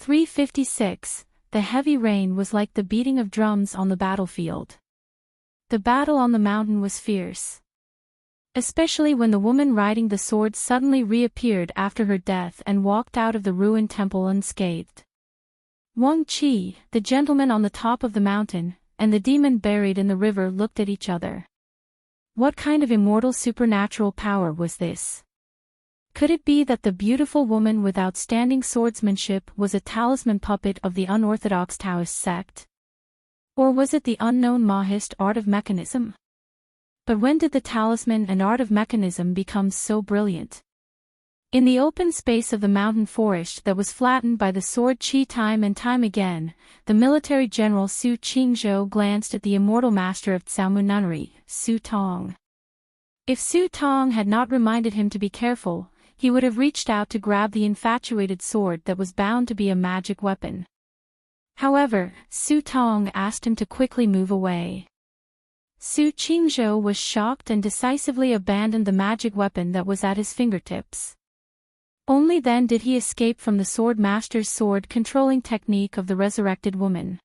356. The heavy rain was like the beating of drums on the battlefield. The battle on the mountain was fierce. Especially when the woman riding the sword suddenly reappeared after her death and walked out of the ruined temple unscathed. Wang Qi, the gentleman on the top of the mountain, and the demon buried in the river looked at each other. What kind of immortal supernatural power was this? Could it be that the beautiful woman with outstanding swordsmanship was a talisman puppet of the unorthodox Taoist sect? Or was it the unknown Mahist art of mechanism? But when did the talisman and art of mechanism become so brilliant? In the open space of the mountain forest that was flattened by the sword Qi time and time again, the military general Su Qingzhou glanced at the immortal master of Caomu nunnery, Su Tong. If Su Tong had not reminded him to be careful, he would have reached out to grab the infatuated sword that was bound to be a magic weapon. However, Su Tong asked him to quickly move away. Su Qingzhou was shocked and decisively abandoned the magic weapon that was at his fingertips. Only then did he escape from the sword master's sword-controlling technique of the resurrected woman.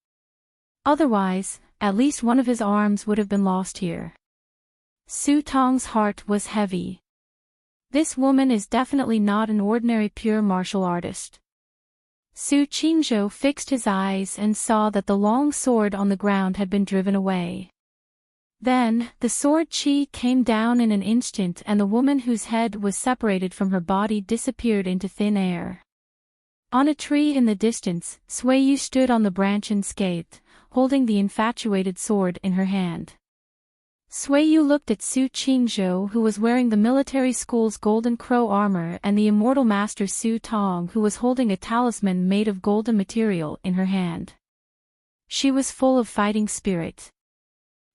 Otherwise, at least one of his arms would have been lost here. Su Tong's heart was heavy. This woman is definitely not an ordinary pure martial artist. Su Qingzhou fixed his eyes and saw that the long sword on the ground had been driven away. Then, the sword Qi came down in an instant and the woman whose head was separated from her body disappeared into thin air. On a tree in the distance, Sui Yu stood on the branch unscathed, holding the infatuated sword in her hand. Sui Yu looked at Su Qingzhou who was wearing the military school's golden crow armor and the immortal master Su Tong who was holding a talisman made of golden material in her hand. She was full of fighting spirit.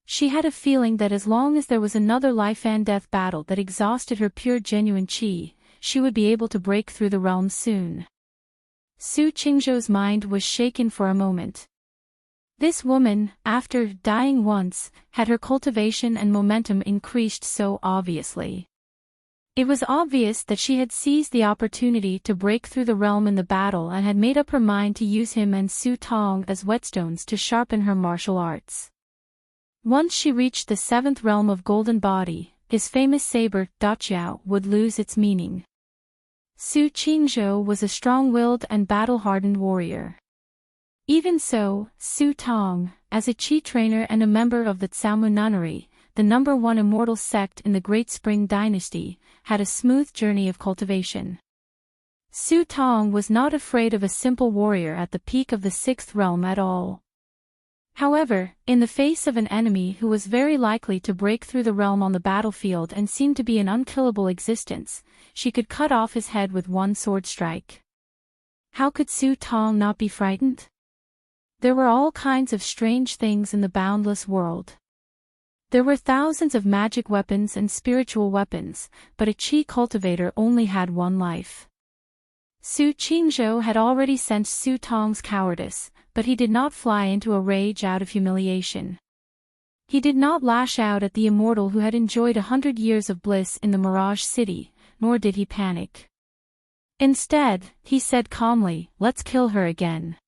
She had a feeling that as long as there was another life-and-death battle that exhausted her pure genuine qi, she would be able to break through the realm soon. Su Qingzhou's mind was shaken for a moment. This woman, after dying once, had her cultivation and momentum increased so obviously. It was obvious that she had seized the opportunity to break through the realm in the battle and had made up her mind to use him and Su Tong as whetstones to sharpen her martial arts. Once she reached the seventh realm of Golden Body, his famous saber, Daqiao, would lose its meaning. Su Qingzhou was a strong-willed and battle-hardened warrior. Even so, Su Tong, as a qi trainer and a member of the Caomu nunnery, the #1 immortal sect in the Great Spring Dynasty, had a smooth journey of cultivation. Su Tong was not afraid of a simple warrior at the peak of the sixth realm at all. However, in the face of an enemy who was very likely to break through the realm on the battlefield and seemed to be an unkillable existence, she could cut off his head with one sword strike. How could Su Tong not be frightened? There were all kinds of strange things in the boundless world. There were thousands of magic weapons and spiritual weapons, but a qi cultivator only had one life. Su Qingzhou had already sensed Su Tong's cowardice, but he did not fly into a rage out of humiliation. He did not lash out at the immortal who had enjoyed 100 years of bliss in the Mirage City, nor did he panic. Instead, he said calmly, "Let's kill her again.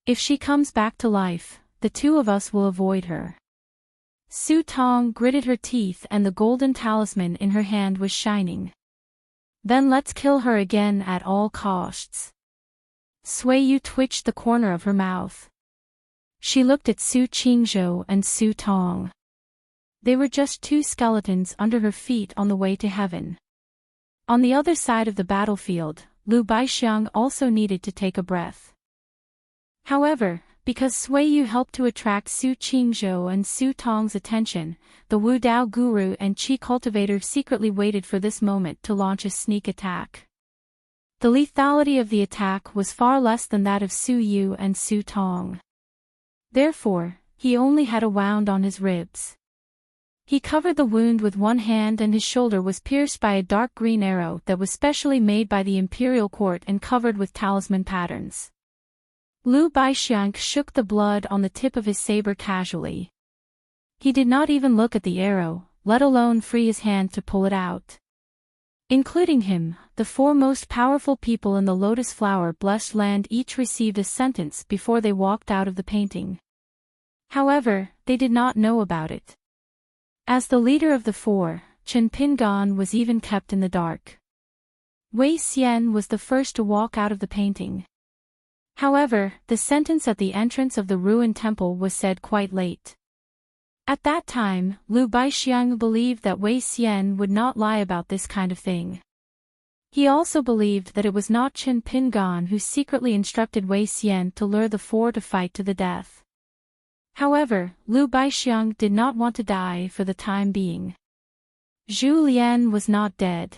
If she comes back to life, the two of us will avoid her." Su Tong gritted her teeth and the golden talisman in her hand was shining. "Then let's kill her again at all costs." Sui Yu twitched the corner of her mouth. She looked at Su Qingzhou and Su Tong. They were just two skeletons under her feet on the way to heaven. On the other side of the battlefield, Lu Baixiang also needed to take a breath. However, because Sui Yu helped to attract Su Qingzhou and Su Tong's attention, the Wu Dao guru and qi cultivator secretly waited for this moment to launch a sneak attack. The lethality of the attack was far less than that of Su Yu and Su Tong. Therefore, he only had a wound on his ribs. He covered the wound with one hand and his shoulder was pierced by a dark green arrow that was specially made by the imperial court and covered with talisman patterns. Lu Baixiang shook the blood on the tip of his saber casually. He did not even look at the arrow, let alone free his hand to pull it out. Including him, the four most powerful people in the lotus flower-blessed land each received a sentence before they walked out of the painting. However, they did not know about it. As the leader of the four, Chen Pingan was even kept in the dark. Wei Xian was the first to walk out of the painting. However, the sentence at the entrance of the ruined temple was said quite late. At that time, Liu Baixiang believed that Wei Xian would not lie about this kind of thing. He also believed that it was not Chen Pingan who secretly instructed Wei Xian to lure the four to fight to the death. However, Liu Baixiang did not want to die for the time being. Zhu Lian was not dead.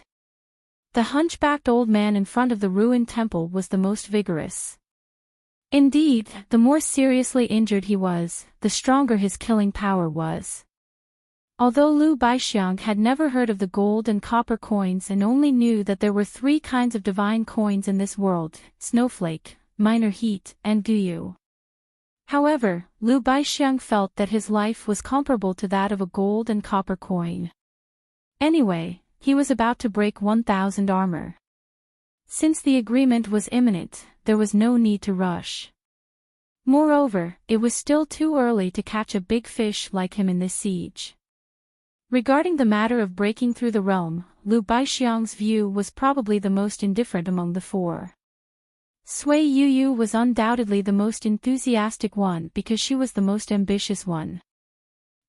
The hunchbacked old man in front of the ruined temple was the most vigorous. Indeed, the more seriously injured he was, the stronger his killing power was. Although Liu Baixiang had never heard of the gold and copper coins and only knew that there were three kinds of divine coins in this world, snowflake, minor heat, and guyu. However, Liu Baixiang felt that his life was comparable to that of a gold and copper coin. Anyway, he was about to break 1,000 armor. Since the agreement was imminent, there was no need to rush. Moreover, it was still too early to catch a big fish like him in this siege. Regarding the matter of breaking through the realm, Liu Baixiang's view was probably the most indifferent among the four. Sui Yuyu was undoubtedly the most enthusiastic one because she was the most ambitious one.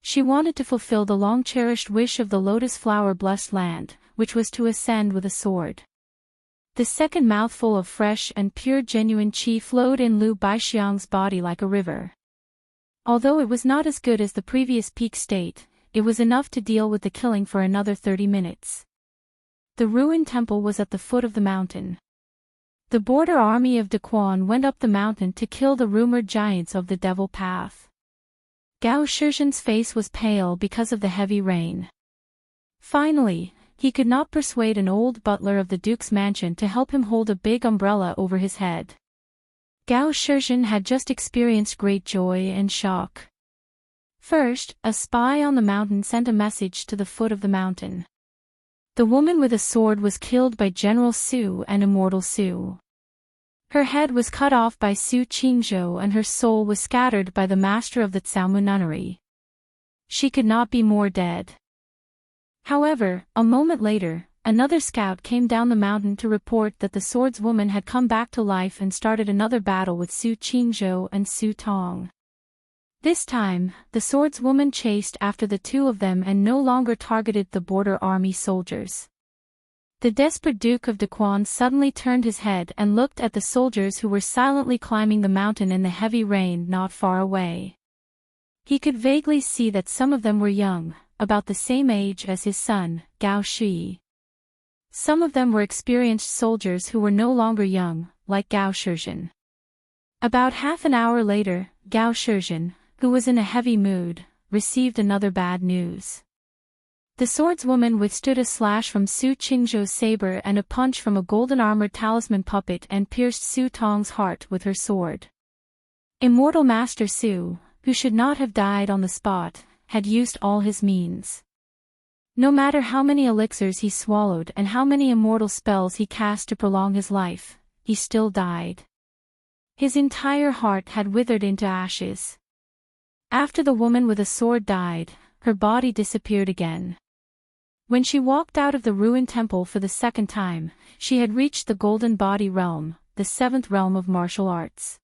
She wanted to fulfill the long-cherished wish of the lotus flower-blessed land, which was to ascend with a sword. The second mouthful of fresh and pure genuine qi flowed in Liu Baixiang's body like a river. Although it was not as good as the previous peak state, it was enough to deal with the killing for another 30 minutes. The ruined temple was at the foot of the mountain. The border army of Daquan went up the mountain to kill the rumored giants of the Devil Path. Gao Shizhen's face was pale because of the heavy rain. Finally, he could not persuade an old butler of the Duke's mansion to help him hold a big umbrella over his head. Gao Shizhen had just experienced great joy and shock. First, a spy on the mountain sent a message to the foot of the mountain. The woman with a sword was killed by General Su and Immortal Su. Her head was cut off by Su Qingzhou and her soul was scattered by the master of the Caomu nunnery. She could not be more dead. However, a moment later, another scout came down the mountain to report that the swordswoman had come back to life and started another battle with Su Qingzhou and Su Tong. This time, the swordswoman chased after the two of them and no longer targeted the border army soldiers. The desperate Duke of Daquan suddenly turned his head and looked at the soldiers who were silently climbing the mountain in the heavy rain not far away. He could vaguely see that some of them were young, about the same age as his son, Gao Shi. Some of them were experienced soldiers who were no longer young, like Gao Shizhen. About half an hour later, Gao Shizhen, who was in a heavy mood, received another bad news. The swordswoman withstood a slash from Su Qingzhou's saber and a punch from a golden-armored talisman puppet and pierced Su Tong's heart with her sword. Immortal Master Su, who should not have died on the spot, had used all his means. No matter how many elixirs he swallowed and how many immortal spells he cast to prolong his life, he still died. His entire heart had withered into ashes. After the woman with a sword died, her body disappeared again. When she walked out of the ruined temple for the second time, she had reached the Golden Body Realm, the seventh realm of martial arts.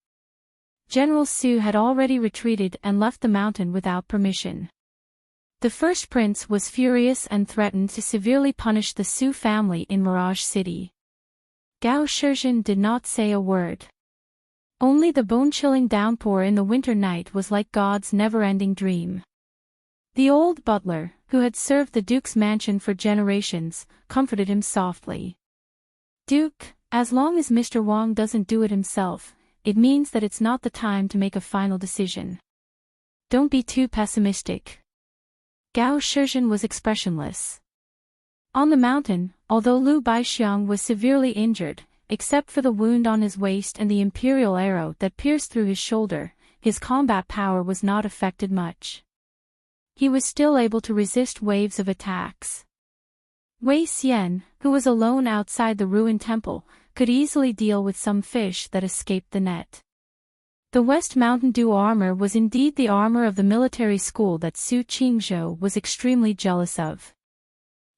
General Su had already retreated and left the mountain without permission. The first prince was furious and threatened to severely punish the Su family in Mirage City. Gao Shizhen did not say a word. Only the bone-chilling downpour in the winter night was like God's never-ending dream. The old butler, who had served the Duke's mansion for generations, comforted him softly. "Duke, as long as Mr. Wang doesn't do it himself, it means that it's not the time to make a final decision. Don't be too pessimistic." Gao Shizhen was expressionless. On the mountain, although Liu Baixiang was severely injured, except for the wound on his waist and the imperial arrow that pierced through his shoulder, his combat power was not affected much. He was still able to resist waves of attacks. Wei Xian, who was alone outside the ruined temple, could easily deal with some fish that escaped the net. The West Mountain Dew armor was indeed the armor of the military school that Su Qingzhou was extremely jealous of.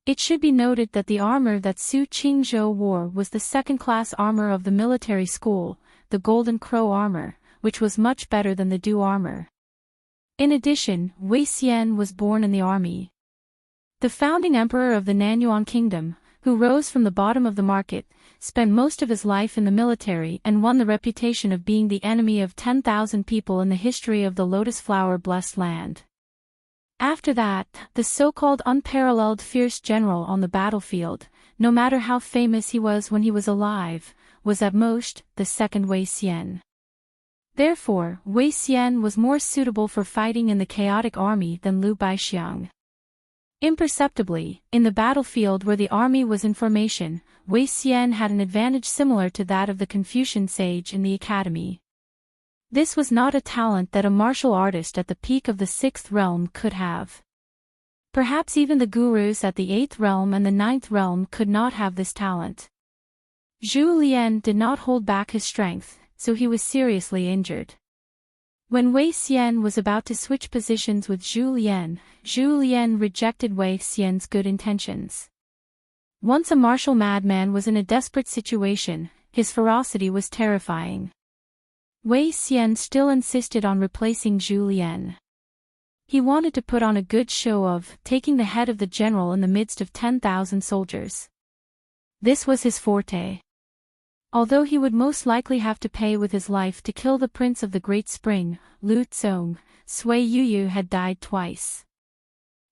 It should be noted that the armor that Su Qingzhou wore was the second-class armor of the military school, the Golden Crow armor, which was much better than the Dew armor. In addition, Wei Xian was born in the army. The founding emperor of the Nanyuan Kingdom, who rose from the bottom of the market, spent most of his life in the military and won the reputation of being the enemy of 10,000 people in the history of the Lotus Flower-blessed land. After that, the so-called unparalleled fierce general on the battlefield, no matter how famous he was when he was alive, was at most the second Wei Xian. Therefore, Wei Xian was more suitable for fighting in the chaotic army than Liu Baixiang. Imperceptibly, in the battlefield where the army was in formation, Wei Xian had an advantage similar to that of the Confucian sage in the academy. This was not a talent that a martial artist at the peak of the 6th realm could have. Perhaps even the gurus at the 8th realm and the 9th realm could not have this talent. Zhu Lian did not hold back his strength, so he was seriously injured. When Wei Xian was about to switch positions with Zhu Lian rejected Wei Xian's good intentions. Once a martial madman was in a desperate situation, his ferocity was terrifying. Wei Xian still insisted on replacing Zhu Lian. He wanted to put on a good show of taking the head of the general in the midst of 10,000 soldiers. This was his forte. Although he would most likely have to pay with his life to kill the prince of the Great Spring, Lu Zong, Sui Yuyu had died twice.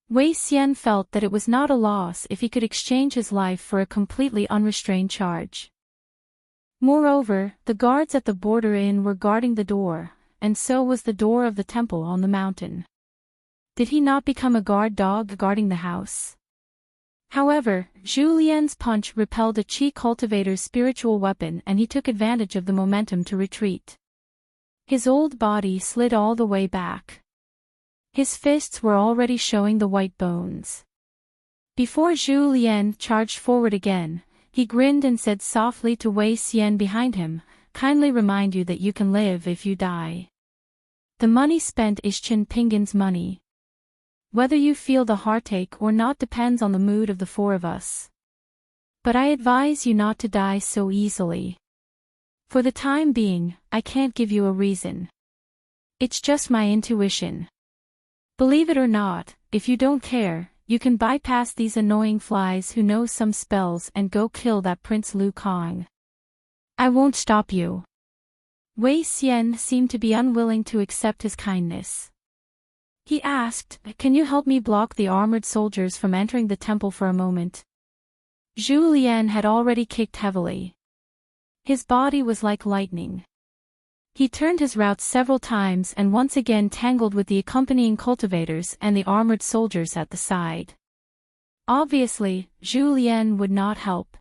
Wei Xian felt that it was not a loss if he could exchange his life for a completely unrestrained charge. Moreover, the guards at the border inn were guarding the door, and so was the door of the temple on the mountain. Did he not become a guard dog guarding the house? However, Zhu Lian's punch repelled a Qi cultivator's spiritual weapon and he took advantage of the momentum to retreat. His old body slid all the way back. His fists were already showing the white bones. Before Zhu Lian charged forward again, he grinned and said softly to Wei Xian behind him, "Kindly remind you that you can live if you die. The money spent is Qin Pingan's money. Whether you feel the heartache or not depends on the mood of the four of us. But I advise you not to die so easily. For the time being, I can't give you a reason. It's just my intuition. Believe it or not, if you don't care, you can bypass these annoying flies who know some spells and go kill that Prince Lu Kang. I won't stop you." Wei Xian seemed to be unwilling to accept his kindness. He asked, "Can you help me block the armored soldiers from entering the temple for a moment?" Zhu Lian had already kicked heavily. His body was like lightning. He turned his route several times and once again tangled with the accompanying cultivators and the armored soldiers at the side. Obviously, Zhu Lian would not help.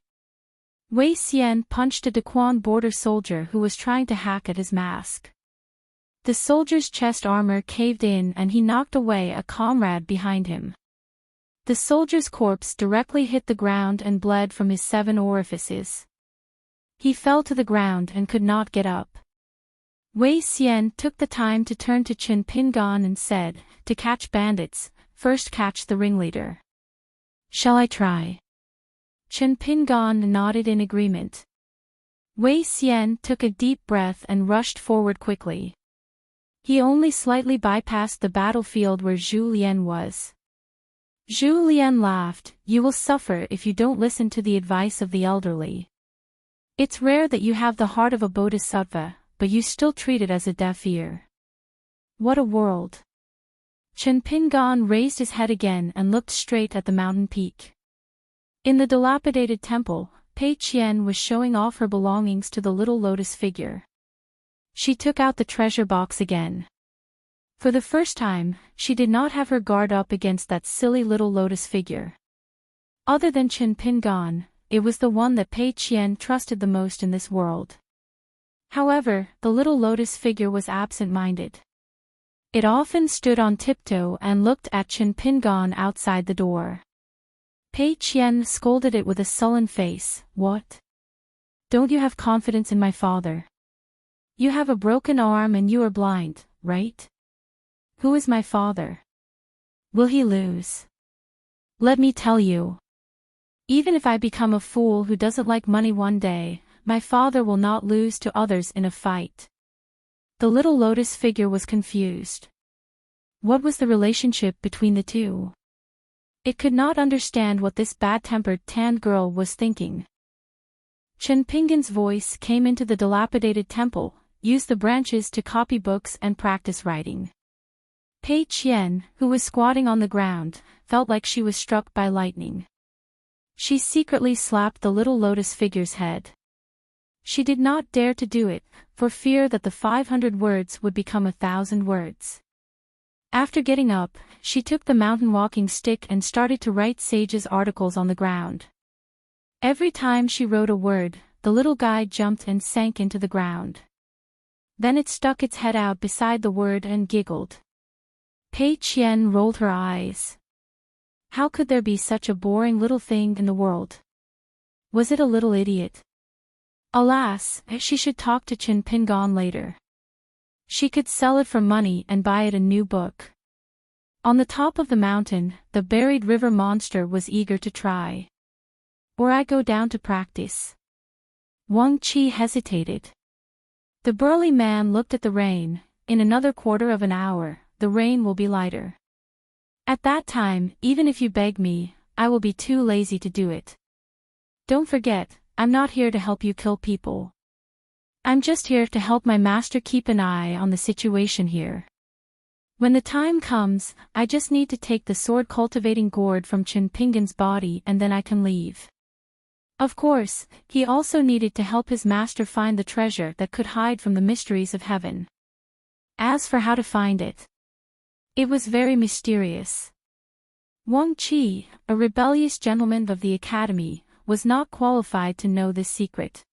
Wei Xian punched a Daquan border soldier who was trying to hack at his mask. The soldier's chest armor caved in and he knocked away a comrade behind him. The soldier's corpse directly hit the ground and bled from his 7 orifices. He fell to the ground and could not get up. Wei Xian took the time to turn to Qin Pingan and said, "To catch bandits, first catch the ringleader. Shall I try?" Qin Pingan nodded in agreement. Wei Xian took a deep breath and rushed forward quickly. He only slightly bypassed the battlefield where Zhu Lian was. Zhu Lian laughed, "You will suffer if you don't listen to the advice of the elderly. It's rare that you have the heart of a bodhisattva, but you still treat it as a deaf ear. What a world." Qin Pingan raised his head again and looked straight at the mountain peak. In the dilapidated temple, Pei Qian was showing off her belongings to the little lotus figure. She took out the treasure box again. For the first time, she did not have her guard up against that silly little lotus figure. Other than Qin Pingan, it was the one that Pei Qian trusted the most in this world. However, the little lotus figure was absent-minded. It often stood on tiptoe and looked at Qin Pingan outside the door. Pei Qian scolded it with a sullen face. What? Don't you have confidence in my father? You have a broken arm and you are blind, right? Who is my father? Will he lose? Let me tell you. Even if I become a fool who doesn't like money one day, my father will not lose to others in a fight. The little lotus figure was confused. What was the relationship between the two? It could not understand what this bad-tempered tanned girl was thinking. Chen Pingan's voice came into the dilapidated temple. Use the branches to copy books and practice writing. Pei Qian, who was squatting on the ground, felt like she was struck by lightning. She secretly slapped the little lotus figure's head. She did not dare to do it, for fear that the 500 words would become 1,000 words. After getting up, she took the mountain walking stick and started to write Sage's articles on the ground. Every time she wrote a word, the little guy jumped and sank into the ground. Then it stuck its head out beside the word and giggled. Pei Qian rolled her eyes. How could there be such a boring little thing in the world? Was it a little idiot? Alas, she should talk to Chen Pingan later. She could sell it for money and buy it a new book. On the top of the mountain, the buried river monster was eager to try. Or I go down to practice. Wang Qi hesitated. The burly man looked at the rain. In another quarter of an hour, the rain will be lighter. At that time, even if you beg me, I will be too lazy to do it. Don't forget, I'm not here to help you kill people. I'm just here to help my master keep an eye on the situation here. When the time comes, I just need to take the sword-cultivating gourd from Chen Pingan's body and then I can leave. Of course, he also needed to help his master find the treasure that could hide from the mysteries of heaven. As for how to find it, it was very mysterious. Wang Qi, a rebellious gentleman of the academy, was not qualified to know this secret.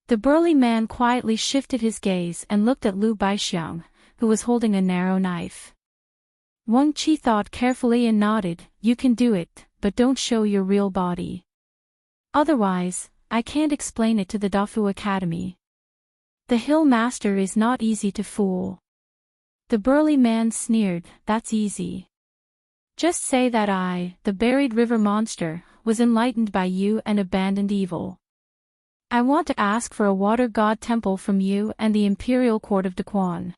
The burly man quietly shifted his gaze and looked at Lu Baixiang, who was holding a narrow knife. Wang Qi thought carefully and nodded. You can do it, but don't show your real body. Otherwise, I can't explain it to the Dafu Academy. The hill master is not easy to fool. The burly man sneered. That's easy. Just say that I, the buried river monster, was enlightened by you and abandoned evil. I want to ask for a water god temple from you and the imperial court of Daquan.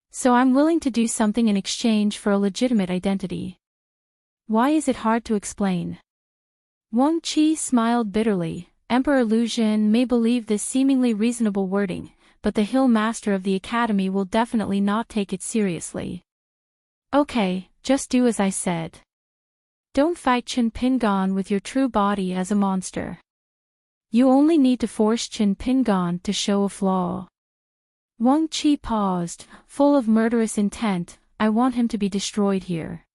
So I'm willing to do something in exchange for a legitimate identity. Why is it hard to explain? Wang Qi smiled bitterly. Emperor Lu Jin may believe this seemingly reasonable wording, but the hill master of the academy will definitely not take it seriously. Okay, just do as I said. Don't fight Chen Pingan with your true body as a monster. You only need to force Chen Pingan to show a flaw. Wang Qi paused, full of murderous intent. I want him to be destroyed here.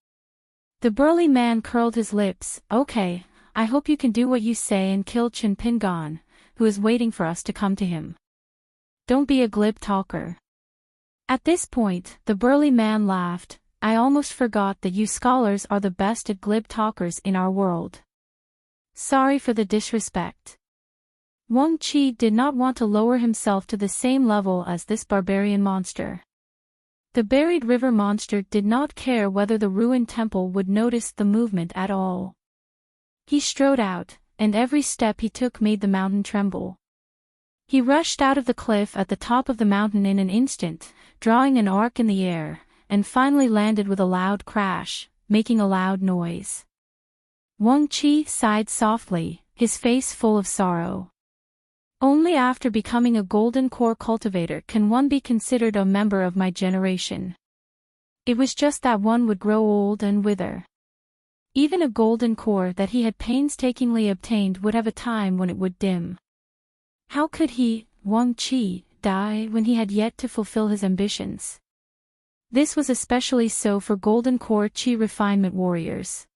The burly man curled his lips. Okay, I hope you can do what you say and kill Chen Pingan, who is waiting for us to come to him. Don't be a glib talker. At this point, the burly man laughed. I almost forgot that you scholars are the best at glib talkers in our world. Sorry for the disrespect. Wang Qi did not want to lower himself to the same level as this barbarian monster. The buried river monster did not care whether the ruined temple would notice the movement at all. He strode out, and every step he took made the mountain tremble. He rushed out of the cliff at the top of the mountain in an instant, drawing an arc in the air, and finally landed with a loud crash, making a loud noise. Wang Qi sighed softly, his face full of sorrow. Only after becoming a golden core cultivator can one be considered a member of my generation. It was just that one would grow old and wither. Even a golden core that he had painstakingly obtained would have a time when it would dim. How could he, Wang Qi, die when he had yet to fulfill his ambitions? This was especially so for golden core Qi refinement warriors.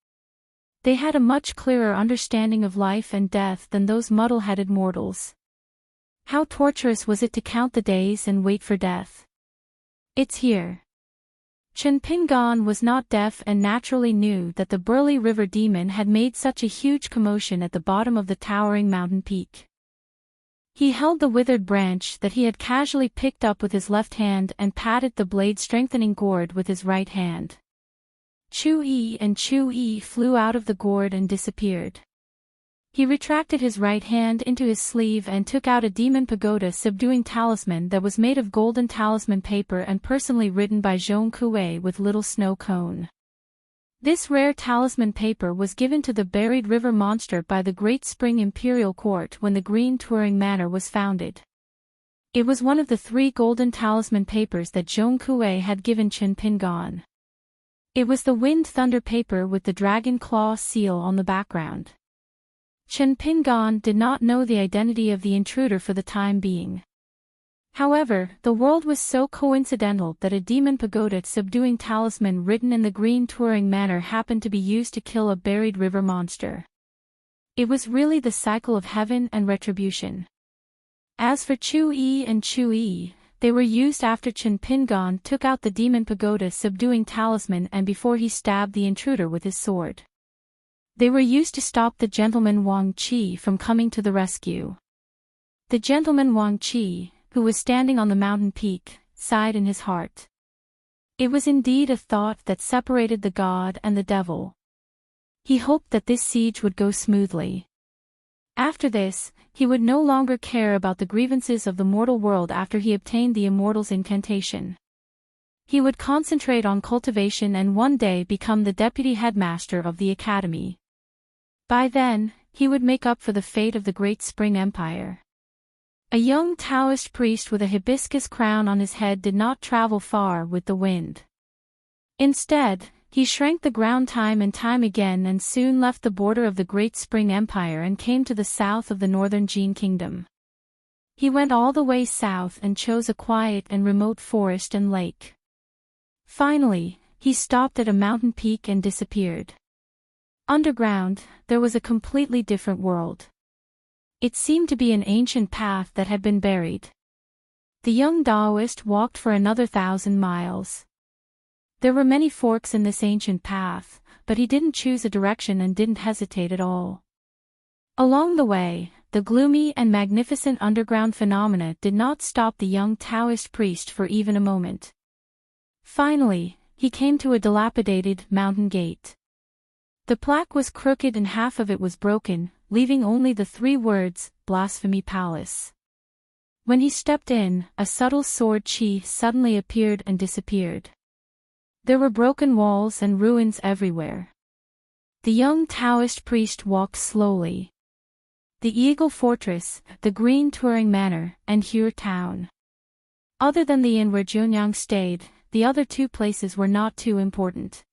They had a much clearer understanding of life and death than those muddle-headed mortals. How torturous was it to count the days and wait for death? It's here. Chunpingan was not deaf and naturally knew that the burly river demon had made such a huge commotion at the bottom of the towering mountain peak. He held the withered branch that he had casually picked up with his left hand and patted the blade-strengthening gourd with his right hand. Chu-yi and Chu-yi flew out of the gourd and disappeared. He retracted his right hand into his sleeve and took out a demon pagoda subduing talisman that was made of golden talisman paper and personally written by Zhong Kuei with little snow cone. This rare talisman paper was given to the buried river monster by the Great Spring Imperial Court when the Green Touring Manor was founded. It was one of the 3 golden talisman papers that Zhong Kuei had given Chunpingan. It was the Wind Thunder paper with the dragon claw seal on the background. Chunpingan did not know the identity of the intruder for the time being. However, the world was so coincidental that a demon pagoda subduing talisman written in the Green Touring Manor happened to be used to kill a buried river monster. It was really the cycle of heaven and retribution. As for Chu-yi and Chu-yi, they were used after Chunpingan took out the demon pagoda subduing talisman and before he stabbed the intruder with his sword. They were used to stop the gentleman Wang Qi from coming to the rescue. The gentleman Wang Qi, who was standing on the mountain peak, sighed in his heart. It was indeed a thought that separated the god and the devil. He hoped that this siege would go smoothly. After this, he would no longer care about the grievances of the mortal world after he obtained the immortal's incantation. He would concentrate on cultivation and one day become the deputy headmaster of the academy. By then, he would make up for the fate of the Great Spring Empire. A young Taoist priest with a hibiscus crown on his head did not travel far with the wind. Instead, he shrank the ground time and time again and soon left the border of the Great Spring Empire and came to the south of the northern Jin Kingdom. He went all the way south and chose a quiet and remote forest and lake. Finally, he stopped at a mountain peak and disappeared. Underground, there was a completely different world. It seemed to be an ancient path that had been buried. The young Taoist walked for another 1,000 miles. There were many forks in this ancient path, but he didn't choose a direction and didn't hesitate at all. Along the way, the gloomy and magnificent underground phenomena did not stop the young Taoist priest for even a moment. Finally, he came to a dilapidated mountain gate. The plaque was crooked and half of it was broken, leaving only the 3 words, Blasphemy Palace. When he stepped in, a subtle sword chi suddenly appeared and disappeared. There were broken walls and ruins everywhere. The young Taoist priest walked slowly. The Eagle Fortress, the Green Touring Manor, and Hure Town. Other than the inn where Zhonyang stayed, the other 2 places were not too important.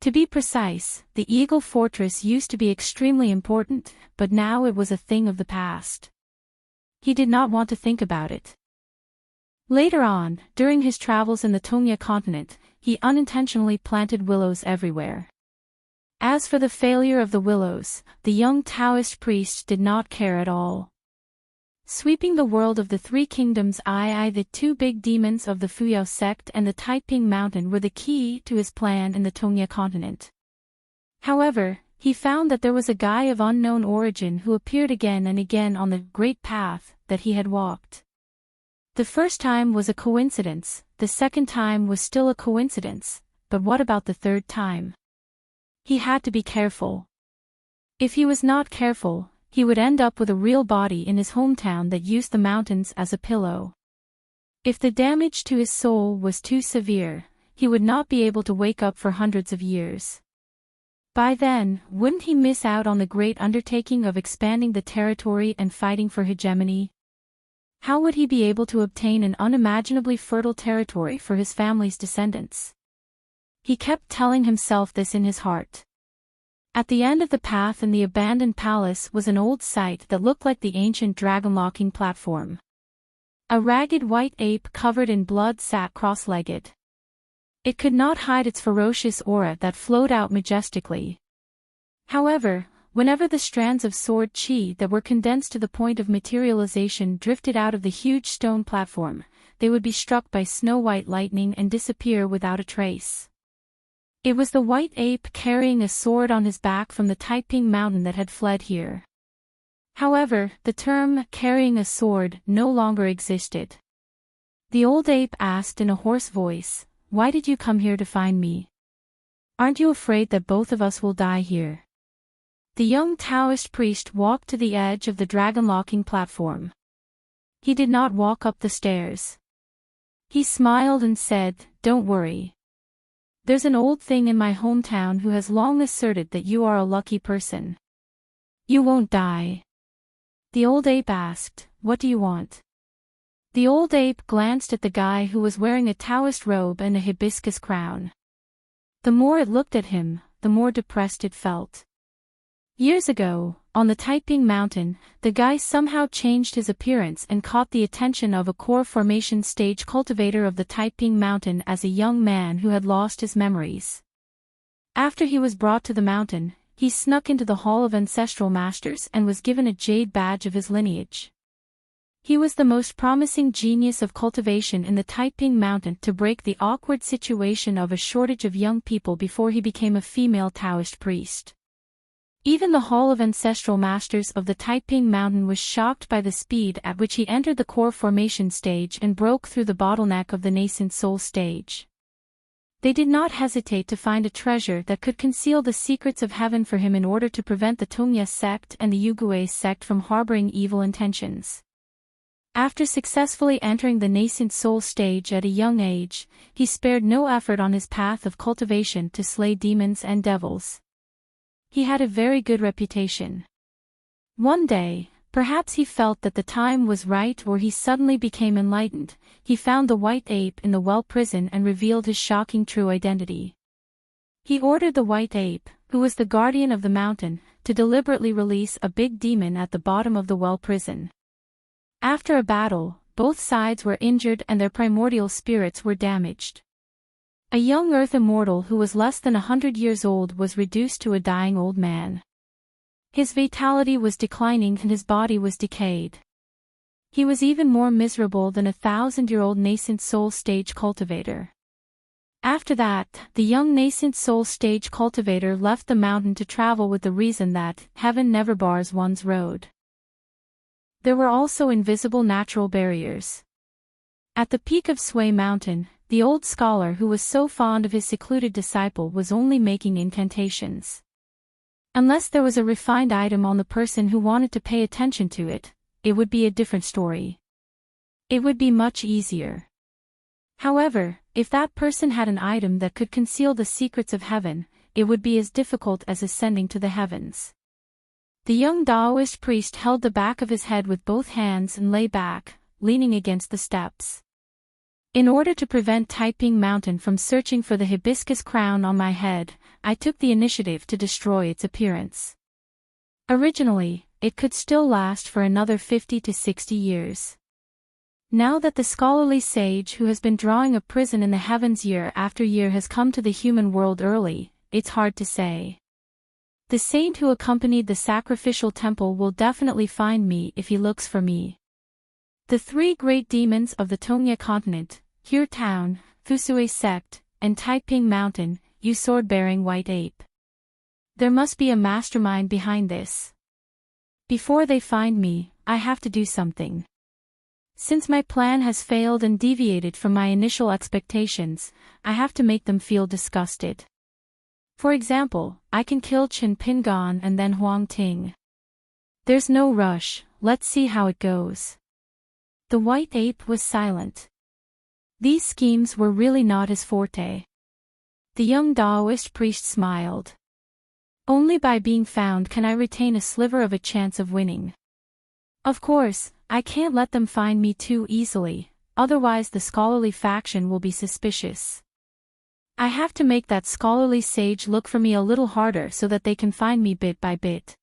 To be precise, the Eagle Fortress used to be extremely important, but now it was a thing of the past. He did not want to think about it. Later on, during his travels in the Tongya continent, he unintentionally planted willows everywhere. As for the failure of the willows, the young Taoist priest did not care at all. Sweeping the world of the 3 kingdoms, the 2 big demons of the Fuyao sect and the Taiping Mountain were the key to his plan in the Tongya continent. However, he found that there was a guy of unknown origin who appeared again and again on the great path that he had walked. The first time was a coincidence, the second time was still a coincidence, but what about the third time? He had to be careful. If he was not careful, he would end up with a real body in his hometown that used the mountains as a pillow. If the damage to his soul was too severe, he would not be able to wake up for hundreds of years. By then, wouldn't he miss out on the great undertaking of expanding the territory and fighting for hegemony? How would he be able to obtain an unimaginably fertile territory for his family's descendants? He kept telling himself this in his heart. At the end of the path in the abandoned palace was an old site that looked like the ancient dragon-locking platform. A ragged white ape covered in blood sat cross-legged. It could not hide its ferocious aura that flowed out majestically. However, whenever the strands of sword chi that were condensed to the point of materialization drifted out of the huge stone platform, they would be struck by snow-white lightning and disappear without a trace. It was the white ape carrying a sword on his back from the Taiping Mountain that had fled here. However, the term carrying a sword no longer existed. The old ape asked in a hoarse voice, "Why did you come here to find me? Aren't you afraid that both of us will die here?" The young Taoist priest walked to the edge of the dragon-locking platform. He did not walk up the stairs. He smiled and said, "Don't worry. There's an old thing in my hometown who has long asserted that you are a lucky person. You won't die." The old ape asked, "What do you want?" The old ape glanced at the guy who was wearing a Taoist robe and a hibiscus crown. The more it looked at him, the more depressed it felt. Years ago, on the Taiping Mountain, the guy somehow changed his appearance and caught the attention of a core formation stage cultivator of the Taiping Mountain as a young man who had lost his memories. After he was brought to the mountain, he snuck into the Hall of Ancestral Masters and was given a jade badge of his lineage. He was the most promising genius of cultivation in the Taiping Mountain to break the awkward situation of a shortage of young people before he became a female Taoist priest. Even the Hall of Ancestral Masters of the Taiping Mountain was shocked by the speed at which he entered the core formation stage and broke through the bottleneck of the nascent soul stage. They did not hesitate to find a treasure that could conceal the secrets of heaven for him in order to prevent the Tongya sect and the Yugui sect from harboring evil intentions. After successfully entering the nascent soul stage at a young age, he spared no effort on his path of cultivation to slay demons and devils. He had a very good reputation. One day, perhaps he felt that the time was right or he suddenly became enlightened, he found the white ape in the well prison and revealed his shocking true identity. He ordered the white ape, who was the guardian of the mountain, to deliberately release a big demon at the bottom of the well prison. After a battle, both sides were injured and their primordial spirits were damaged. A young earth immortal who was less than 100 years old was reduced to a dying old man. His vitality was declining and his body was decayed. He was even more miserable than a 1,000-year-old nascent soul stage cultivator. After that, the young nascent soul stage cultivator left the mountain to travel with the reason that heaven never bars one's road. There were also invisible natural barriers. At the peak of Sui Mountain, the old scholar who was so fond of his secluded disciple was only making incantations. Unless there was a refined item on the person who wanted to pay attention to it, it would be a different story. It would be much easier. However, if that person had an item that could conceal the secrets of heaven, it would be as difficult as ascending to the heavens. The young Taoist priest held the back of his head with both hands and lay back, leaning against the steps. In order to prevent Taiping Mountain from searching for the hibiscus crown on my head, I took the initiative to destroy its appearance. Originally, it could still last for another 50 to 60 years. Now that the scholarly sage who has been drawing a prison in the heavens year after year has come to the human world early, it's hard to say. The saint who accompanied the sacrificial temple will definitely find me if he looks for me. The three great demons of the Tongya continent, Here Town, Fusui sect, and Taiping Mountain, you sword-bearing white ape. There must be a mastermind behind this. Before they find me, I have to do something. Since my plan has failed and deviated from my initial expectations, I have to make them feel disgusted. For example, I can kill Qin Pingan and then Huang Ting. There's no rush, let's see how it goes. The white ape was silent. These schemes were really not his forte. The young Taoist priest smiled. Only by being found can I retain a sliver of a chance of winning. Of course, I can't let them find me too easily, otherwise the scholarly faction will be suspicious. I have to make that scholarly sage look for me a little harder so that they can find me bit by bit.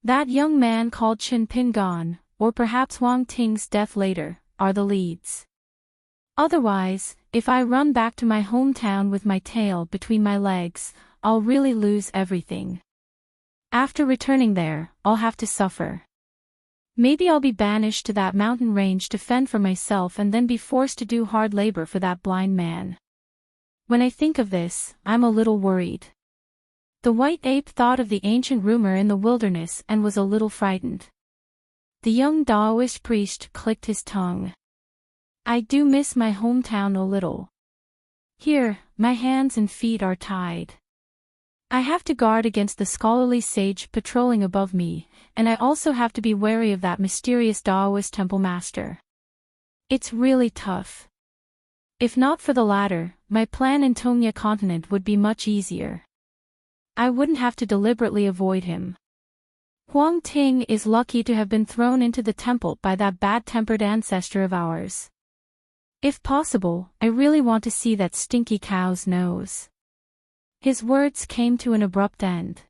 That young man called Qin Pingan, or perhaps Huang Ting's death later, are the leads. Otherwise, if I run back to my hometown with my tail between my legs, I'll really lose everything. After returning there, I'll have to suffer. Maybe I'll be banished to that mountain range to fend for myself and then be forced to do hard labor for that blind man. When I think of this, I'm a little worried. The white ape thought of the ancient rumor in the wilderness and was a little frightened. The young Taoist priest clicked his tongue. I do miss my hometown a little. Here, my hands and feet are tied. I have to guard against the scholarly sage patrolling above me, and I also have to be wary of that mysterious Taoist temple master. It's really tough. If not for the latter, my plan in Tongya continent would be much easier. I wouldn't have to deliberately avoid him. Huang Ting is lucky to have been thrown into the temple by that bad-tempered ancestor of ours. If possible, I really want to see that stinky cow's nose. His words came to an abrupt end.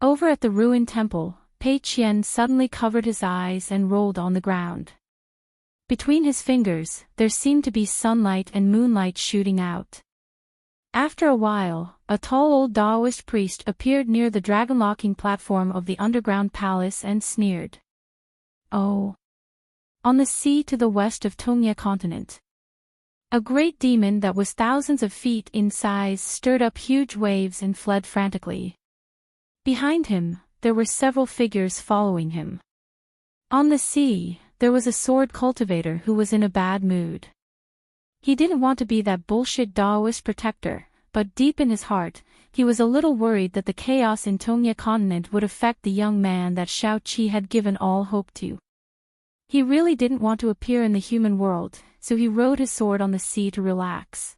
Over at the ruined temple, Pei Qian suddenly covered his eyes and rolled on the ground. Between his fingers, there seemed to be sunlight and moonlight shooting out. After a while, a tall old Taoist priest appeared near the dragon-locking platform of the underground palace and sneered. Oh! On the sea to the west of Tongya continent. A great demon that was thousands of feet in size stirred up huge waves and fled frantically. Behind him, there were several figures following him. On the sea, there was a sword cultivator who was in a bad mood. He didn't want to be that bullshit Taoist protector, but deep in his heart, he was a little worried that the chaos in Tongya continent would affect the young man that Shao Qi had given all hope to. He really didn't want to appear in the human world, so he rode his sword on the sea to relax.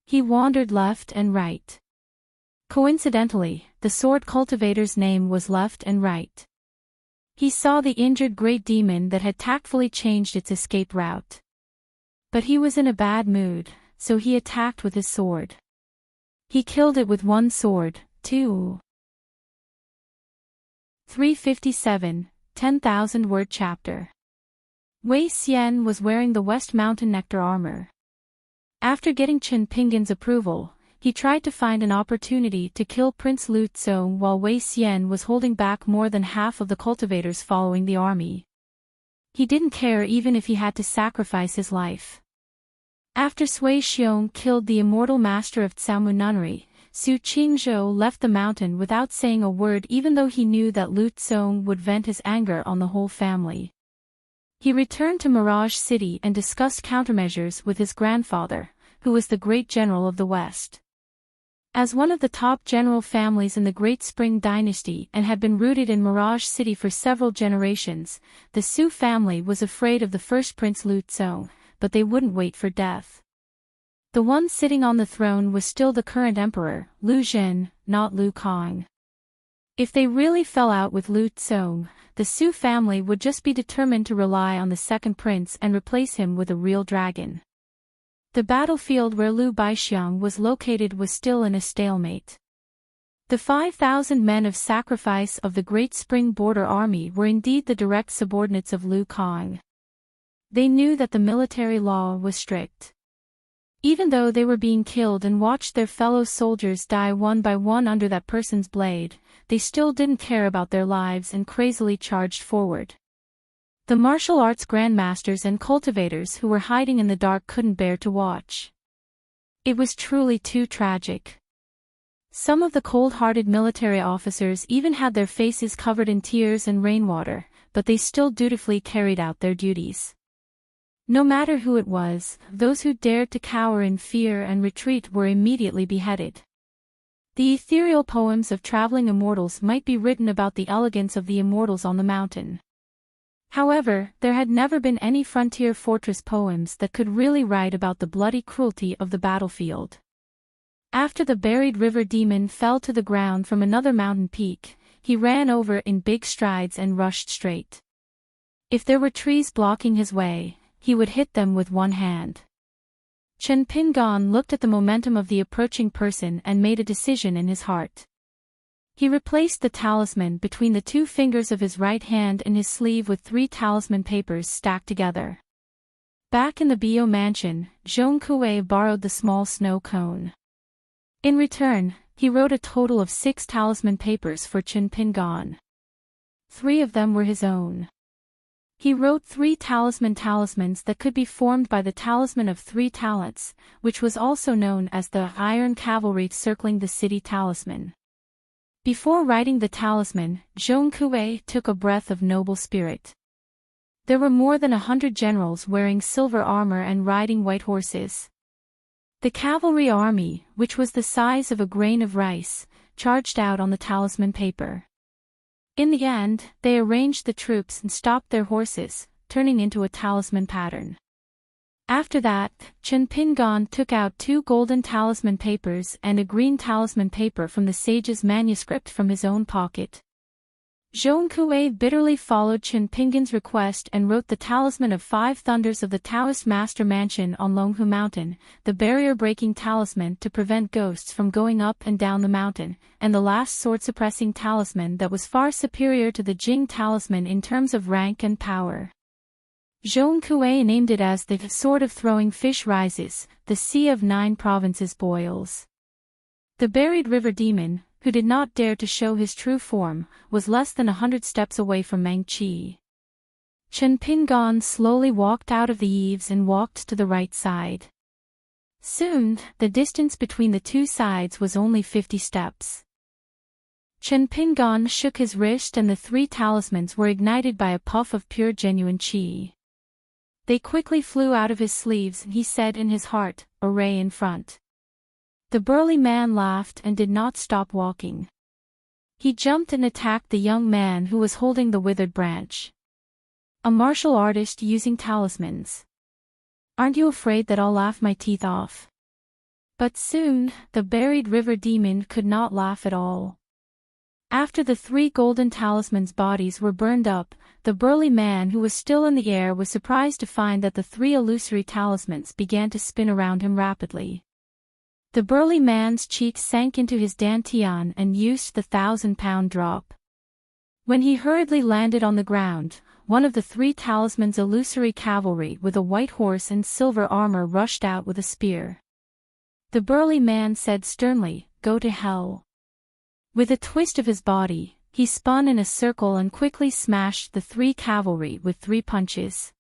He wandered left and right. Coincidentally, the sword cultivator's name was Left and Right. He saw the injured great demon that had tactfully changed its escape route. But he was in a bad mood, so he attacked with his sword. He killed it with one sword, too. 357, 10,000-word chapter. Wei Xian was wearing the West Mountain Nectar armor. After getting Chen Pinggan's approval, he tried to find an opportunity to kill Prince Lu Tsong while Wei Xian was holding back more than half of the cultivators following the army. He didn't care even if he had to sacrifice his life. After Sui Xiong killed the immortal master of Tsamu Nunnery, Su Qingzhou left the mountain without saying a word even though he knew that Lu Tsong would vent his anger on the whole family. He returned to Mirage City and discussed countermeasures with his grandfather, who was the great general of the West. As one of the top general families in the Great Spring Dynasty and had been rooted in Mirage City for several generations, the Su family was afraid of the first Prince Lu Tsong, but they wouldn't wait for death. The one sitting on the throne was still the current emperor, Lu Zhen, not Lu Kang. If they really fell out with Lu Tsong, the Su family would just be determined to rely on the second prince and replace him with a real dragon. The battlefield where Lu Baixiang was located was still in a stalemate. The 5,000 men of sacrifice of the Great Spring Border Army were indeed the direct subordinates of Lu Kang. They knew that the military law was strict. Even though they were being killed and watched their fellow soldiers die one by one under that person's blade, they still didn't care about their lives and crazily charged forward. The martial arts grandmasters and cultivators who were hiding in the dark couldn't bear to watch. It was truly too tragic. Some of the cold-hearted military officers even had their faces covered in tears and rainwater, but they still dutifully carried out their duties. No matter who it was, those who dared to cower in fear and retreat were immediately beheaded. The ethereal poems of traveling immortals might be written about the elegance of the immortals on the mountain. However, there had never been any frontier fortress poems that could really write about the bloody cruelty of the battlefield. After the buried river demon fell to the ground from another mountain peak, he ran over in big strides and rushed straight. If there were trees blocking his way, he would hit them with one hand. Chen Pinggan looked at the momentum of the approaching person and made a decision in his heart. He replaced the talisman between the two fingers of his right hand in his sleeve with 3 talisman papers stacked together. Back in the Bio mansion, Zhong Kuei borrowed the small snow cone. In return, he wrote a total of 6 talisman papers for Chen Pinggan. 3 of them were his own. He wrote 3 talismans that could be formed by the talisman of 3 talents, which was also known as the Iron Cavalry circling the city talisman. Before writing the talisman, Zhong Kuei took a breath of noble spirit. There were more than 100 generals wearing silver armor and riding white horses. The cavalry army, which was the size of a grain of rice, charged out on the talisman paper. In the end, they arranged the troops and stopped their horses, turning into a talisman pattern. After that, Chen Pingan took out 2 golden talisman papers and a green talisman paper from the sage's manuscript from his own pocket. Zhong Kuei bitterly followed Chen Pingan's request and wrote the Talisman of 5 Thunders of the Taoist Master Mansion on Longhu Mountain, the barrier-breaking talisman to prevent ghosts from going up and down the mountain, and the last sword-suppressing talisman that was far superior to the Jing talisman in terms of rank and power. Zhong Kuei named it as the Sword of Throwing Fish Rises, the Sea of 9 Provinces Boils. The buried river demon, who did not dare to show his true form, was less than 100 steps away from Mangqi. Chen Pingan slowly walked out of the eaves and walked to the right side. Soon, the distance between the 2 sides was only 50 steps. Chen Pingan shook his wrist and the 3 talismans were ignited by a puff of pure genuine qi. They quickly flew out of his sleeves and he said in his heart, "Array in front." The burly man laughed and did not stop walking. He jumped and attacked the young man who was holding the withered branch. A martial artist using talismans. "Aren't you afraid that I'll laugh my teeth off?" But soon, the buried river demon could not laugh at all. After the 3 golden talismans' bodies were burned up, the burly man who was still in the air was surprised to find that the 3 illusory talismans began to spin around him rapidly. The burly man's cheeks sank into his dantian and used the 1,000-pound drop. When he hurriedly landed on the ground, one of the 3 talismans' illusory cavalry with a white horse and silver armor rushed out with a spear. The burly man said sternly, "Go to hell." With a twist of his body, he spun in a circle and quickly smashed the 3 cavalry with 3 punches.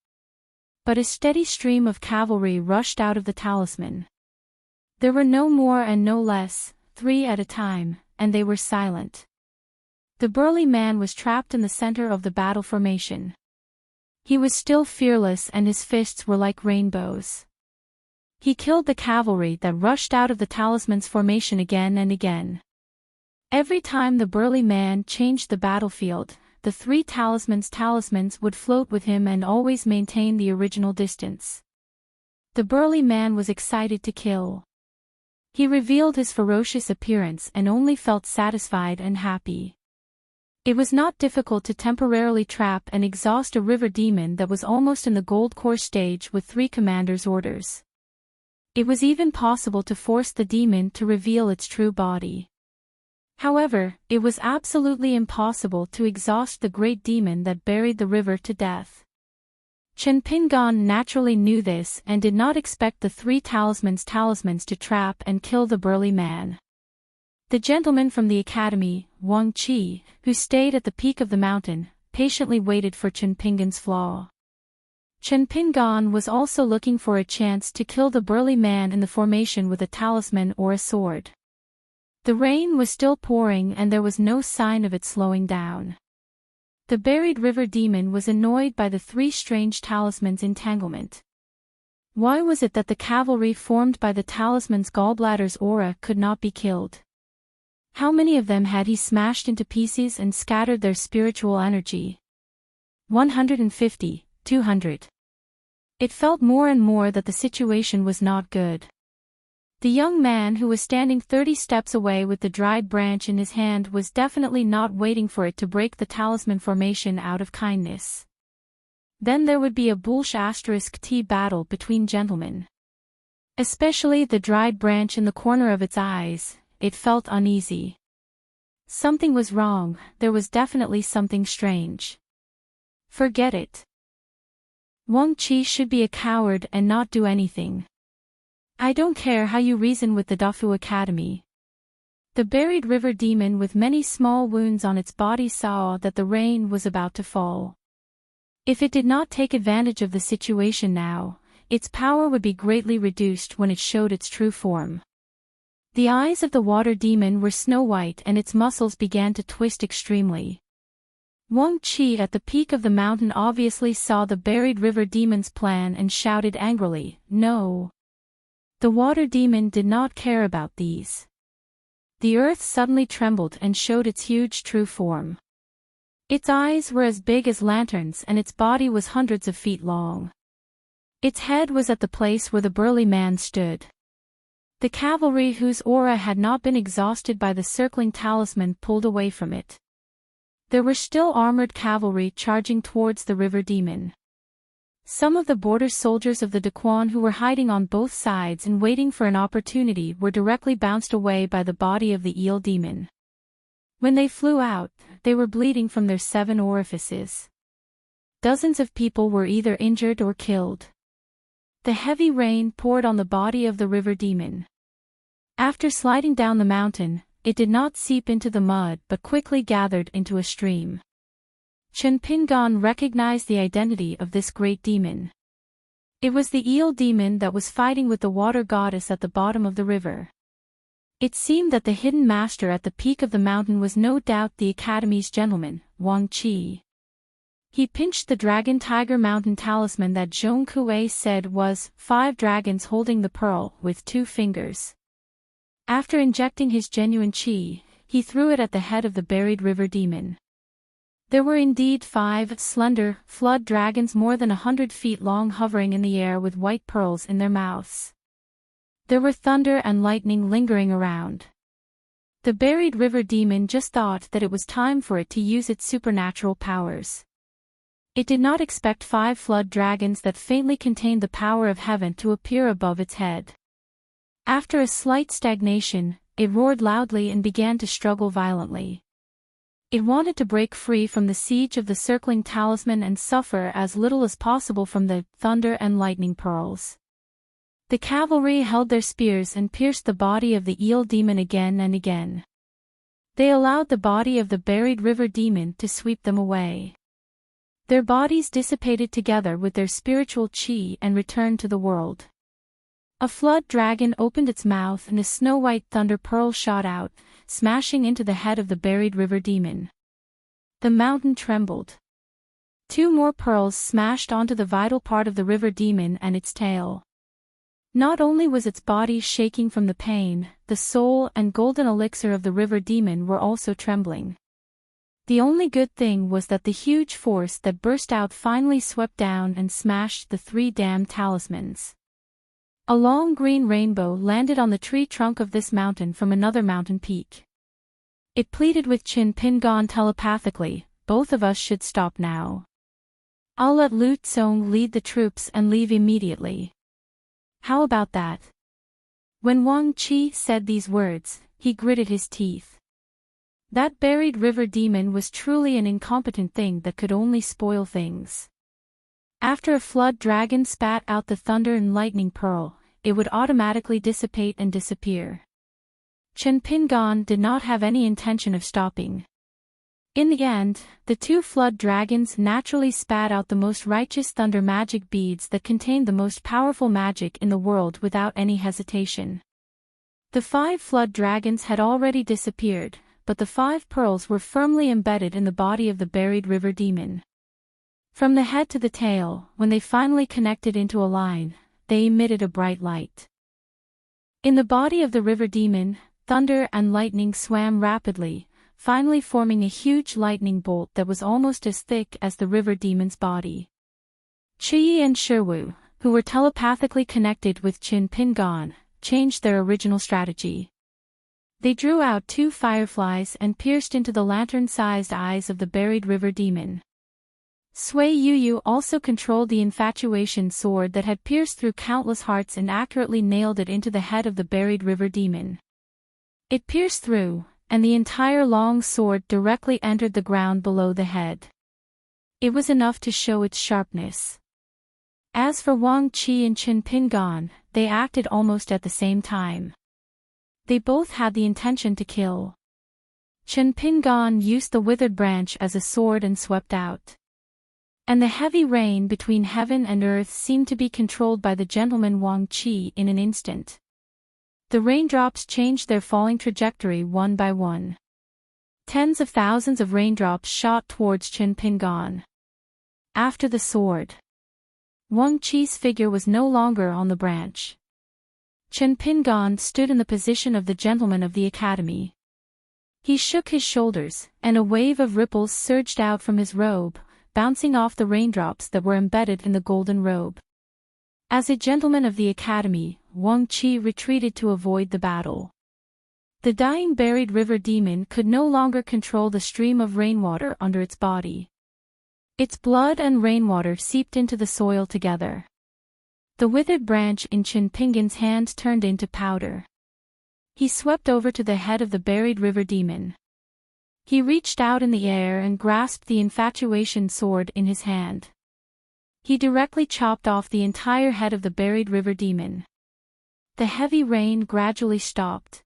But a steady stream of cavalry rushed out of the talisman. There were no more and no less, 3 at a time, and they were silent. The burly man was trapped in the center of the battle formation. He was still fearless and his fists were like rainbows. He killed the cavalry that rushed out of the talisman's formation again and again. Every time the burly man changed the battlefield, the 3 talismans would float with him and always maintain the original distance. The burly man was excited to kill. He revealed his ferocious appearance and only felt satisfied and happy. It was not difficult to temporarily trap and exhaust a river demon that was almost in the gold core stage with 3 commanders' orders. It was even possible to force the demon to reveal its true body. However, it was absolutely impossible to exhaust the great demon that buried the river to death. Chen Pingan naturally knew this and did not expect the 3 talismans to trap and kill the burly man. The gentleman from the academy, Wang Qi, who stayed at the peak of the mountain, patiently waited for Chen Pingan's flaw. Chen Pingan was also looking for a chance to kill the burly man in the formation with a talisman or a sword. The rain was still pouring and there was no sign of it slowing down. The buried river demon was annoyed by the 3 strange talismans' entanglement. Why was it that the cavalry formed by the talisman's gallbladder's aura could not be killed? How many of them had he smashed into pieces and scattered their spiritual energy? 150, 200. It felt more and more that the situation was not good. The young man who was standing 30 steps away with the dried branch in his hand was definitely not waiting for it to break the talisman formation out of kindness. Then there would be a **T battle between gentlemen. Especially the dried branch in the corner of its eyes, it felt uneasy. Something was wrong, there was definitely something strange. Forget it. Wang Qi should be a coward and not do anything. I don't care how you reason with the Dafu Academy. The buried river demon with many small wounds on its body saw that the rain was about to fall. If it did not take advantage of the situation now, its power would be greatly reduced when it showed its true form. The eyes of the water demon were snow-white and its muscles began to twist extremely. Wang Qi at the peak of the mountain obviously saw the buried river demon's plan and shouted angrily, "No!" The water demon did not care about these. The earth suddenly trembled and showed its huge true form. Its eyes were as big as lanterns and its body was hundreds of feet long. Its head was at the place where the burly man stood. The cavalry whose aura had not been exhausted by the circling talisman pulled away from it. There were still armored cavalry charging towards the river demon. Some of the border soldiers of the Daquan who were hiding on both sides and waiting for an opportunity were directly bounced away by the body of the eel demon. When they flew out, they were bleeding from their 7 orifices. Dozens of people were either injured or killed. The heavy rain poured on the body of the river demon. After sliding down the mountain, it did not seep into the mud but quickly gathered into a stream. Chen Pingan recognized the identity of this great demon. It was the eel demon that was fighting with the water goddess at the bottom of the river. It seemed that the hidden master at the peak of the mountain was no doubt the Academy's gentleman, Wang Qi. He pinched the Dragon Tiger Mountain talisman that Zhong Kuei said was 5 dragons holding the pearl with 2 fingers. After injecting his genuine qi, he threw it at the head of the buried river demon. There were indeed 5 slender, flood dragons more than 100 feet long hovering in the air with white pearls in their mouths. There were thunder and lightning lingering around. The buried river demon just thought that it was time for it to use its supernatural powers. It did not expect 5 flood dragons that faintly contained the power of heaven to appear above its head. After a slight stagnation, it roared loudly and began to struggle violently. It wanted to break free from the siege of the circling talisman and suffer as little as possible from the thunder and lightning pearls. The cavalry held their spears and pierced the body of the eel demon again and again. They allowed the body of the buried river demon to sweep them away. Their bodies dissipated together with their spiritual qi and returned to the world. A flood dragon opened its mouth and a snow-white thunder pearl shot out, smashing into the head of the buried river demon. The mountain trembled. 2 more pearls smashed onto the vital part of the river demon and its tail. Not only was its body shaking from the pain, the soul and golden elixir of the river demon were also trembling. The only good thing was that the huge force that burst out finally swept down and smashed the 3 damned talismans. A long green rainbow landed on the tree trunk of this mountain from another mountain peak. It pleaded with Qin Pingan telepathically, "Both of us should stop now. I'll let Lu Tsong lead the troops and leave immediately. How about that?" When Wang Qi said these words, he gritted his teeth. That buried river demon was truly an incompetent thing that could only spoil things. After a flood dragon spat out the thunder and lightning pearl, it would automatically dissipate and disappear. Chen Pingan did not have any intention of stopping. In the end, the 2 flood dragons naturally spat out the most righteous thunder magic beads that contained the most powerful magic in the world without any hesitation. The 5 flood dragons had already disappeared, but the 5 pearls were firmly embedded in the body of the buried river demon. From the head to the tail, when they finally connected into a line, they emitted a bright light. In the body of the river demon, thunder and lightning swam rapidly, finally forming a huge lightning bolt that was almost as thick as the river demon's body. Qi and Shiwu, who were telepathically connected with Qin Pingan, changed their original strategy. They drew out 2 fireflies and pierced into the lantern-sized eyes of the buried river demon. Sui Yuyu also controlled the infatuation sword that had pierced through countless hearts and accurately nailed it into the head of the buried river demon. It pierced through, and the entire long sword directly entered the ground below the head. It was enough to show its sharpness. As for Wang Qi and Qin Pingan, they acted almost at the same time. They both had the intention to kill. Qin Pingan used the withered branch as a sword and swept out. And the heavy rain between heaven and earth seemed to be controlled by the gentleman Wang Qi in an instant. The raindrops changed their falling trajectory one by one. Tens of thousands of raindrops shot towards Chen Pingan. After the sword, Wang Qi's figure was no longer on the branch. Chen Pingan stood in the position of the gentleman of the academy. He shook his shoulders, and a wave of ripples surged out from his robe, bouncing off the raindrops that were embedded in the golden robe. As a gentleman of the academy, Wang Qi retreated to avoid the battle. The dying buried river demon could no longer control the stream of rainwater under its body. Its blood and rainwater seeped into the soil together. The withered branch in Chen Pingan's hand turned into powder. He swept over to the head of the buried river demon. He reached out in the air and grasped the infatuation sword in his hand. He directly chopped off the entire head of the buried river demon. The heavy rain gradually stopped.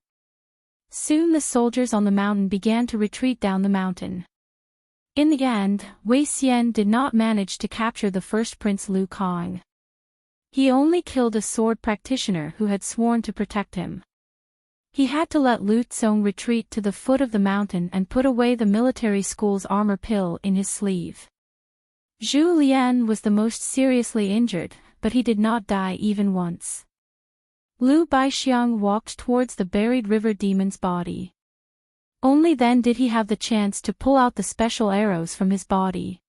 Soon the soldiers on the mountain began to retreat down the mountain. In the end, Wei Xian did not manage to capture the first Prince Lu Kang. He only killed a sword practitioner who had sworn to protect him. He had to let Lu Tsong retreat to the foot of the mountain and put away the military school's armor pill in his sleeve. Zhu Lian was the most seriously injured, but he did not die even once. Lu Baixiang walked towards the buried river demon's body. Only then did he have the chance to pull out the special arrows from his body.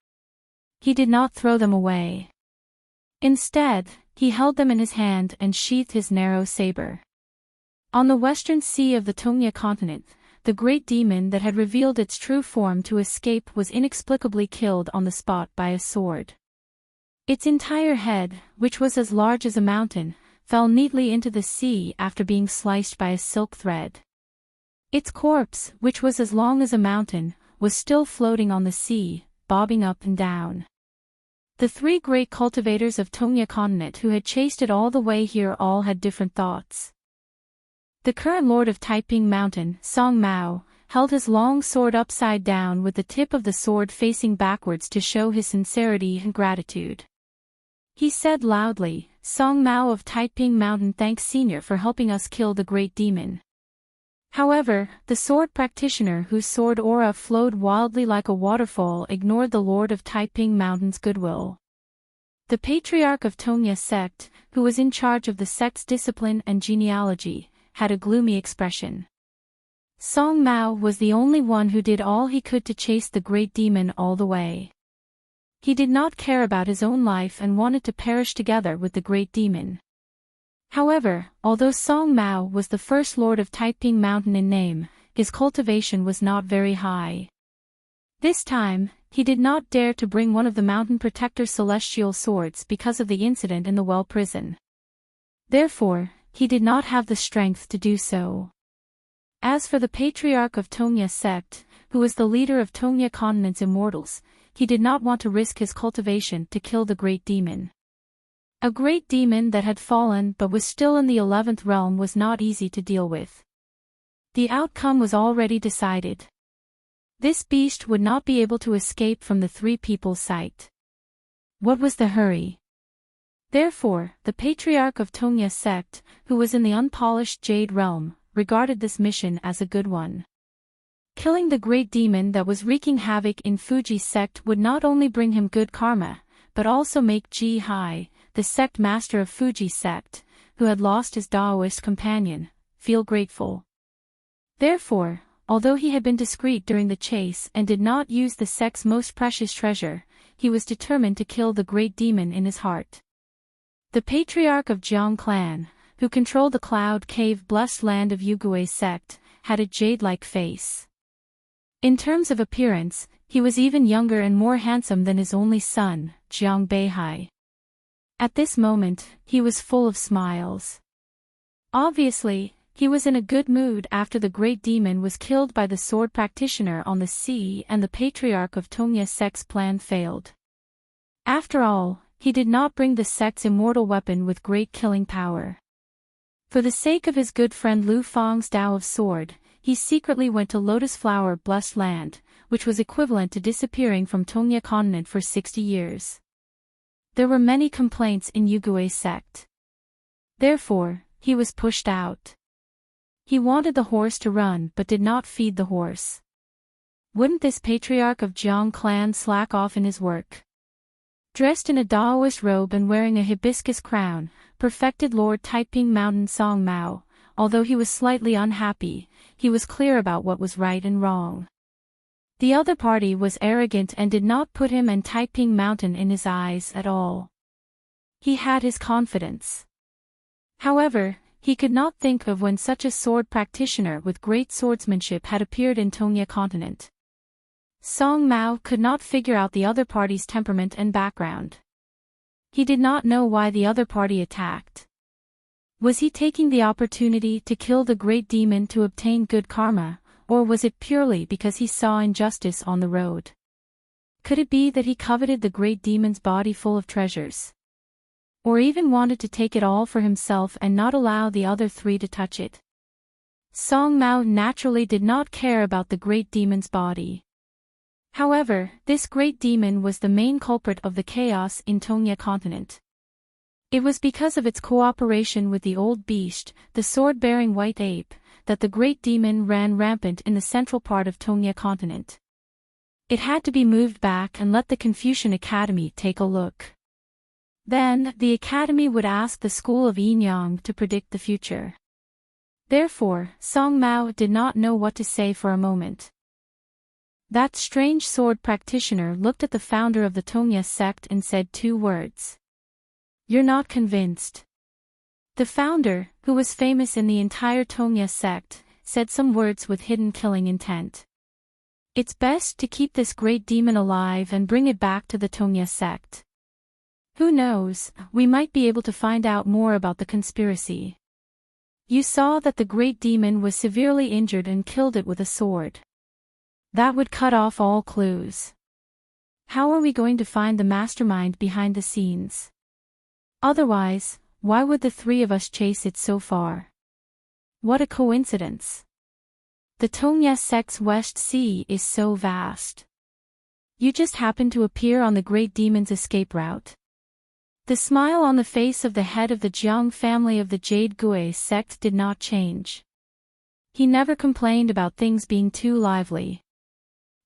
He did not throw them away. Instead, he held them in his hand and sheathed his narrow saber. On the western sea of the Tongya continent, the great demon that had revealed its true form to escape was inexplicably killed on the spot by a sword. Its entire head, which was as large as a mountain, fell neatly into the sea after being sliced by a silk thread. Its corpse, which was as long as a mountain, was still floating on the sea, bobbing up and down. The three great cultivators of Tongya continent who had chased it all the way here all had different thoughts. The current lord of Taiping Mountain, Song Mao, held his long sword upside down with the tip of the sword facing backwards to show his sincerity and gratitude. He said loudly, "Song Mao of Taiping Mountain thanks Senior for helping us kill the great demon." However, the sword practitioner whose sword aura flowed wildly like a waterfall ignored the lord of Taiping Mountain's goodwill. The patriarch of Tongya sect, who was in charge of the sect's discipline and genealogy, had a gloomy expression. Song Mao was the only one who did all he could to chase the great demon all the way. He did not care about his own life and wanted to perish together with the great demon. However, although Song Mao was the first lord of Taiping Mountain in name, his cultivation was not very high. This time, he did not dare to bring one of the Mountain Protector's celestial swords because of the incident in the well prison. Therefore, he did not have the strength to do so. As for the patriarch of Tongya sect, who was the leader of Tongya continent's immortals, he did not want to risk his cultivation to kill the great demon. A great demon that had fallen but was still in the 11th realm was not easy to deal with. The outcome was already decided. This beast would not be able to escape from the three people's sight. What was the hurry? Therefore, the patriarch of Tongya sect, who was in the unpolished Jade realm, regarded this mission as a good one. Killing the great demon that was wreaking havoc in Fuji's sect would not only bring him good karma, but also make Ji Hai, the sect master of Fuji's sect, who had lost his Daoist companion, feel grateful. Therefore, although he had been discreet during the chase and did not use the sect's most precious treasure, he was determined to kill the great demon in his heart. The patriarch of Jiang clan, who controlled the Cloud Cave blessed land of Yugue's sect, had a jade-like face. In terms of appearance, he was even younger and more handsome than his only son, Jiang Beihai. At this moment, he was full of smiles. Obviously, he was in a good mood after the great demon was killed by the sword practitioner on the sea and the patriarch of Tongya sect's plan failed. After all, he did not bring the sect's immortal weapon with great killing power. For the sake of his good friend Lu Fang's Tao of Sword, he secretly went to Lotus Flower Blessed Land, which was equivalent to disappearing from Tongya continent for 60 years. There were many complaints in Yugue's sect. Therefore, he was pushed out. He wanted the horse to run but did not feed the horse. Wouldn't this patriarch of Jiang clan slack off in his work? Dressed in a Daoist robe and wearing a hibiscus crown, perfected Lord Taiping Mountain Song Mao, although he was slightly unhappy, he was clear about what was right and wrong. The other party was arrogant and did not put him and Taiping Mountain in his eyes at all. He had his confidence. However, he could not think of when such a sword practitioner with great swordsmanship had appeared in Tongya continent. Song Mao could not figure out the other party's temperament and background. He did not know why the other party attacked. Was he taking the opportunity to kill the great demon to obtain good karma, or was it purely because he saw injustice on the road? Could it be that he coveted the great demon's body full of treasures? Or even wanted to take it all for himself and not allow the other three to touch it? Song Mao naturally did not care about the great demon's body. However, this great demon was the main culprit of the chaos in Tongya continent. It was because of its cooperation with the old beast, the sword-bearing white ape, that the great demon ran rampant in the central part of Tongya continent. It had to be moved back and let the Confucian Academy take a look. Then, the Academy would ask the school of Yinyang to predict the future. Therefore, Song Mao did not know what to say for a moment. That strange sword practitioner looked at the founder of the Tongya sect and said 2 words. "You're not convinced." The founder, who was famous in the entire Tongya sect, said some words with hidden killing intent. "It's best to keep this great demon alive and bring it back to the Tongya sect. Who knows, we might be able to find out more about the conspiracy. You saw that the great demon was severely injured and killed it with a sword. That would cut off all clues. How are we going to find the mastermind behind the scenes? Otherwise, why would the 3 of us chase it so far? What a coincidence. The Tongya sect's West Sea is so vast. You just happened to appear on the great demon's escape route." The smile on the face of the head of the Jiang family of the Jade Gui sect did not change. He never complained about things being too lively.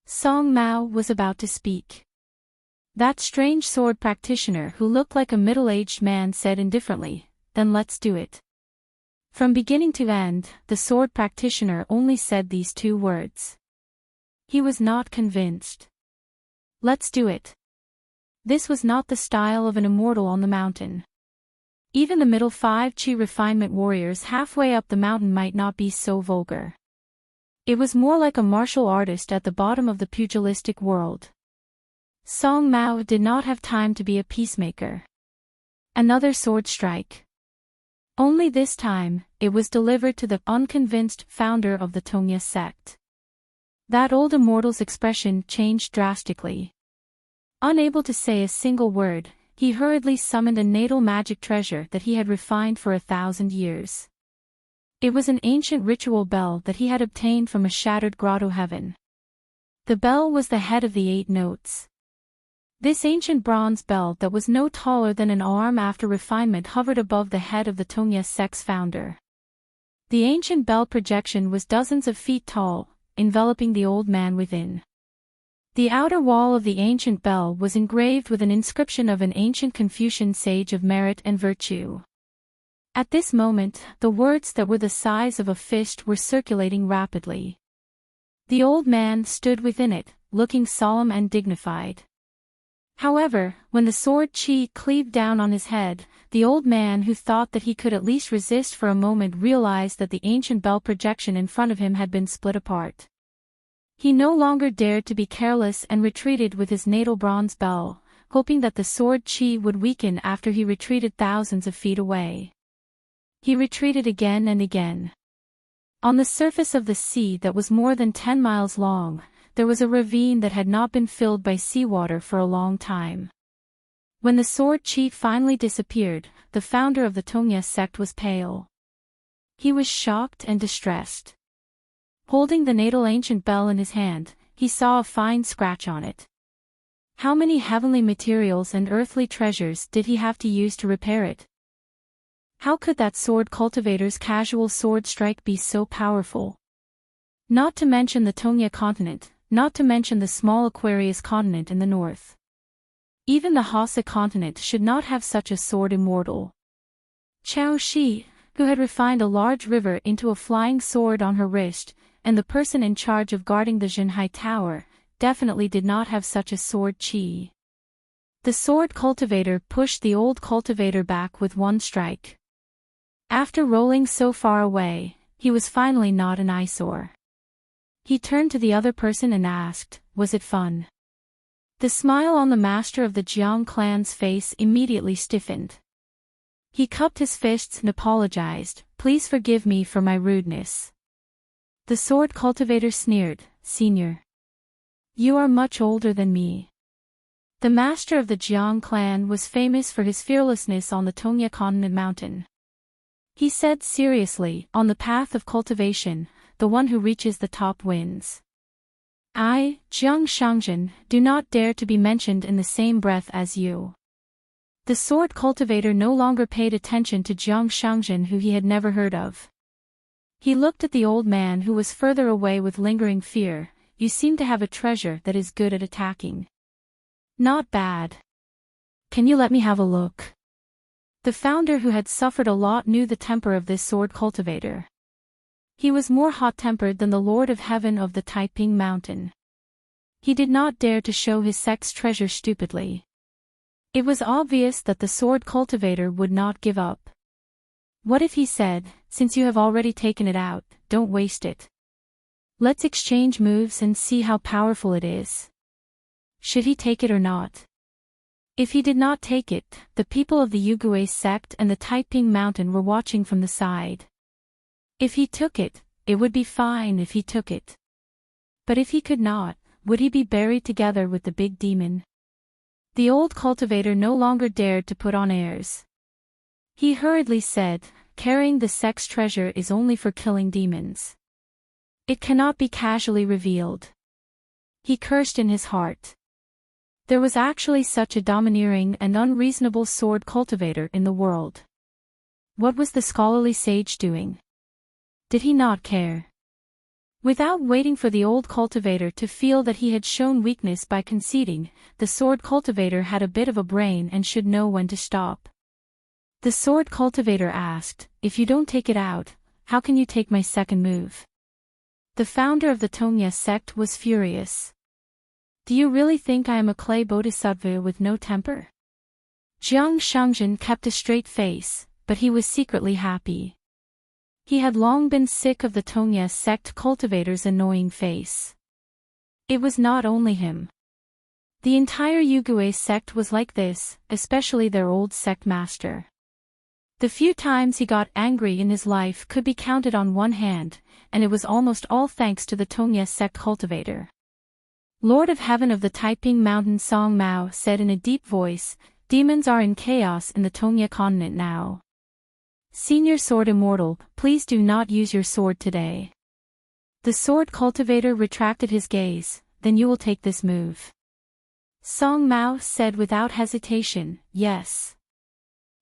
Song Mao was about to speak. That strange sword practitioner who looked like a middle-aged man said indifferently, "Then let's do it." From beginning to end, the sword practitioner only said these 2 words. He was not convinced. Let's do it. This was not the style of an immortal on the mountain. Even the middle 5 Qi refinement warriors halfway up the mountain might not be so vulgar. It was more like a martial artist at the bottom of the pugilistic world. Song Mao did not have time to be a peacemaker. Another sword strike. Only this time, it was delivered to the unconvinced founder of the Tongya sect. That old immortal's expression changed drastically. Unable to say a single word, he hurriedly summoned a natal magic treasure that he had refined for 1,000 years. It was an ancient ritual bell that he had obtained from a shattered grotto heaven. The bell was the head of the 8 notes. This ancient bronze bell that was no taller than an arm after refinement hovered above the head of the Tongya sect's founder. The ancient bell projection was dozens of feet tall, enveloping the old man within. The outer wall of the ancient bell was engraved with an inscription of an ancient Confucian sage of merit and virtue. At this moment, the words that were the size of a fist were circulating rapidly. The old man stood within it, looking solemn and dignified. However, when the sword qi cleaved down on his head, the old man who thought that he could at least resist for a moment realized that the ancient bell projection in front of him had been split apart. He no longer dared to be careless and retreated with his natal bronze bell, hoping that the sword qi would weaken after he retreated thousands of feet away. He retreated again and again. On the surface of the sea that was more than 10 miles long, there was a ravine that had not been filled by seawater for a long time. When the sword qi finally disappeared, the founder of the Tongya sect was pale. He was shocked and distressed. Holding the natal ancient bell in his hand, he saw a fine scratch on it. How many heavenly materials and earthly treasures did he have to use to repair it? How could that sword cultivator's casual sword strike be so powerful? Not to mention the Tonga continent, not to mention the small Aquarius continent in the north. Even the Hassa continent should not have such a sword immortal. Chao Shi, who had refined a large river into a flying sword on her wrist, and the person in charge of guarding the Zhenhai Tower, definitely did not have such a sword chi. The sword cultivator pushed the old cultivator back with one strike. After rolling so far away, he was finally not an eyesore. He turned to the other person and asked, "Was it fun?" The smile on the master of the Jiang clan's face immediately stiffened. He cupped his fists and apologized, "Please forgive me for my rudeness." The sword cultivator sneered, "Senior, you are much older than me." The master of the Jiang clan was famous for his fearlessness on the Tonga continent mountain. He said seriously, "On the path of cultivation, the one who reaches the top wins. I, Jiang Shangzhen, do not dare to be mentioned in the same breath as you." The sword cultivator no longer paid attention to Jiang Shangzhen, who he had never heard of. He looked at the old man who was further away with lingering fear. "You seem to have a treasure that is good at attacking." "Not bad. Can you let me have a look?" The founder, who had suffered a lot, knew the temper of this sword cultivator. He was more hot-tempered than the Lord of Heaven of the Taiping Mountain. He did not dare to show his sect's treasure stupidly. It was obvious that the sword cultivator would not give up. What if he said, "Since you have already taken it out, don't waste it. Let's exchange moves and see how powerful it is." Should he take it or not? If he did not take it, the people of the Yugui sect and the Taiping Mountain were watching from the side. If he took it, it would be fine if he took it. But if he could not, would he be buried together with the big demon? The old cultivator no longer dared to put on airs. He hurriedly said, "Carrying the sect's treasure is only for killing demons. It cannot be casually revealed." He cursed in his heart. There was actually such a domineering and unreasonable sword cultivator in the world. What was the scholarly sage doing? Did he not care? Without waiting for the old cultivator to feel that he had shown weakness by conceding, the sword cultivator had a bit of a brain and should know when to stop. The sword cultivator asked, "If you don't take it out, how can you take my second move?" The founder of the Tonga sect was furious. "Do you really think I am a clay bodhisattva with no temper?" Jiang Shangzhen kept a straight face, but he was secretly happy. He had long been sick of the Tonga sect cultivator's annoying face. It was not only him. The entire Yugui sect was like this, especially their old sect master. The few times he got angry in his life could be counted on one hand, and it was almost all thanks to the Tonga sect cultivator. Lord of Heaven of the Taiping Mountain Song Mao said in a deep voice, "Demons are in chaos in the Tonga continent now. Senior Sword Immortal, please do not use your sword today." The sword cultivator retracted his gaze, "Then you will take this move." Song Mao said without hesitation, "Yes.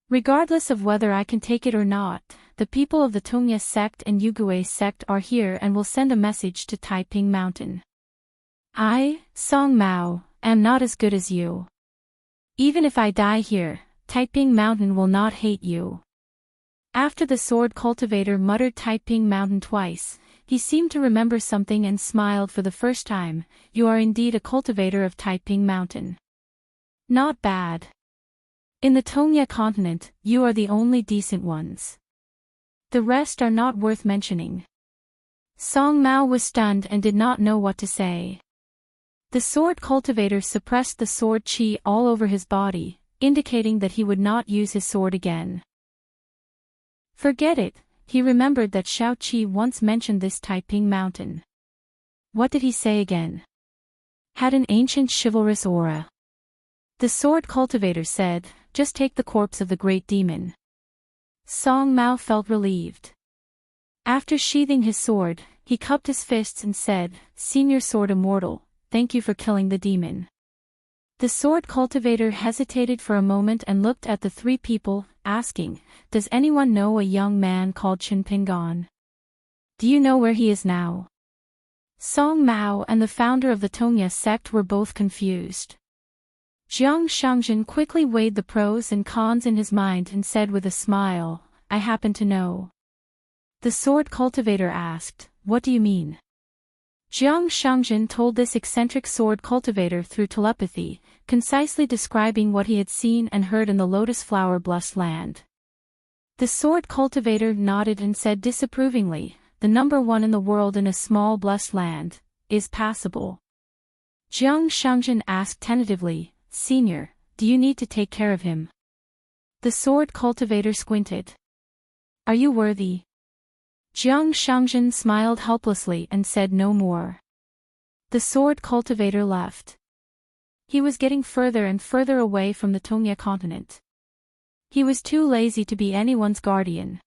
Regardless of whether I can take it or not, the people of the Tonga sect and Yugui sect are here and will send a message to Taiping Mountain. I, Song Mao, am not as good as you. Even if I die here, Taiping Mountain will not hate you." After the sword cultivator muttered Taiping Mountain twice, he seemed to remember something and smiled for the first time. "You are indeed a cultivator of Taiping Mountain. Not bad. In the Tonga continent, you are the only decent ones. The rest are not worth mentioning." Song Mao was stunned and did not know what to say. The sword cultivator suppressed the sword chi all over his body, indicating that he would not use his sword again. Forget it, he remembered that Shao Qi once mentioned this Taiping Mountain. What did he say again? Had an ancient chivalrous aura. The sword cultivator said, "Just take the corpse of the great demon." Song Mao felt relieved. After sheathing his sword, he cupped his fists and said, "Senior Sword Immortal, thank you for killing the demon. The sword cultivator hesitated for a moment and looked at the three people, asking, does anyone know a young man called Chinpingan? Do you know where he is now? Song Mao and the founder of the Tongya sect were both confused. Jiang Shangjin quickly weighed the pros and cons in his mind and said with a smile, I happen to know. The sword cultivator asked, what do you mean? Jiang Shangjin told this eccentric sword cultivator through telepathy, concisely describing what he had seen and heard in the lotus flower blessed land. The sword cultivator nodded and said disapprovingly, the number one in the world in a small blessed land, is passable. Jiang Shangjin asked tentatively, Senior, do you need to take care of him? The sword cultivator squinted. Are you worthy? Jiang Shangjin smiled helplessly and said no more. The sword cultivator left. He was getting further and further away from the Tongya continent. He was too lazy to be anyone's guardian.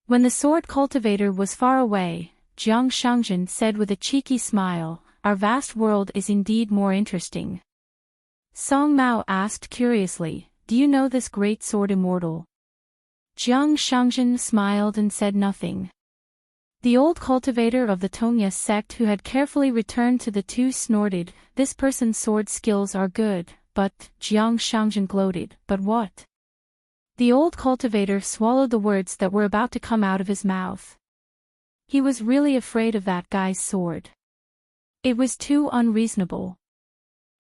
When the sword cultivator was far away, Jiang Shangjin said with a cheeky smile, our vast world is indeed more interesting. Song Mao asked curiously, do you know this great sword immortal? Jiang Shangjin smiled and said nothing. The old cultivator of the Tongya sect who had carefully returned to the two snorted, this person's sword skills are good, but, Jiang Shangjin gloated, but what? The old cultivator swallowed the words that were about to come out of his mouth. He was really afraid of that guy's sword. It was too unreasonable.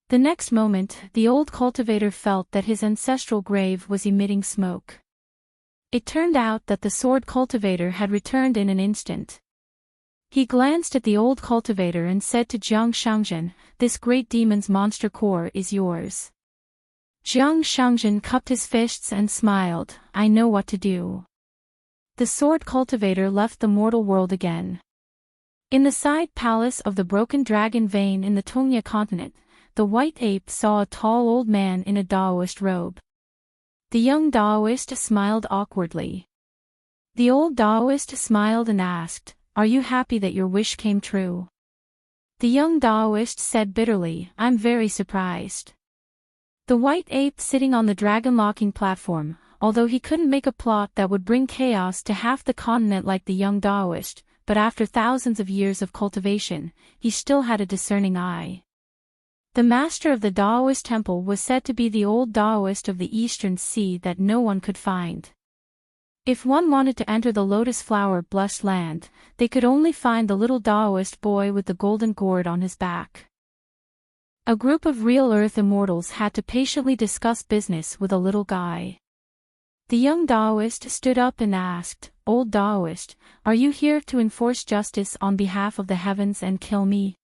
The next moment, the old cultivator felt that his ancestral grave was emitting smoke. It turned out that the sword cultivator had returned in an instant. He glanced at the old cultivator and said to Jiang Shangjin, this great demon's monster core is yours. Jiang Shangjin cupped his fists and smiled, I know what to do. The sword cultivator left the mortal world again. In the side palace of the broken dragon vein in the Tongya continent, the white ape saw a tall old man in a Daoist robe. The young Daoist smiled awkwardly. The old Daoist smiled and asked, are you happy that your wish came true? The young Daoist said bitterly, I'm very surprised. The white ape sitting on the dragon-locking platform, although he couldn't make a plot that would bring chaos to half the continent like the young Daoist, but after thousands of years of cultivation, he still had a discerning eye. The master of the Daoist temple was said to be the old Daoist of the eastern sea that no one could find. If one wanted to enter the lotus flower blessed land, they could only find the little Daoist boy with the golden gourd on his back. A group of real earth immortals had to patiently discuss business with a little guy. The young Daoist stood up and asked, Old Daoist, are you here to enforce justice on behalf of the heavens and kill me?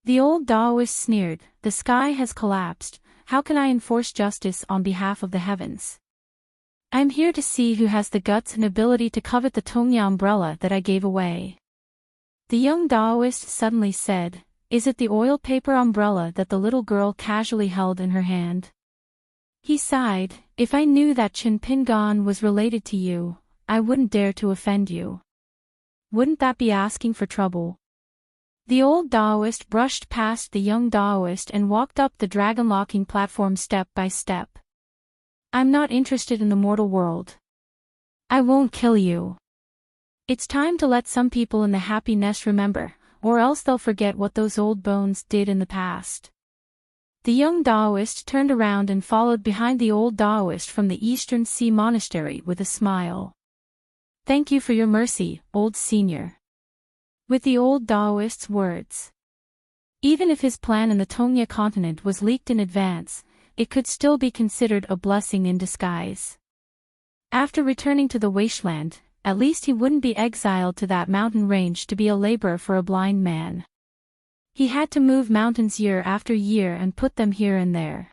The old Daoist sneered, the sky has collapsed, how can I enforce justice on behalf of the heavens? I'm here to see who has the guts and ability to covet the Tongya umbrella that I gave away. The young Daoist suddenly said, is it the oil paper umbrella that the little girl casually held in her hand? He sighed, if I knew that Chinpingan was related to you, I wouldn't dare to offend you. Wouldn't that be asking for trouble? The old Daoist brushed past the young Daoist and walked up the dragon-locking platform step by step. I'm not interested in the mortal world. I won't kill you. It's time to let some people in the happy nest remember, or else they'll forget what those old bones did in the past. The young Daoist turned around and followed behind the old Daoist from the Eastern Sea Monastery with a smile. Thank you for your mercy, old senior. With the old Daoist's words. Even if his plan in the Tongya continent was leaked in advance, it could still be considered a blessing in disguise. After returning to the wasteland, at least he wouldn't be exiled to that mountain range to be a laborer for a blind man. He had to move mountains year after year and put them here and there.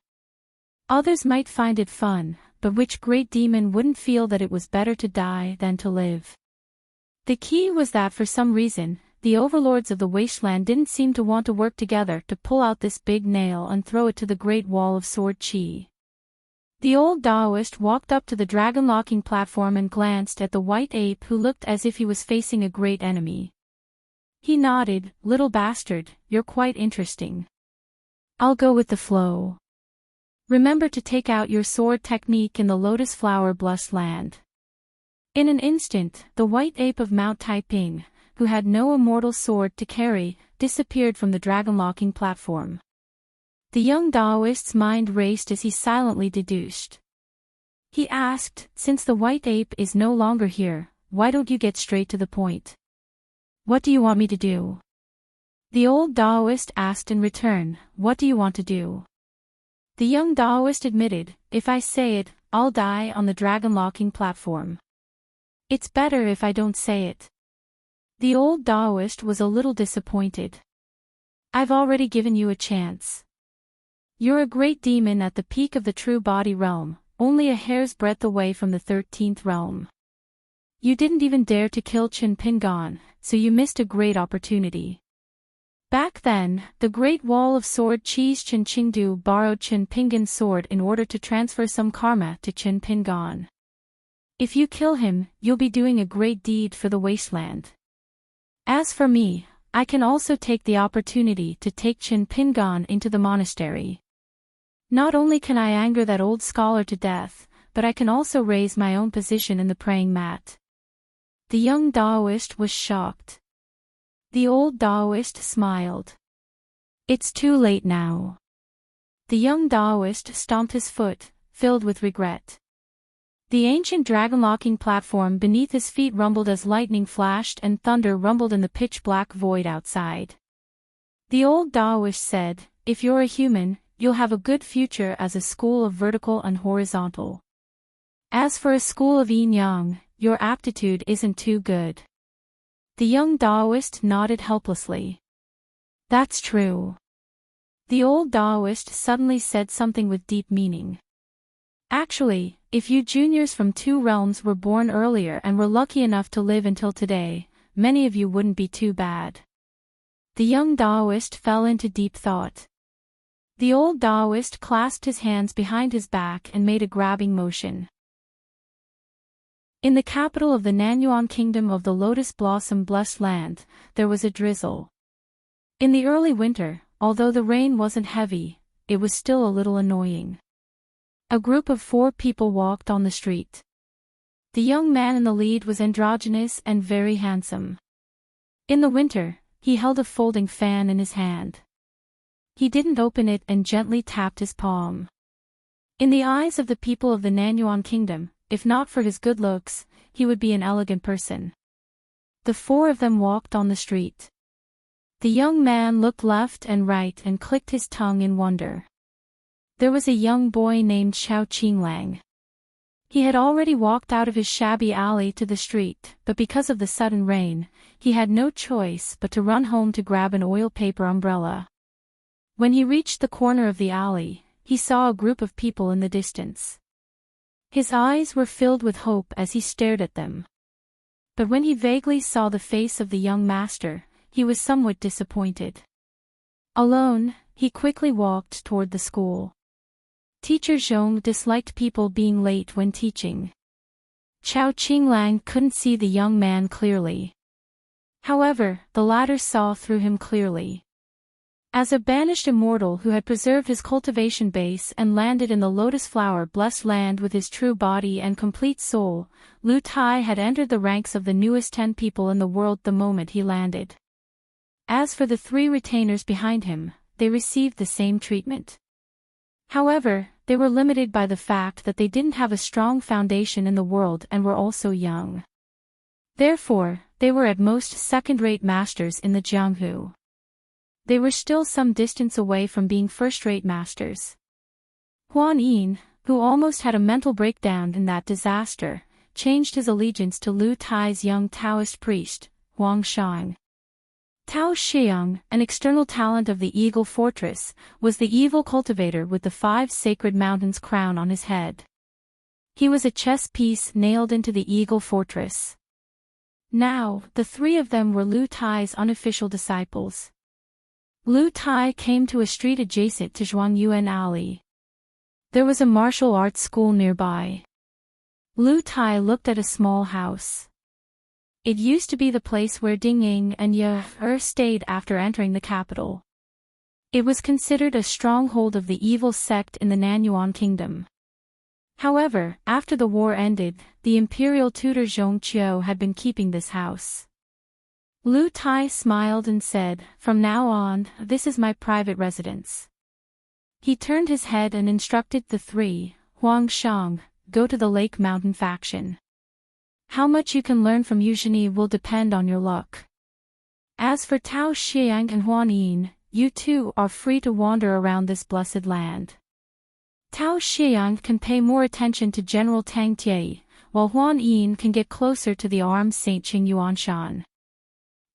Others might find it fun, but which great demon wouldn't feel that it was better to die than to live? The key was that for some reason, the overlords of the wasteland didn't seem to want to work together to pull out this big nail and throw it to the great wall of Sword Chi. The old Daoist walked up to the dragon-locking platform and glanced at the white ape who looked as if he was facing a great enemy. He nodded. Little bastard, you're quite interesting. I'll go with the flow. Remember to take out your sword technique in the lotus flower blessed land. In an instant, the white ape of Mount Taiping, who had no immortal sword to carry, disappeared from the dragon-locking platform. The young Taoist's mind raced as he silently deduced. He asked, since the white ape is no longer here, why don't you get straight to the point? What do you want me to do? The old Taoist asked in return, what do you want to do? The young Taoist admitted, if I say it, I'll die on the dragon-locking platform. It's better if I don't say it. The old Taoist was a little disappointed. I've already given you a chance. You're a great demon at the peak of the true body realm, only a hair's breadth away from the 13th realm. You didn't even dare to kill Chen Pingan, so you missed a great opportunity. Back then, the Great Wall of Sword Cheese Chen Qingdu borrowed Chen Pingan's sword in order to transfer some karma to Chen Pingan. If you kill him, you'll be doing a great deed for the wasteland. As for me, I can also take the opportunity to take Chen Pingan into the monastery. Not only can I anger that old scholar to death, but I can also raise my own position in the praying mat. The young Taoist was shocked. The old Taoist smiled. It's too late now. The young Taoist stomped his foot, filled with regret. The ancient dragon-locking platform beneath his feet rumbled as lightning flashed and thunder rumbled in the pitch-black void outside. The old Taoist said, if you're a human, you'll have a good future as a school of vertical and horizontal. As for a school of yin-yang, your aptitude isn't too good. The young Taoist nodded helplessly. That's true. The old Taoist suddenly said something with deep meaning. Actually, if you juniors from 2 realms were born earlier and were lucky enough to live until today, many of you wouldn't be too bad. The young Taoist fell into deep thought. The old Taoist clasped his hands behind his back and made a grabbing motion. In the capital of the Nanyuan Kingdom of the Lotus Blossom Blessed Land, there was a drizzle. In the early winter, although the rain wasn't heavy, it was still a little annoying. A group of 4 people walked on the street. The young man in the lead was androgynous and very handsome. In the winter, he held a folding fan in his hand. He didn't open it and gently tapped his palm. In the eyes of the people of the Nanyuan Kingdom, if not for his good looks, he would be an elegant person. The 4 of them walked on the street. The young man looked left and right and clicked his tongue in wonder. There was a young boy named Xiao Qinglang. He had already walked out of his shabby alley to the street, but because of the sudden rain, he had no choice but to run home to grab an oil paper umbrella. When he reached the corner of the alley, he saw a group of people in the distance. His eyes were filled with hope as he stared at them. But when he vaguely saw the face of the young master, he was somewhat disappointed. Alone, he quickly walked toward the school. Teacher Zhong disliked people being late when teaching. Xiao Qinglang couldn't see the young man clearly. However, the latter saw through him clearly. As a banished immortal who had preserved his cultivation base and landed in the lotus flower blessed land with his true body and complete soul, Lu Tai had entered the ranks of the newest 10 people in the world the moment he landed. As for the 3 retainers behind him, they received the same treatment. However, they were limited by the fact that they didn't have a strong foundation in the world and were also young. Therefore, they were at most second-rate masters in the Jianghu. They were still some distance away from being first-rate masters. Huan Yin, who almost had a mental breakdown in that disaster, changed his allegiance to Lu Tai's young Taoist priest, Huang Shang. Tao Xiang, an external talent of the Eagle Fortress, was the evil cultivator with the 5 sacred mountains crown on his head. He was a chess piece nailed into the Eagle Fortress. Now, the 3 of them were Lu Tai's unofficial disciples. Lu Tai came to a street adjacent to Zhuangyuan Alley. There was a martial arts school nearby. Lu Tai looked at a small house. It used to be the place where Ding Ying and Ye stayed after entering the capital. It was considered a stronghold of the evil sect in the Nanyuan kingdom. However, after the war ended, the imperial tutor Zhong Qiu had been keeping this house. Lu Tai smiled and said, "From now on, this is my private residence." He turned his head and instructed the three, Huang Shang, go to the Lake Mountain faction. How much you can learn from Eugenie will depend on your luck. As for Tao Xiang and Huan Yin, you two are free to wander around this blessed land. Tao Xiang can pay more attention to General Tang Tie, while Huan Yin can get closer to the armed Saint Qing Yuanshan.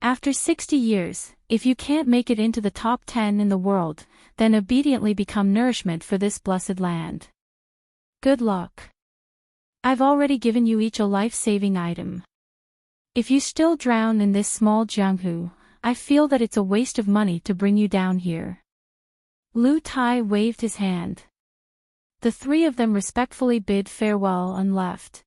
After 60 years, if you can't make it into the top 10 in the world, then obediently become nourishment for this blessed land. Good luck. I've already given you each a life-saving item. If you still drown in this small jianghu, I feel that it's a waste of money to bring you down here. Lu Tai waved his hand. The three of them respectfully bid farewell and left.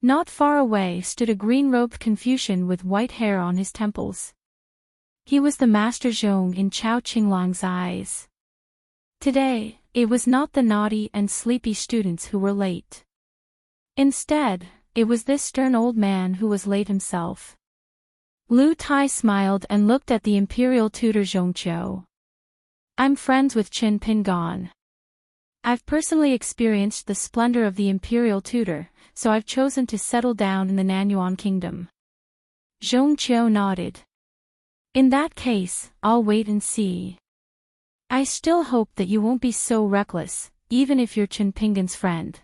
Not far away stood a green-robed Confucian with white hair on his temples. He was the Master Zhong in Chao Qinglang's eyes. Today, it was not the naughty and sleepy students who were late. Instead, it was this stern old man who was late himself. Lu Tai smiled and looked at the imperial tutor Zhong Qiu. I'm friends with Qin Pingan. I've personally experienced the splendor of the imperial tutor, so I've chosen to settle down in the Nanyuan kingdom. Zhong Qiu nodded. In that case, I'll wait and see. I still hope that you won't be so reckless, even if you're Qin Pingan's friend.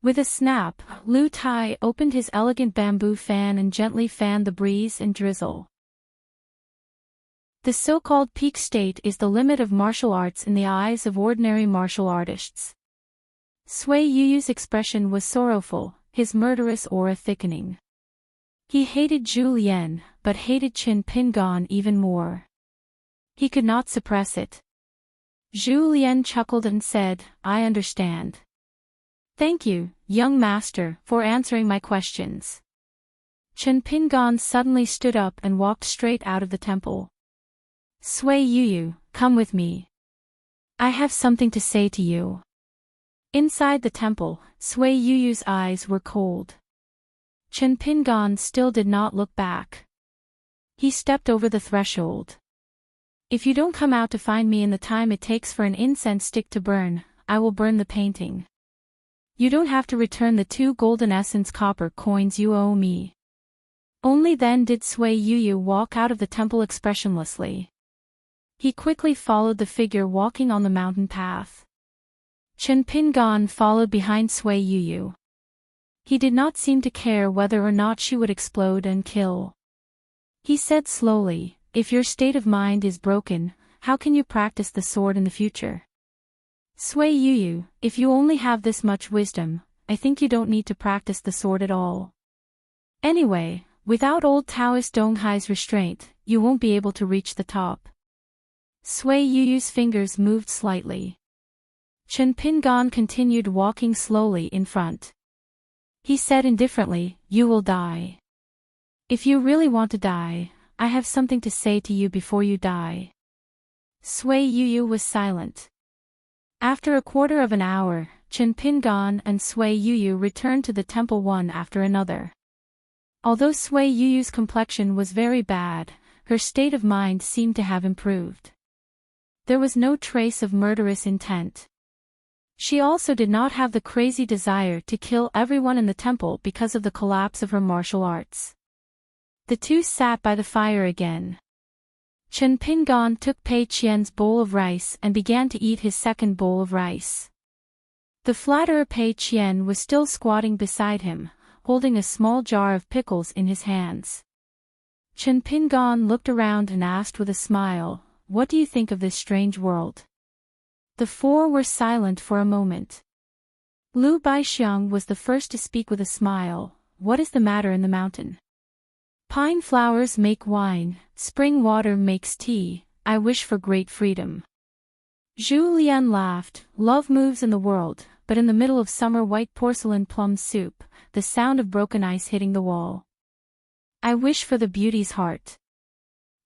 With a snap, Lu Tai opened his elegant bamboo fan and gently fanned the breeze and drizzle. The so-called peak state is the limit of martial arts in the eyes of ordinary martial artists. Sui Yuyu's expression was sorrowful, his murderous aura thickening. He hated Zhu Lian, but hated Qin Pingan even more. He could not suppress it. Zhu Lian chuckled and said, "I understand. Thank you, young master, for answering my questions." Qin Pingan suddenly stood up and walked straight out of the temple. Sui Yuyu, come with me. I have something to say to you. Inside the temple, Sui Yuyu's eyes were cold. Qin Pingan still did not look back. He stepped over the threshold. If you don't come out to find me in the time it takes for an incense stick to burn, I will burn the painting. You don't have to return the 2 golden essence copper coins you owe me. Only then did Sui Yuyu walk out of the temple expressionlessly. He quickly followed the figure walking on the mountain path. Qin Pingan followed behind Sui Yuyu. He did not seem to care whether or not she would explode and kill. He said slowly, "If your state of mind is broken, how can you practice the sword in the future? Sui Yuyu, if you only have this much wisdom, I think you don't need to practice the sword at all. Anyway, without old Taoist Donghai's restraint, you won't be able to reach the top." Sui Yuyu's fingers moved slightly. Qin Pingan continued walking slowly in front. He said indifferently, "You will die. If you really want to die, I have something to say to you before you die." Sui Yuyu was silent. After a quarter of an hour, Qin Pingan and Sui Yuyu returned to the temple one after another. Although Sui Yuyu's complexion was very bad, her state of mind seemed to have improved. There was no trace of murderous intent. She also did not have the crazy desire to kill everyone in the temple because of the collapse of her martial arts. The two sat by the fire again. Qin Pingan took Pei Qian's bowl of rice and began to eat his second bowl of rice. The flatterer Pei Qian was still squatting beside him, holding a small jar of pickles in his hands. Qin Pingan looked around and asked with a smile, "What do you think of this strange world?" The four were silent for a moment. Lu Baixiang was the first to speak with a smile. "What is the matter in the mountain? Pine flowers make wine, spring water makes tea, I wish for great freedom." Zhu Lian laughed. "Love moves in the world, but in the middle of summer white porcelain plum soup, the sound of broken ice hitting the wall. I wish for the beauty's heart.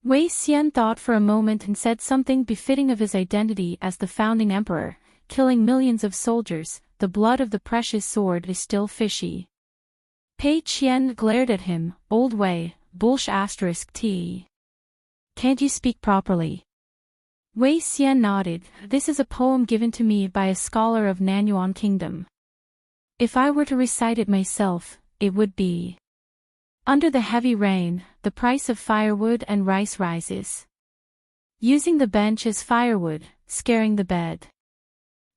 Wei Xian thought for a moment and said something befitting of his identity as the founding emperor, killing millions of soldiers, the blood of the precious sword is still fishy. Pei Qian glared at him, old Wei, *t. Can't you speak properly? Wei Xian nodded, this is a poem given to me by a scholar of Nanyuan Kingdom. If I were to recite it myself, it would be. Under the heavy rain, the price of firewood and rice rises. Using the bench as firewood, scaring the bed.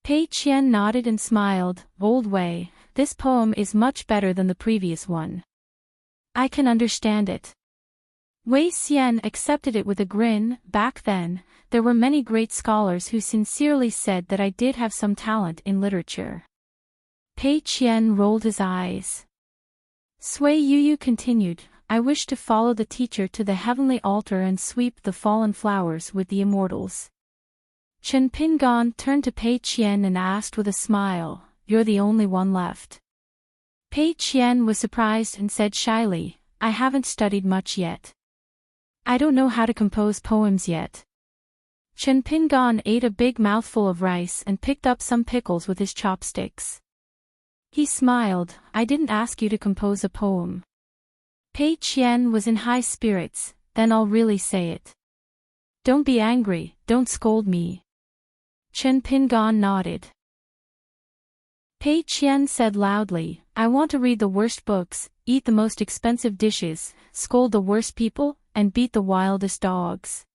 Pei Qian nodded and smiled, old Wei, this poem is much better than the previous one. I can understand it. Wei Xian accepted it with a grin. Back then, there were many great scholars who sincerely said that I did have some talent in literature. Pei Qian rolled his eyes. Sui Yuyu continued, I wish to follow the teacher to the heavenly altar and sweep the fallen flowers with the immortals. Chen Pingan turned to Pei Qian and asked with a smile, you're the only one left. Pei Qian was surprised and said shyly, I haven't studied much yet. I don't know how to compose poems yet. Chen Pingan ate a big mouthful of rice and picked up some pickles with his chopsticks. He smiled, I didn't ask you to compose a poem. Pei Qian was in high spirits, then I'll really say it. Don't be angry, don't scold me. Chen Pingan nodded. Pei Qian said loudly, I want to read the worst books, eat the most expensive dishes, scold the worst people, and beat the wildest dogs.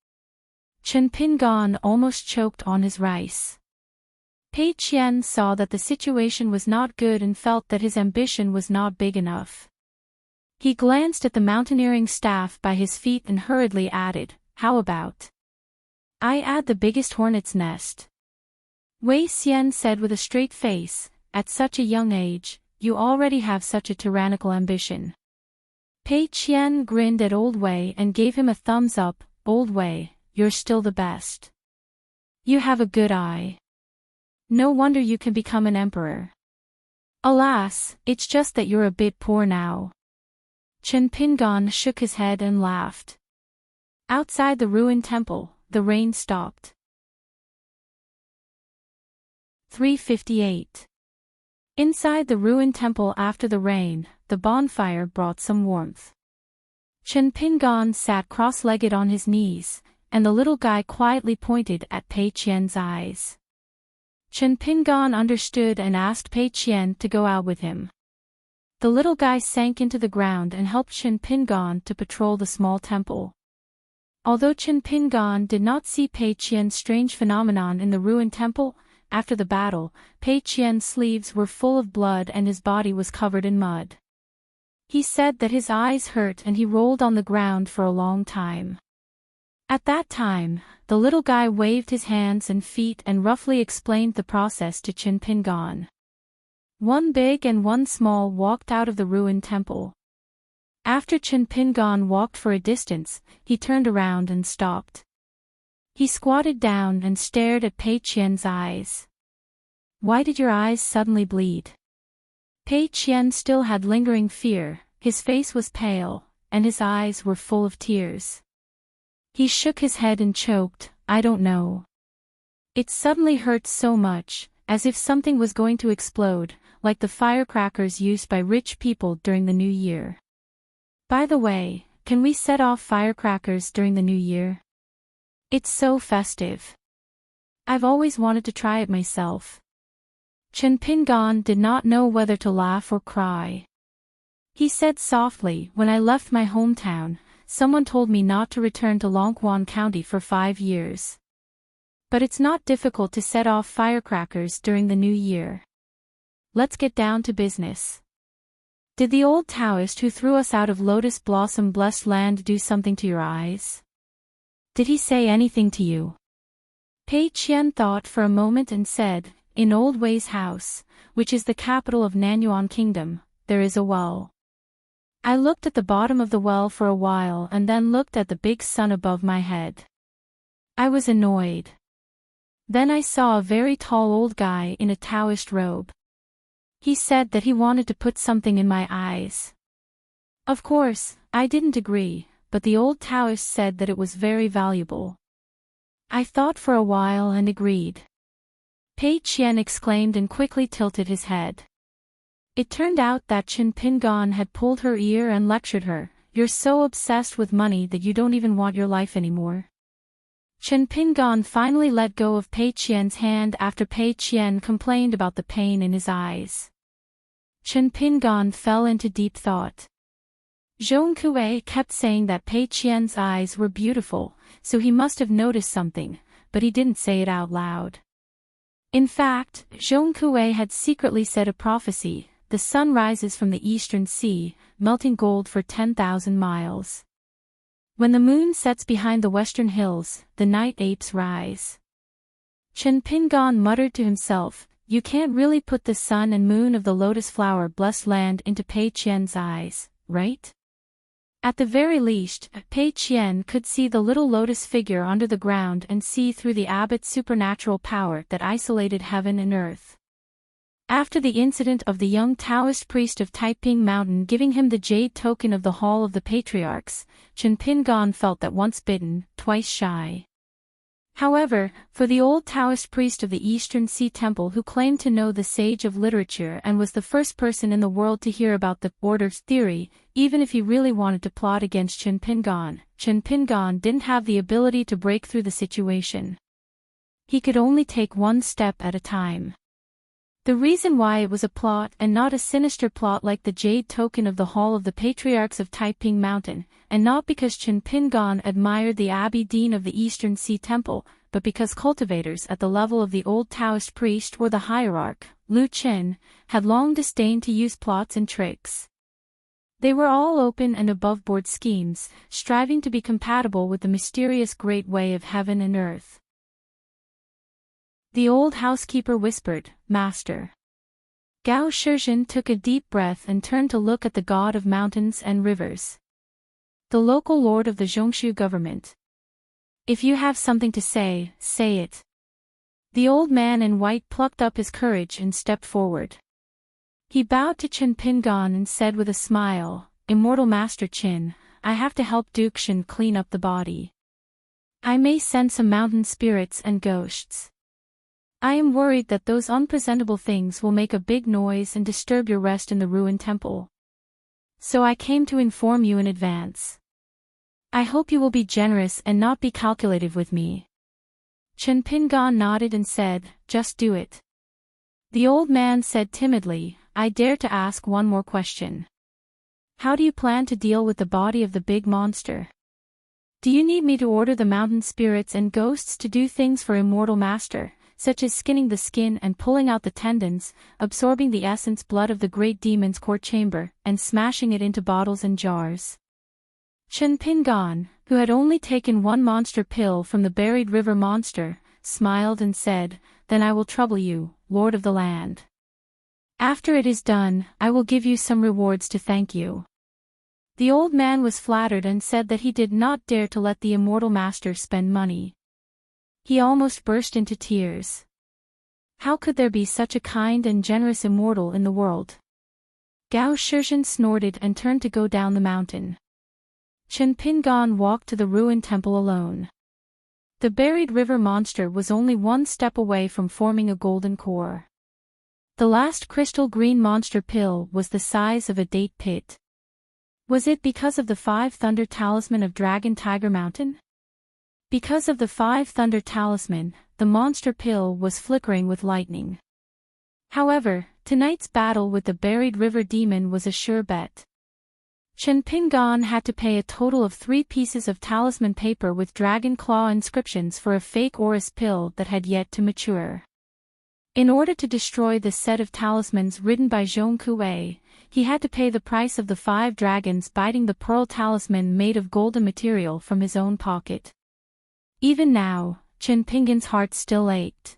Chen Pingan almost choked on his rice. Pei Qian saw that the situation was not good and felt that his ambition was not big enough. He glanced at the mountaineering staff by his feet and hurriedly added, how about I add the biggest hornet's nest? Wei Xian said with a straight face, at such a young age, you already have such a tyrannical ambition. Pei Qian grinned at old Wei and gave him a thumbs up, old Wei, you're still the best. You have a good eye. No wonder you can become an emperor. Alas, it's just that you're a bit poor now. Chen Pingan shook his head and laughed. Outside the ruined temple, the rain stopped. 358. Inside the ruined temple after the rain, the bonfire brought some warmth. Chen Pingan sat cross-legged on his knees, and the little guy quietly pointed at Pei Qian's eyes. Chen Pingan understood and asked Pei Qian to go out with him. The little guy sank into the ground and helped Chen Pingan to patrol the small temple. Although Chen Pingan did not see Pei Qian's strange phenomenon in the ruined temple, after the battle, Pei Qian's sleeves were full of blood and his body was covered in mud. He said that his eyes hurt and he rolled on the ground for a long time. At that time, the little guy waved his hands and feet and roughly explained the process to Chen Pingan. One big and one small walked out of the ruined temple. After Chen Pingan walked for a distance, he turned around and stopped. He squatted down and stared at Pei Qian's eyes. Why did your eyes suddenly bleed? Pei Qian still had lingering fear, his face was pale, and his eyes were full of tears. He shook his head and choked, I don't know. It suddenly hurt so much, as if something was going to explode, like the firecrackers used by rich people during the New Year. By the way, can we set off firecrackers during the New Year? It's so festive. I've always wanted to try it myself. Chen Pingan did not know whether to laugh or cry. He said softly, when I left my hometown, someone told me not to return to Longquan County for 5 years. But it's not difficult to set off firecrackers during the New Year. Let's get down to business. Did the old Taoist who threw us out of Lotus Blossom Blessed Land do something to your eyes? Did he say anything to you? Pei Qian thought for a moment and said, in Old Wei's house, which is the capital of Nanyuan Kingdom, there is a well. I looked at the bottom of the well for a while and then looked at the big sun above my head. I was annoyed. Then I saw a very tall old guy in a Taoist robe. He said that he wanted to put something in my eyes. Of course, I didn't agree, but the old Taoist said that it was very valuable. I thought for a while and agreed. Pei Qian exclaimed and quickly tilted his head. It turned out that Qin Pingan had pulled her ear and lectured her, "You're so obsessed with money that you don't even want your life anymore." Qin Pingan finally let go of Pei Qian's hand after Pei Qian complained about the pain in his eyes. Qin Pingan fell into deep thought. Zhong Kuei kept saying that Pei Qian's eyes were beautiful, so he must have noticed something, but he didn't say it out loud. In fact, Zhong Kuei had secretly said a prophecy: the sun rises from the eastern sea, melting gold for 10,000 miles. When the moon sets behind the western hills, the night apes rise. Qin Pingan muttered to himself, "You can't really put the sun and moon of the lotus flower blessed land into Pei Qian's eyes, right?" At the very least, Pei Qian could see the little lotus figure under the ground and see through the abbot's supernatural power that isolated heaven and earth. After the incident of the young Taoist priest of Taiping Mountain giving him the jade token of the Hall of the Patriarchs, Qin Pingan felt that once bitten, twice shy. However, for the old Taoist priest of the Eastern Sea Temple who claimed to know the sage of literature and was the first person in the world to hear about the order's theory, even if he really wanted to plot against Qin Pingan didn't have the ability to break through the situation. He could only take one step at a time. The reason why it was a plot and not a sinister plot like the jade token of the Hall of the Patriarchs of Taiping Mountain, and not because Qin Pingan admired the Abbey Dean of the Eastern Sea Temple, but because cultivators at the level of the old Taoist priest or the hierarch, Lu Qin, had long disdained to use plots and tricks. They were all open and above-board schemes, striving to be compatible with the mysterious great way of heaven and earth. The old housekeeper whispered, "Master." Gao Shizhen took a deep breath and turned to look at the god of mountains and rivers, the local lord of the Zhongshu government. "If you have something to say, say it." The old man in white plucked up his courage and stepped forward. He bowed to Qin Pingan and said with a smile, "Immortal Master Qin, I have to help Duke Shen clean up the body. I may send some mountain spirits and ghosts. I am worried that those unpresentable things will make a big noise and disturb your rest in the ruined temple. So I came to inform you in advance. I hope you will be generous and not be calculative with me." Qin Pingan nodded and said, "Just do it." The old man said timidly, "I dare to ask one more question. How do you plan to deal with the body of the big monster? Do you need me to order the mountain spirits and ghosts to do things for Immortal Master, such as skinning the skin and pulling out the tendons, absorbing the essence blood of the great demon's core chamber, and smashing it into bottles and jars?" Qin Pingan, who had only taken one monster pill from the buried river monster, smiled and said, "Then I will trouble you, Lord of the Land. After it is done, I will give you some rewards to thank you." The old man was flattered and said that he did not dare to let the Immortal Master spend money. He almost burst into tears. How could there be such a kind and generous immortal in the world? Gao Shizhen snorted and turned to go down the mountain. Qin Pingan walked to the ruined temple alone. The buried river monster was only one step away from forming a golden core. The last crystal green monster pill was the size of a date pit. Was it because of the 5 Thunder Talisman of Dragon Tiger Mountain? Because of the 5 Thunder Talisman, the monster pill was flickering with lightning. However, tonight's battle with the buried river demon was a sure bet. Qin Pingan had to pay a total of 3 pieces of talisman paper with dragon claw inscriptions for a fake Oris pill that had yet to mature. In order to destroy the set of talismans written by Zhong Kuei, he had to pay the price of the 5 dragons biting the pearl talisman made of golden material from his own pocket. Even now, Qin Pingan's heart still ached.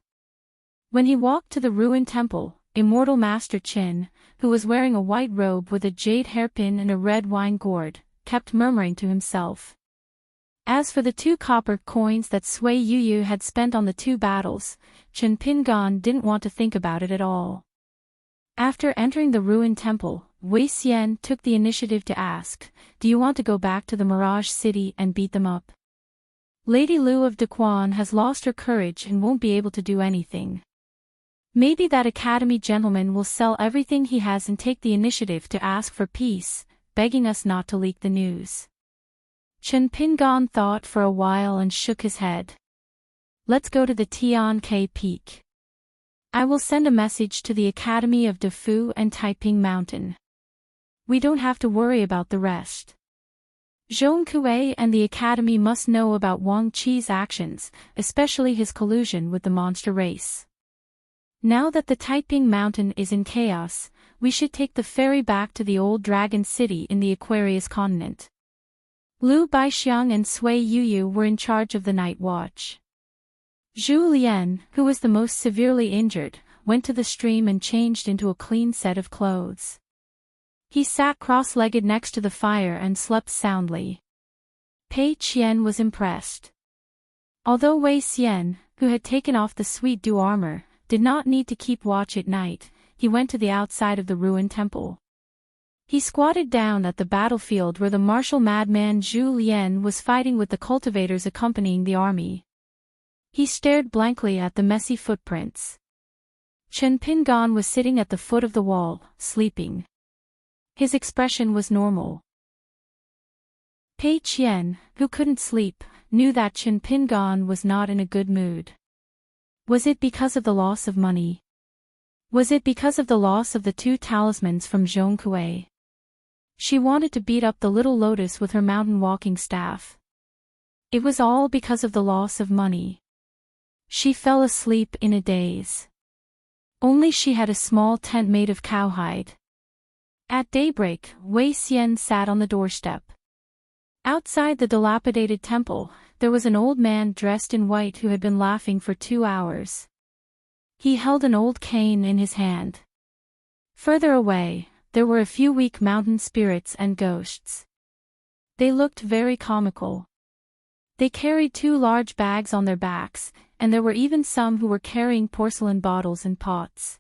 When he walked to the ruined temple, Immortal Master Qin, who was wearing a white robe with a jade hairpin and a red wine gourd, kept murmuring to himself. As for the 2 copper coins that Sui Yuyu had spent on the 2 battles, Qin Pingan didn't want to think about it at all. After entering the ruined temple, Wei Xian took the initiative to ask, "Do you want to go back to the Mirage City and beat them up? Lady Lu of Daquan has lost her courage and won't be able to do anything. Maybe that academy gentleman will sell everything he has and take the initiative to ask for peace, begging us not to leak the news." Chen Pingan thought for a while and shook his head. "Let's go to the Tian Ke Peak. I will send a message to the Academy of Defu and Taiping Mountain. We don't have to worry about the rest. Zhong Kuei and the Academy must know about Wang Qi's actions, especially his collusion with the monster race. Now that the Taiping Mountain is in chaos, we should take the ferry back to the old dragon city in the Aquarius continent." Liu Baixiang and Sui Yuyu were in charge of the night watch. Zhu Lian, who was the most severely injured, went to the stream and changed into a clean set of clothes. He sat cross-legged next to the fire and slept soundly. Pei Qian was impressed. Although Wei Xian, who had taken off the sweet dew armor, did not need to keep watch at night, he went to the outside of the ruined temple. He squatted down at the battlefield where the martial madman Zhu Lian was fighting with the cultivators accompanying the army. He stared blankly at the messy footprints. Chen Pingan was sitting at the foot of the wall, sleeping. His expression was normal. Pei Qian, who couldn't sleep, knew that Chen Pingan was not in a good mood. Was it because of the loss of money? Was it because of the loss of the 2 talismans from Zhong Kuei? She wanted to beat up the little lotus with her mountain walking staff. It was all because of the loss of money. She fell asleep in a daze. Only she had a small tent made of cowhide. At daybreak, Wei Xian sat on the doorstep. Outside the dilapidated temple, there was an old man dressed in white who had been laughing for 2 hours. He held an old cane in his hand. Further away, there were a few weak mountain spirits and ghosts. They looked very comical. They carried 2 large bags on their backs, and there were even some who were carrying porcelain bottles and pots.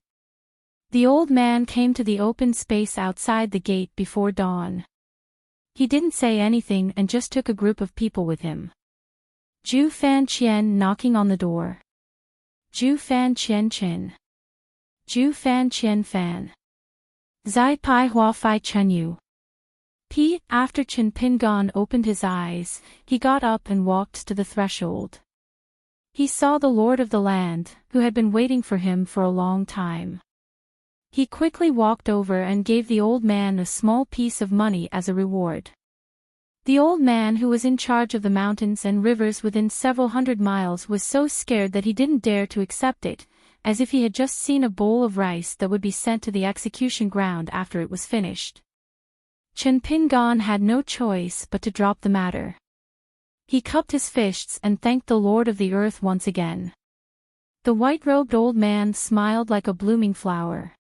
The old man came to the open space outside the gate before dawn. He didn't say anything and just took a group of people with him. Zhu Fan Qian knocking on the door. Zhu Fan Qian Chin. Zhu Fan Qian Fan. Zai Pai Hua Fai Chen Yu. After Chen Pingan opened his eyes, he got up and walked to the threshold. He saw the lord of the land, who had been waiting for him for a long time. He quickly walked over and gave the old man a small piece of money as a reward. The old man, who was in charge of the mountains and rivers within several hundred miles, was so scared that he didn't dare to accept it, as if he had just seen a bowl of rice that would be sent to the execution ground after it was finished. Chen Pingan had no choice but to drop the matter. He cupped his fists and thanked the Lord of the Earth once again. The white-robed old man smiled like a blooming flower.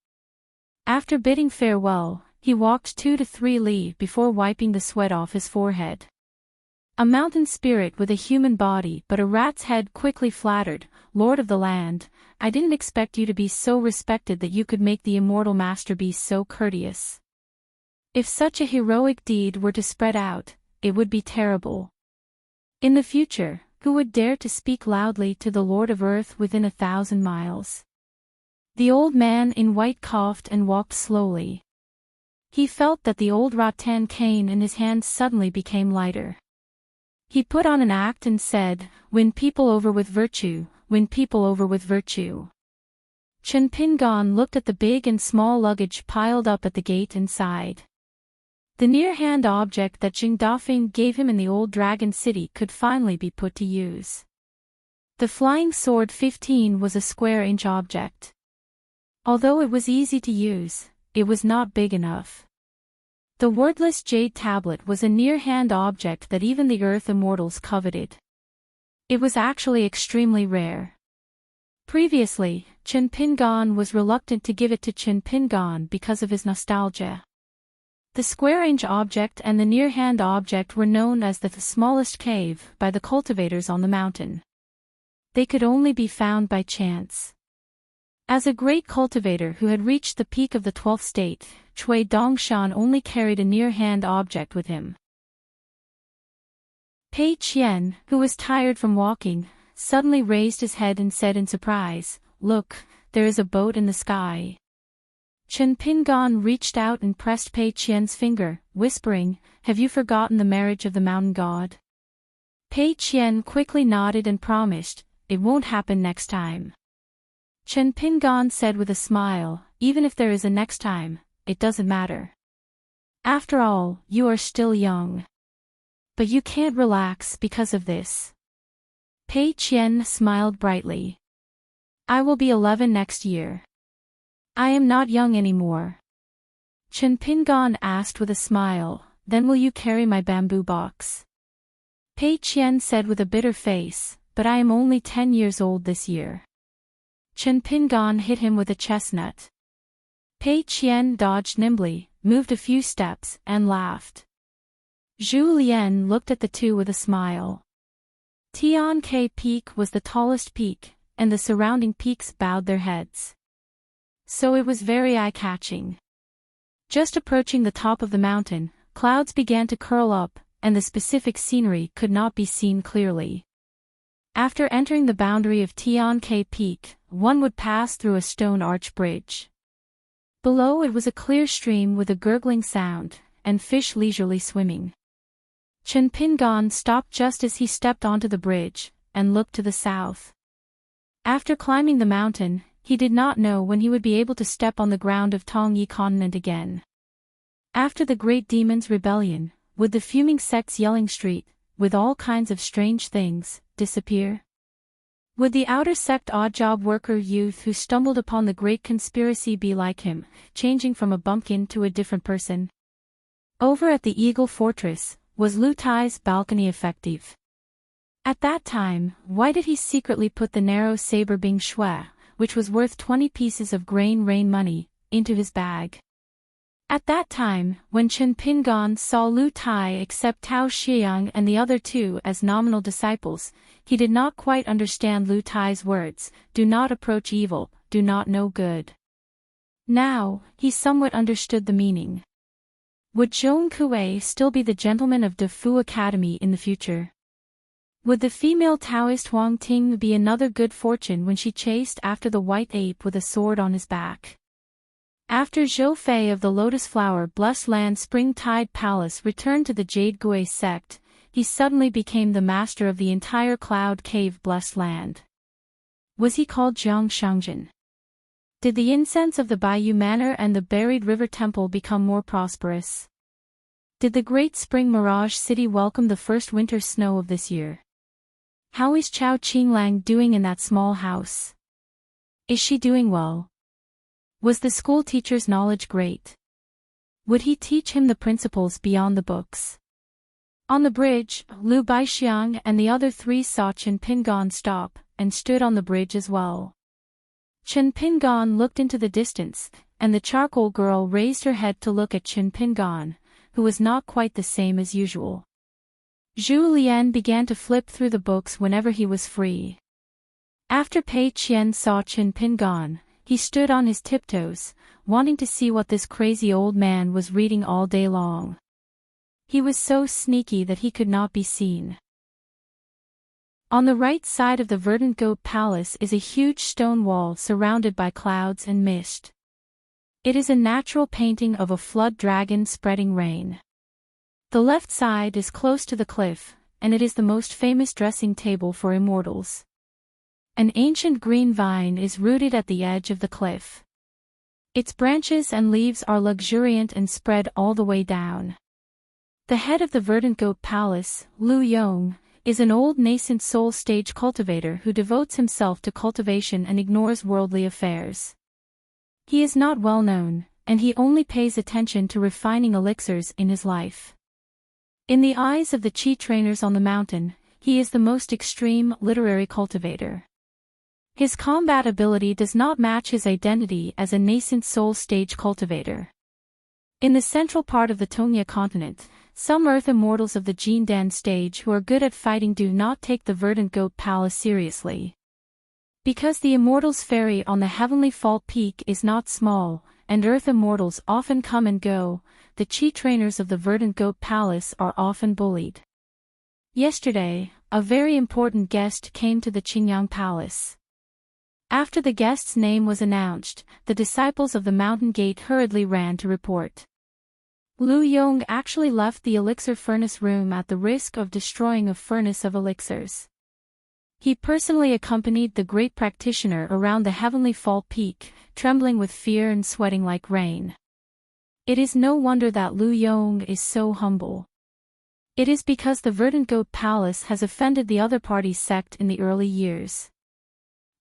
After bidding farewell, he walked 2 to 3 li before wiping the sweat off his forehead. A mountain spirit with a human body but a rat's head quickly flattered, "Lord of the land, I didn't expect you to be so respected that you could make the immortal master be so courteous. If such a heroic deed were to spread out, it would be terrible. In the future, who would dare to speak loudly to the Lord of Earth within 1,000 miles? The old man in white coughed and walked slowly. He felt that the old rattan cane in his hand suddenly became lighter. He put on an act and said, "Win people over with virtue, win people over with virtue." Chen Pingan looked at the big and small luggage piled up at the gate and sighed. The near-hand object that Jing Dafeng gave him in the old dragon city could finally be put to use. The flying sword 15 was a square-inch object. Although it was easy to use, it was not big enough. The wordless jade tablet was a near-hand object that even the Earth Immortals coveted. It was actually extremely rare. Previously, Chen Pingan was reluctant to give it to Chen Pingan because of his nostalgia. The square-inch object and the near-hand object were known as the smallest cave by the cultivators on the mountain. They could only be found by chance. As a great cultivator who had reached the peak of the 12th state, Cui Dongshan only carried a near-hand object with him. Pei Qian, who was tired from walking, suddenly raised his head and said in surprise, "Look, there is a boat in the sky." Chen Pingan reached out and pressed Pei Qian's finger, whispering, "Have you forgotten the marriage of the mountain god?" Pei Qian quickly nodded and promised, "It won't happen next time." Chen Pingan said with a smile, "Even if there is a next time, it doesn't matter. After all, you are still young. But you can't relax because of this." Pei Qian smiled brightly. "I will be 11 next year. I am not young anymore." Chen Pingan asked with a smile, "Then will you carry my bamboo box?" Pei Qian said with a bitter face, "But I am only 10 years old this year." Chen Pingan hit him with a chestnut. Pei Qian dodged nimbly, moved a few steps, and laughed. Zhu Lian looked at the two with a smile. Tian Ke Peak was the tallest peak, and the surrounding peaks bowed their heads. So it was very eye-catching. Just approaching the top of the mountain, clouds began to curl up, and the specific scenery could not be seen clearly. After entering the boundary of Tian Ke Peak, one would pass through a stone arch bridge. Below it was a clear stream with a gurgling sound, and fish leisurely swimming. Chen Pingan stopped just as he stepped onto the bridge, and looked to the south. After climbing the mountain, he did not know when he would be able to step on the ground of Tongyi continent again. After the Great Demon's rebellion, would the fuming sect's yelling street, with all kinds of strange things, disappear? Would the outer sect odd-job worker youth who stumbled upon the great conspiracy be like him, changing from a bumpkin to a different person? Over at the Eagle Fortress, was Lu Tai's balcony effective? At that time, why did he secretly put the narrow saber Bing Shui, which was worth 20 pieces of grain rain money, into his bag? At that time, when Chen Pingan saw Lu Tai accept Tao Xiang and the other two as nominal disciples, he did not quite understand Lu Tai's words, "Do not approach evil, do not know good." Now, he somewhat understood the meaning. Would Zhong Kuei still be the gentleman of Defu Academy in the future? Would the female Taoist Huang Ting be another good fortune when she chased after the white ape with a sword on his back? After Zhou Fei of the Lotus Flower Blessed Land Spring Tide Palace returned to the Jade Gui sect, he suddenly became the master of the entire Cloud Cave Blessed Land. Was he called Jiang Shangjin? Did the incense of the Bayou Manor and the Buried River Temple become more prosperous? Did the Great Spring Mirage City welcome the first winter snow of this year? How is Chao Qinglang doing in that small house? Is she doing well? Was the school teacher's knowledge great? Would he teach him the principles beyond the books? On the bridge, Lu Baixiang and the other three saw Chen Pingan stop, and stood on the bridge as well. Chen Pingan looked into the distance, and the charcoal girl raised her head to look at Chen Pingan, who was not quite the same as usual. Zhu Lian began to flip through the books whenever he was free. After Pei Qian saw Chen Pingan, he stood on his tiptoes, wanting to see what this crazy old man was reading all day long. He was so sneaky that he could not be seen. On the right side of the Verdant Goat Palace is a huge stone wall surrounded by clouds and mist. It is a natural painting of a flood dragon spreading rain. The left side is close to the cliff, and it is the most famous dressing table for immortals. An ancient green vine is rooted at the edge of the cliff. Its branches and leaves are luxuriant and spread all the way down. The head of the Verdant Goat Palace, Lu Yong, is an old nascent soul stage cultivator who devotes himself to cultivation and ignores worldly affairs. He is not well known, and he only pays attention to refining elixirs in his life. In the eyes of the Qi trainers on the mountain, he is the most extreme literary cultivator. His combat ability does not match his identity as a nascent soul stage cultivator. In the central part of the Tongya continent, some Earth immortals of the Jindan stage who are good at fighting do not take the Verdant Goat Palace seriously. Because the immortals' ferry on the heavenly fault peak is not small, and earth immortals often come and go, the chi trainers of the Verdant Goat Palace are often bullied. Yesterday, a very important guest came to the Qingyang Palace. After the guest's name was announced, the disciples of the Mountain Gate hurriedly ran to report. Lu Yong actually left the elixir furnace room at the risk of destroying a furnace of elixirs. He personally accompanied the great practitioner around the heavenly fall peak, trembling with fear and sweating like rain. It is no wonder that Lu Yong is so humble. It is because the Verdant Goat Palace has offended the other party's sect in the early years.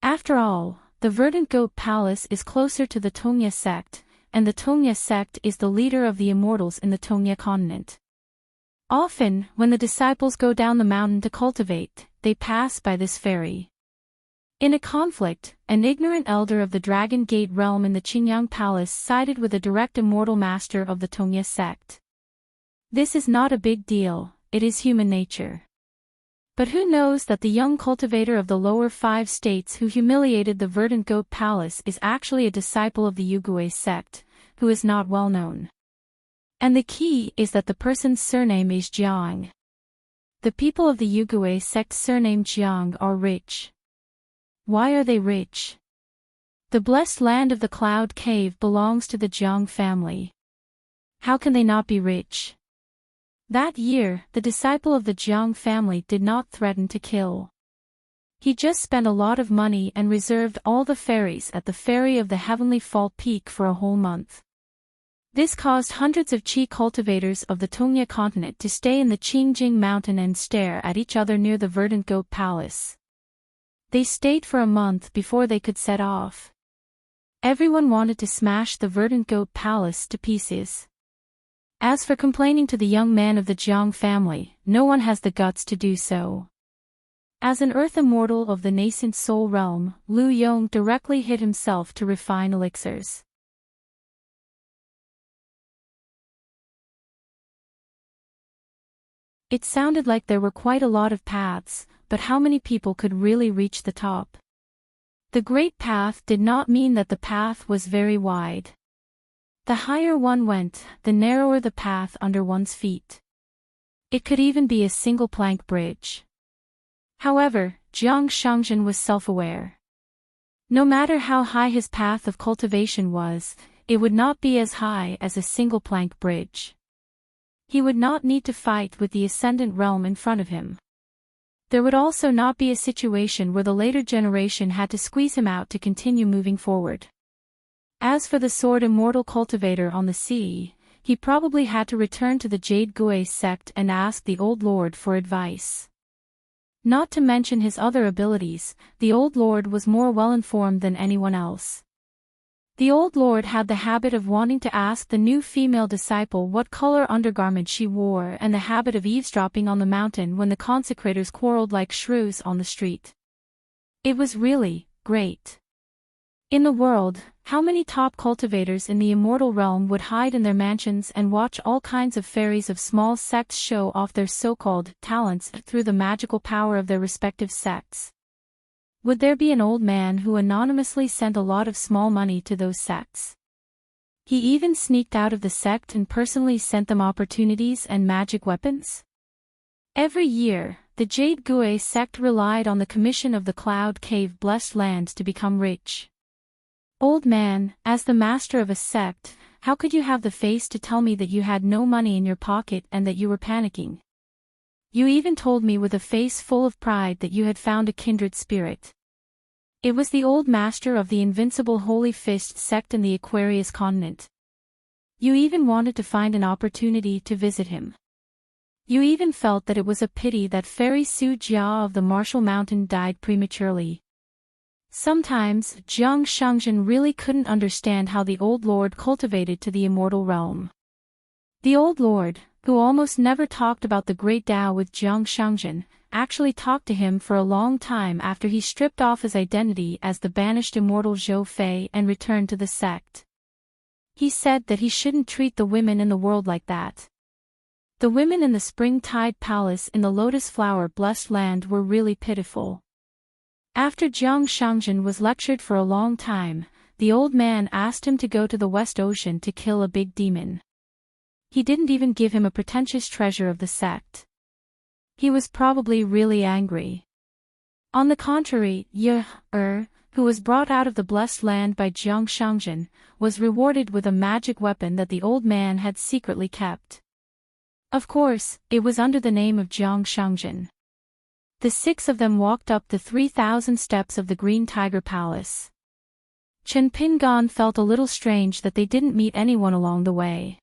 After all, the Verdant Goat Palace is closer to the Tongya sect, and the Tongya sect is the leader of the immortals in the Tongya continent. Often, when the disciples go down the mountain to cultivate, they pass by this ferry. In a conflict, an ignorant elder of the Dragon Gate realm in the Qingyang Palace sided with a direct immortal master of the Tongya sect. This is not a big deal, it is human nature. But who knows that the young cultivator of the lower 5 states who humiliated the Verdant Goat Palace is actually a disciple of the Yugui sect, who is not well known. And the key is that the person's surname is Jiang. The people of the Yugui sect surnamed Jiang are rich. Why are they rich? The blessed land of the Cloud Cave belongs to the Jiang family. How can they not be rich? That year, the disciple of the Jiang family did not threaten to kill. He just spent a lot of money and reserved all the ferries at the ferry of the Heavenly Fall Peak for a whole month. This caused hundreds of Qi cultivators of the Tongya continent to stay in the Qingjing mountain and stare at each other near the Verdant Goat Palace. They stayed for a month before they could set off. Everyone wanted to smash the Verdant Goat Palace to pieces. As for complaining to the young man of the Jiang family, no one has the guts to do so. As an earth immortal of the nascent soul realm, Lu Yong directly hid himself to refine elixirs. It sounded like there were quite a lot of paths, but how many people could really reach the top? The great path did not mean that the path was very wide. The higher one went, the narrower the path under one's feet. It could even be a single plank bridge. However, Jiang Shangzhen was self-aware. No matter how high his path of cultivation was, it would not be as high as a single plank bridge. He would not need to fight with the ascendant realm in front of him. There would also not be a situation where the later generation had to squeeze him out to continue moving forward. As for the sword immortal cultivator on the sea, he probably had to return to the Jade Gui sect and ask the old lord for advice. Not to mention his other abilities, the old lord was more well-informed than anyone else. The old lord had the habit of wanting to ask the new female disciple what color undergarment she wore and the habit of eavesdropping on the mountain when the consecrators quarreled like shrews on the street. It was really great. In the world, how many top cultivators in the immortal realm would hide in their mansions and watch all kinds of fairies of small sects show off their so-called talents through the magical power of their respective sects? Would there be an old man who anonymously sent a lot of small money to those sects? He even sneaked out of the sect and personally sent them opportunities and magic weapons? Every year, the Jade Gui sect relied on the commission of the Cloud Cave blessed land to become rich. Old man, as the master of a sect, how could you have the face to tell me that you had no money in your pocket and that you were panicking? You even told me with a face full of pride that you had found a kindred spirit. It was the old master of the invincible Holy Fist sect in the Aquarius continent. You even wanted to find an opportunity to visit him. You even felt that it was a pity that Fairy Su Jia of the Martial Mountain died prematurely. Sometimes, Jiang Shangzhen really couldn't understand how the old lord cultivated to the immortal realm. The old lord, who almost never talked about the great Tao with Jiang Shangzhen, actually talked to him for a long time after he stripped off his identity as the banished immortal Zhou Fei and returned to the sect. He said that he shouldn't treat the women in the world like that. The women in the Spring Tide Palace in the Lotus Flower blessed land were really pitiful. After Jiang Shangjin was lectured for a long time, the old man asked him to go to the West Ocean to kill a big demon. He didn't even give him a pretentious treasure of the sect. He was probably really angry. On the contrary, who was brought out of the blessed land by Jiang Shangjin, was rewarded with a magic weapon that the old man had secretly kept. Of course, it was under the name of Jiang Shangjin. The 6 of them walked up the 3,000 steps of the Green Tiger Palace. Chen Pingan felt a little strange that they didn't meet anyone along the way.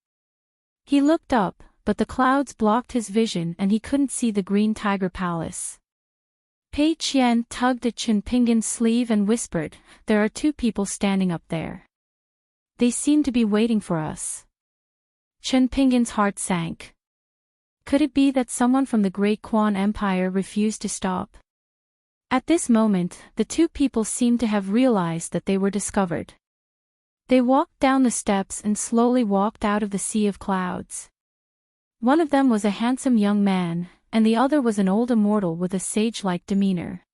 He looked up, but the clouds blocked his vision and he couldn't see the Green Tiger Palace. Pei Qian tugged at Chen Pingan's sleeve and whispered, "There are 2 people standing up there. They seem to be waiting for us." Chen Pingan's heart sank. Could it be that someone from the Great Quan Empire refused to stop? At this moment, the 2 people seemed to have realized that they were discovered. They walked down the steps and slowly walked out of the sea of clouds. One of them was a handsome young man, and the other was an old immortal with a sage-like demeanor.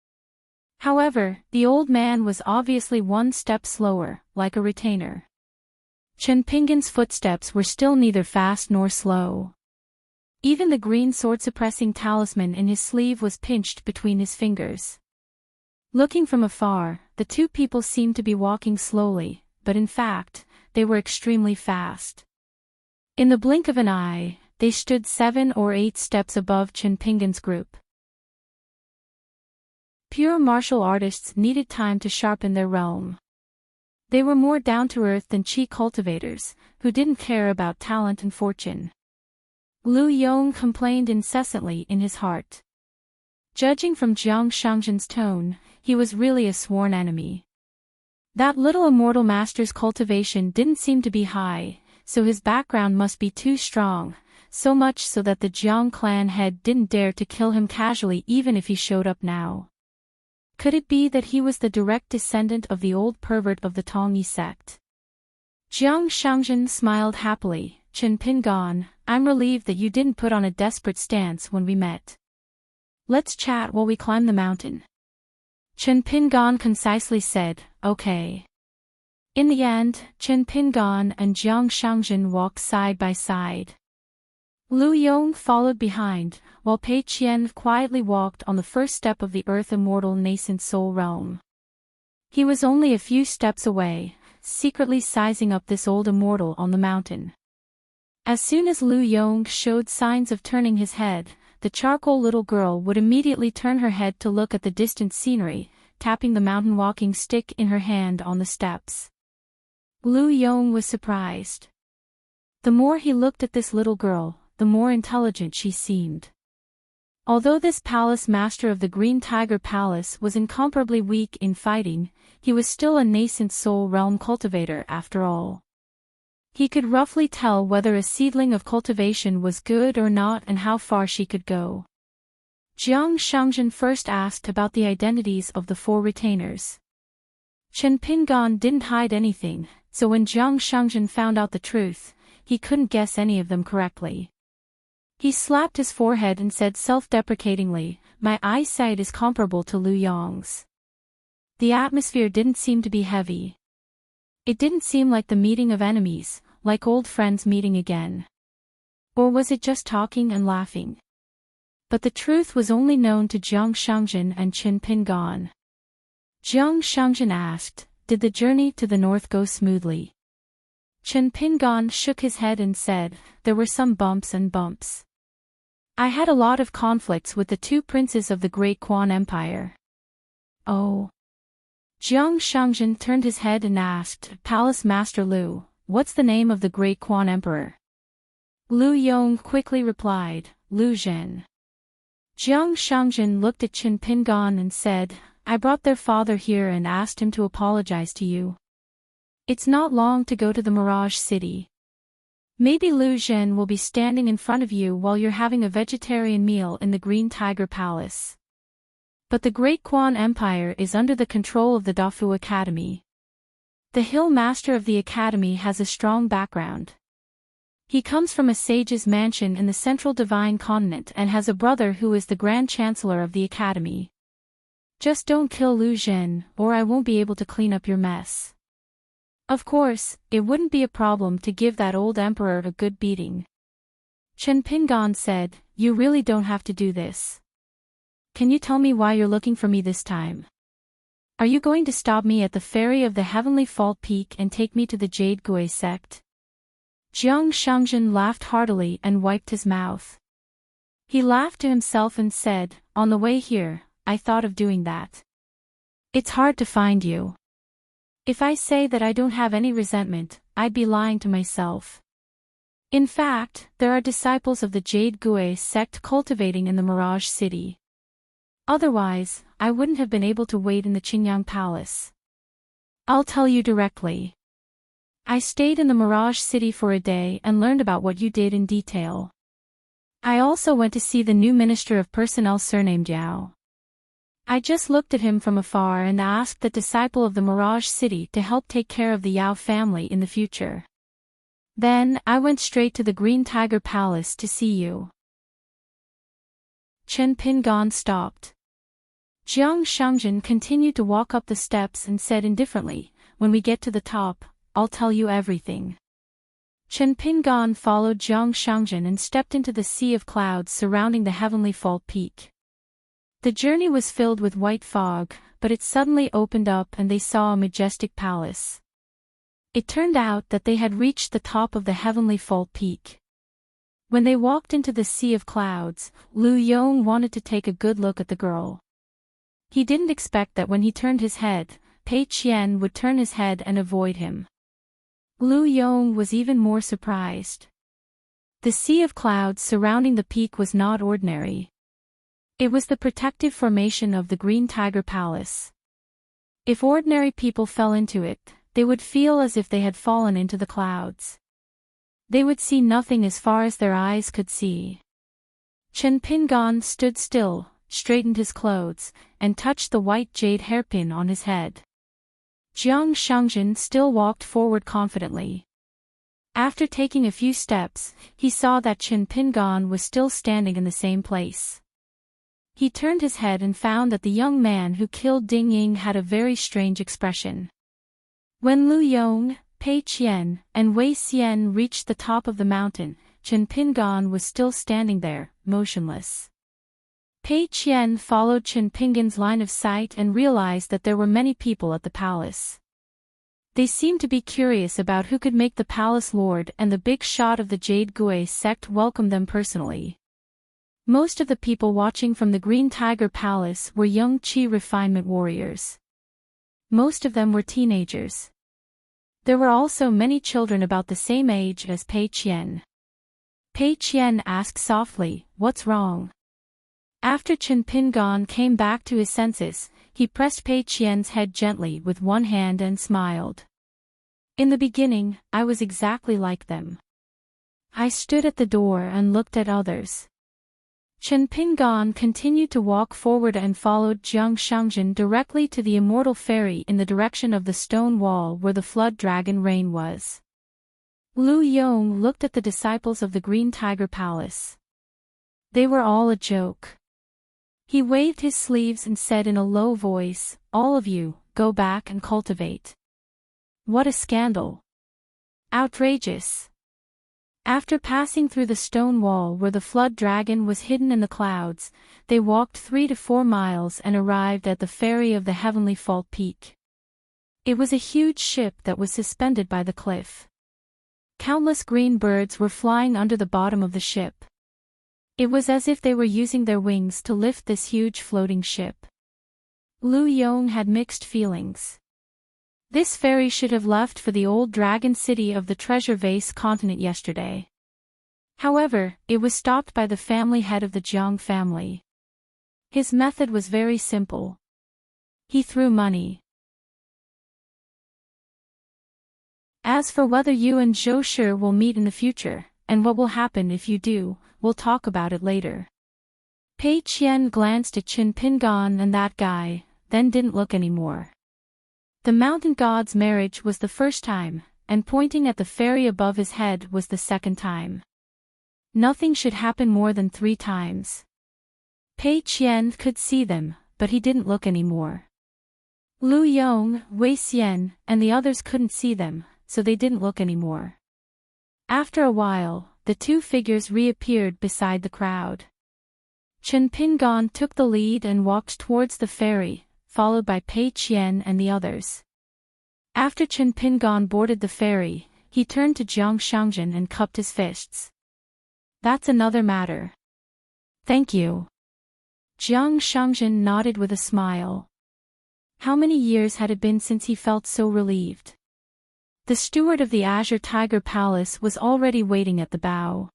However, the old man was obviously 1 step slower, like a retainer. Chen Pingan's footsteps were still neither fast nor slow. Even the green sword-suppressing talisman in his sleeve was pinched between his fingers. Looking from afar, the 2 people seemed to be walking slowly, but in fact, they were extremely fast. In the blink of an eye, they stood 7 or 8 steps above Chen Pingan's group. Pure martial artists needed time to sharpen their realm. They were more down-to-earth than chi cultivators, who didn't care about talent and fortune. Lu Yong complained incessantly in his heart. Judging from Jiang Shangjin's tone, he was really a sworn enemy. That little immortal master's cultivation didn't seem to be high, so his background must be too strong, so much so that the Jiang clan head didn't dare to kill him casually even if he showed up now. Could it be that he was the direct descendant of the old pervert of the Tongyi sect? Jiang Shangjin smiled happily. "Chen Pingan, I'm relieved that you didn't put on a desperate stance when we met. Let's chat while we climb the mountain." Chen Pingan concisely said, "Okay." In the end, Chen Pingan and Jiang Shangjin walked side by side. Lu Yong followed behind, while Pei Qian quietly walked on the first step of the Earth Immortal Nascent Soul Realm. He was only a few steps away, secretly sizing up this old immortal on the mountain. As soon as Lu Yong showed signs of turning his head, the charcoal little girl would immediately turn her head to look at the distant scenery, tapping the mountain walking stick in her hand on the steps. Lu Yong was surprised. The more he looked at this little girl, the more intelligent she seemed. Although this palace master of the Green Tiger Palace was incomparably weak in fighting, he was still a nascent soul realm cultivator after all. He could roughly tell whether a seedling of cultivation was good or not and how far she could go. Jiang Shangjin first asked about the identities of the 4 retainers. Chen Pingan didn't hide anything, so when Jiang Shangjin found out the truth, he couldn't guess any of them correctly. He slapped his forehead and said self-deprecatingly, "My eyesight is comparable to Lu Yong's." The atmosphere didn't seem to be heavy. It didn't seem like the meeting of enemies, like old friends meeting again. Or was it just talking and laughing? But the truth was only known to Jiang Shangjin and Chen Pingan. Jiang Shangjin asked, "Did the journey to the north go smoothly?" Chen Pingan shook his head and said, "There were some bumps and bumps. I had a lot of conflicts with the 2 princes of the Great Quan Empire." "Oh." Jiang Shangjin turned his head and asked, "Palace Master Lu, what's the name of the Great Quan Emperor?" Lu Yong quickly replied, "Lu Zhen." Jiang Shangjin looked at Chen Pingan and said, "I brought their father here and asked him to apologize to you. It's not long to go to the Mirage City. Maybe Lu Zhen will be standing in front of you while you're having a vegetarian meal in the Green Tiger Palace. But the Great Quan Empire is under the control of the Dafu Academy. The Hill Master of the Academy has a strong background. He comes from a sage's mansion in the Central Divine Continent and has a brother who is the Grand Chancellor of the Academy." Just don't kill Lu Zhen, or I won't be able to clean up your mess. Of course, it wouldn't be a problem to give that old emperor a good beating. Chen Pingan said, you really don't have to do this. Can you tell me why you're looking for me this time? Are you going to stop me at the ferry of the Heavenly Fault Peak and take me to the Jade Gui sect? Jiang Shangzhen laughed heartily and wiped his mouth. He laughed to himself and said, on the way here, I thought of doing that. It's hard to find you. If I say that I don't have any resentment, I'd be lying to myself. In fact, there are disciples of the Jade Gui sect cultivating in the Mirage City. Otherwise, I wouldn't have been able to wait in the Qingyang Palace. I'll tell you directly. I stayed in the Mirage City for a day and learned about what you did in detail. I also went to see the new Minister of Personnel surnamed Yao. I just looked at him from afar and asked the disciple of the Mirage City to help take care of the Yao family in the future. Then, I went straight to the Green Tiger Palace to see you. Chen Pingan stopped. Jiang Shangzhen continued to walk up the steps and said indifferently, when we get to the top, I'll tell you everything. Chen Pingan followed Jiang Shangzhen and stepped into the sea of clouds surrounding the Heavenly Fault Peak. The journey was filled with white fog, but it suddenly opened up and they saw a majestic palace. It turned out that they had reached the top of the Heavenly Fault Peak. When they walked into the sea of clouds, Lu Yong wanted to take a good look at the girl. He didn't expect that when he turned his head, Pei Qian would turn his head and avoid him. Lu Yong was even more surprised. The sea of clouds surrounding the peak was not ordinary. It was the protective formation of the Green Tiger Palace. If ordinary people fell into it, they would feel as if they had fallen into the clouds. They would see nothing as far as their eyes could see. Chen Pingan stood still, straightened his clothes, and touched the white jade hairpin on his head. Jiang Shangzhen still walked forward confidently. After taking a few steps, he saw that Chen Pingan was still standing in the same place. He turned his head and found that the young man who killed Ding Ying had a very strange expression. When Lu Yong, Pei Qian, and Wei Xian reached the top of the mountain, Chen Pingan was still standing there, motionless. Pei Qian followed Chen Pingan's line of sight and realized that there were many people at the palace. They seemed to be curious about who could make the palace lord and the big shot of the Jade Gui sect welcome them personally. Most of the people watching from the Green Tiger Palace were young Qi refinement warriors. Most of them were teenagers. There were also many children about the same age as Pei Qian. Pei Qian asked softly, "What's wrong?" After Chen Pingan came back to his senses, he pressed Pei Qian's head gently with one hand and smiled. In the beginning, I was exactly like them. I stood at the door and looked at others. Chen Pingan continued to walk forward and followed Jiang Shangzhen directly to the immortal ferry in the direction of the stone wall where the flood dragon rain was. Lu Yong looked at the disciples of the Green Tiger Palace. They were all a joke. He waved his sleeves and said in a low voice, "All of you, go back and cultivate." What a scandal! Outrageous! After passing through the stone wall where the flood dragon was hidden in the clouds, they walked 3 to 4 miles and arrived at the ferry of the Heavenly Fault Peak. It was a huge ship that was suspended by the cliff. Countless green birds were flying under the bottom of the ship. It was as if they were using their wings to lift this huge floating ship. Lu Yong had mixed feelings. This ferry should have left for the old dragon city of the Treasure Vase continent yesterday. However, it was stopped by the family head of the Jiang family. His method was very simple. He threw money. As for whether you and Zhou Shi will meet in the future, and what will happen if you do, we'll talk about it later. Pei Qian glanced at Chen Pingan and that guy, then didn't look anymore. The mountain god's marriage was the first time, and pointing at the ferry above his head was the second time. Nothing should happen more than 3 times. Pei Qian could see them, but he didn't look anymore. Lu Yong, Wei Xian, and the others couldn't see them, so they didn't look anymore. After a while, the two figures reappeared beside the crowd. Chen Pingon took the lead and walked towards the ferry, followed by Pei Qian and the others. After Chen Pingon boarded the ferry, he turned to Jiang Shangjin and cupped his fists. That's another matter. Thank you. Jiang Shangjin nodded with a smile. How many years had it been since he felt so relieved? The steward of the Azure Tiger Palace was already waiting at the bow.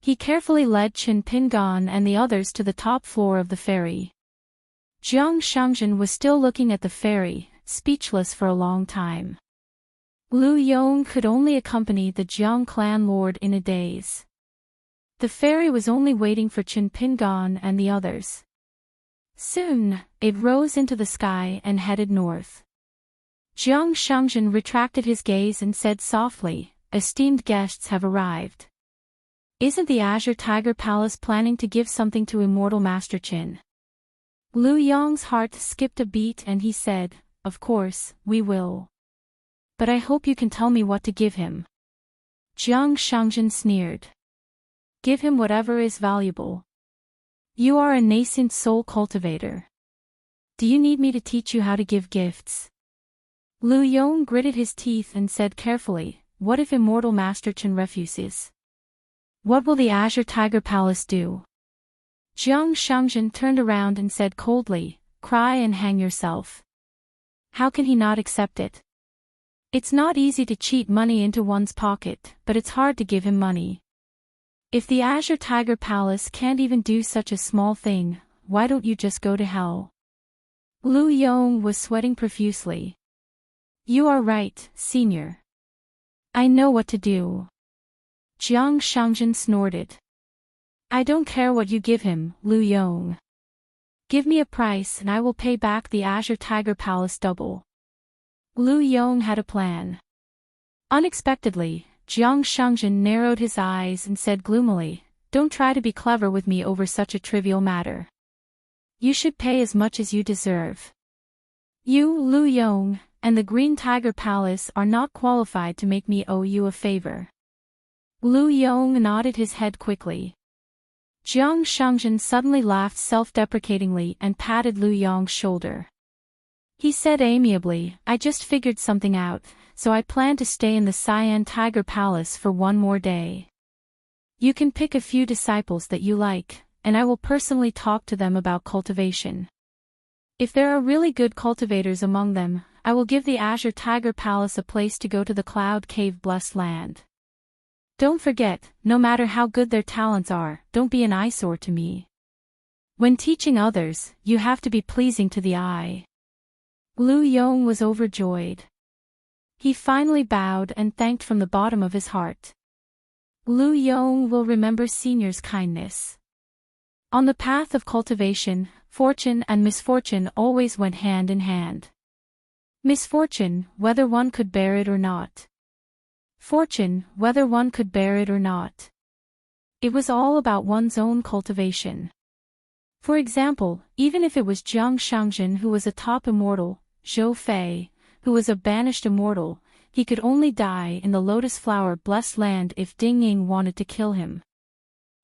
He carefully led Chen Pingon and the others to the top floor of the ferry. Jiang Shangjin was still looking at the ferry, speechless for a long time. Lu Yong could only accompany the Jiang clan lord in a daze. The ferry was only waiting for Chen Pingon and the others. Soon, it rose into the sky and headed north. Jiang Shangjin retracted his gaze and said softly, "Esteemed guests have arrived. Isn't the Azure Tiger Palace planning to give something to immortal Master Qin?" Lu Yong's heart skipped a beat and he said, "Of course, we will. But I hope you can tell me what to give him." Jiang Shangjin sneered. "Give him whatever is valuable. You are a nascent soul cultivator. Do you need me to teach you how to give gifts?" Lu Yong gritted his teeth and said carefully, "What if immortal Master Qin refuses? What will the Azure Tiger Palace do?" Jiang Shangjin turned around and said coldly, "Cry and hang yourself. How can he not accept it? It's not easy to cheat money into one's pocket, but it's hard to give him money. If the Azure Tiger Palace can't even do such a small thing, why don't you just go to hell?" Lu Yong was sweating profusely. "You are right, senior. I know what to do." Jiang Shangjin snorted. "I don't care what you give him, Lu Yong. Give me a price and I will pay back the Azure Tiger Palace double." Lu Yong had a plan. Unexpectedly, Jiang Shangjin narrowed his eyes and said gloomily, "Don't try to be clever with me over such a trivial matter. You should pay as much as you deserve. You, Lu Yong, and the Green Tiger Palace are not qualified to make me owe you a favor." Lu Yong nodded his head quickly. Jiang Shangjin suddenly laughed self-deprecatingly and patted Lu Yong's shoulder. He said amiably, "I just figured something out, so I plan to stay in the Cyan Tiger Palace for one more day. You can pick a few disciples that you like, and I will personally talk to them about cultivation. If there are really good cultivators among them, I will give the Azure Tiger Palace a place to go to the Cloud Cave Blessed Land. Don't forget, no matter how good their talents are, don't be an eyesore to me. When teaching others, you have to be pleasing to the eye." Lu Yong was overjoyed. He finally bowed and thanked from the bottom of his heart. Lu Yong will remember senior's kindness. On the path of cultivation, fortune and misfortune always went hand in hand. Misfortune, whether one could bear it or not. Fortune, whether one could bear it or not. It was all about one's own cultivation. For example, even if it was Jiang Shangjin who was a top immortal, Zhou Fei, who was a banished immortal, he could only die in the Lotus Flower Blessed Land if Ding Ying wanted to kill him.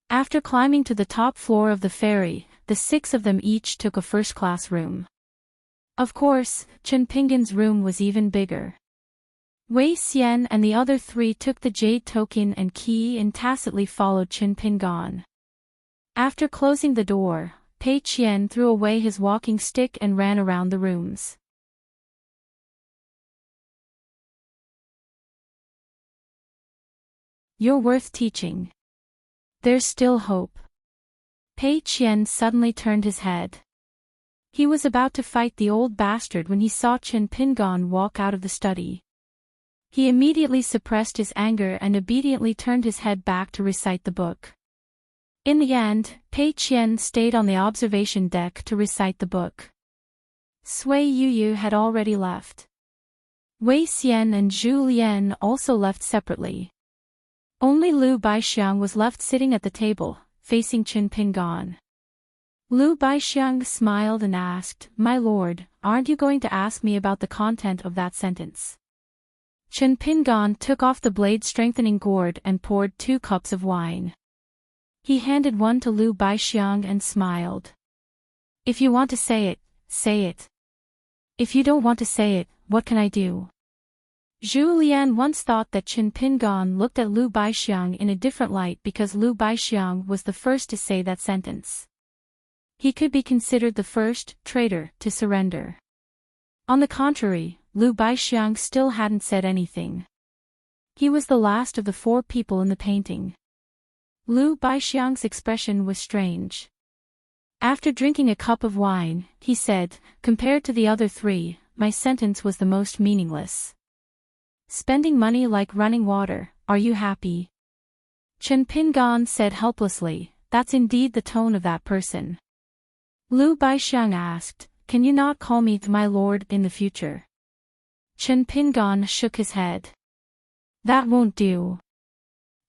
After climbing to the top floor of the ferry, the 6 of them each took a first-class room. Of course, Chen Pingon's room was even bigger. Wei Xian and the other 3 took the jade token and key and tacitly followed Chen Pingon. After closing the door, Pei Qian threw away his walking stick and ran around the rooms. "You're worth teaching. There's still hope." Pei Qian suddenly turned his head. He was about to fight the old bastard when he saw Chen Pingon walk out of the study. He immediately suppressed his anger and obediently turned his head back to recite the book. In the end, Pei Qian stayed on the observation deck to recite the book. Sui Yuyu had already left. Wei Xian and Zhu Lian also left separately. Only Lu Baixiang was left sitting at the table, facing Chen Pingon. Lu Baixiang smiled and asked, "My lord, aren't you going to ask me about the content of that sentence?" Chen Pingan took off the blade-strengthening gourd and poured 2 cups of wine. He handed one to Lu Baixiang and smiled. "If you want to say it, say it. If you don't want to say it, what can I do?" Zhu Lian once thought that Chen Pingan looked at Lu Baixiang in a different light because Lu Baixiang was the first to say that sentence. He could be considered the first traitor to surrender. On the contrary, Lu Baixiang still hadn't said anything. He was the last of the 4 people in the painting. Lu Baixiang's expression was strange. After drinking a cup of wine, he said, "Compared to the other 3, my sentence was the most meaningless. Spending money like running water, are you happy?" Chen Pingan said helplessly, "That's indeed the tone of that person." Lu Baixiang asked, "Can you not call me my lord in the future?" Chen Pingan shook his head. "That won't do.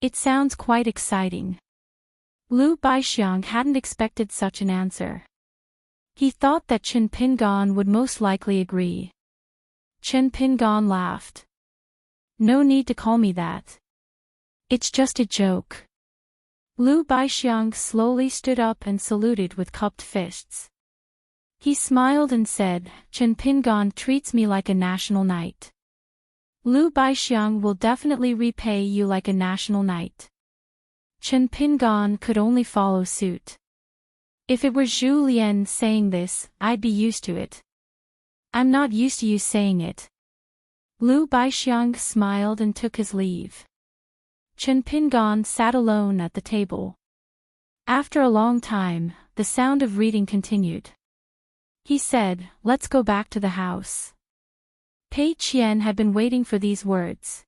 It sounds quite exciting." Lu Baixiang hadn't expected such an answer. He thought that Chen Pingan would most likely agree. Chen Pingan laughed. "No need to call me that. It's just a joke." Lu Baixiang slowly stood up and saluted with cupped fists. He smiled and said, "Chen Pingan treats me like a national knight. Lu Baixiang will definitely repay you like a national knight." Chen Pingan could only follow suit. "If it were Zhu Lian saying this, I'd be used to it. I'm not used to you saying it." Lu Baixiang smiled and took his leave. Chen Pingan sat alone at the table. After a long time, the sound of reading continued. He said, "Let's go back to the house." Pei Qian had been waiting for these words.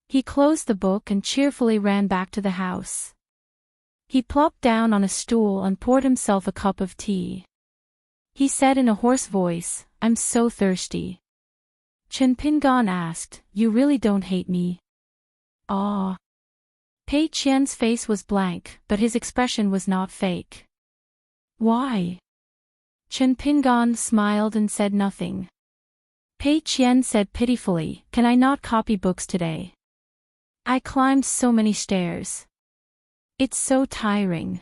He closed the book and cheerfully ran back to the house. He plopped down on a stool and poured himself a cup of tea. He said in a hoarse voice, "I'm so thirsty." Chen Pingan asked, "You really don't hate me?" "Ah." Pei Qian's face was blank, but his expression was not fake. "Why?" Chen Pingan smiled and said nothing. Pei Qian said pitifully, "Can I not copy books today? I climbed so many stairs. It's so tiring."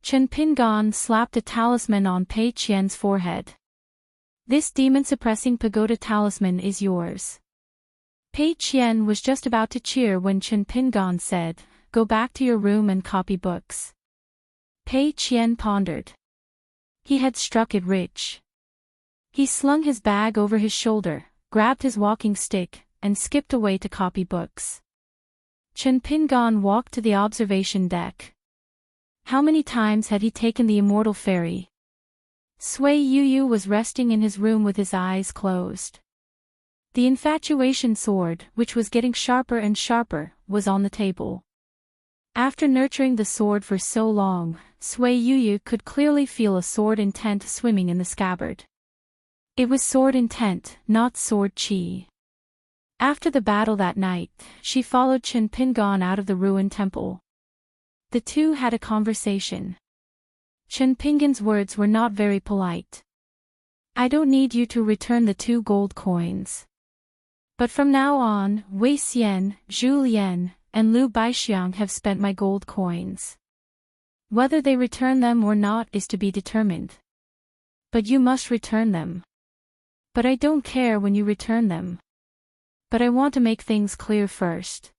Chen Pingan slapped a talisman on Pei Qian's forehead. "This demon-suppressing pagoda talisman is yours." Pei Qian was just about to cheer when Chen Pingan said, "Go back to your room and copy books." Pei Qian pondered. He had struck it rich. He slung his bag over his shoulder, grabbed his walking stick, and skipped away to copy books. Chen Pingan walked to the observation deck. How many times had he taken the immortal fairy? Sui Yu was resting in his room with his eyes closed. The infatuation sword, which was getting sharper and sharper, was on the table. After nurturing the sword for so long, Sui Yu could clearly feel a sword intent swimming in the scabbard. It was sword intent, not sword chi. After the battle that night, she followed Chen Pingan out of the ruined temple. The two had a conversation. Chen Pingan's words were not very polite. "I don't need you to return the 2 gold coins. But from now on, Wei Xian, Zhu Lian, and Lu Baixiang have spent my gold coins. Whether they return them or not is to be determined. But you must return them." "But I don't care when you return them. But I want to make things clear first.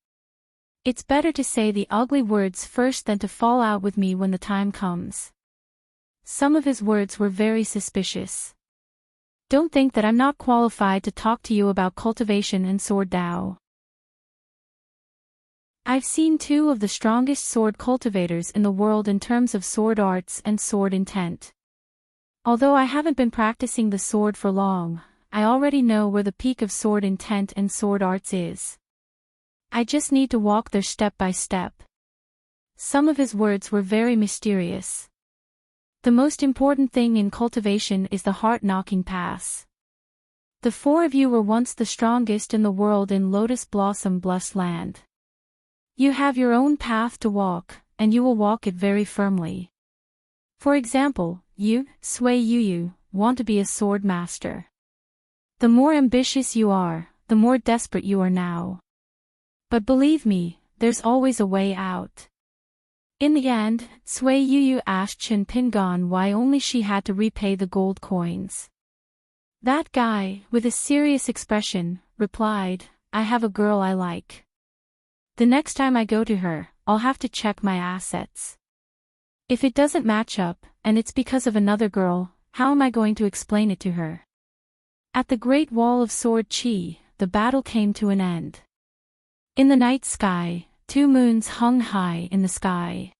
It's better to say the ugly words first than to fall out with me when the time comes." Some of his words were very suspicious. "Don't think that I'm not qualified to talk to you about cultivation and sword Dao. I've seen 2 of the strongest sword cultivators in the world in terms of sword arts and sword intent. Although I haven't been practicing the sword for long, I already know where the peak of sword intent and sword arts is. I just need to walk there step by step." Some of his words were very mysterious. The most important thing in cultivation is the heart-knocking pass. The 4 of you were once the strongest in the world in Lotus Blossom Blessed Land. You have your own path to walk, and you will walk it very firmly. For example, you, Sui Yu, want to be a sword master. The more ambitious you are, the more desperate you are now. But believe me, there's always a way out. In the end, Sui Yu asked Chen Pingan why only she had to repay the gold coins. That guy, with a serious expression, replied, I have a girl I like. The next time I go to her, I'll have to check my assets. If it doesn't match up, and it's because of another girl, how am I going to explain it to her? At the Great Wall of Sword Chi, the battle came to an end. In the night sky, 2 moons hung high in the sky.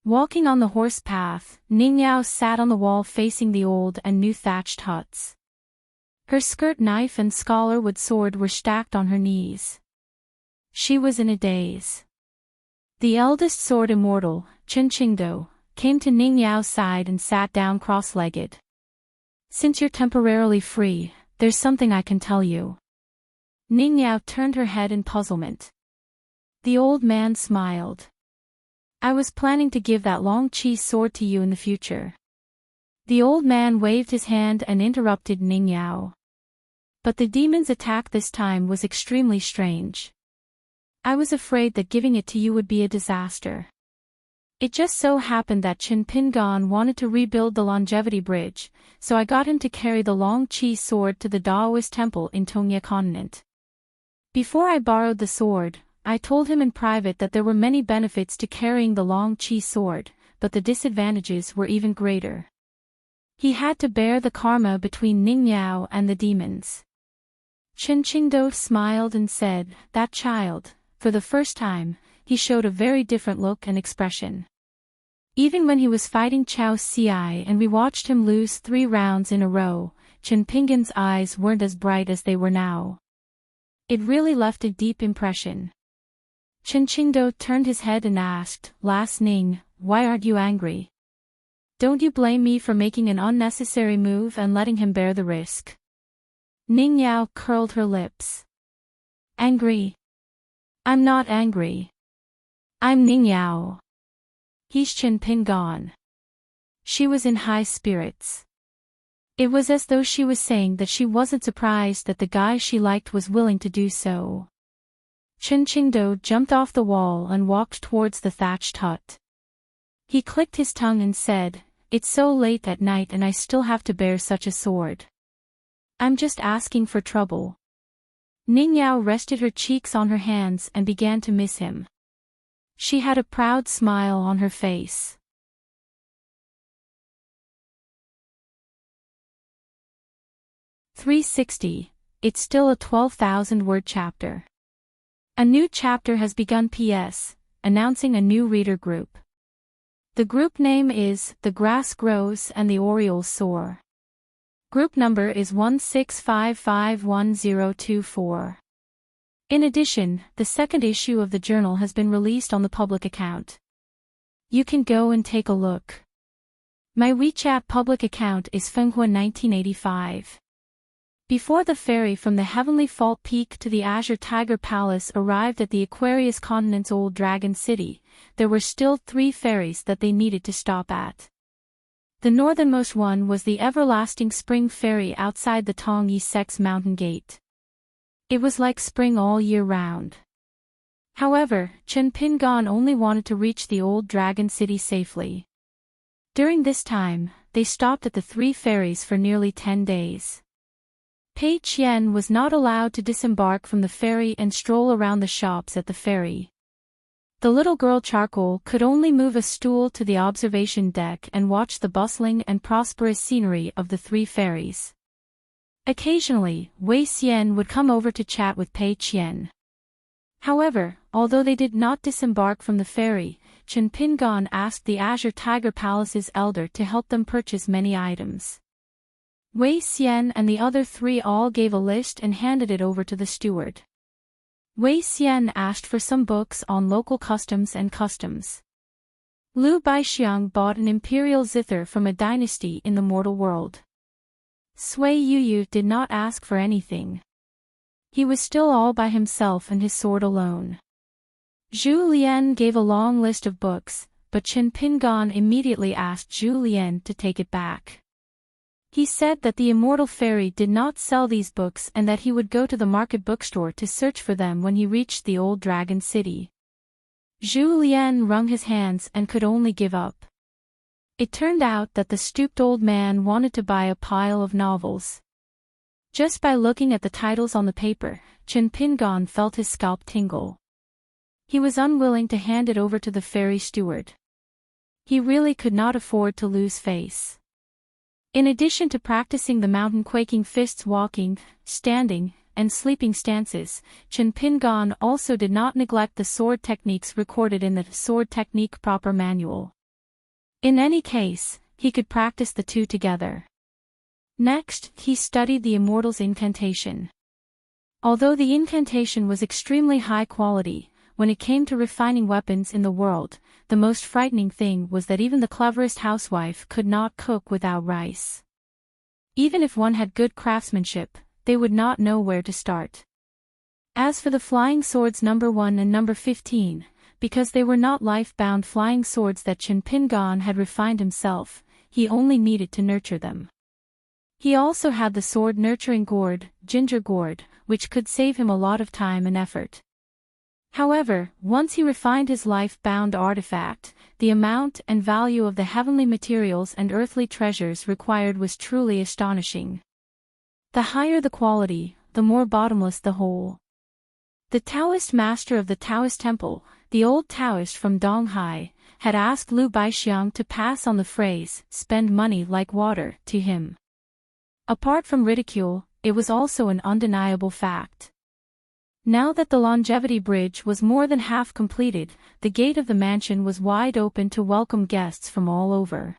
Walking on the horse path, Ning Yao sat on the wall facing the old and new thatched huts. Her skirt knife and scholarwood sword were stacked on her knees. She was in a daze. The eldest sword immortal, Chen Qingdou, came to Ning Yao's side and sat down cross-legged. Since you're temporarily free, there's something I can tell you. Ning Yao turned her head in puzzlement. The old man smiled. I was planning to give that long chi sword to you in the future. The old man waved his hand and interrupted Ning Yao. But the demon's attack this time was extremely strange. I was afraid that giving it to you would be a disaster. It just so happened that Chen Pingan wanted to rebuild the longevity bridge, so I got him to carry the long chi sword to the Daoist temple in Tongye Continent. Before I borrowed the sword, I told him in private that there were many benefits to carrying the long chi sword, but the disadvantages were even greater. He had to bear the karma between Ning Yao and the demons. Chen Qingdou smiled and said, that child, for the first time, he showed a very different look and expression. Even when he was fighting Chao Ci and we watched him lose 3 rounds in a row, Chen Pingan's eyes weren't as bright as they were now. It really left a deep impression. Chen Qingdou turned his head and asked, Last Ning, why aren't you angry? Don't you blame me for making an unnecessary move and letting him bear the risk? Ning Yao curled her lips. Angry? I'm not angry. I'm Ning Yao. He's Chen Pingan. She was in high spirits. It was as though she was saying that she wasn't surprised that the guy she liked was willing to do so. Chen Qingdou jumped off the wall and walked towards the thatched hut. He clicked his tongue and said, It's so late at night and I still have to bear such a sword. I'm just asking for trouble. Ning Yao rested her cheeks on her hands and began to miss him. She had a proud smile on her face. "360. It's still a 12,000-word chapter. A new chapter has begun. P.S. Announcing a new reader group. The group name is The Grass Grows and the Orioles Soar. Group number is 165511024. In addition, the second issue of the journal has been released on the public account. You can go and take a look. My WeChat public account is Fenghua1985. Before the ferry from the Heavenly Fault Peak to the Azure Tiger Palace arrived at the Aquarius Continent's Old Dragon City, there were still 3 ferries that they needed to stop at. The northernmost one was the Everlasting Spring Ferry outside the Tongyi Sex Mountain Gate. It was like spring all year round. However, Chen Pingan only wanted to reach the Old Dragon City safely. During this time, they stopped at the 3 ferries for nearly 10 days. Pei Qian was not allowed to disembark from the ferry and stroll around the shops at the ferry. The little girl Charcoal could only move a stool to the observation deck and watch the bustling and prosperous scenery of the 3 ferries. Occasionally, Wei Xian would come over to chat with Pei Qian. However, although they did not disembark from the ferry, Chen Pingan asked the Azure Tiger Palace's elder to help them purchase many items. Wei Xian and the other 3 all gave a list and handed it over to the steward. Wei Xian asked for some books on local customs and customs. Liu Baixiang bought an imperial zither from a dynasty in the mortal world. Sui Yu did not ask for anything. He was still all by himself and his sword alone. Zhu Lian gave a long list of books, but Chen Pingan immediately asked Zhu Lian to take it back. He said that the immortal fairy did not sell these books and that he would go to the market bookstore to search for them when he reached the old dragon city. Zhu Lian wrung his hands and could only give up. It turned out that the stooped old man wanted to buy a pile of novels. Just by looking at the titles on the paper, Chen Pingan felt his scalp tingle. He was unwilling to hand it over to the fairy steward. He really could not afford to lose face. In addition to practicing the mountain-quaking fists walking, standing, and sleeping stances, Chen Pingan also did not neglect the sword techniques recorded in the Sword Technique Proper Manual. In any case, he could practice the two together. Next, he studied the Immortal's incantation. Although the incantation was extremely high quality, when it came to refining weapons in the world, the most frightening thing was that even the cleverest housewife could not cook without rice. Even if one had good craftsmanship, they would not know where to start. As for the flying swords number 1 and number 15, because they were not life-bound flying swords that Chen Pingan had refined himself, he only needed to nurture them. He also had the sword nurturing gourd, ginger gourd, which could save him a lot of time and effort. However, once he refined his life-bound artifact, the amount and value of the heavenly materials and earthly treasures required was truly astonishing. The higher the quality, the more bottomless the hole. The Taoist master of the Taoist temple, the old Taoist from Donghai, had asked Liu Baixiang to pass on the phrase, "spend money like water," to him. Apart from ridicule, it was also an undeniable fact. Now that the longevity bridge was more than half completed, the gate of the mansion was wide open to welcome guests from all over.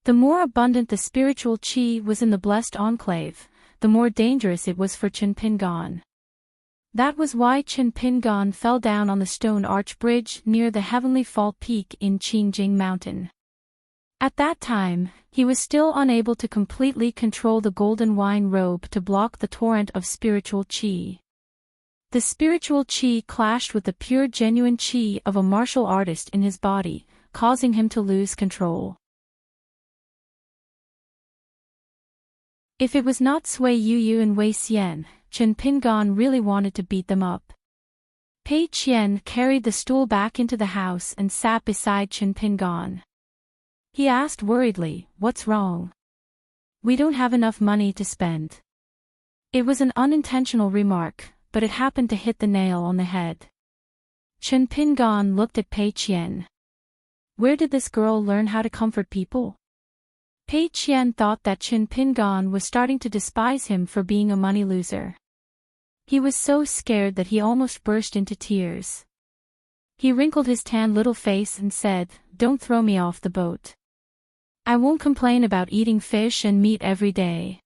The more abundant the spiritual qi was in the blessed enclave, the more dangerous it was for Chen Pingan. That was why Chen Pingan fell down on the stone arch bridge near the heavenly fault peak in Qingjing Mountain. At that time, he was still unable to completely control the golden wine robe to block the torrent of spiritual qi. The spiritual qi clashed with the pure genuine qi of a martial artist in his body, causing him to lose control. If it was not Sui Yuyu and Wei Xian, Chen Pingan really wanted to beat them up. Pei Qian carried the stool back into the house and sat beside Chen Pingan. He asked worriedly, "What's wrong?" "We don't have enough money to spend." It was an unintentional remark, but it happened to hit the nail on the head. Chen Pingan looked at Pei Qian. Where did this girl learn how to comfort people? Pei Qian thought that Chen Pingan was starting to despise him for being a money loser. He was so scared that he almost burst into tears. He wrinkled his tanned little face and said, "Don't throw me off the boat. I won't complain about eating fish and meat every day.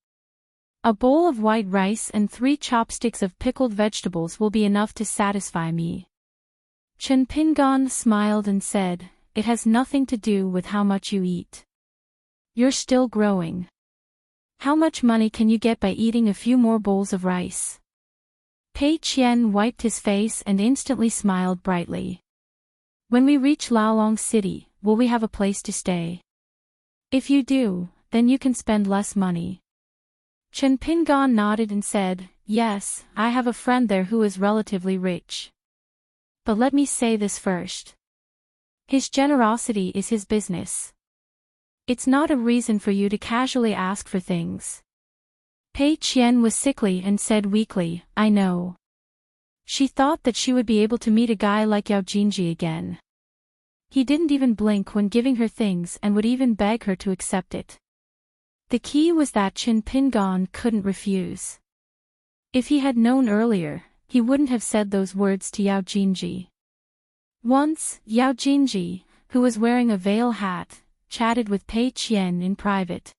A bowl of white rice and 3 chopsticks of pickled vegetables will be enough to satisfy me." Chen Pingan smiled and said, "It has nothing to do with how much you eat. You're still growing. How much money can you get by eating a few more bowls of rice?" Pei Qian wiped his face and instantly smiled brightly. "When we reach Laolong City, will we have a place to stay? If you do, then you can spend less money." Chen Pingan nodded and said, "Yes, I have a friend there who is relatively rich. But let me say this first. His generosity is his business. It's not a reason for you to casually ask for things." Pei Qian was sickly and said weakly, "I know." She thought that she would be able to meet a guy like Yao Jinji again. He didn't even blink when giving her things and would even beg her to accept it. The key was that Chen Pingan couldn't refuse. If he had known earlier, he wouldn't have said those words to Yao Jinji. Once, Yao Jinji, who was wearing a veil hat, chatted with Pei Qian in private.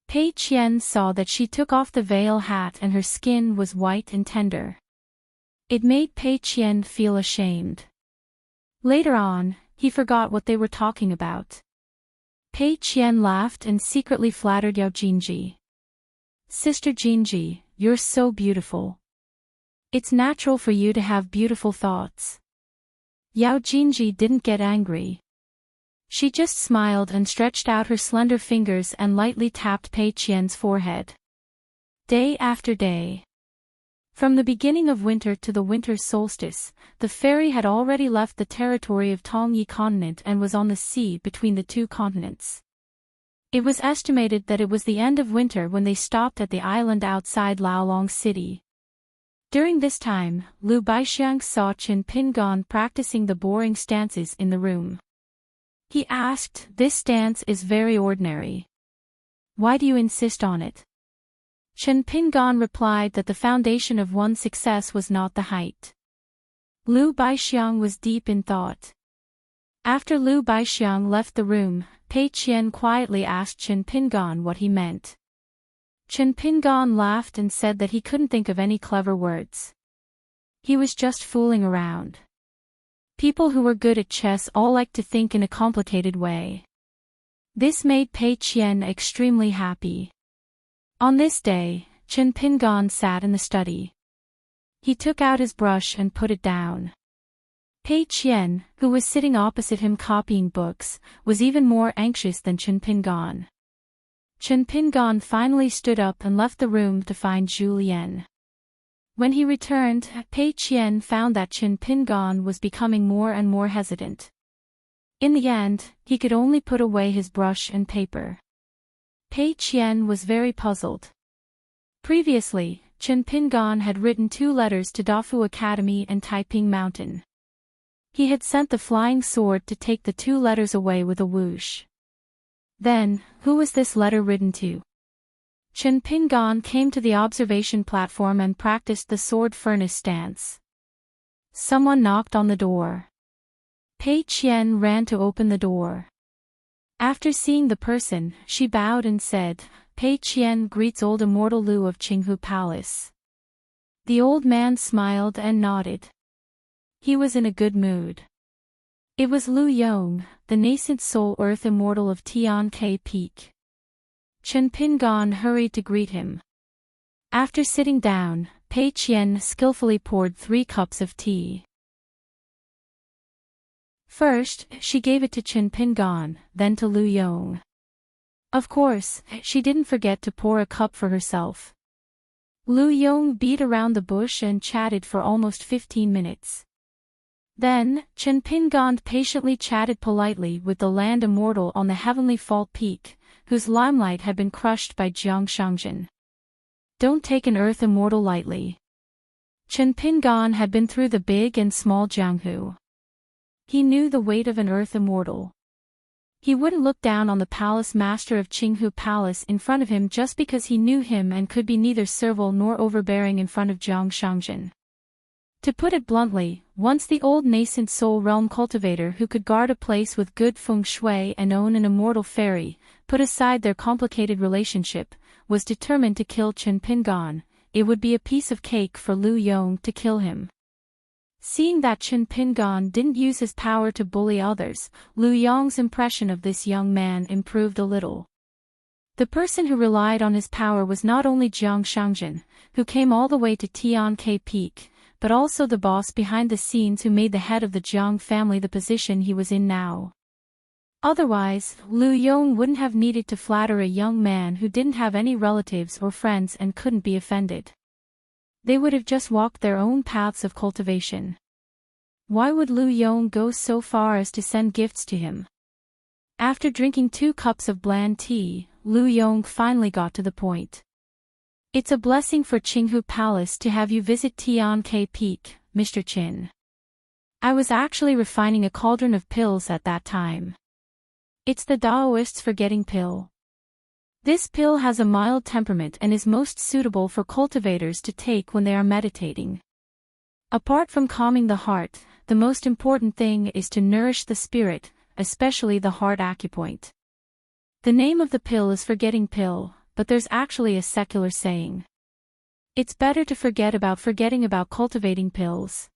Pei Qian saw that she took off the veil hat and her skin was white and tender. It made Pei Qian feel ashamed. Later on, he forgot what they were talking about. Pei Qian laughed and secretly flattered Yao Jinji. "Sister Jinji, you're so beautiful. It's natural for you to have beautiful thoughts." Yao Jinji didn't get angry. She just smiled and stretched out her slender fingers and lightly tapped Pei Qian's forehead. Day after day. From the beginning of winter to the winter solstice, the fairy had already left the territory of Tongyi continent and was on the sea between the two continents. It was estimated that it was the end of winter when they stopped at the island outside Laolong City. During this time, Lu Baixiang saw Qin Pingan practicing the boring stances in the room. He asked, "This stance is very ordinary. Why do you insist on it?" Qin Pingan replied that the foundation of one's success was not the height. Lu Baixiang was deep in thought. After Lu Baixiang left the room, Pei Qian quietly asked Qin Pingan what he meant. Qin Pingan laughed and said that he couldn't think of any clever words. He was just fooling around. People who were good at chess all liked to think in a complicated way. This made Pei Qian extremely happy. On this day, Qin Pingan sat in the study. He took out his brush and put it down. Pei Qian, who was sitting opposite him copying books, was even more anxious than Qin Pingan. Qin Pingan finally stood up and left the room to find Zhu Lian. When he returned, Pei Qian found that Qin Pingan was becoming more and more hesitant. In the end, he could only put away his brush and paper. Pei Qian was very puzzled. Previously, Qin Pingan had written 2 letters to Dafu Academy and Taiping Mountain. He had sent the flying sword to take the 2 letters away with a whoosh. Then, who was this letter written to? Qin Pingan came to the observation platform and practiced the sword furnace stance. Someone knocked on the door. Pei Qian ran to open the door. After seeing the person, she bowed and said, "Pei Qian greets old immortal Lu of Qinghu Palace." The old man smiled and nodded. He was in a good mood. It was Lu Yong, the nascent soul earth immortal of Tian-Kai Peak. Qin Pingan hurried to greet him. After sitting down, Pei Qian skillfully poured 3 cups of tea. First, she gave it to Qin Pingan, then to Lu Yong. Of course, she didn't forget to pour a cup for herself. Lu Yong beat around the bush and chatted for almost 15 minutes. Then, Qin Pingan patiently chatted politely with the land immortal on the heavenly fault peak, whose limelight had been crushed by Jiang Shangjin. Don't take an earth immortal lightly. Qin Pingan had been through the big and small Jianghu. He knew the weight of an earth immortal. He wouldn't look down on the palace master of Qinghu Palace in front of him just because he knew him and could be neither servile nor overbearing in front of Jiang Shangjin. To put it bluntly, once the old nascent soul realm cultivator who could guard a place with good feng shui and own an immortal fairy, put aside their complicated relationship, was determined to kill Qin Pingan, it would be a piece of cake for Lu Yong to kill him. Seeing that Qin Pingan didn't use his power to bully others, Lu Yong's impression of this young man improved a little. The person who relied on his power was not only Jiang Shangjin, who came all the way to Tian-Kai Peak, but also the boss behind the scenes who made the head of the Jiang family the position he was in now. Otherwise, Lu Yong wouldn't have needed to flatter a young man who didn't have any relatives or friends and couldn't be offended. They would have just walked their own paths of cultivation. Why would Lu Yong go so far as to send gifts to him? After drinking 2 cups of bland tea, Lu Yong finally got to the point. It's a blessing for Qinghu Palace to have you visit Tian-Kai Peak, Mr. Qin. I was actually refining a cauldron of pills at that time. It's the Daoists' forgetting pill. This pill has a mild temperament and is most suitable for cultivators to take when they are meditating. Apart from calming the heart, the most important thing is to nourish the spirit, especially the heart acupoint. The name of the pill is forgetting pill, but there's actually a secular saying. It's better to forget about forgetting about cultivating pills.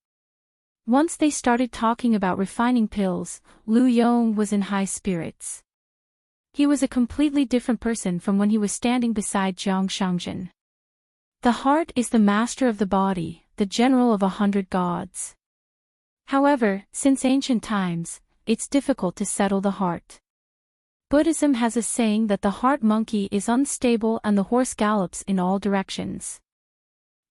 Once they started talking about refining pills, Lu Yong was in high spirits. He was a completely different person from when he was standing beside Jiang Shangjin. The heart is the master of the body, the general of 100 gods. However, since ancient times, it's difficult to settle the heart. Buddhism has a saying that the heart monkey is unstable and the horse gallops in all directions.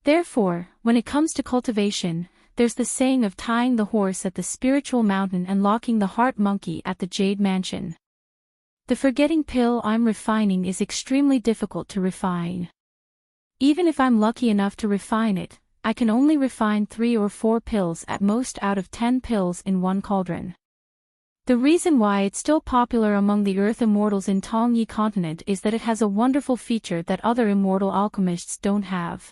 Therefore, when it comes to cultivation, there's the saying of tying the horse at the spiritual mountain and locking the heart monkey at the jade mansion. The forgetting pill I'm refining is extremely difficult to refine. Even if I'm lucky enough to refine it, I can only refine 3 or 4 pills at most out of 10 pills in one cauldron. The reason why it's still popular among the earth immortals in Tongyi continent is that it has a wonderful feature that other immortal alchemists don't have.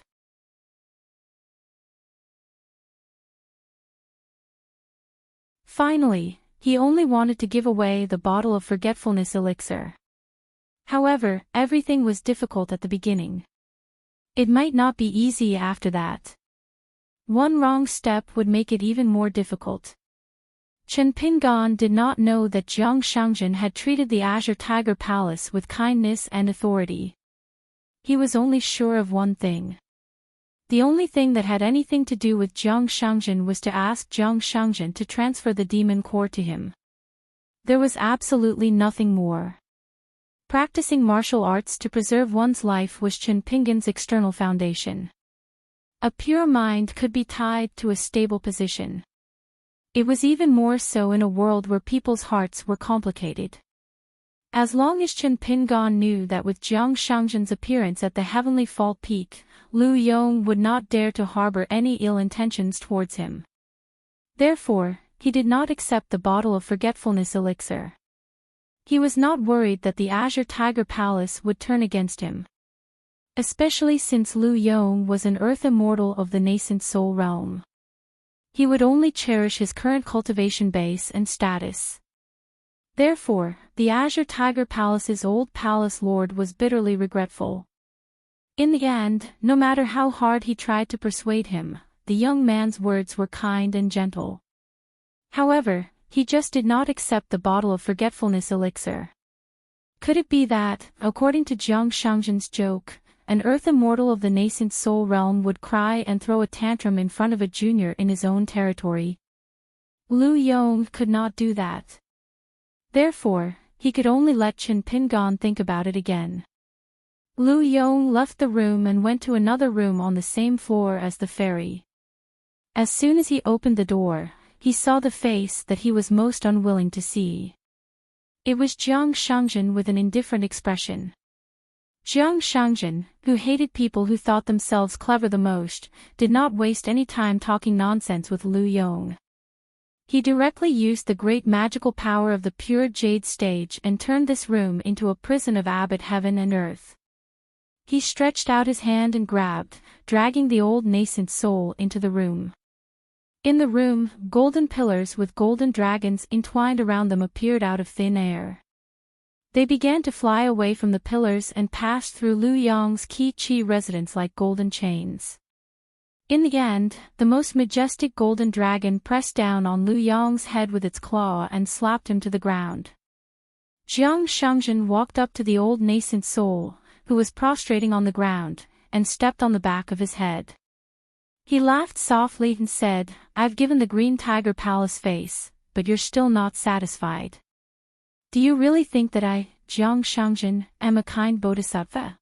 Finally, he only wanted to give away the bottle of forgetfulness elixir. However, everything was difficult at the beginning. It might not be easy after that. One wrong step would make it even more difficult. Chen Pingan did not know that Jiang Shangjin had treated the Azure Tiger Palace with kindness and authority. He was only sure of one thing. The only thing that had anything to do with Jiang Shangjin was to ask Jiang Shangjin to transfer the demon core to him. There was absolutely nothing more. Practicing martial arts to preserve one's life was Chen Pingan's external foundation. A pure mind could be tied to a stable position. It was even more so in a world where people's hearts were complicated. As long as Chen Pingan knew that with Jiang Shangjin's appearance at the Heavenly Fault Peak, Lu Yong would not dare to harbor any ill intentions towards him. Therefore, he did not accept the bottle of forgetfulness elixir. He was not worried that the Azure Tiger Palace would turn against him. Especially since Lu Yong was an earth immortal of the nascent soul realm. He would only cherish his current cultivation base and status. Therefore, the Azure Tiger Palace's old palace lord was bitterly regretful. In the end, no matter how hard he tried to persuade him, the young man's words were kind and gentle. However, he just did not accept the bottle of forgetfulness elixir. Could it be that, according to Jiang Shangjin's joke, an earth immortal of the nascent soul realm would cry and throw a tantrum in front of a junior in his own territory? Lu Yong could not do that. Therefore, he could only let Chen Pingan think about it again. Lu Yong left the room and went to another room on the same floor as the fairy. As soon as he opened the door, he saw the face that he was most unwilling to see. It was Jiang Shangjin with an indifferent expression. Jiang Shangjin, who hated people who thought themselves clever the most, did not waste any time talking nonsense with Lu Yong. He directly used the great magical power of the pure jade stage and turned this room into a prison of abbot heaven and earth. He stretched out his hand and grabbed, dragging the old nascent soul into the room. In the room, golden pillars with golden dragons entwined around them appeared out of thin air. They began to fly away from the pillars and passed through Lu Yong's Qi residence like golden chains. In the end, the most majestic golden dragon pressed down on Lu Yong's head with its claw and slapped him to the ground. Jiang Shangjin walked up to the old nascent soul, who was prostrating on the ground, and stepped on the back of his head. He laughed softly and said, "I've given the Green Tiger Palace face, but you're still not satisfied. Do you really think that I, Jiang Shangjin, am a kind bodhisattva?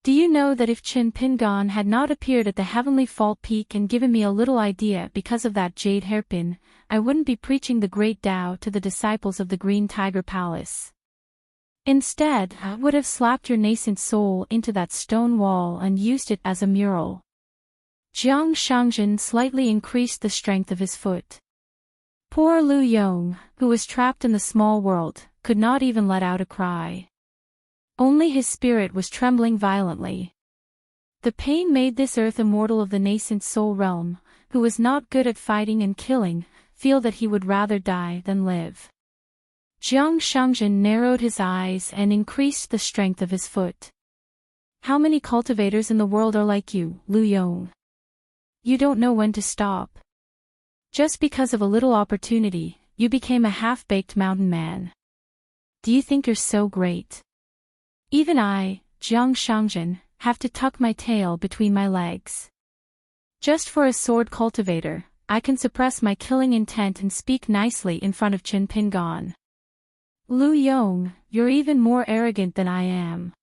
Do you know that if Chen Pingan had not appeared at the Heavenly Fault Peak and given me a little idea because of that jade hairpin, I wouldn't be preaching the great Tao to the disciples of the Green Tiger Palace. Instead, I would have slapped your nascent soul into that stone wall and used it as a mural." Jiang Shangjin slightly increased the strength of his foot. Poor Lu Yong, who was trapped in the small world, could not even let out a cry. Only his spirit was trembling violently. The pain made this earth immortal of the nascent soul realm, who was not good at fighting and killing, feel that he would rather die than live. Jiang Shangjin narrowed his eyes and increased the strength of his foot. "How many cultivators in the world are like you, Lu Yong? You don't know when to stop. Just because of a little opportunity, you became a half-baked mountain man. Do you think you're so great? Even I, Jiang Shangjin, have to tuck my tail between my legs. Just for a sword cultivator, I can suppress my killing intent and speak nicely in front of Chen Pingan. Lu Yong, you're even more arrogant than I am.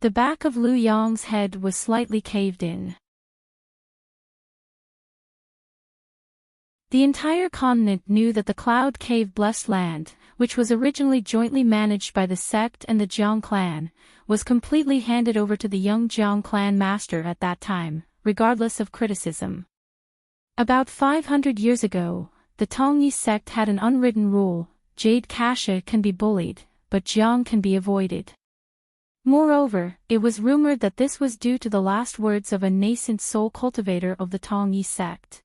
The back of Lu Yong's head was slightly caved in. The entire continent knew that the Cloud Cave Blessed Land, which was originally jointly managed by the sect and the Jiang clan, was completely handed over to the young Jiang clan master at that time, regardless of criticism. About 500 years ago, the Tongyi sect had an unwritten rule: Jade Kasha can be bullied, but Jiang can be avoided. Moreover, it was rumored that this was due to the last words of a nascent soul cultivator of the Tongyi sect.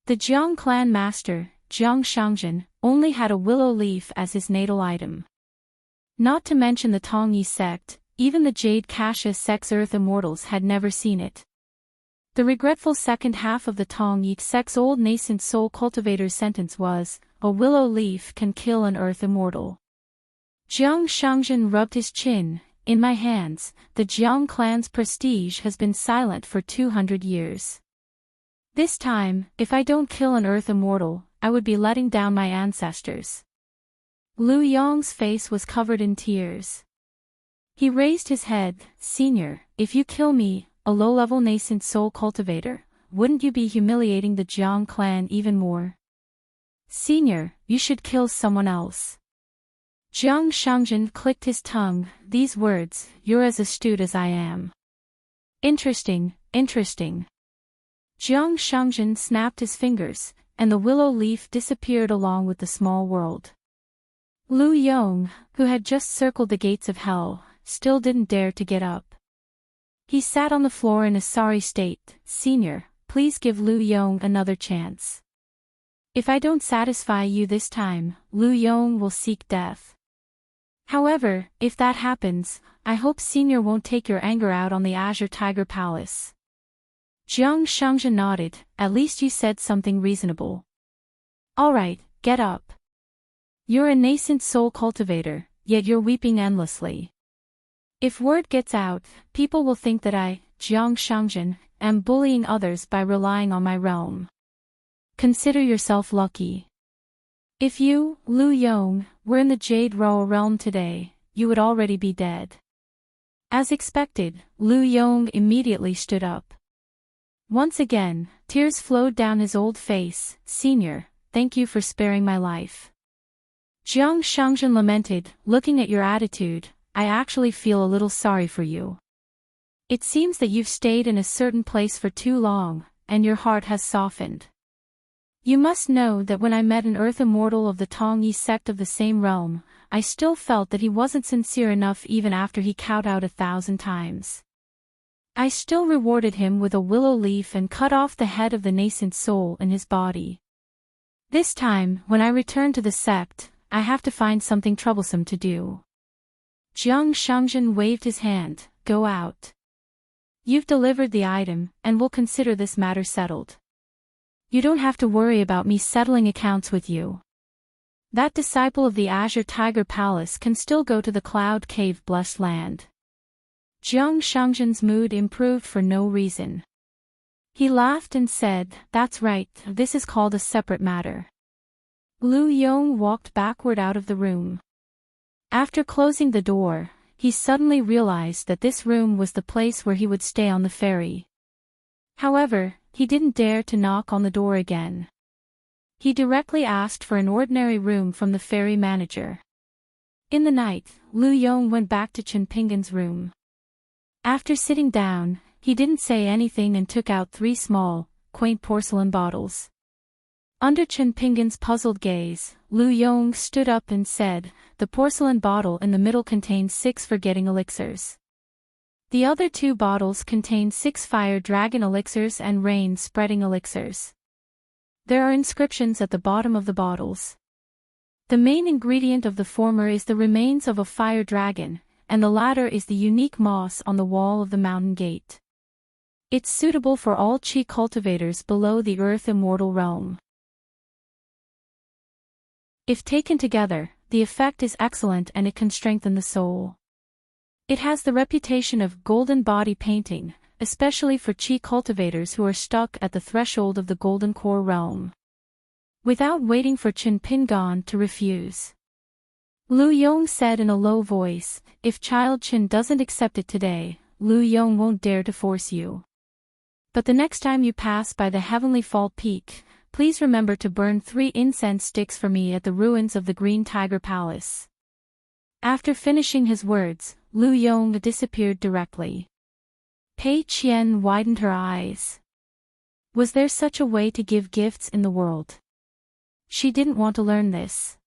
The Jiang clan master, Jiang Shangjin, only had a willow leaf as his natal item. Not to mention the Tongyi sect, even the Jade Kasha sect's Earth Immortals had never seen it. The regretful second half of the Tongyi sect's old nascent soul cultivator's sentence was, "A willow leaf can kill an Earth Immortal." Jiang Shangjin rubbed his chin. "In my hands, the Jiang clan's prestige has been silent for 200 years. This time, if I don't kill an Earth Immortal, I would be letting down my ancestors." Lu Yong's face was covered in tears. He raised his head. "Senior, if you kill me, a low-level nascent soul cultivator, wouldn't you be humiliating the Jiang clan even more?" "Senior, you should kill someone else." Jiang Shangjin clicked his tongue. "These words, you're as astute as I am." Interesting. Jiang Shangjin snapped his fingers, and the willow leaf disappeared along with the small world. Lu Yong, who had just circled the gates of hell, still didn't dare to get up. He sat on the floor in a sorry state. "Senior, please give Lu Yong another chance. If I don't satisfy you this time, Lu Yong will seek death. However, if that happens, I hope Senior won't take your anger out on the Azure Tiger Palace." Jiang Shangjin nodded. "At least you said something reasonable. Alright, get up. You're a nascent soul cultivator, yet you're weeping endlessly. If word gets out, people will think that I, Jiang Shangjin, am bullying others by relying on my realm. Consider yourself lucky. If you, Lu Yong, were in the Jade Roa realm today, you would already be dead." As expected, Lu Yong immediately stood up. Once again, tears flowed down his old face. "Senior, thank you for sparing my life." Jiang Shangjin lamented. "Looking at your attitude, I actually feel a little sorry for you. It seems that you've stayed in a certain place for too long, and your heart has softened. You must know that when I met an Earth Immortal of the Tongyi sect of the same realm, I still felt that he wasn't sincere enough even after he kowtowed 1,000 times. I still rewarded him with a willow leaf and cut off the head of the nascent soul in his body. This time, when I return to the sect, I have to find something troublesome to do." Jiang Shangjin waved his hand. "Go out. You've delivered the item, and we'll consider this matter settled. You don't have to worry about me settling accounts with you. That disciple of the Azure Tiger Palace can still go to the Cloud Cave Blessed Land." Jiang Shangjin's mood improved for no reason. He laughed and said, "That's right, this is called a separate matter." Lu Yong walked backward out of the room. After closing the door, he suddenly realized that this room was the place where he would stay on the ferry. However, he didn't dare to knock on the door again. He directly asked for an ordinary room from the ferry manager. In the night, Lu Yong went back to Chen Pingan's room. After sitting down, he didn't say anything and took out 3 small, quaint porcelain bottles. Under Chen Pingan's puzzled gaze, Lu Yong stood up and said, "The porcelain bottle in the middle contains 6 forgetting elixirs. The other 2 bottles contain 6 fire dragon elixirs and rain spreading elixirs. There are inscriptions at the bottom of the bottles. The main ingredient of the former is the remains of a fire dragon, and the latter is the unique moss on the wall of the mountain gate. It's suitable for all chi cultivators below the Earth Immortal realm. If taken together, the effect is excellent and it can strengthen the soul. It has the reputation of golden body painting, especially for chi cultivators who are stuck at the threshold of the Golden Core realm. Without waiting for Chen Pingan to refuse, Lu Yong said in a low voice, "If Child Chen doesn't accept it today, Lu Yong won't dare to force you. But the next time you pass by the Heavenly Fall Peak, please remember to burn 3 incense sticks for me at the ruins of the Green Tiger Palace." After finishing his words, Lu Yong disappeared directly. Pei Qian widened her eyes. Was there such a way to give gifts in the world? She didn't want to learn this.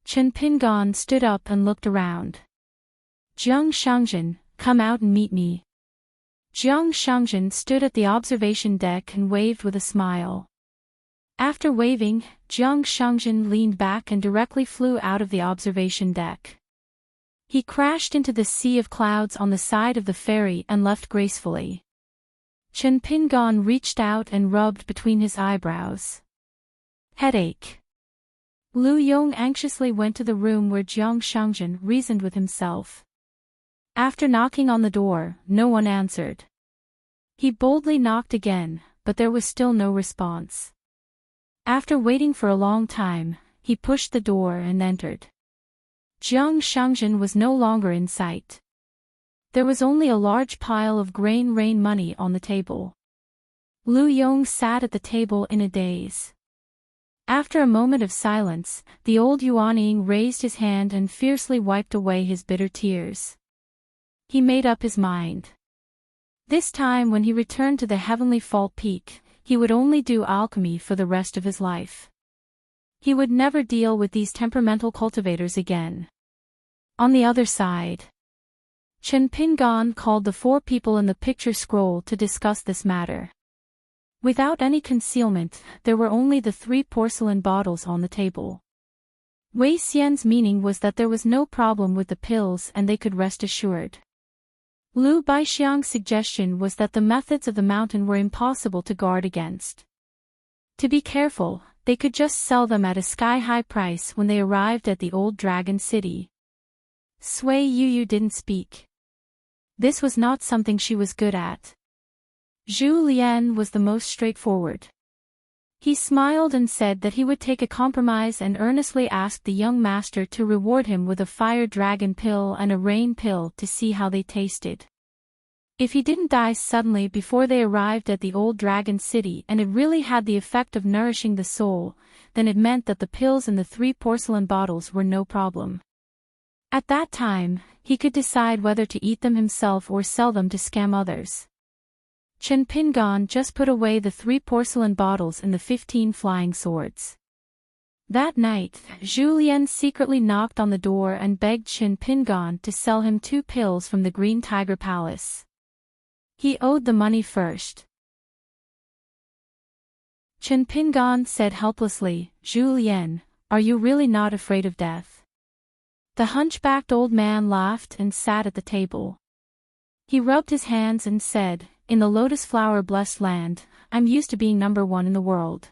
Chen Pingan stood up and looked around. "Jiang Shangjin, come out and meet me." Jiang Shangjin stood at the observation deck and waved with a smile. After waving, Jiang Shangjin leaned back and directly flew out of the observation deck. He crashed into the sea of clouds on the side of the ferry and left gracefully. Chen Pingan reached out and rubbed between his eyebrows. Headache. Lu Yong anxiously went to the room where Jiang Shangjin reasoned with himself. After knocking on the door, no one answered. He boldly knocked again, but there was still no response. After waiting for a long time, he pushed the door and entered. Jiang Shangjin was no longer in sight. There was only a large pile of rain money on the table. Lu Yong sat at the table in a daze. After a moment of silence, the old Yuanying raised his hand and fiercely wiped away his bitter tears. He made up his mind. This time when he returned to the Heavenly Fall Peak, he would only do alchemy for the rest of his life. He would never deal with these temperamental cultivators again. On the other side, Chen Pingan called the 4 people in the picture scroll to discuss this matter. Without any concealment, there were only the 3 porcelain bottles on the table. Wei Xian's meaning was that there was no problem with the pills and they could rest assured. Lu Baixiang's suggestion was that the methods of the mountain were impossible to guard against. To be careful, they could just sell them at a sky-high price when they arrived at the old dragon city. Sui Yuyu didn't speak. This was not something she was good at. Zhu Lian was the most straightforward. He smiled and said that he would take a compromise and earnestly asked the young master to reward him with a fire dragon pill and a rain pill to see how they tasted. If he didn't die suddenly before they arrived at the old dragon city and it really had the effect of nourishing the soul, then it meant that the pills in the 3 porcelain bottles were no problem. At that time, he could decide whether to eat them himself or sell them to scam others. Chen Pingan just put away the 3 porcelain bottles in the 15 flying swords. That night, Zhu Lian secretly knocked on the door and begged Chen Pingan to sell him 2 pills from the Green Tiger Palace. He owed the money first. Chen Pingan said helplessly, "Zhu Lian, are you really not afraid of death?" The hunchbacked old man laughed and sat at the table. He rubbed his hands and said, "In the lotus flower blessed land, I'm used to being number 1 in the world.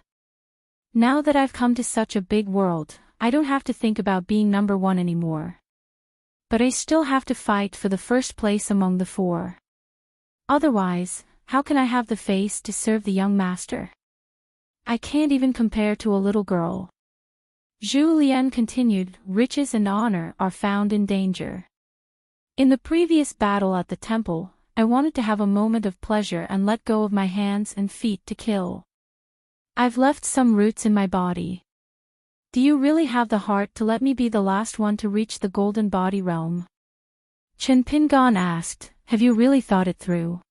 Now that I've come to such a big world, I don't have to think about being number 1 anymore. But I still have to fight for the first place among the 4. Otherwise, how can I have the face to serve the young master? I can't even compare to a little girl." Zhu Lian continued, "Riches and honor are found in danger. In the previous battle at the temple, I wanted to have a moment of pleasure and let go of my hands and feet to kill. I've left some roots in my body. Do you really have the heart to let me be the last one to reach the golden body realm?" Chen Pingan asked, "Have you really thought it through?"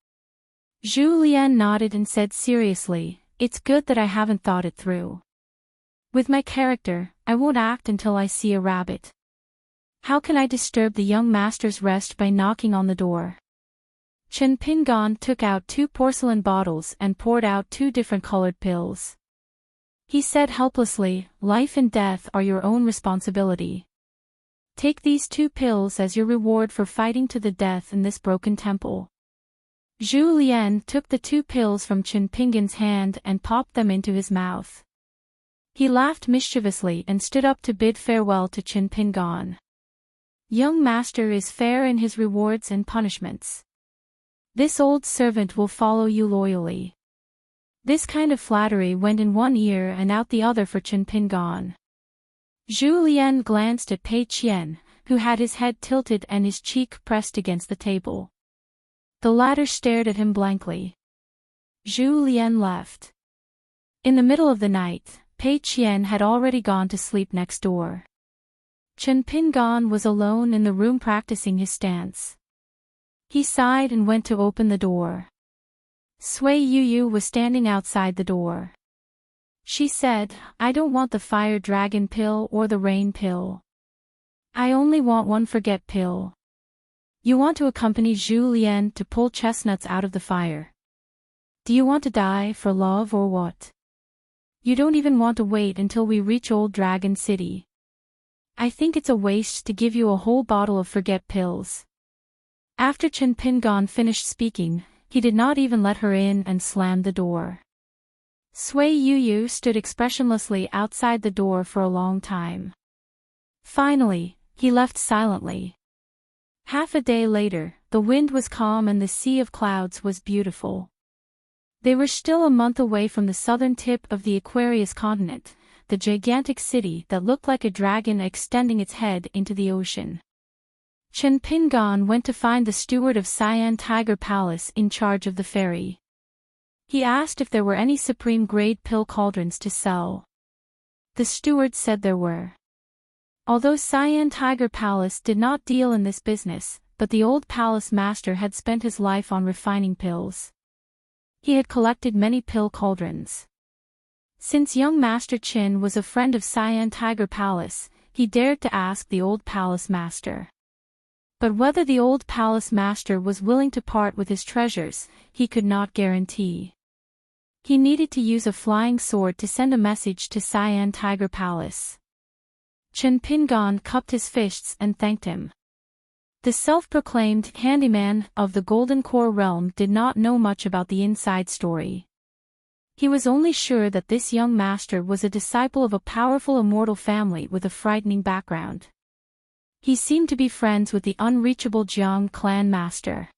Zhu Lian nodded and said seriously, "It's good that I haven't thought it through. With my character, I won't act until I see a rabbit. How can I disturb the young master's rest by knocking on the door?" Chen Pingan took out 2 porcelain bottles and poured out 2 different colored pills. He said helplessly, "Life and death are your own responsibility. Take these 2 pills as your reward for fighting to the death in this broken temple." Zhu Lian took the 2 pills from Chen Pingan's hand and popped them into his mouth. He laughed mischievously and stood up to bid farewell to Chen Pingan. Young master is fair in his rewards and punishments. This old servant will follow you loyally. This kind of flattery went in one ear and out the other for Chen Pingan. Zhu Lian glanced at Pei Qian, who had his head tilted and his cheek pressed against the table. The latter stared at him blankly. Zhu Lian left. In the middle of the night, Pei Qian had already gone to sleep next door. Chen Pingan was alone in the room practicing his stance. He sighed and went to open the door. Sui Yuyu was standing outside the door. She said, "I don't want the fire dragon pill or the rain pill. I only want one forget pill. You want to accompany Zhu Lian to pull chestnuts out of the fire. Do you want to die for love or what? You don't even want to wait until we reach Old Dragon City. I think it's a waste to give you a whole bottle of forget pills." After Chen Pingan finished speaking, he did not even let her in and slammed the door. Sui Yuyu stood expressionlessly outside the door for a long time. Finally, he left silently. Half a day later, the wind was calm and the sea of clouds was beautiful. They were still a month away from the southern tip of the Aquarius continent, the gigantic city that looked like a dragon extending its head into the ocean. Chen Pingan went to find the steward of Cyan Tiger Palace in charge of the ferry. He asked if there were any supreme-grade pill cauldrons to sell. The steward said there were. Although Cyan Tiger Palace did not deal in this business, but the old palace master had spent his life on refining pills. He had collected many pill cauldrons. Since young Master Qin was a friend of Cyan Tiger Palace, he dared to ask the old palace master. But whether the old palace master was willing to part with his treasures, he could not guarantee. He needed to use a flying sword to send a message to Cyan Tiger Palace. Chen Pingan cupped his fists and thanked him. The self-proclaimed handyman of the Golden Core realm did not know much about the inside story. He was only sure that this young master was a disciple of a powerful immortal family with a frightening background. He seemed to be friends with the unreachable Jiang clan master.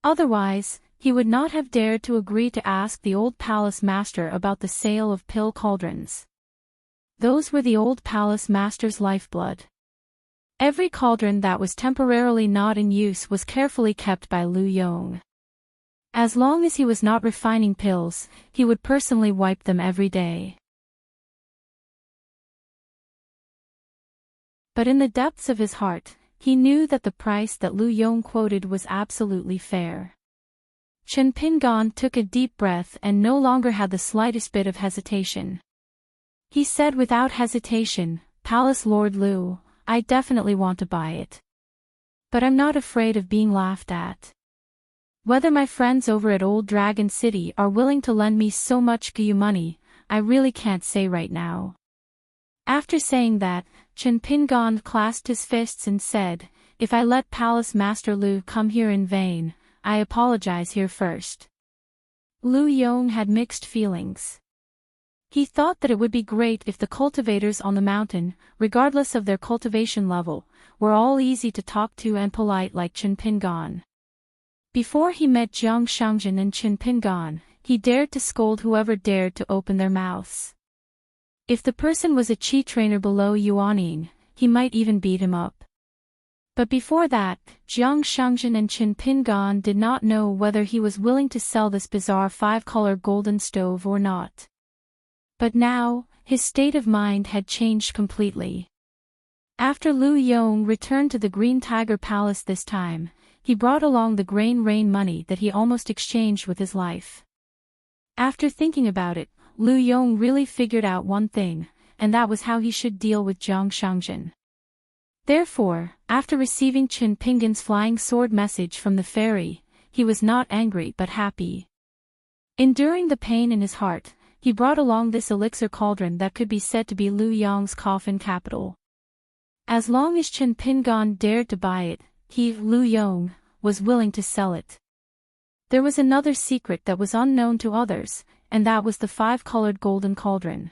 Otherwise, he would not have dared to agree to ask the old palace master about the sale of pill cauldrons. Those were the old palace master's lifeblood. Every cauldron that was temporarily not in use was carefully kept by Lu Yong. As long as he was not refining pills, he would personally wipe them every day. But in the depths of his heart, he knew that the price that Lu Yong quoted was absolutely fair. Chen Pingan took a deep breath and no longer had the slightest bit of hesitation. He said without hesitation, "Palace Lord Lu, I definitely want to buy it. But I'm not afraid of being laughed at. Whether my friends over at Old Dragon City are willing to lend me so much Gu money, I really can't say right now." After saying that, Chen Pingan clasped his fists and said, "If I let Palace Master Lu come here in vain, I apologize here first." Lu Yong had mixed feelings. He thought that it would be great if the cultivators on the mountain, regardless of their cultivation level, were all easy to talk to and polite like Chen Pingan. Before he met Jiang Shangjin and Chen Pingan, he dared to scold whoever dared to open their mouths. If the person was a chi trainer below Yuanying, he might even beat him up. But before that, Jiang Shangjin and Chen Pingan did not know whether he was willing to sell this bizarre 5-color golden stove or not. But now, his state of mind had changed completely. After Lu Yong returned to the Green Tiger Palace this time, he brought along the grain rain money that he almost exchanged with his life. After thinking about it, Lu Yong really figured out one thing, and that was how he should deal with Jiang Shangjin. Therefore, after receiving Chen Pingan's flying sword message from the ferry, he was not angry but happy. Enduring the pain in his heart, he brought along this elixir cauldron that could be said to be Lu Yong's coffin capital. As long as Chen Pingan dared to buy it, he, Lu Yong, was willing to sell it. There was another secret that was unknown to others, and that was the 5-colored golden cauldron.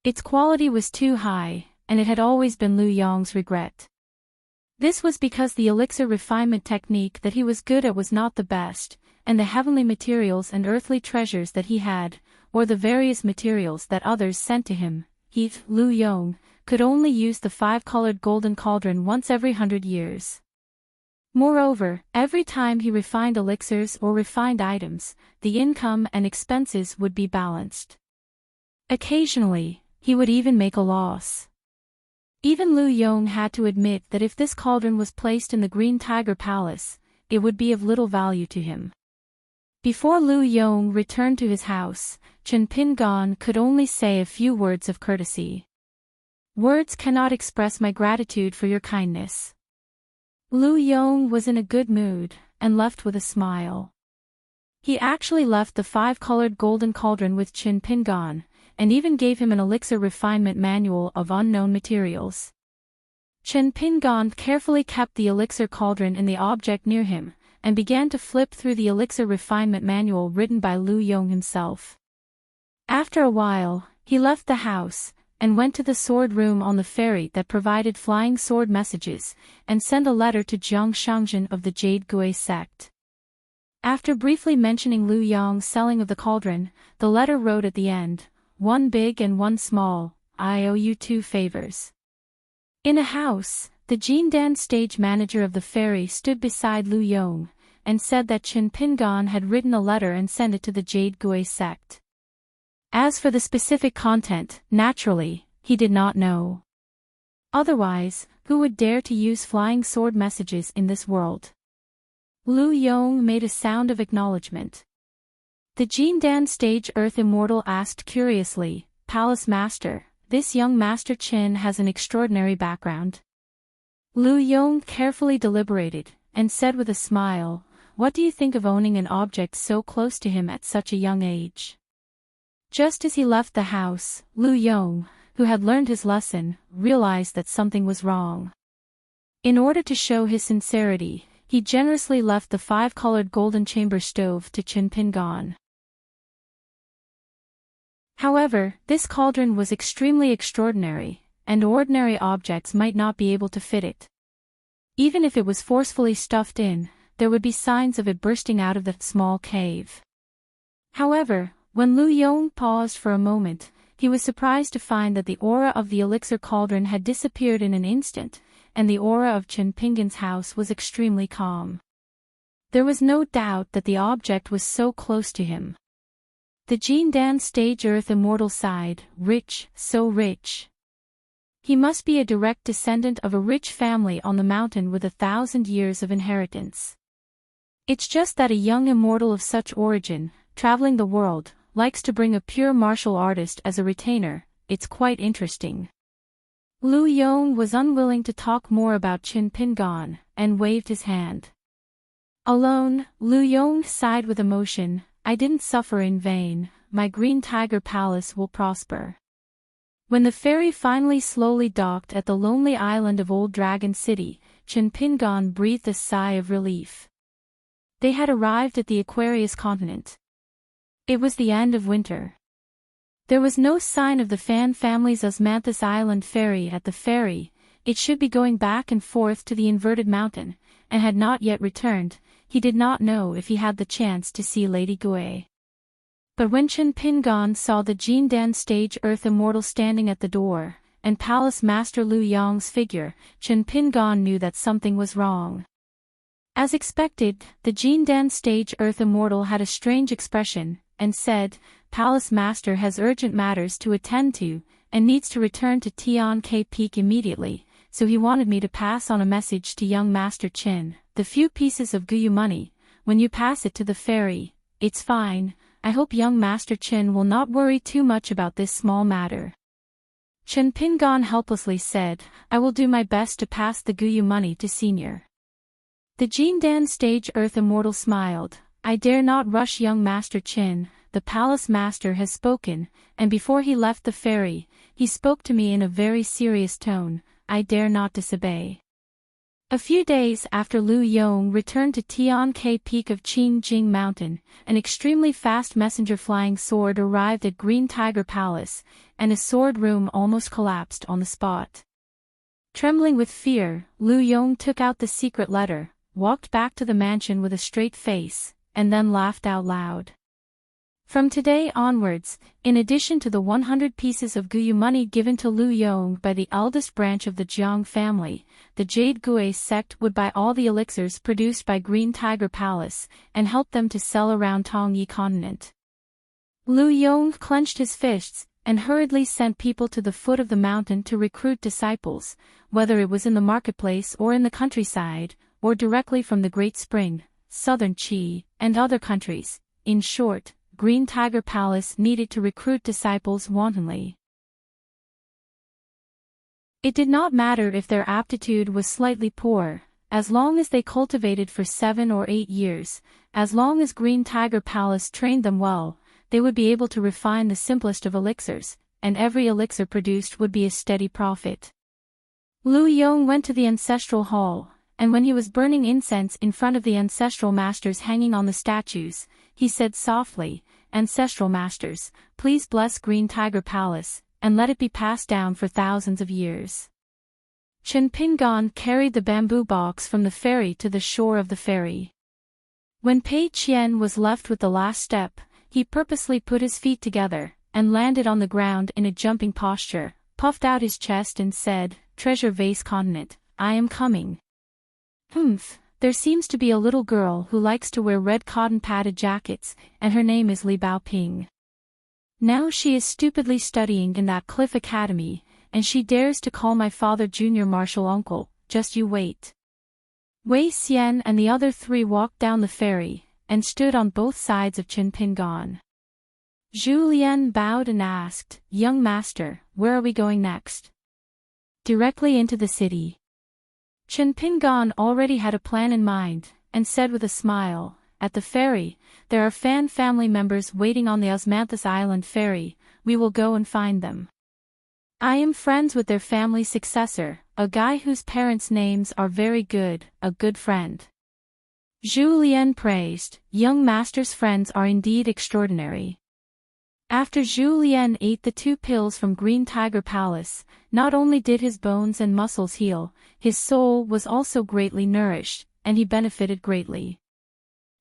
Its quality was too high, and it had always been Lu Yong's regret. This was because the elixir refinement technique that he was good at was not the best, and the heavenly materials and earthly treasures that he had, or the various materials that others sent to him, Lu Yong, could only use the 5-colored golden cauldron once every 100 years. Moreover, every time he refined elixirs or refined items, the income and expenses would be balanced. Occasionally, he would even make a loss. Even Lu Yong had to admit that if this cauldron was placed in the Green Tiger Palace, it would be of little value to him. Before Lu Yong returned to his house, Chen Pingan could only say a few words of courtesy. "Words cannot express my gratitude for your kindness." Lu Yong was in a good mood, and left with a smile. He actually left the 5-colored golden cauldron with Chen Pingan, and even gave him an elixir refinement manual of unknown materials. Chen Pingan carefully kept the elixir cauldron in the object near him, and began to flip through the elixir refinement manual written by Lu Yong himself. After a while, he left the house, and went to the sword room on the ferry that provided flying sword messages, and sent a letter to Jiang Shangjin of the Jade Gui sect. After briefly mentioning Lu Yong's selling of the cauldron, the letter wrote at the end, "One big and one small, I owe you 2 favors." In a house, the Jindan stage manager of the ferry stood beside Lu Yong, and said that Chen Pingan had written a letter and sent it to the Jade Gui sect. As for the specific content, naturally, he did not know. Otherwise, who would dare to use flying sword messages in this world? Lu Yong made a sound of acknowledgement. The Jindan stage Earth Immortal asked curiously, "Palace Master, this young Master Qin has an extraordinary background." Lu Yong carefully deliberated, and said with a smile, "What do you think of owning an object so close to him at such a young age?" Just as he left the house, Lu Yong, who had learned his lesson, realized that something was wrong. In order to show his sincerity, he generously left the 5-colored golden chamber stove to Chen Pingan. However, this cauldron was extremely extraordinary, and ordinary objects might not be able to fit it. Even if it was forcefully stuffed in, there would be signs of it bursting out of the small cave. However, when Lu Yong paused for a moment, he was surprised to find that the aura of the elixir cauldron had disappeared in an instant, and the aura of Chen Pingan's house was extremely calm. There was no doubt that the object was so close to him. The Jindan stage Earth Immortal sighed, "Rich, so rich. He must be a direct descendant of a rich family on the mountain with 1,000 years of inheritance. It's just that a young immortal of such origin, traveling the world, likes to bring a pure martial artist as a retainer. It's quite interesting." Lu Yong was unwilling to talk more about Chen Pingan, and waved his hand. Alone, Lu Yong sighed with emotion, "I didn't suffer in vain, my Green Tiger Palace will prosper." When the ferry finally slowly docked at the lonely island of Old Dragon City, Chen Pingan breathed a sigh of relief. They had arrived at the Aquarius continent. It was the end of winter. There was no sign of the Fan family's Osmanthus Island ferry at the ferry. It should be going back and forth to the inverted mountain, and had not yet returned. He did not know if he had the chance to see Lady Gui. But when Chen Pingan saw the Jindan stage Earth Immortal standing at the door, and Palace Master Lu Yong's figure, Chen Pingan knew that something was wrong. As expected, the Jindan stage Earth Immortal had a strange expression, and said, "Palace Master has urgent matters to attend to, and needs to return to Tian K Peak immediately, so he wanted me to pass on a message to young Master Qin. The few pieces of Guyu money, when you pass it to the ferry, it's fine. I hope young Master Qin will not worry too much about this small matter." Chen Pingan helplessly said, "I will do my best to pass the Guyu money to Senior." The Jindan stage Earth Immortal smiled, "I dare not rush young Master Qin. The Palace Master has spoken, and before he left the ferry, he spoke to me in a very serious tone. I dare not disobey." A few days after Lu Yong returned to Tian K Peak of Qingjing Mountain, an extremely fast messenger flying sword arrived at Green Tiger Palace, and his sword room almost collapsed on the spot. Trembling with fear, Lu Yong took out the secret letter, walked back to the mansion with a straight face, and then laughed out loud. From today onwards, in addition to the 100 pieces of Guyu money given to Lu Yong by the eldest branch of the Jiang family, the Jade Gui sect would buy all the elixirs produced by Green Tiger Palace, and help them to sell around Tongyi continent. Lu Yong clenched his fists, and hurriedly sent people to the foot of the mountain to recruit disciples, whether it was in the marketplace or in the countryside, or directly from the Great Spring, southern Qi, and other countries. In short, Green Tiger Palace needed to recruit disciples wantonly. It did not matter if their aptitude was slightly poor, as long as they cultivated for 7 or 8 years, as long as Green Tiger Palace trained them well, they would be able to refine the simplest of elixirs, and every elixir produced would be a steady profit. Lu Yong went to the ancestral hall, and when he was burning incense in front of the ancestral masters hanging on the statues, he said softly, "Ancestral masters, please bless Green Tiger Palace, and let it be passed down for thousands of years." Chen Pingan carried the bamboo box from the ferry to the shore of the ferry. When Pei Qian was left with the last step, he purposely put his feet together, and landed on the ground in a jumping posture, puffed out his chest and said, "Treasure Vase Continent, I am coming." There seems to be a little girl who likes to wear red cotton padded jackets, and her name is Li Baoping. Now she is stupidly studying in that Cliff Academy, and she dares to call my father Junior Marshal uncle, just you wait. Wei Xian and the other 3 walked down the ferry, and stood on both sides of Chen Pingan. Zhu Lian bowed and asked, "Young master, where are we going next?" "Directly into the city." Chen Pingan already had a plan in mind, and said with a smile, "At the ferry, there are Fan family members waiting on the Osmanthus Island ferry, we will go and find them. I am friends with their family successor, a guy whose parents' names are very good, a good friend." Zhu Lian praised, "Young master's friends are indeed extraordinary." After Zhu Lian ate the 2 pills from Green Tiger Palace, not only did his bones and muscles heal, his soul was also greatly nourished, and he benefited greatly.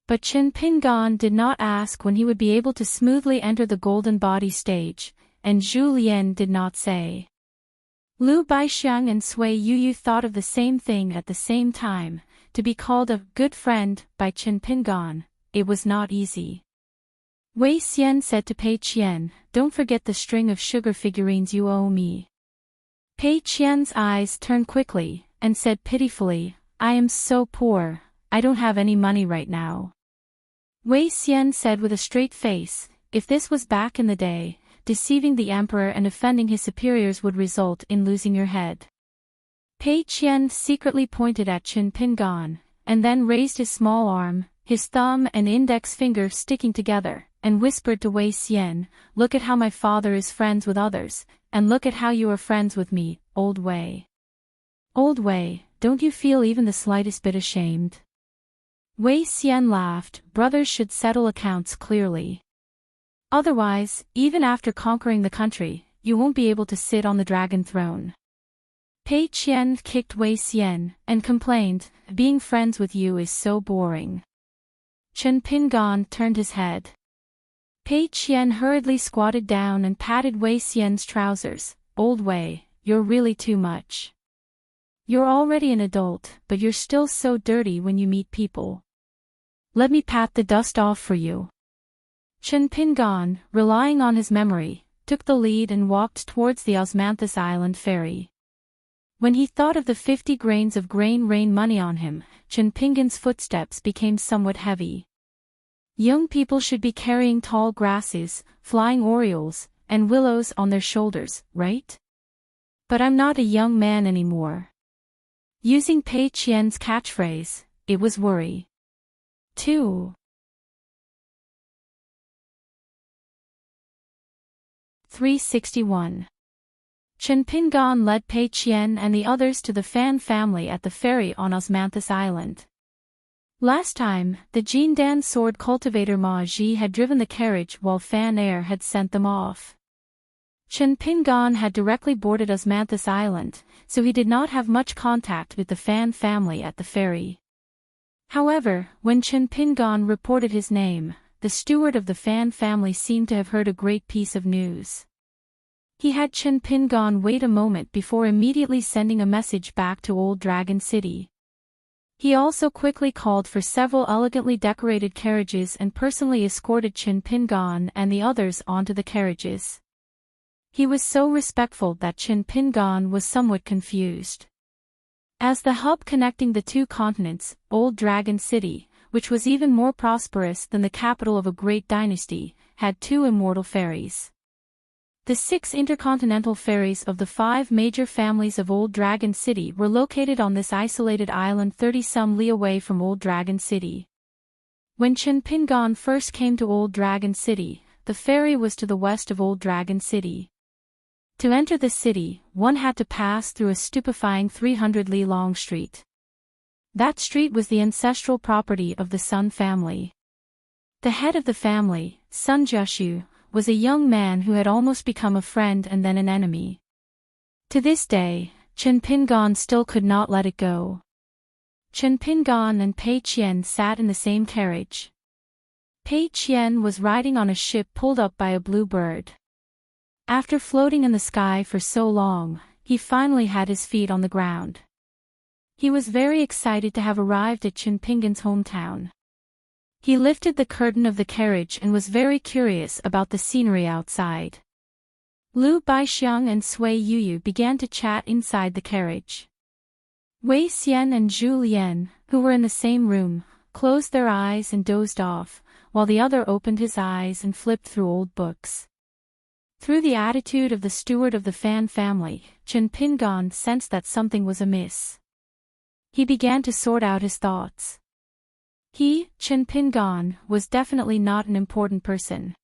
But Chen Pingan did not ask when he would be able to smoothly enter the golden body stage, and Zhu Lian did not say. Lu Baixiang and Sui Yuyu thought of the same thing at the same time, to be called a good friend by Chen Pingan. It was not easy. Wei Xian said to Pei Qian, "Don't forget the string of sugar figurines you owe me." Pei Qian's eyes turned quickly, and said pitifully, "I am so poor, I don't have any money right now." Wei Xian said with a straight face, "If this was back in the day, deceiving the emperor and offending his superiors would result in losing your head." Pei Qian secretly pointed at Chen Pingan, and then raised his small arm, his thumb and index finger sticking together, and whispered to Wei Xian, "Look at how my father is friends with others, and look at how you are friends with me, old Wei. Old Wei, don't you feel even the slightest bit ashamed?" Wei Xian laughed, "Brothers should settle accounts clearly. Otherwise, even after conquering the country, you won't be able to sit on the dragon throne." Pei Qian kicked Wei Xian, and complained, "Being friends with you is so boring." Chen Pingan turned his head. Pei Qian hurriedly squatted down and patted Wei Xian's trousers. "Old Wei, you're really too much. You're already an adult, but you're still so dirty when you meet people. Let me pat the dust off for you." Chen Pingan, relying on his memory, took the lead and walked towards the Osmanthus Island ferry. When he thought of the 50 grains of grain rain money on him, Chen Pingan's footsteps became somewhat heavy. Young people should be carrying tall grasses, flying orioles, and willows on their shoulders, right? But I'm not a young man anymore. Using Pei Qian's catchphrase, it was worry. 2. 361. Chen Pingan led Pei Qian and the others to the Fan family at the ferry on Osmanthus Island. Last time, the Jindan sword cultivator Ma Ji had driven the carriage while Fan Air had sent them off. Chen Pingon had directly boarded Osmanthus Island, so he did not have much contact with the Fan family at the ferry. However, when Chen Pingon reported his name, the steward of the Fan family seemed to have heard a great piece of news. He had Chen Pingon wait a moment before immediately sending a message back to Old Dragon City. He also quickly called for several elegantly decorated carriages and personally escorted Chen Pingon and the others onto the carriages. He was so respectful that Chen Pingon was somewhat confused. As the hub connecting the two continents, Old Dragon City, which was even more prosperous than the capital of a great dynasty, had two immortal ferries. The 6 intercontinental ferries of the 5 major families of Old Dragon City were located on this isolated island 30-some li away from Old Dragon City. When Chen Pingon first came to Old Dragon City, the ferry was to the west of Old Dragon City. To enter the city, one had to pass through a stupefying 300 li long street. That street was the ancestral property of the Sun family. The head of the family, Sun Jushu, was a young man who had almost become a friend and then an enemy. To this day, Chen Pingon still could not let it go. Chen Pingon and Pei Qian sat in the same carriage. Pei Qian was riding on a ship pulled up by a blue bird. After floating in the sky for so long, he finally had his feet on the ground. He was very excited to have arrived at Chen Pingon's hometown. He lifted the curtain of the carriage and was very curious about the scenery outside. Lu Baixiang and Sui Yuyu began to chat inside the carriage. Wei Xian and Zhu Lian, who were in the same room, closed their eyes and dozed off, while the other opened his eyes and flipped through old books. Through the attitude of the steward of the Fan family, Chen Pingon sensed that something was amiss. He began to sort out his thoughts. He, Chen Pingon, was definitely not an important person.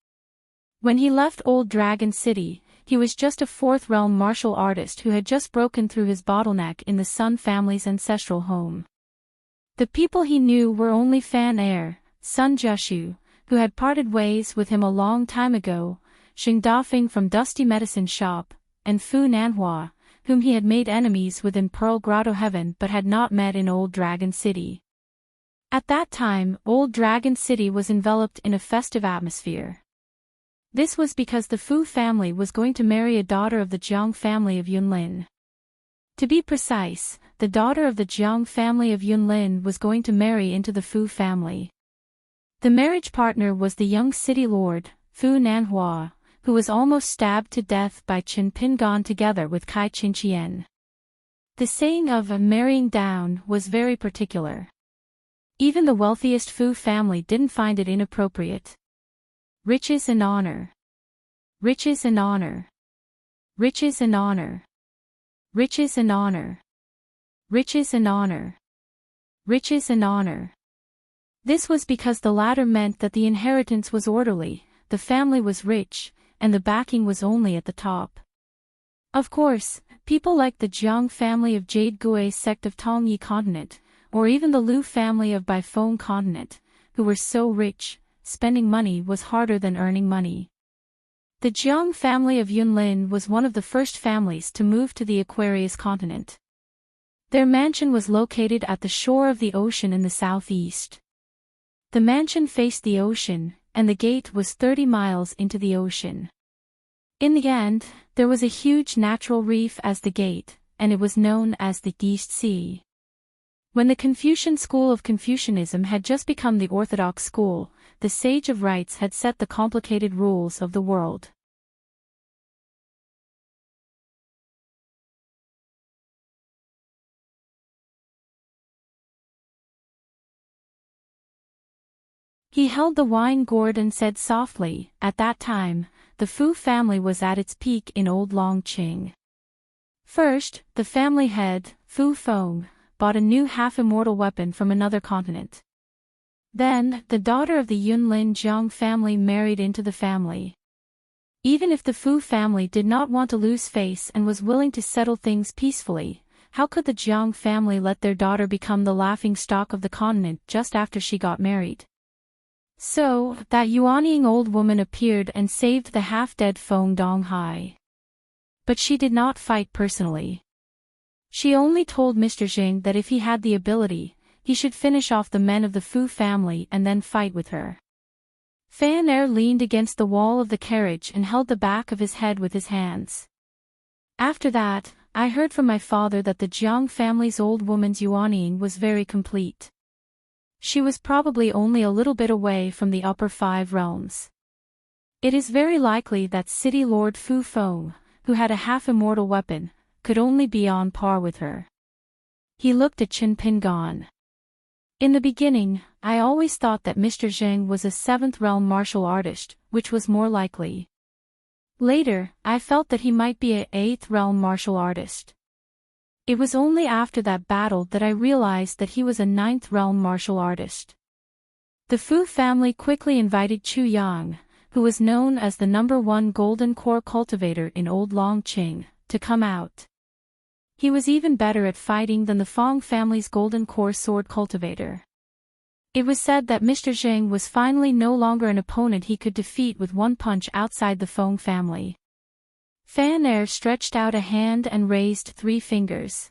When he left Old Dragon City, he was just a 4th realm martial artist who had just broken through his bottleneck in the Sun family's ancestral home. The people he knew were only Fan heir, Sun Jushu, who had parted ways with him a long time ago, Xing Dafeng from Dusty Medicine Shop, and Fu Nanhua, whom he had made enemies with in Pearl Grotto Heaven but had not met in Old Dragon City. At that time, Old Dragon City was enveloped in a festive atmosphere. This was because the Fu family was going to marry a daughter of the Jiang family of Yunlin. To be precise, the daughter of the Jiang family of Yunlin was going to marry into the Fu family. The marriage partner was the young city lord, Fu Nanhua, who was almost stabbed to death by Chen Pingon together with Kai Qinqian. The saying of marrying down was very particular. Even the wealthiest Fu family didn't find it inappropriate. Riches and honor. Riches and honor. Riches and honor. Riches and honor. Riches and honor. Riches and honor. This was because the latter meant that the inheritance was orderly, the family was rich, and the backing was only at the top. Of course, people like the Jiang family of Jade Gui sect of Tongyi continent, or even the Lu family of Baifeng continent, who were so rich, spending money was harder than earning money. The Jiang family of Yunlin was one of the first families to move to the Aquarius continent. Their mansion was located at the shore of the ocean in the southeast. The mansion faced the ocean, and the gate was 30 miles into the ocean. In the end, there was a huge natural reef as the gate, and it was known as the East Sea. When the Confucian school of Confucianism had just become the orthodox school, the sage of rites had set the complicated rules of the world. He held the wine gourd and said softly, at that time, the Fu family was at its peak in Old Longqing. First, the family head, Fu Feng, bought a new half-immortal weapon from another continent. Then, the daughter of the Yunlin Jiang family married into the family. Even if the Fu family did not want to lose face and was willing to settle things peacefully, how could the Jiang family let their daughter become the laughing-stock of the continent just after she got married? So, that yuanying old woman appeared and saved the half-dead Feng Donghai. But she did not fight personally. She only told Mr. Jing that if he had the ability, he should finish off the men of the Fu family and then fight with her. Fan Er leaned against the wall of the carriage and held the back of his head with his hands. After that, I heard from my father that the Jiang family's old woman's yuanying was very complete. She was probably only a little bit away from the upper 5 realms. It is very likely that City Lord Fu Feng, who had a half-immortal weapon, could only be on par with her. He looked at Chen Pingan. In the beginning, I always thought that Mr. Zheng was a 7th realm martial artist, which was more likely. Later, I felt that he might be a 8th realm martial artist. It was only after that battle that I realized that he was a 9th realm martial artist. The Fu family quickly invited Chu Yang, who was known as the #1 golden core cultivator in Old Longqing, to come out. He was even better at fighting than the Fong family's golden core sword cultivator. It was said that Mr. Zheng was finally no longer an opponent he could defeat with one punch outside the Fong family. Fan Er stretched out a hand and raised 3 fingers.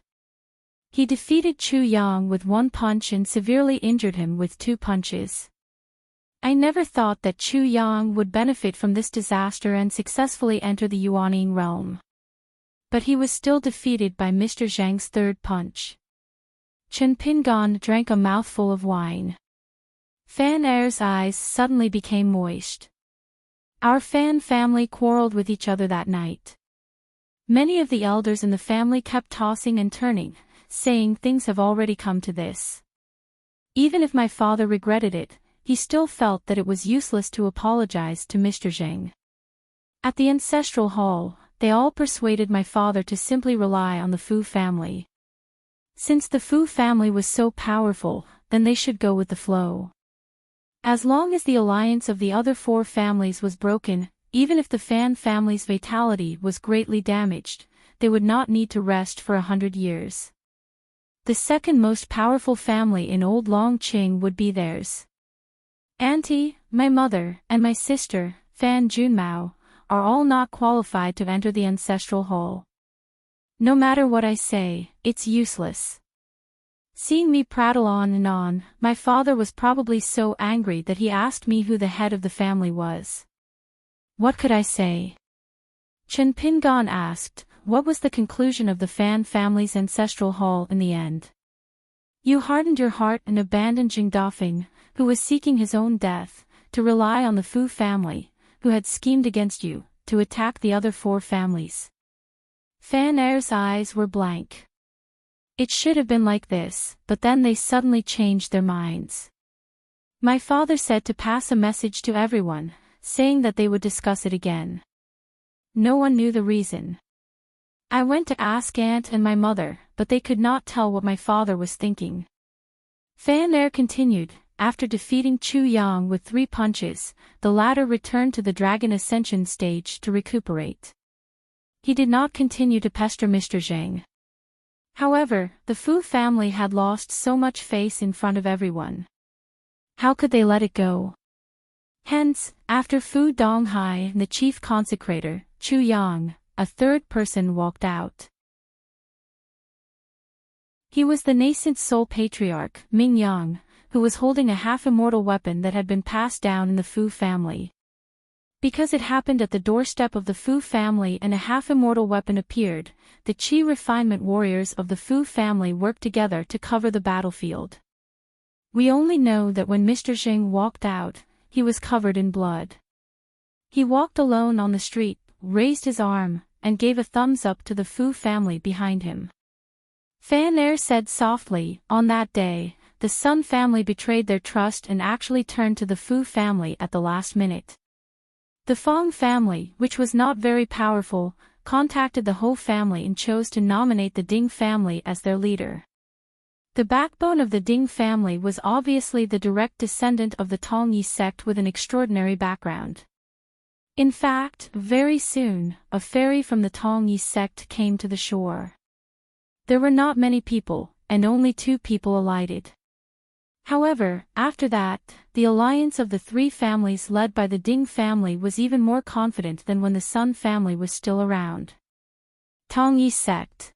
He defeated Chu Yang with 1 punch and severely injured him with 2 punches. I never thought that Chu Yang would benefit from this disaster and successfully enter the Yuanying realm. But he was still defeated by Mr. Zhang's 3rd punch. Chen Pingan drank a mouthful of wine. Fan Er's eyes suddenly became moist. Our Fan family quarreled with each other that night. Many of the elders in the family kept tossing and turning, saying things have already come to this. Even if my father regretted it, he still felt that it was useless to apologize to Mr. Zheng. At the ancestral hall, they all persuaded my father to simply rely on the Fu family. Since the Fu family was so powerful, then they should go with the flow. As long as the alliance of the other 4 families was broken, even if the Fan family's vitality was greatly damaged, they would not need to rest for 100 years. The second most powerful family in Old Longqing would be theirs. Auntie, my mother, and my sister, Fan Junmao, are all not qualified to enter the ancestral hall. No matter what I say, it's useless. Seeing me prattle on and on, my father was probably so angry that he asked me who the head of the family was. What could I say? Chen Pingan asked, what was the conclusion of the Fan family's ancestral hall in the end? You hardened your heart and abandoned Jing Dafeng, who was seeking his own death, to rely on the Fu family, who had schemed against you, to attack the other 4 families. Fan Er's eyes were blank. It should have been like this, but then they suddenly changed their minds. My father said to pass a message to everyone, saying that they would discuss it again. No one knew the reason. I went to ask Aunt and my mother, but they could not tell what my father was thinking. Fan Er continued, after defeating Chu Yang with 3 punches, the latter returned to the Dragon Ascension stage to recuperate. He did not continue to pester Mr. Zheng. However, the Fu family had lost so much face in front of everyone. How could they let it go? Hence, after Fu Donghai and the chief consecrator, Chu Yang, a 3rd person walked out. He was the nascent soul patriarch, Ming Yang, who was holding a half-immortal weapon that had been passed down in the Fu family. Because it happened at the doorstep of the Fu family and a half-immortal weapon appeared, the Qi refinement warriors of the Fu family worked together to cover the battlefield. We only know that when Mr. Zheng walked out, he was covered in blood. He walked alone on the street, raised his arm, and gave a thumbs up to the Fu family behind him. Fan Er said softly, on that day, the Sun family betrayed their trust and actually turned to the Fu family at the last minute. The Fong family, which was not very powerful, contacted the Ho family and chose to nominate the Ding family as their leader. The backbone of the Ding family was obviously the direct descendant of the Tongyi sect with an extraordinary background. In fact, very soon, a ferry from the Tongyi sect came to the shore. There were not many people, and only 2 people alighted. However, after that, the alliance of the 3 families led by the Ding family was even more confident than when the Sun family was still around. Tongyi sect.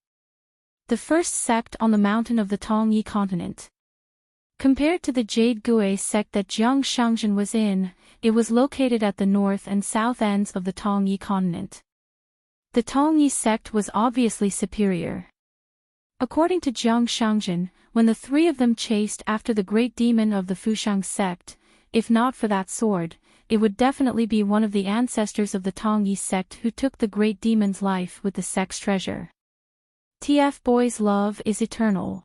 The first sect on the mountain of the Tongyi continent. Compared to the Jade Gui sect that Jiang Shangzhen was in, it was located at the north and south ends of the Tongyi continent. The Tongyi sect was obviously superior. According to Jiang Shangzhen, when the three of them chased after the great demon of the Fushang sect, if not for that sword, it would definitely be one of the ancestors of the Tongyi sect who took the great demon's life with the sect's treasure. TF Boy's love is eternal.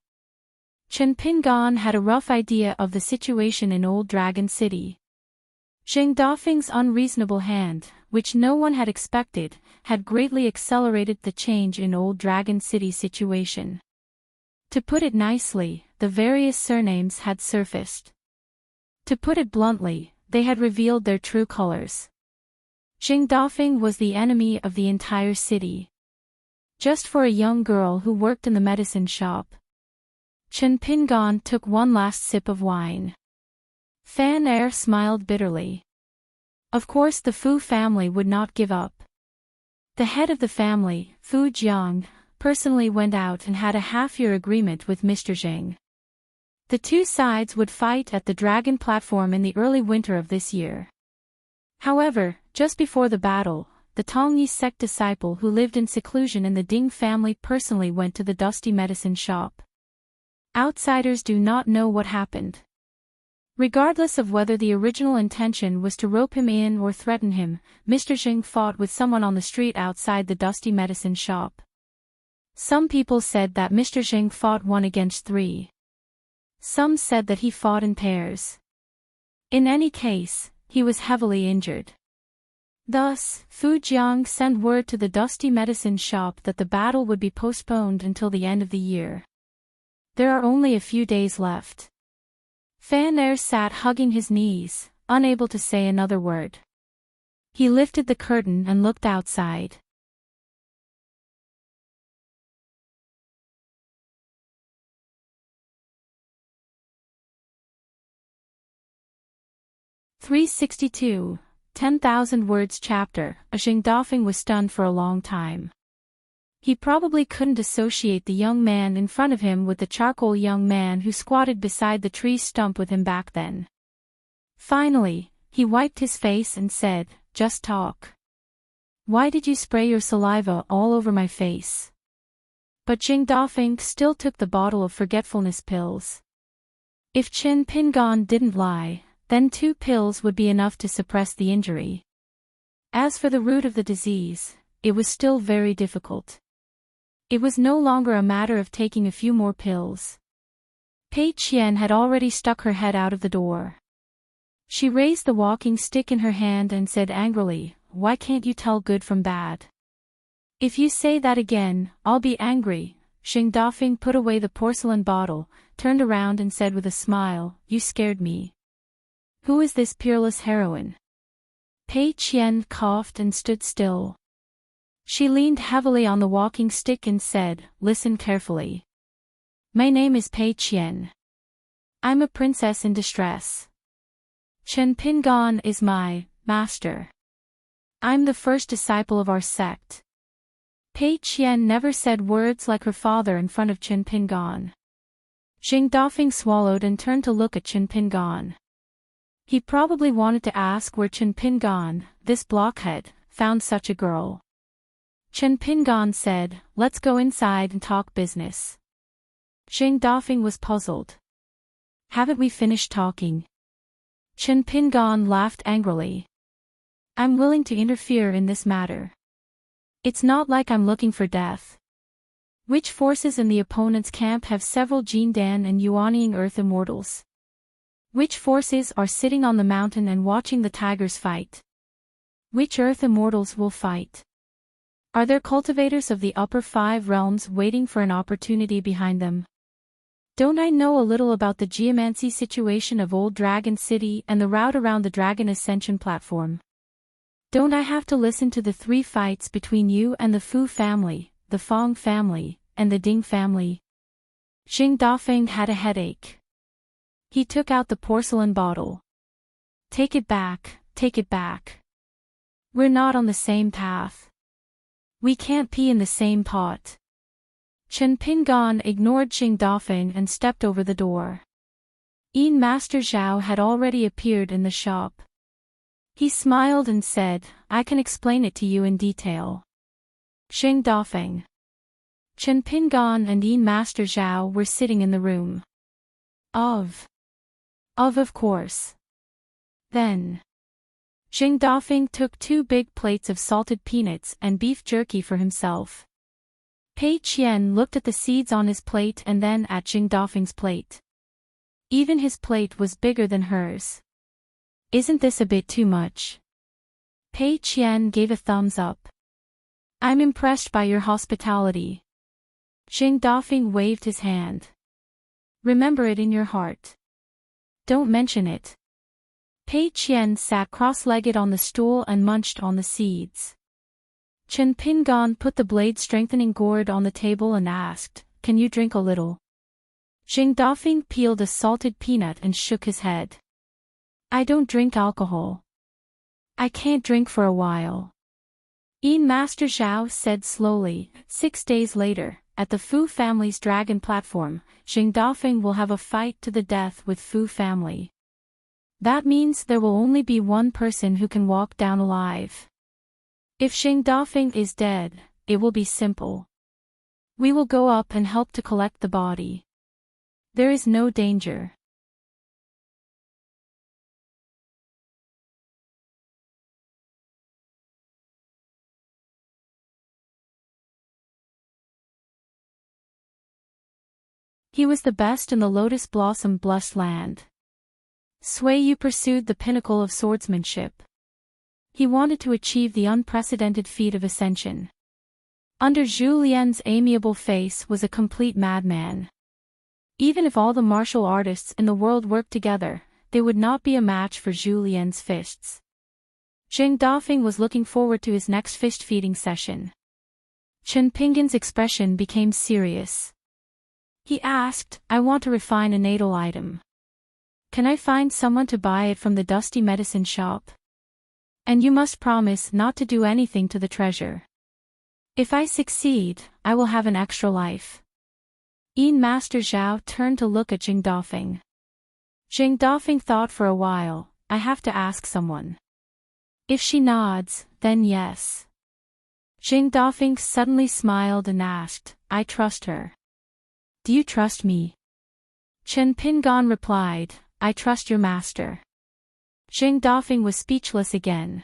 Chen Pingan had a rough idea of the situation in Old Dragon City. Zheng Dafeng's unreasonable hand, which no one had expected, had greatly accelerated the change in Old Dragon City's situation. To put it nicely, the various surnames had surfaced. To put it bluntly, they had revealed their true colors. Zheng Dafeng was the enemy of the entire city. Just for a young girl who worked in the medicine shop. Chen Pingan took one last sip of wine. Fan Er smiled bitterly. Of course the Fu family would not give up. The head of the family, Fu Jiang, personally went out and had a half-year agreement with Mr. Zheng. The two sides would fight at the Dragon platform in the early winter of this year. However, just before the battle, the Tongyi sect disciple who lived in seclusion in the Ding family personally went to the dusty medicine shop. Outsiders do not know what happened. Regardless of whether the original intention was to rope him in or threaten him, Mr. Zheng fought with someone on the street outside the dusty medicine shop. Some people said that Mr. Zheng fought 1 against 3. Some said that he fought in pairs. In any case, he was heavily injured. Thus, Fu Jiang sent word to the dusty medicine shop that the battle would be postponed until the end of the year. There are only a few days left. Fan Er sat hugging his knees, unable to say another word. He lifted the curtain and looked outside. (362) 10,000 words chapter. Zheng Dafeng was stunned for a long time. He probably couldn't associate the young man in front of him with the charcoal young man who squatted beside the tree stump with him back then. Finally, he wiped his face and said, "Just talk. Why did you spray your saliva all over my face?" But Zheng Dafeng still took the bottle of forgetfulness pills. If Chen Pingan didn't lie, then 2 pills would be enough to suppress the injury. As for the root of the disease, it was still very difficult. It was no longer a matter of taking a few more pills. Pei Qian had already stuck her head out of the door. She raised the walking stick in her hand and said angrily, "Why can't you tell good from bad? If you say that again, I'll be angry." Zheng Dafeng put away the porcelain bottle, turned around and said with a smile, "You scared me. Who is this peerless heroine?" Pei Qian coughed and stood still. She leaned heavily on the walking stick and said, "Listen carefully. My name is Pei Qian. I'm a princess in distress. Chen Pingan is my master. I'm the first disciple of our sect." Pei Qian never said words like her father in front of Chen Pingan. Zheng Dafeng swallowed and turned to look at Chen Pingan. He probably wanted to ask where Chen Pingan, this blockhead, found such a girl. Chen Pingan said, "Let's go inside and talk business." Zheng Dafeng was puzzled. "Haven't we finished talking?" Chen Pingan laughed angrily. "I'm willing to interfere in this matter. It's not like I'm looking for death. Which forces in the opponent's camp have several Jindan and Yuanying Earth Immortals? Which forces are sitting on the mountain and watching the tigers fight? Which Earth Immortals will fight? Are there cultivators of the upper 5 realms waiting for an opportunity behind them? Don't I know a little about the geomancy situation of Old Dragon City and the route around the Dragon Ascension platform? Don't I have to listen to the 3 fights between you and the Fu family, the Fong family, and the Ding family?" Zheng Dafeng had a headache. He took out the porcelain bottle. Take it back, take it back. We're not on the same path. We can't pee in the same pot. Chen Pingan ignored Xing Dafeng and stepped over the door. Yin Master Zhao had already appeared in the shop. He smiled and said, I can explain it to you in detail. Xing Dafeng. Chen Pingan and Yin Master Zhao were sitting in the room. Of course. Then. Xing Dafeng took 2 big plates of salted peanuts and beef jerky for himself. Pei Qian looked at the seeds on his plate and then at Xing Dafeng's plate. Even his plate was bigger than hers. Isn't this a bit too much? Pei Qian gave a thumbs up. I'm impressed by your hospitality. Xing Dafeng waved his hand. Remember it in your heart. Don't mention it. Pei Qian sat cross-legged on the stool and munched on the seeds. Chen Pingan put the blade-strengthening gourd on the table and asked, Can you drink a little? Xing Dafeng peeled a salted peanut and shook his head. I don't drink alcohol. I can't drink for a while. Yin Master Zhao said slowly. 6 days later, at the Fu family's dragon platform, Xing Dafeng will have a fight to the death with Fu family. That means there will only be one person who can walk down alive. If Xing Dafeng is dead, it will be simple. We will go up and help to collect the body. There is no danger. He was the best in the Lotus Blossom blessed land. Sui Yu pursued the pinnacle of swordsmanship. He wanted to achieve the unprecedented feat of ascension. Under Zhu Lian's amiable face was a complete madman. Even if all the martial artists in the world worked together, they would not be a match for Zhu Lian's fists. Xing Dafeng was looking forward to his next fist-feeding session. Chen Pingan's expression became serious. He asked, I want to refine a natal item. Can I find someone to buy it from the dusty medicine shop? And you must promise not to do anything to the treasure. If I succeed, I will have an extra life. Yin Master Zhao turned to look at Xing Dafeng. Xing Dafeng thought for a while, I have to ask someone. If she nods, then yes. Xing Dafeng suddenly smiled and asked, I trust her. Do you trust me? Chen Pingan replied, I trust your master. Xing Dafeng was speechless again.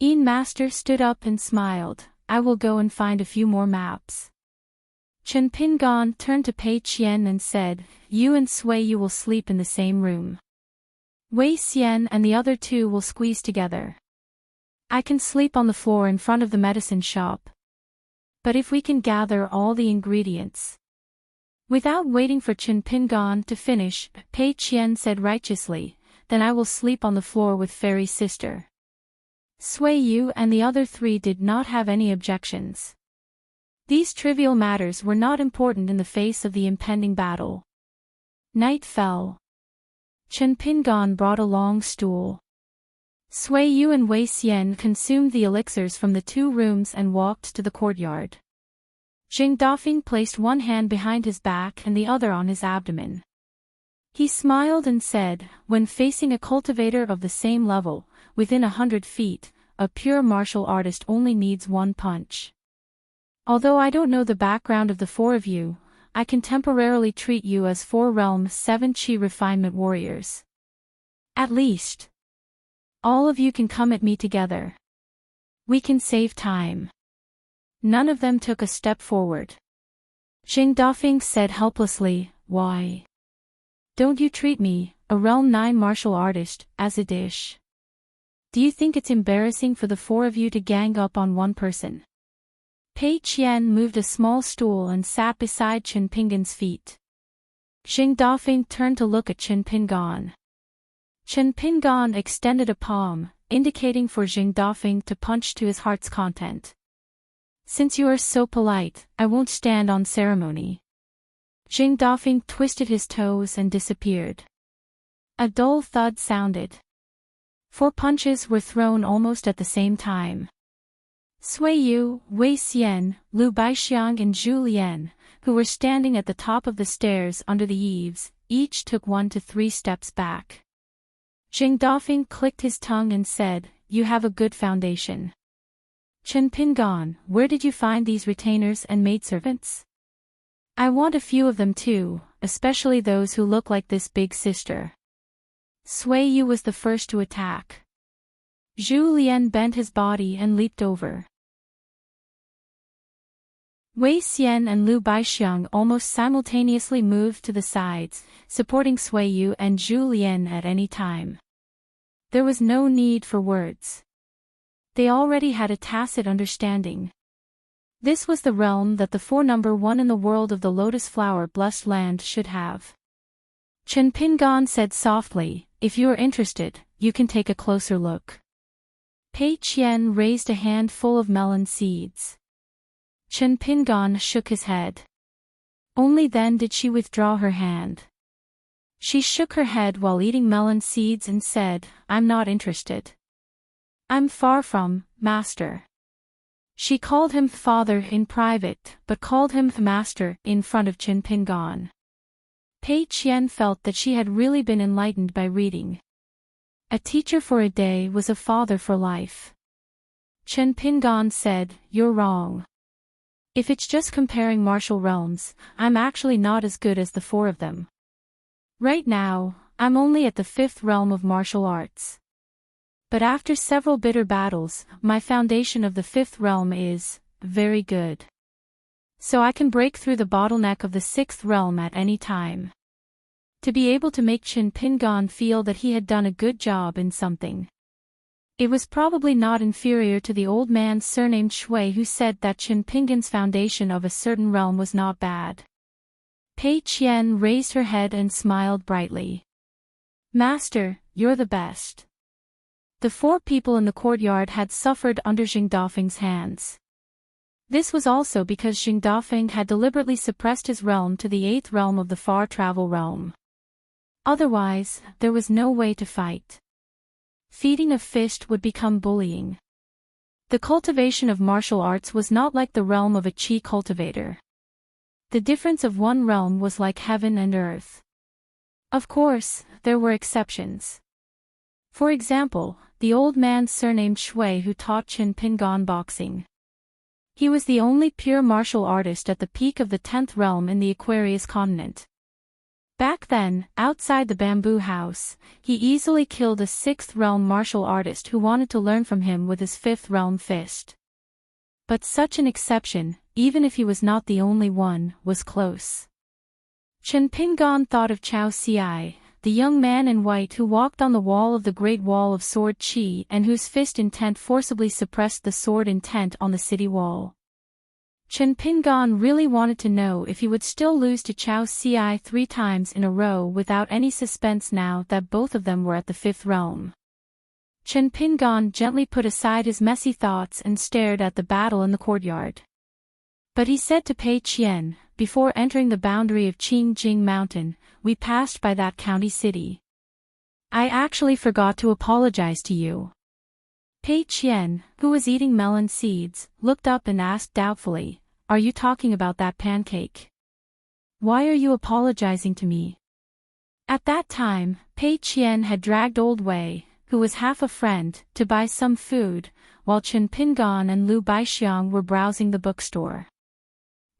Yin Master stood up and smiled, I will go and find a few more maps. Chen Pingan turned to Pei Qian and said, You and Sui Yu will sleep in the same room. Wei Xian and the other 2 will squeeze together. I can sleep on the floor in front of the medicine shop. But if we can gather all the ingredients. Without waiting for Chen Pingan to finish, Pei Qian said righteously, Then I will sleep on the floor with Fairy's sister. Sui Yu and the other 3 did not have any objections. These trivial matters were not important in the face of the impending battle. Night fell. Chen Pingan brought a long stool. Sui Yu and Wei Xian consumed the elixirs from the 2 rooms and walked to the courtyard. Xing Dafeng placed one hand behind his back and the other on his abdomen. He smiled and said, When facing a cultivator of the same level, within 100 feet, a pure martial artist only needs 1 punch. Although I don't know the background of the 4 of you, I can temporarily treat you as 4 realm 7 chi refinement warriors. At least. All of you can come at me together. We can save time. None of them took a step forward. Xing Dafeng said helplessly, Why? Don't you treat me, a realm 9 martial artist, as a dish? Do you think it's embarrassing for the 4 of you to gang up on one person? Pei Qian moved a small stool and sat beside Chen Pingan's feet. Xing Dafeng turned to look at Chen Pingan. Chen Pingan extended a palm, indicating for Xing Dafeng to punch to his heart's content. Since you are so polite, I won't stand on ceremony. Xing Dafeng twisted his toes and disappeared. A dull thud sounded. 4 punches were thrown almost at the same time. Sui Yu, Wei Xian, Lu Baixiang and Zhu Lian, who were standing at the top of the stairs under the eaves, each took 1 to 3 steps back. Jing Dafeng clicked his tongue and said, "You have a good foundation. Chen Pingan, where did you find these retainers and maidservants? I want a few of them too, especially those who look like this big sister." Sui Yu was the first to attack. Zhu Lian bent his body and leaped over. Wei Xian and Lu Baixiang almost simultaneously moved to the sides, supporting Sui Yu and Zhu Lian at any time. There was no need for words. They already had a tacit understanding. This was the realm that the 4-1 in the world of the lotus flower blessed land should have. Chen Pingan said softly, "If you are interested, you can take a closer look." Pei Qian raised a handful of melon seeds. Chen Pingan shook his head. Only then did she withdraw her hand. She shook her head while eating melon seeds and said, "I'm not interested. I'm far from, master." She called him father in private, but called him master in front of Chen Pingan. Pei Qian felt that she had really been enlightened by reading. A teacher for a day was a father for life. Chen Pingan said, "You're wrong. If it's just comparing martial realms, I'm actually not as good as the 4 of them. Right now, I'm only at the 5th realm of martial arts. But after several bitter battles, my foundation of the 5th realm is very good. So I can break through the bottleneck of the 6th realm at any time." To be able to make Chen Pingan feel that he had done a good job in something. It was probably not inferior to the old man surnamed Shui who said that Chen Pingan's foundation of a certain realm was not bad. Pei Qian raised her head and smiled brightly. "Master, you're the best." The 4 people in the courtyard had suffered under Jing Dafeng's hands. This was also because Jing Dafeng had deliberately suppressed his realm to the 8th realm of the far travel realm. Otherwise, there was no way to fight. Feeding a fist would become bullying. The cultivation of martial arts was not like the realm of a chi cultivator. The difference of one realm was like heaven and earth. Of course, there were exceptions. For example, the old man surnamed Shui who taught Chen Pingan boxing. He was the only pure martial artist at the peak of the 10th realm in the Aquarius continent. Back then, outside the bamboo house, he easily killed a 6th realm martial artist who wanted to learn from him with his 5th realm fist. But such an exception, even if he was not the only one, was close. Chen Pingan thought of Chao Xiai, the young man in white who walked on the wall of the Great Wall of Sword Qi and whose fist intent forcibly suppressed the sword intent on the city wall. Chen Pingan really wanted to know if he would still lose to Chao Xiai 3 times in a row without any suspense now that both of them were at the 5th realm. Chen Pingan gently put aside his messy thoughts and stared at the battle in the courtyard. But he said to Pei Qian, "Before entering the boundary of Qingjing Mountain, we passed by that county city. I actually forgot to apologize to you." Pei Qian, who was eating melon seeds, looked up and asked doubtfully, "Are you talking about that pancake? Why are you apologizing to me?" At that time, Pei Qian had dragged Old Wei, who was half a friend, to buy some food, while Chen Pingan and Lu Baixiang were browsing the bookstore.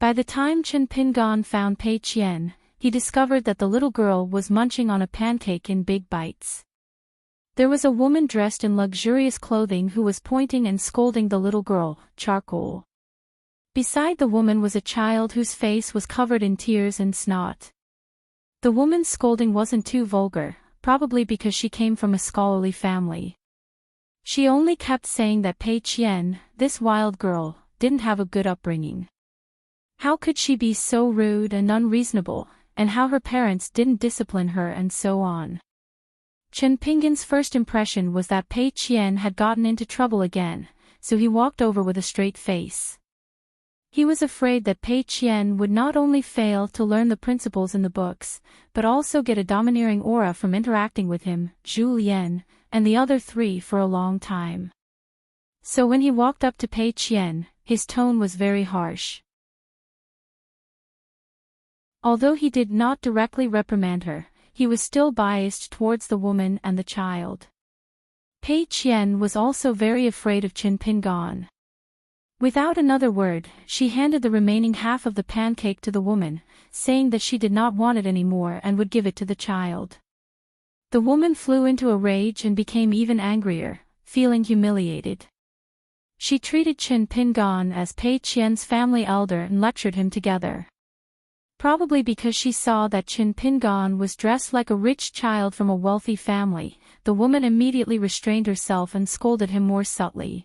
By the time Chen Pingan found Pei Qian, he discovered that the little girl was munching on a pancake in big bites. There was a woman dressed in luxurious clothing who was pointing and scolding the little girl, charcoal. Beside the woman was a child whose face was covered in tears and snot. The woman's scolding wasn't too vulgar, probably because she came from a scholarly family. She only kept saying that Pei Qian, this wild girl, didn't have a good upbringing. How could she be so rude and unreasonable, and how her parents didn't discipline her and so on. Chen Pingan's first impression was that Pei Qian had gotten into trouble again, so he walked over with a straight face. He was afraid that Pei Qian would not only fail to learn the principles in the books, but also get a domineering aura from interacting with him, Zhu Lian, and the other 3 for a long time. So when he walked up to Pei Qian, his tone was very harsh. Although he did not directly reprimand her, he was still biased towards the woman and the child. Pei Qian was also very afraid of Qin Pingan. Without another word, she handed the remaining half of the pancake to the woman, saying that she did not want it anymore and would give it to the child. The woman flew into a rage and became even angrier, feeling humiliated. She treated Qin Pingan as Pei Qian's family elder and lectured him together. Probably because she saw that Qin Pingan was dressed like a rich child from a wealthy family, the woman immediately restrained herself and scolded him more subtly.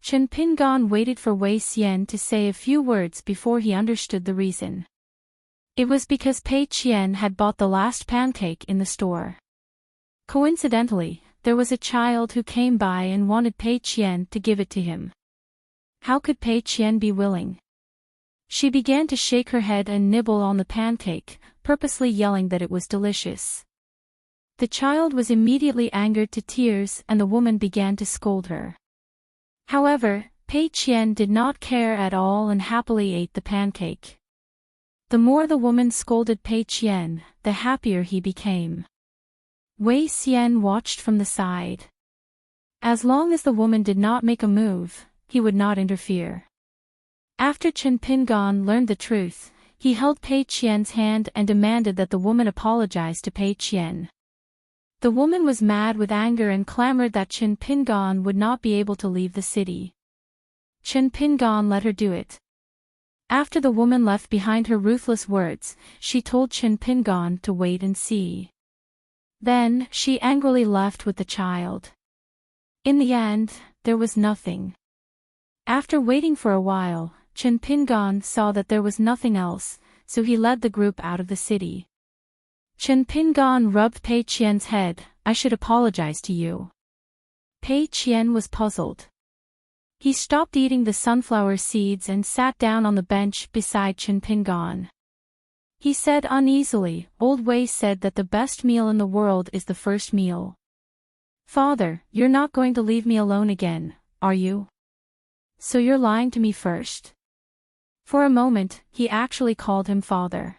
Qin Pingan waited for Wei Xian to say a few words before he understood the reason. It was because Pei Qian had bought the last pancake in the store. Coincidentally, there was a child who came by and wanted Pei Qian to give it to him. How could Pei Qian be willing? She began to shake her head and nibble on the pancake, purposely yelling that it was delicious. The child was immediately angered to tears and the woman began to scold her. However, Pei Qian did not care at all and happily ate the pancake. The more the woman scolded Pei Qian, the happier he became. Wei Xian watched from the side. As long as the woman did not make a move, he would not interfere. After Qin Pingan learned the truth, he held Pei Qian's hand and demanded that the woman apologize to Pei Qian. The woman was mad with anger and clamored that Qin Pingan would not be able to leave the city. Qin Pingan let her do it. After the woman left behind her ruthless words, she told Qin Pingan to wait and see. Then, she angrily left with the child. In the end, there was nothing. After waiting for a while, Qin Pingan saw that there was nothing else, so he led the group out of the city. Qin Pingan rubbed Pei Qian's head. I should apologize to you. Pei Qian was puzzled. He stopped eating the sunflower seeds and sat down on the bench beside Qin Pingan. He said uneasily, Old Wei said that the best meal in the world is the first meal. Father, you're not going to leave me alone again, are you? So you're lying to me first. For a moment, he actually called him father.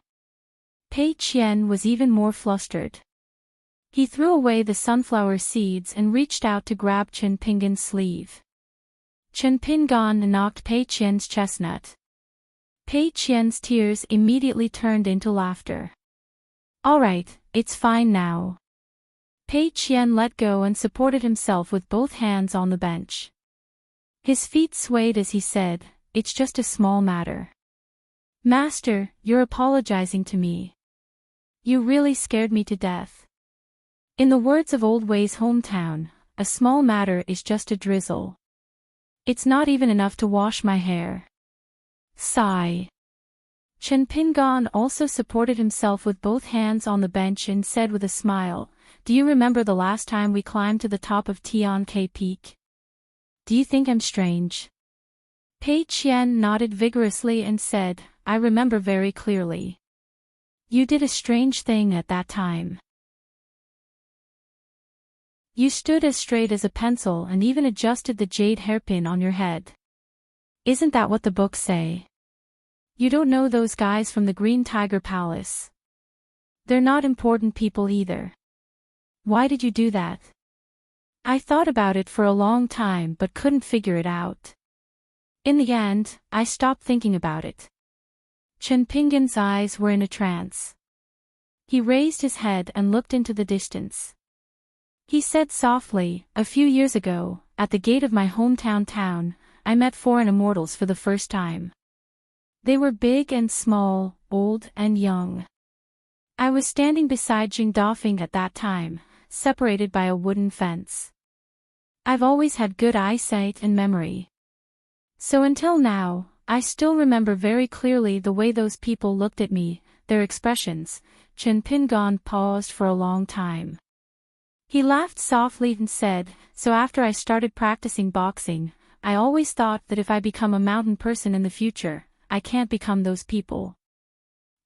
Pei Qian was even more flustered. He threw away the sunflower seeds and reached out to grab Qin Pingan's sleeve. Qin Pingan knocked Pei Qian's chestnut. Pei Qian's tears immediately turned into laughter. All right, it's fine now. Pei Qian let go and supported himself with both hands on the bench. His feet swayed as he said, It's just a small matter. Master, you're apologizing to me. You really scared me to death. In the words of Old Wei's hometown, a small matter is just a drizzle. It's not even enough to wash my hair. Sigh. Qin Pingan also supported himself with both hands on the bench and said with a smile, Do you remember the last time we climbed to the top of Tian Ke Peak? Do you think I'm strange? Pei Qian nodded vigorously and said, I remember very clearly. You did a strange thing at that time. You stood as straight as a pencil and even adjusted the jade hairpin on your head. Isn't that what the books say? You don't know those guys from the Green Tiger Palace. They're not important people either. Why did you do that? I thought about it for a long time but couldn't figure it out. In the end, I stopped thinking about it. Qin Pingan's eyes were in a trance. He raised his head and looked into the distance. He said softly, A few years ago, at the gate of my hometown town, I met foreign immortals for the first time. They were big and small, old and young. I was standing beside Jing Dafeng at that time, separated by a wooden fence. I've always had good eyesight and memory. So until now, I still remember very clearly the way those people looked at me, their expressions. Qin Pingan paused for a long time. He laughed softly and said, So after I started practicing boxing, I always thought that if I become a mountain person in the future, I can't become those people.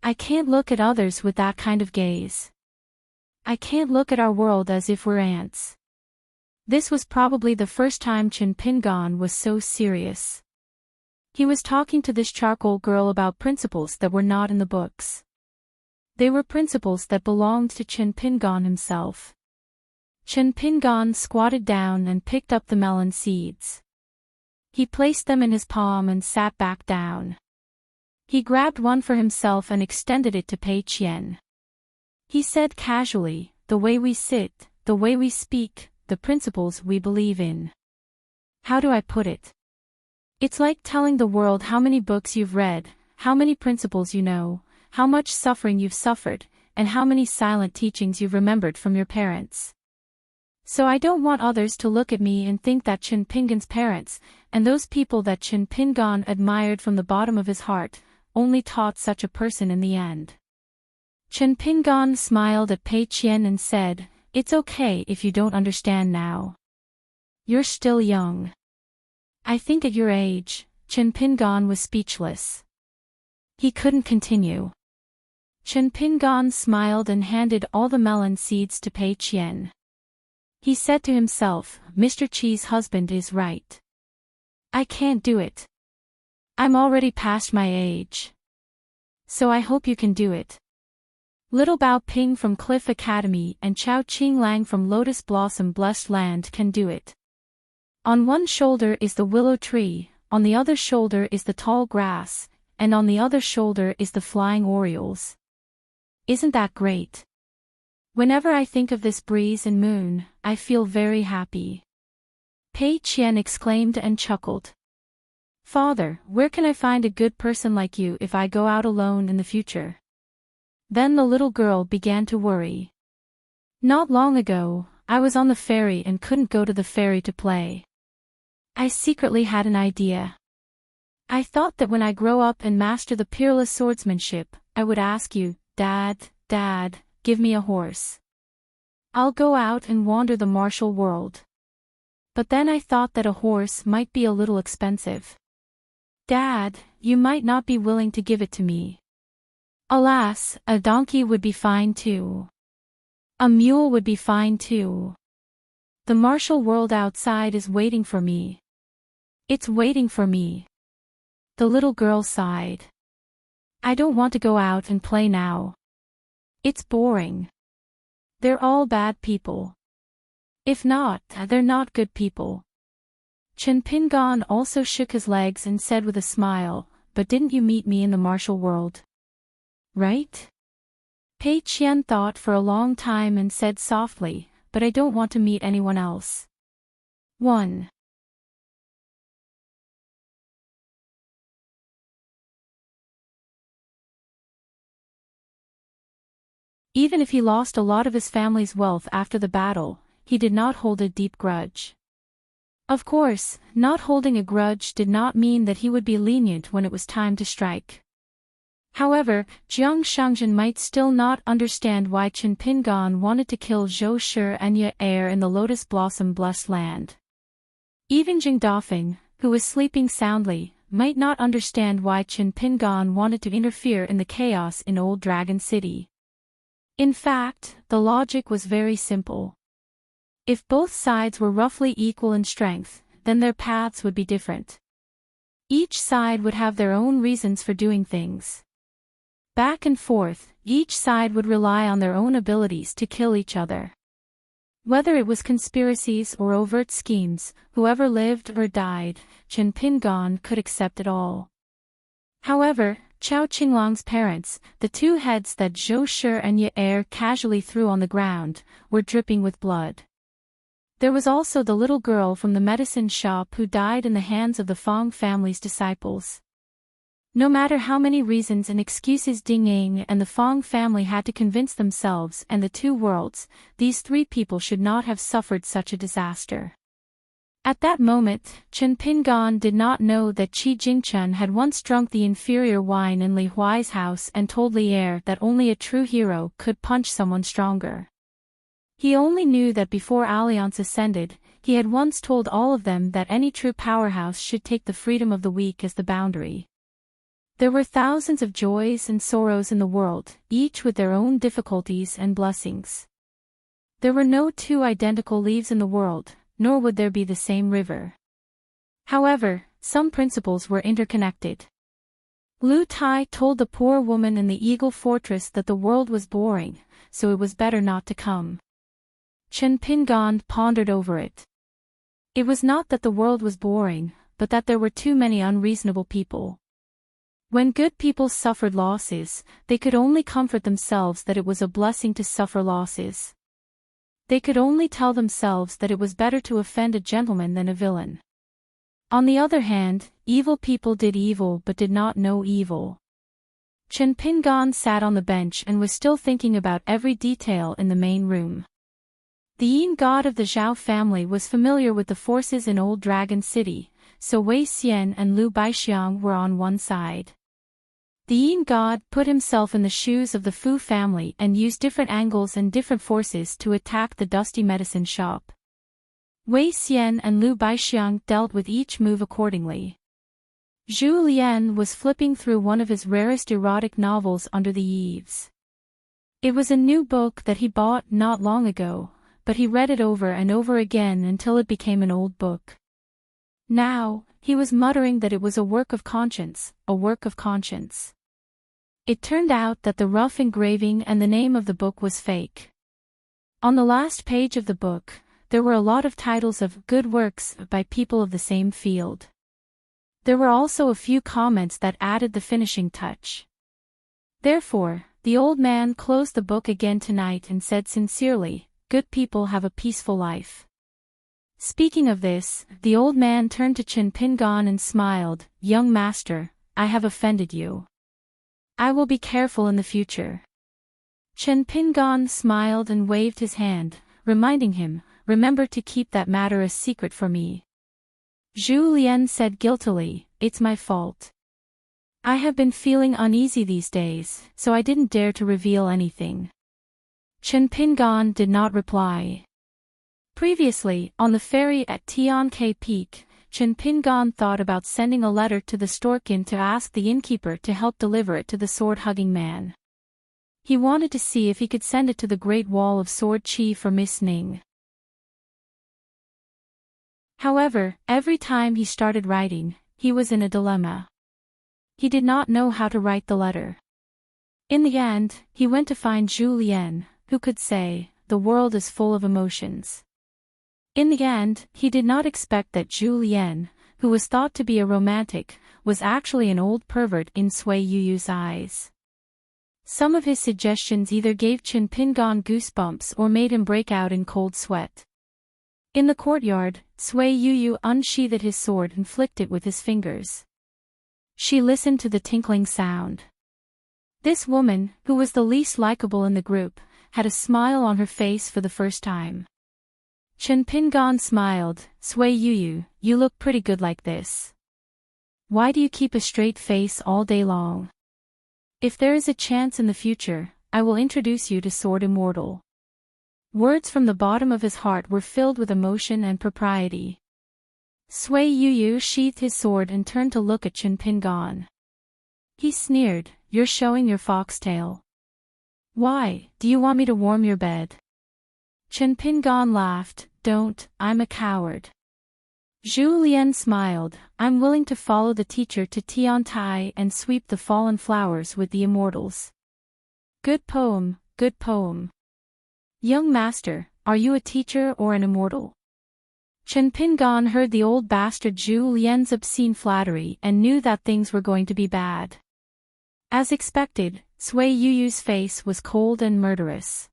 I can't look at others with that kind of gaze. I can't look at our world as if we're ants. This was probably the first time Chen Pingan was so serious. He was talking to this charcoal girl about principles that were not in the books. They were principles that belonged to Chen Pingan himself. Chen Pingan squatted down and picked up the melon seeds. He placed them in his palm and sat back down. He grabbed one for himself and extended it to Pei Qian. He said casually, "The way we sit, the way we speak, the principles we believe in." How do I put it? It's like telling the world how many books you've read, how many principles you know, how much suffering you've suffered, and how many silent teachings you've remembered from your parents. So I don't want others to look at me and think that Chen Pingan's parents, and those people that Chen Pingan admired from the bottom of his heart, only taught such a person in the end. Chen Pingan smiled at Pei Qian and said, "It's okay if you don't understand now. You're still young." I think at your age, Chen Pingan was speechless. He couldn't continue. Chen Pingan smiled and handed all the melon seeds to Pei Qian. He said to himself, "Mr. Qi's husband is right. I can't do it. I'm already past my age. So I hope you can do it." Little Bao Ping from Cliff Academy and Chao Qing Lang from Lotus Blossom Blessed Land can do it. On one shoulder is the willow tree, on the other shoulder is the tall grass, and on the other shoulder is the flying orioles. Isn't that great? Whenever I think of this breeze and moon, I feel very happy. Pei Qian exclaimed and chuckled. "Father, where can I find a good person like you if I go out alone in the future?" Then the little girl began to worry. "Not long ago, I was on the ferry and couldn't go to the ferry to play. I secretly had an idea. I thought that when I grow up and master the peerless swordsmanship, I would ask you, 'Dad, Dad, give me a horse. I'll go out and wander the martial world.' But then I thought that a horse might be a little expensive. Dad, you might not be willing to give it to me. Alas, a donkey would be fine too. A mule would be fine too. The martial world outside is waiting for me. It's waiting for me." The little girl sighed. "I don't want to go out and play now. It's boring. They're all bad people. If not, they're not good people." Chen Pingan also shook his legs and said with a smile, "But didn't you meet me in the martial world? Right?" Pei Qian thought for a long time and said softly, "But I don't want to meet anyone else." 1. Even if he lost a lot of his family's wealth after the battle, he did not hold a deep grudge. Of course, not holding a grudge did not mean that he would be lenient when it was time to strike. However, Jiang Shangjin might still not understand why Chen Pingan wanted to kill Zhou Shi and Ye Er in the Lotus Blossom Blessed Land. Even Jing Dafeng, who was sleeping soundly, might not understand why Chen Pingan wanted to interfere in the chaos in Old Dragon City. In fact, the logic was very simple. If both sides were roughly equal in strength, then their paths would be different. Each side would have their own reasons for doing things. Back and forth, each side would rely on their own abilities to kill each other. Whether it was conspiracies or overt schemes, whoever lived or died, Chen Pingan could accept it all. However, Chao Qinglang's parents, the two heads that Zhou Shi and Ye Er casually threw on the ground, were dripping with blood. There was also the little girl from the medicine shop who died in the hands of the Fong family's disciples. No matter how many reasons and excuses Ding Ying and the Fong family had to convince themselves and the two worlds, these three people should not have suffered such a disaster. At that moment, Chen Pingan did not know that Qi Jingchen had once drunk the inferior wine in Li Huai's house and told Li Er that only a true hero could punch someone stronger. He only knew that before Alliance ascended, he had once told all of them that any true powerhouse should take the freedom of the weak as the boundary. There were thousands of joys and sorrows in the world, each with their own difficulties and blessings. There were no two identical leaves in the world, nor would there be the same river. However, some principles were interconnected. Lu Tai told the poor woman in the Eagle Fortress that the world was boring, so it was better not to come. Chen Pingan pondered over it. It was not that the world was boring, but that there were too many unreasonable people. When good people suffered losses, they could only comfort themselves that it was a blessing to suffer losses. They could only tell themselves that it was better to offend a gentleman than a villain. On the other hand, evil people did evil but did not know evil. Chen Pingan sat on the bench and was still thinking about every detail in the main room. The Yin god of the Zhao family was familiar with the forces in Old Dragon City, so Wei Xian and Lu Baixiang were on one side. The Yin god put himself in the shoes of the Fu family and used different angles and different forces to attack the dusty medicine shop. Wei Xian and Lu Baixiang dealt with each move accordingly. Zhu Lian was flipping through one of his rarest erotic novels under the eaves. It was a new book that he bought not long ago, but he read it over and over again until it became an old book. Now, he was muttering that it was a work of conscience, a work of conscience. It turned out that the rough engraving and the name of the book was fake. On the last page of the book, there were a lot of titles of good works by people of the same field. There were also a few comments that added the finishing touch. Therefore, the old man closed the book again tonight and said sincerely, "Good people have a peaceful life." Speaking of this, the old man turned to Chen Pingan and smiled, "Young master, I have offended you. I will be careful in the future." Chen Pingan smiled and waved his hand, reminding him, "Remember to keep that matter a secret for me." Zhu Lian said guiltily, "It's my fault. I have been feeling uneasy these days, so I didn't dare to reveal anything." Chen Pingan did not reply. Previously, on the ferry at Tianke Peak, Chen Pingan thought about sending a letter to the Storkin to ask the innkeeper to help deliver it to the sword-hugging man. He wanted to see if he could send it to the Great Wall of Sword Chi for Miss Ning. However, every time he started writing, he was in a dilemma. He did not know how to write the letter. In the end, he went to find Zhu Lian, who could say, "The world is full of emotions." In the end, he did not expect that Zhu Lian, who was thought to be a romantic, was actually an old pervert in Sui Yuyu's eyes. Some of his suggestions either gave Chen Pingan goosebumps or made him break out in cold sweat. In the courtyard, Sui Yuyu unsheathed his sword and flicked it with his fingers. She listened to the tinkling sound. This woman, who was the least likable in the group, had a smile on her face for the first time. Chen Pingan smiled, "Sui Yuyu, you look pretty good like this. Why do you keep a straight face all day long? If there is a chance in the future, I will introduce you to Sword Immortal." Words from the bottom of his heart were filled with emotion and propriety. Sui Yuyu sheathed his sword and turned to look at Chen Pingan. He sneered, "You're showing your foxtail. Why, do you want me to warm your bed?" Chen Pingan laughed, "Don't, I'm a coward." Zhu Lian smiled, "I'm willing to follow the teacher to Tiantai and sweep the fallen flowers with the immortals." Good poem, good poem. Young master, are you a teacher or an immortal? Chen Pingan heard the old bastard Zhu Lian's obscene flattery and knew that things were going to be bad. As expected, Sui Yuyu's face was cold and murderous.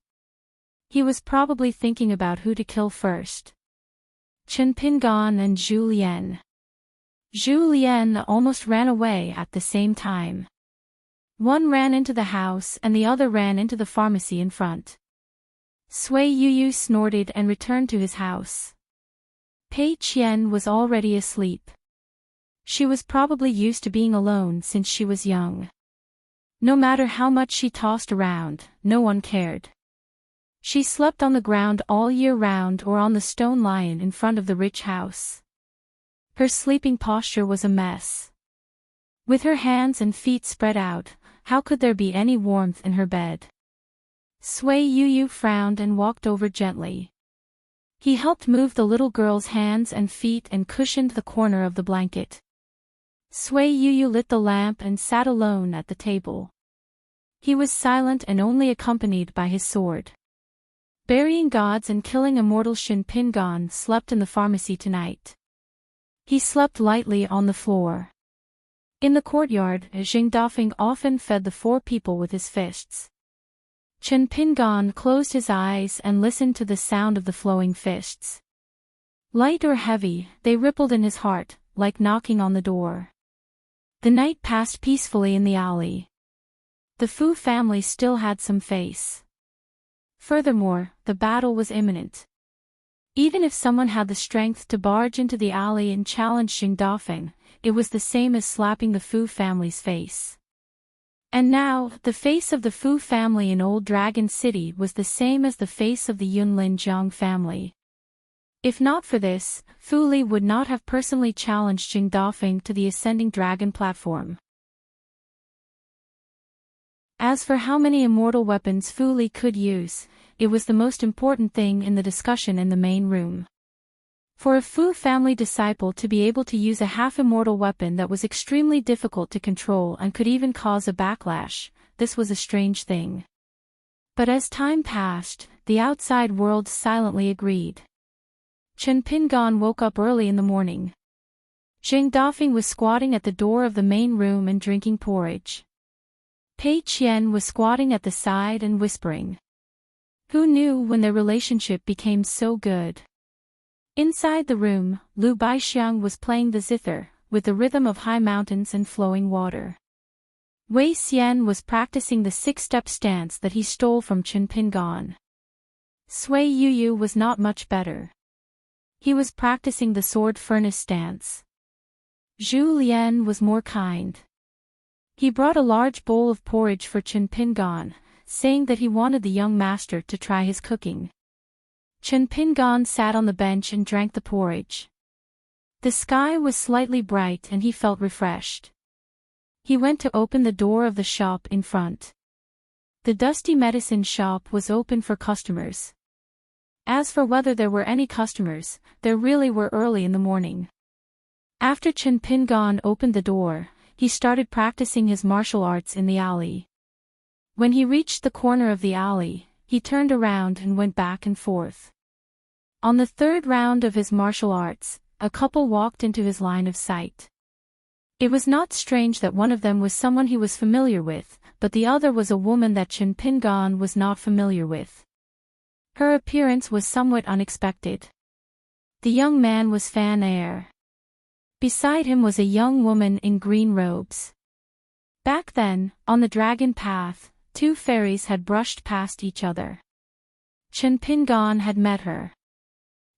He was probably thinking about who to kill first. Chen Pingan and Zhu Lian. Zhu Lian almost ran away at the same time. One ran into the house and the other ran into the pharmacy in front. Sui Yuyu snorted and returned to his house. Pei Qian was already asleep. She was probably used to being alone since she was young. No matter how much she tossed around, no one cared. She slept on the ground all year round or on the stone lion in front of the rich house. Her sleeping posture was a mess. With her hands and feet spread out, how could there be any warmth in her bed? Sui Yuyu frowned and walked over gently. He helped move the little girl's hands and feet and cushioned the corner of the blanket. Sui Yu lit the lamp and sat alone at the table. He was silent and only accompanied by his sword. Burying gods and killing immortal Shin Pingon slept in the pharmacy tonight. He slept lightly on the floor. In the courtyard, Jing Dafeng often fed the four people with his fists. Chen Pingon closed his eyes and listened to the sound of the flowing fists. Light or heavy, they rippled in his heart, like knocking on the door. The night passed peacefully in the alley. The Fu family still had some face. Furthermore, the battle was imminent. Even if someone had the strength to barge into the alley and challenge Jing Dafeng, it was the same as slapping the Fu family's face. And now, the face of the Fu family in Old Dragon City was the same as the face of the Yunlin Jiang family. If not for this, Fu Li would not have personally challenged Jing Dafeng to the ascending dragon platform. As for how many immortal weapons Fu Li could use, it was the most important thing in the discussion in the main room. For a Fu family disciple to be able to use a half-immortal weapon that was extremely difficult to control and could even cause a backlash, this was a strange thing. But as time passed, the outside world silently agreed. Chen Pingon woke up early in the morning. Jing Dafeng was squatting at the door of the main room and drinking porridge. Pei Qian was squatting at the side and whispering. Who knew when their relationship became so good? Inside the room, Lu Baixiang was playing the zither, with the rhythm of high mountains and flowing water. Wei Xian was practicing the six-step stance that he stole from Chen Pingon. Sui Yu was not much better. He was practicing the sword furnace stance. Zhu Lian was more kind. He brought a large bowl of porridge for Chen Pingon, saying that he wanted the young master to try his cooking. Chen Pingon sat on the bench and drank the porridge. The sky was slightly bright and he felt refreshed. He went to open the door of the shop in front. The dusty medicine shop was open for customers. As for whether there were any customers, there really were early in the morning. After Chen Pingon opened the door, he started practicing his martial arts in the alley. When he reached the corner of the alley, he turned around and went back and forth. On the third round of his martial arts, a couple walked into his line of sight. It was not strange that one of them was someone he was familiar with, but the other was a woman that Chen Pingon was not familiar with. Her appearance was somewhat unexpected. The young man was Fan Er. Beside him was a young woman in green robes. Back then, on the dragon path, two fairies had brushed past each other. Chen Pingon had met her.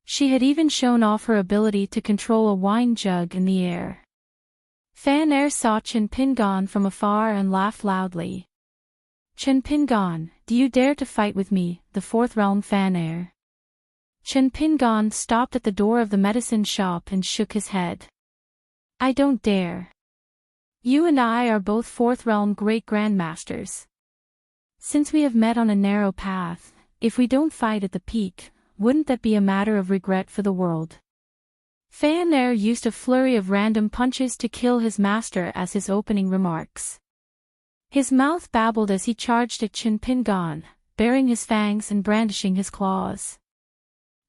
She had even shown off her ability to control a wine jug in the air. Fan Er saw Chen Pingon from afar and laughed loudly. Chen Pingon, do you dare to fight with me, the fourth realm Fan Er? Chen Pingon stopped at the door of the medicine shop and shook his head. I don't dare. You and I are both fourth realm great grandmasters. Since we have met on a narrow path, if we don't fight at the peak, wouldn't that be a matter of regret for the world? Fan Er used a flurry of random punches to kill his master as his opening remarks. His mouth babbled as he charged at Chen Pingon, baring his fangs and brandishing his claws.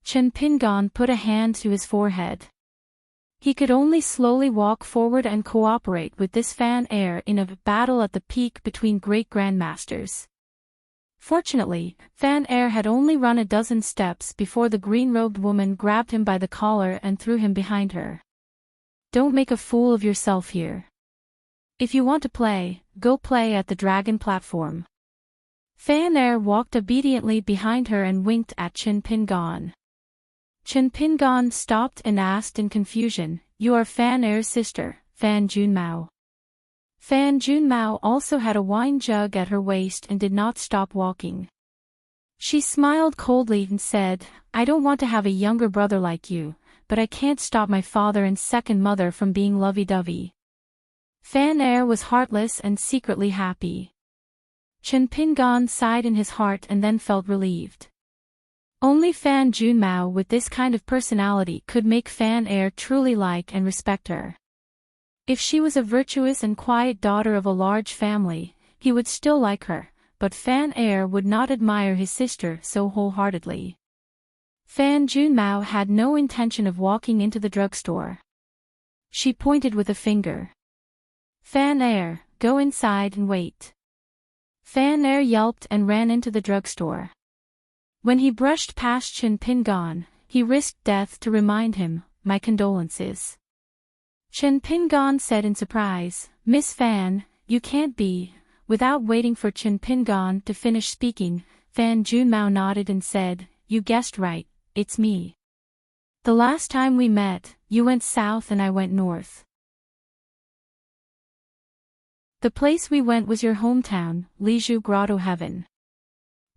Chen Pingon put a hand to his forehead. He could only slowly walk forward and cooperate with this Fan Er in a battle at the peak between great grandmasters. Fortunately, Fan Er had only run a dozen steps before the green-robed woman grabbed him by the collar and threw him behind her. Don't make a fool of yourself here. If you want to play, go play at the dragon platform. Fan Er walked obediently behind her and winked at Chen Pingon. Chen Pingon stopped and asked in confusion, You are Fan Er's sister, Fan Junmao. Fan Junmao also had a wine jug at her waist and did not stop walking. She smiled coldly and said, I don't want to have a younger brother like you, but I can't stop my father and second mother from being lovey-dovey. Fan Er was heartless and secretly happy. Chen Pingon sighed in his heart and then felt relieved. Only Fan Junmao with this kind of personality could make Fan Er truly like and respect her. If she was a virtuous and quiet daughter of a large family, he would still like her, but Fan Er would not admire his sister so wholeheartedly. Fan Junmao had no intention of walking into the drugstore. She pointed with a finger. Fan Er, go inside and wait. Fan Er yelped and ran into the drugstore. When he brushed past Chen Pingan, he risked death to remind him, "My condolences." Chen Pingan said in surprise, "Miss Fan, you can't be." Without waiting for Chen Pingan to finish speaking, Fan Junmao nodded and said, "You guessed right, it's me. The last time we met, you went south and I went north. The place we went was your hometown, Liju Grotto Heaven.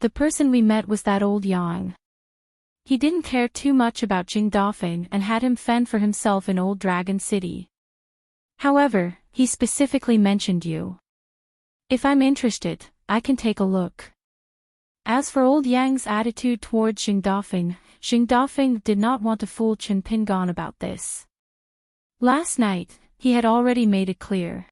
The person we met was that old Yang. He didn't care too much about Jing Dafeng and had him fend for himself in Old Dragon City. However, he specifically mentioned you. If I'm interested, I can take a look." As for old Yang's attitude toward Jing Dafeng did not want to fool Chen Pingan about this. Last night, he had already made it clear.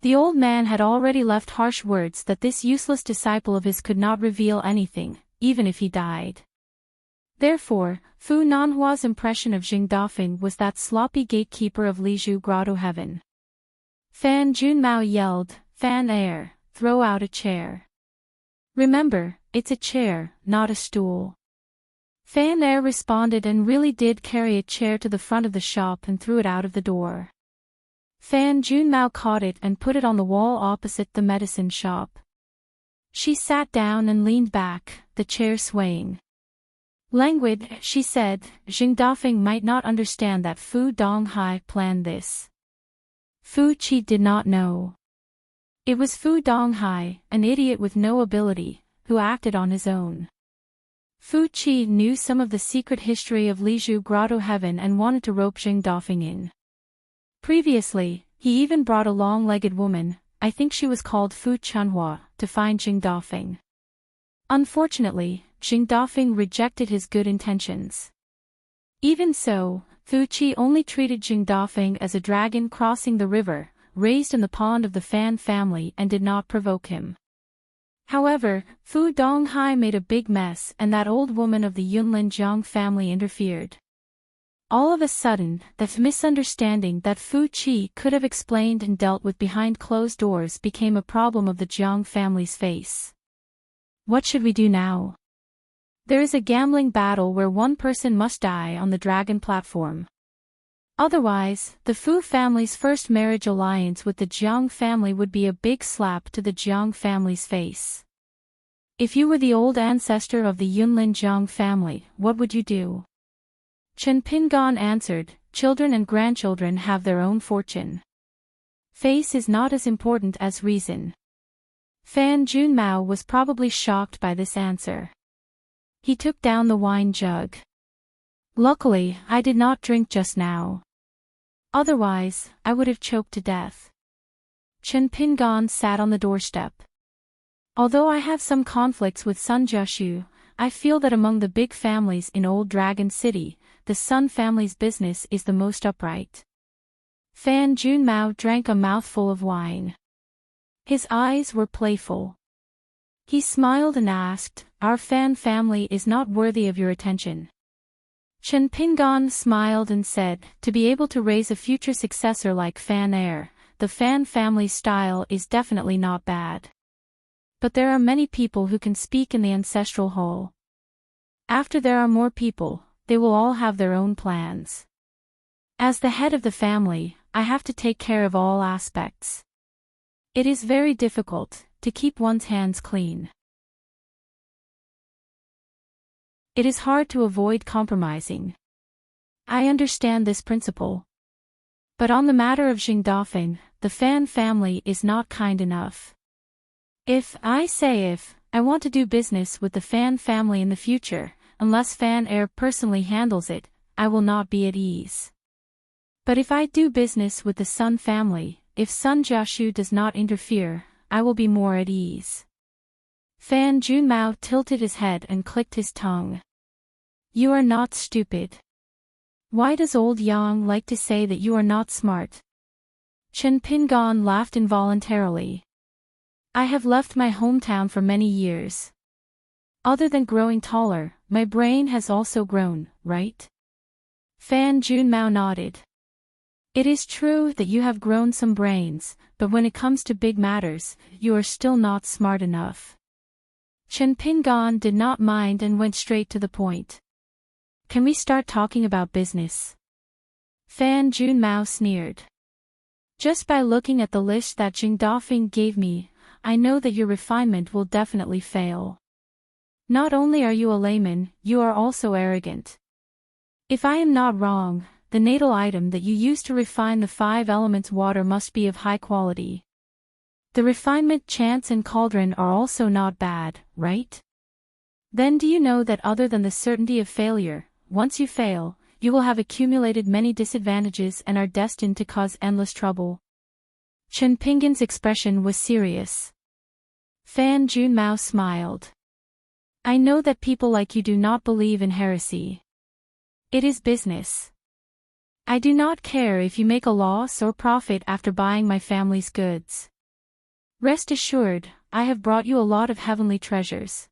The old man had already left harsh words that this useless disciple of his could not reveal anything, even if he died. Therefore, Fu Nanhua's impression of Jing Dafeng was that sloppy gatekeeper of Liju Grotto Heaven. Fan Junmao yelled, "Fan Er, throw out a chair. Remember, it's a chair, not a stool." Fan Er responded and really did carry a chair to the front of the shop and threw it out of the door. Fan Junmao caught it and put it on the wall opposite the medicine shop. She sat down and leaned back, the chair swaying. Languid, she said, "Jing Dafeng might not understand that Fu Donghai planned this." Fu Qi did not know. It was Fu Donghai, an idiot with no ability, who acted on his own. Fu Qi knew some of the secret history of Liju Grotto Heaven and wanted to rope Jing Dafeng in. Previously, he even brought a long-legged woman, I think she was called Fu Chunhua, to find Jing Dafeng. Unfortunately, Jing Dafeng rejected his good intentions. Even so, Fu Qi only treated Jing Dafeng as a dragon crossing the river, raised in the pond of the Fan family, and did not provoke him. However, Fu Donghai made a big mess and that old woman of the Yunlin Jiang family interfered. All of a sudden, that misunderstanding that Fu Qi could have explained and dealt with behind closed doors became a problem of the Jiang family's face. What should we do now? There is a gambling battle where one person must die on the dragon platform. Otherwise, the Fu family's first marriage alliance with the Jiang family would be a big slap to the Jiang family's face. If you were the old ancestor of the Yunlin Jiang family, what would you do? Chen Pingan answered, "Children and grandchildren have their own fortune. Face is not as important as reason." Fan Junmao was probably shocked by this answer. He took down the wine jug. "Luckily, I did not drink just now. Otherwise, I would have choked to death." Chen Pingan sat on the doorstep. "Although I have some conflicts with Sun Jiashu, I feel that among the big families in Old Dragon City, the Sun family's business is the most upright." Fan Junmao drank a mouthful of wine. His eyes were playful. He smiled and asked, "Our Fan family is not worthy of your attention." Chen Pingan smiled and said, "To be able to raise a future successor like Fan Er, the Fan family's style is definitely not bad. But there are many people who can speak in the ancestral hall. After there are more people, they will all have their own plans. As the head of the family, I have to take care of all aspects. It is very difficult to keep one's hands clean. It is hard to avoid compromising. I understand this principle. But on the matter of Jing Dafeng, the Fan family is not kind enough. If I want to do business with the Fan family in the future, unless Fan Er personally handles it, I will not be at ease. But if I do business with the Sun family, if Sun Jiashu does not interfere, I will be more at ease." Fan Junmao tilted his head and clicked his tongue. You are not stupid. Why does old Yang like to say that you are not smart? Chen Pingan laughed involuntarily. I have left my hometown for many years. Other than growing taller, my brain has also grown, right? Fan Junmao nodded. It is true that you have grown some brains, but when it comes to big matters, you are still not smart enough. Chen Pingan did not mind and went straight to the point. Can we start talking about business? Fan Junmao sneered. Just by looking at the list that Jing Dafeng gave me, I know that your refinement will definitely fail. Not only are you a layman, you are also arrogant. If I am not wrong, the natal item that you use to refine the 5 elements water must be of high quality. The refinement chance and cauldron are also not bad, right? Then do you know that other than the certainty of failure, once you fail, you will have accumulated many disadvantages and are destined to cause endless trouble? Chen Pingan's expression was serious. Fan Junmao smiled. I know that people like you do not believe in heresy. It is business. I do not care if you make a loss or profit after buying my family's goods. Rest assured, I have brought you a lot of heavenly treasures.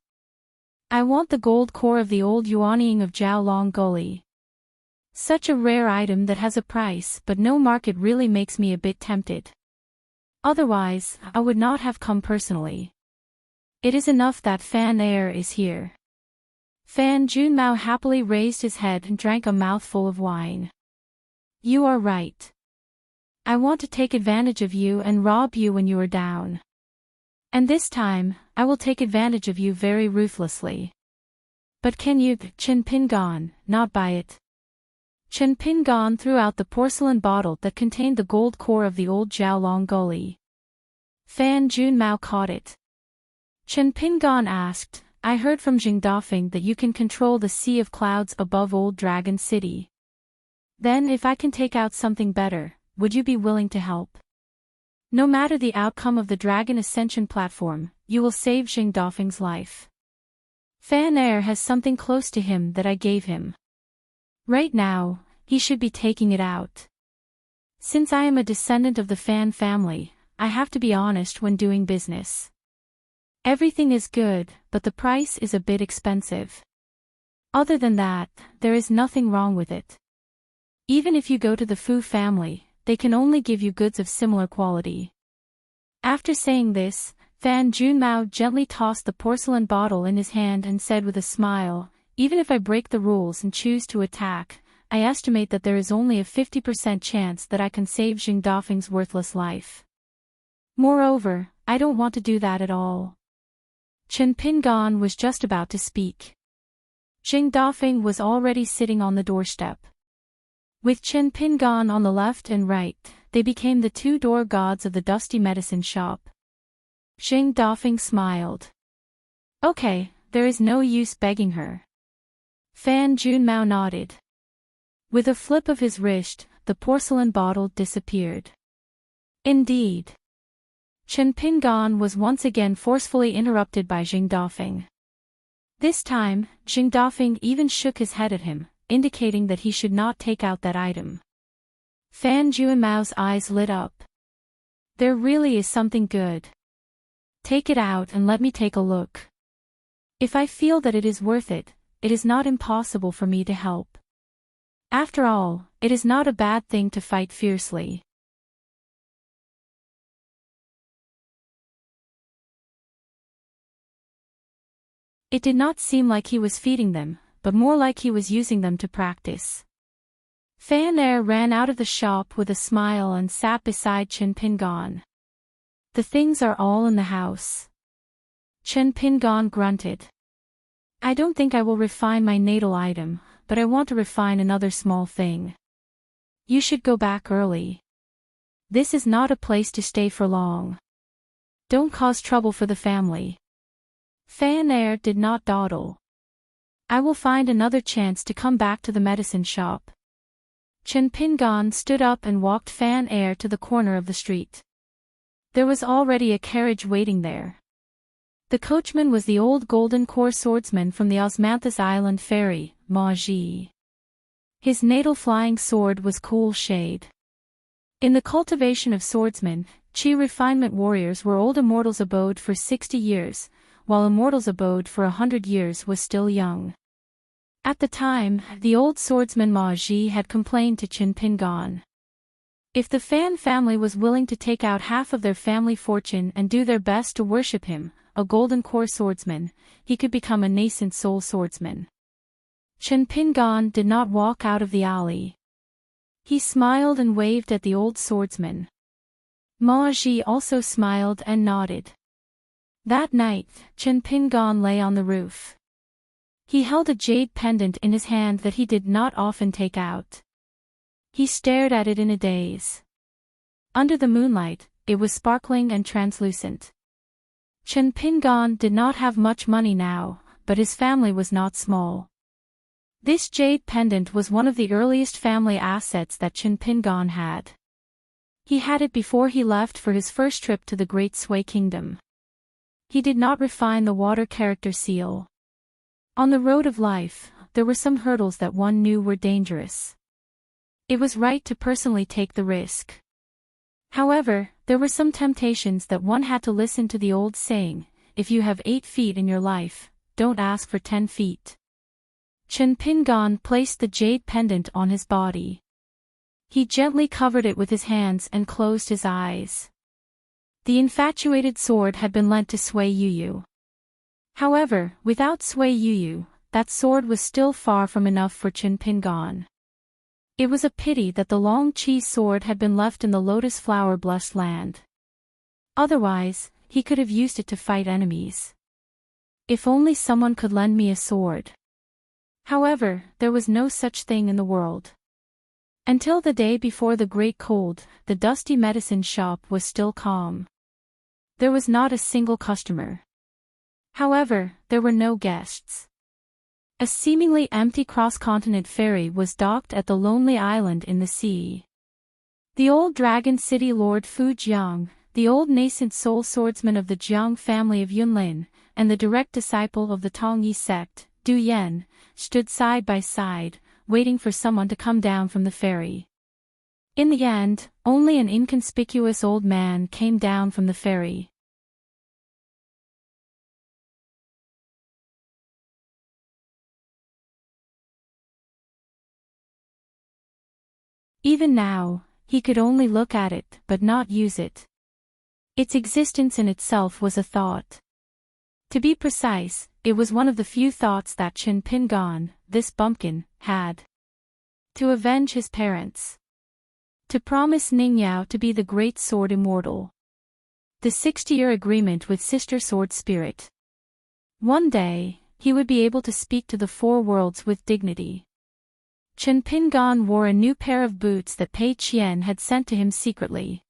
I want the gold core of the old Yuanying of Jiaolong Gully. Such a rare item that has a price but no market really makes me a bit tempted. Otherwise, I would not have come personally. It is enough that Fan Air is here. Fan Junmao happily raised his head and drank a mouthful of wine. You are right. I want to take advantage of you and rob you when you are down. And this time, I will take advantage of you very ruthlessly. But can you, Chen Pingan, not buy it? Chen Pingan threw out the porcelain bottle that contained the gold core of the old Jiaolong Gully. Fan Junmao caught it. Chen Pingan asked, I heard from Jing Dafeng that you can control the sea of clouds above Old Dragon City. Then if I can take out something better, would you be willing to help? No matter the outcome of the Dragon Ascension platform, you will save Jing Dafeng's life. Fan Air has something close to him that I gave him. Right now, he should be taking it out. Since I am a descendant of the Fan family, I have to be honest when doing business. Everything is good, but the price is a bit expensive. Other than that, there is nothing wrong with it. Even if you go to the Fu family, they can only give you goods of similar quality. After saying this, Fan Junmao gently tossed the porcelain bottle in his hand and said with a smile, even if I break the rules and choose to attack, I estimate that there is only a 50% chance that I can save Jing Dafeng's worthless life. Moreover, I don't want to do that at all. Chen Pingan was just about to speak. Jing Dafeng was already sitting on the doorstep. With Chen Pingan on the left and right, they became the 2 door gods of the dusty medicine shop. Jing Dafeng smiled. Okay, there is no use begging her. Fan Junmao nodded. With a flip of his wrist, the porcelain bottle disappeared. Indeed. Chen Pingan was once again forcefully interrupted by Jing Dafeng. This time, Jing Dafeng even shook his head at him, indicating that he should not take out that item. Fan Junmao's eyes lit up. There really is something good. Take it out and let me take a look. If I feel that it is worth it, it is not impossible for me to help. After all, it is not a bad thing to fight fiercely. It did not seem like he was feeding them, but more like he was using them to practice. Fan Air ran out of the shop with a smile and sat beside Chen Pingan. The things are all in the house. Chen Pingan grunted. I don't think I will refine my natal item, but I want to refine another small thing. You should go back early. This is not a place to stay for long. Don't cause trouble for the family. Fan Air did not dawdle. I will find another chance to come back to the medicine shop. Chen Pingan stood up and walked Fan Air to the corner of the street. There was already a carriage waiting there. The coachman was the old golden core swordsman from the Osmanthus Island ferry, Maji. His natal flying sword was cool shade. In the cultivation of swordsmen, chi refinement warriors were old immortals abode for 60 years, while immortals abode for 100 years was still young. At the time, the old swordsman Maji had complained to Chin Pingan. If the Fan family was willing to take out half of their family fortune and do their best to worship him, a golden core swordsman, he could become a nascent soul swordsman. Chin Pingan did not walk out of the alley. He smiled and waved at the old swordsman. Maji also smiled and nodded. That night, Chin Pingan lay on the roof. He held a jade pendant in his hand that he did not often take out. He stared at it in a daze. Under the moonlight, it was sparkling and translucent. Chin Pingan did not have much money now, but his family was not small. This jade pendant was one of the earliest family assets that Chin Pingan had. He had it before he left for his first trip to the Great Sway Kingdom. He did not refine the water character seal. On the road of life, there were some hurdles that one knew were dangerous. It was right to personally take the risk. However, there were some temptations that one had to listen to the old saying, if you have 8 feet in your life, don't ask for 10 feet. Chin Pingan placed the jade pendant on his body. He gently covered it with his hands and closed his eyes. The infatuated sword had been lent to Sui Yuyu. However, without Sui Yuyu, that sword was still far from enough for Chin Pingan. It was a pity that the long chi sword had been left in the lotus flower blessed land. Otherwise, he could have used it to fight enemies. If only someone could lend me a sword. However, there was no such thing in the world. Until the day before the great cold, the dusty medicine shop was still calm. There was not a single customer. However, there were no guests. A seemingly empty cross-continent ferry was docked at the lonely island in the sea. The old dragon city lord Fu Jiang, the old nascent soul swordsman of the Jiang family of Yunlin, and the direct disciple of the Tongyi sect, Du Yen, stood side by side, waiting for someone to come down from the ferry. In the end, only an inconspicuous old man came down from the ferry. Even now, he could only look at it but not use it. Its existence in itself was a thought. To be precise, it was one of the few thoughts that Chin Pingan, this bumpkin, had. To avenge his parents. To promise Ningyao to be the great sword immortal. The 60-year agreement with Sister Sword Spirit. One day, he would be able to speak to the 4 worlds with dignity. Chin Pingan wore a new pair of boots that Pei Qian had sent to him secretly.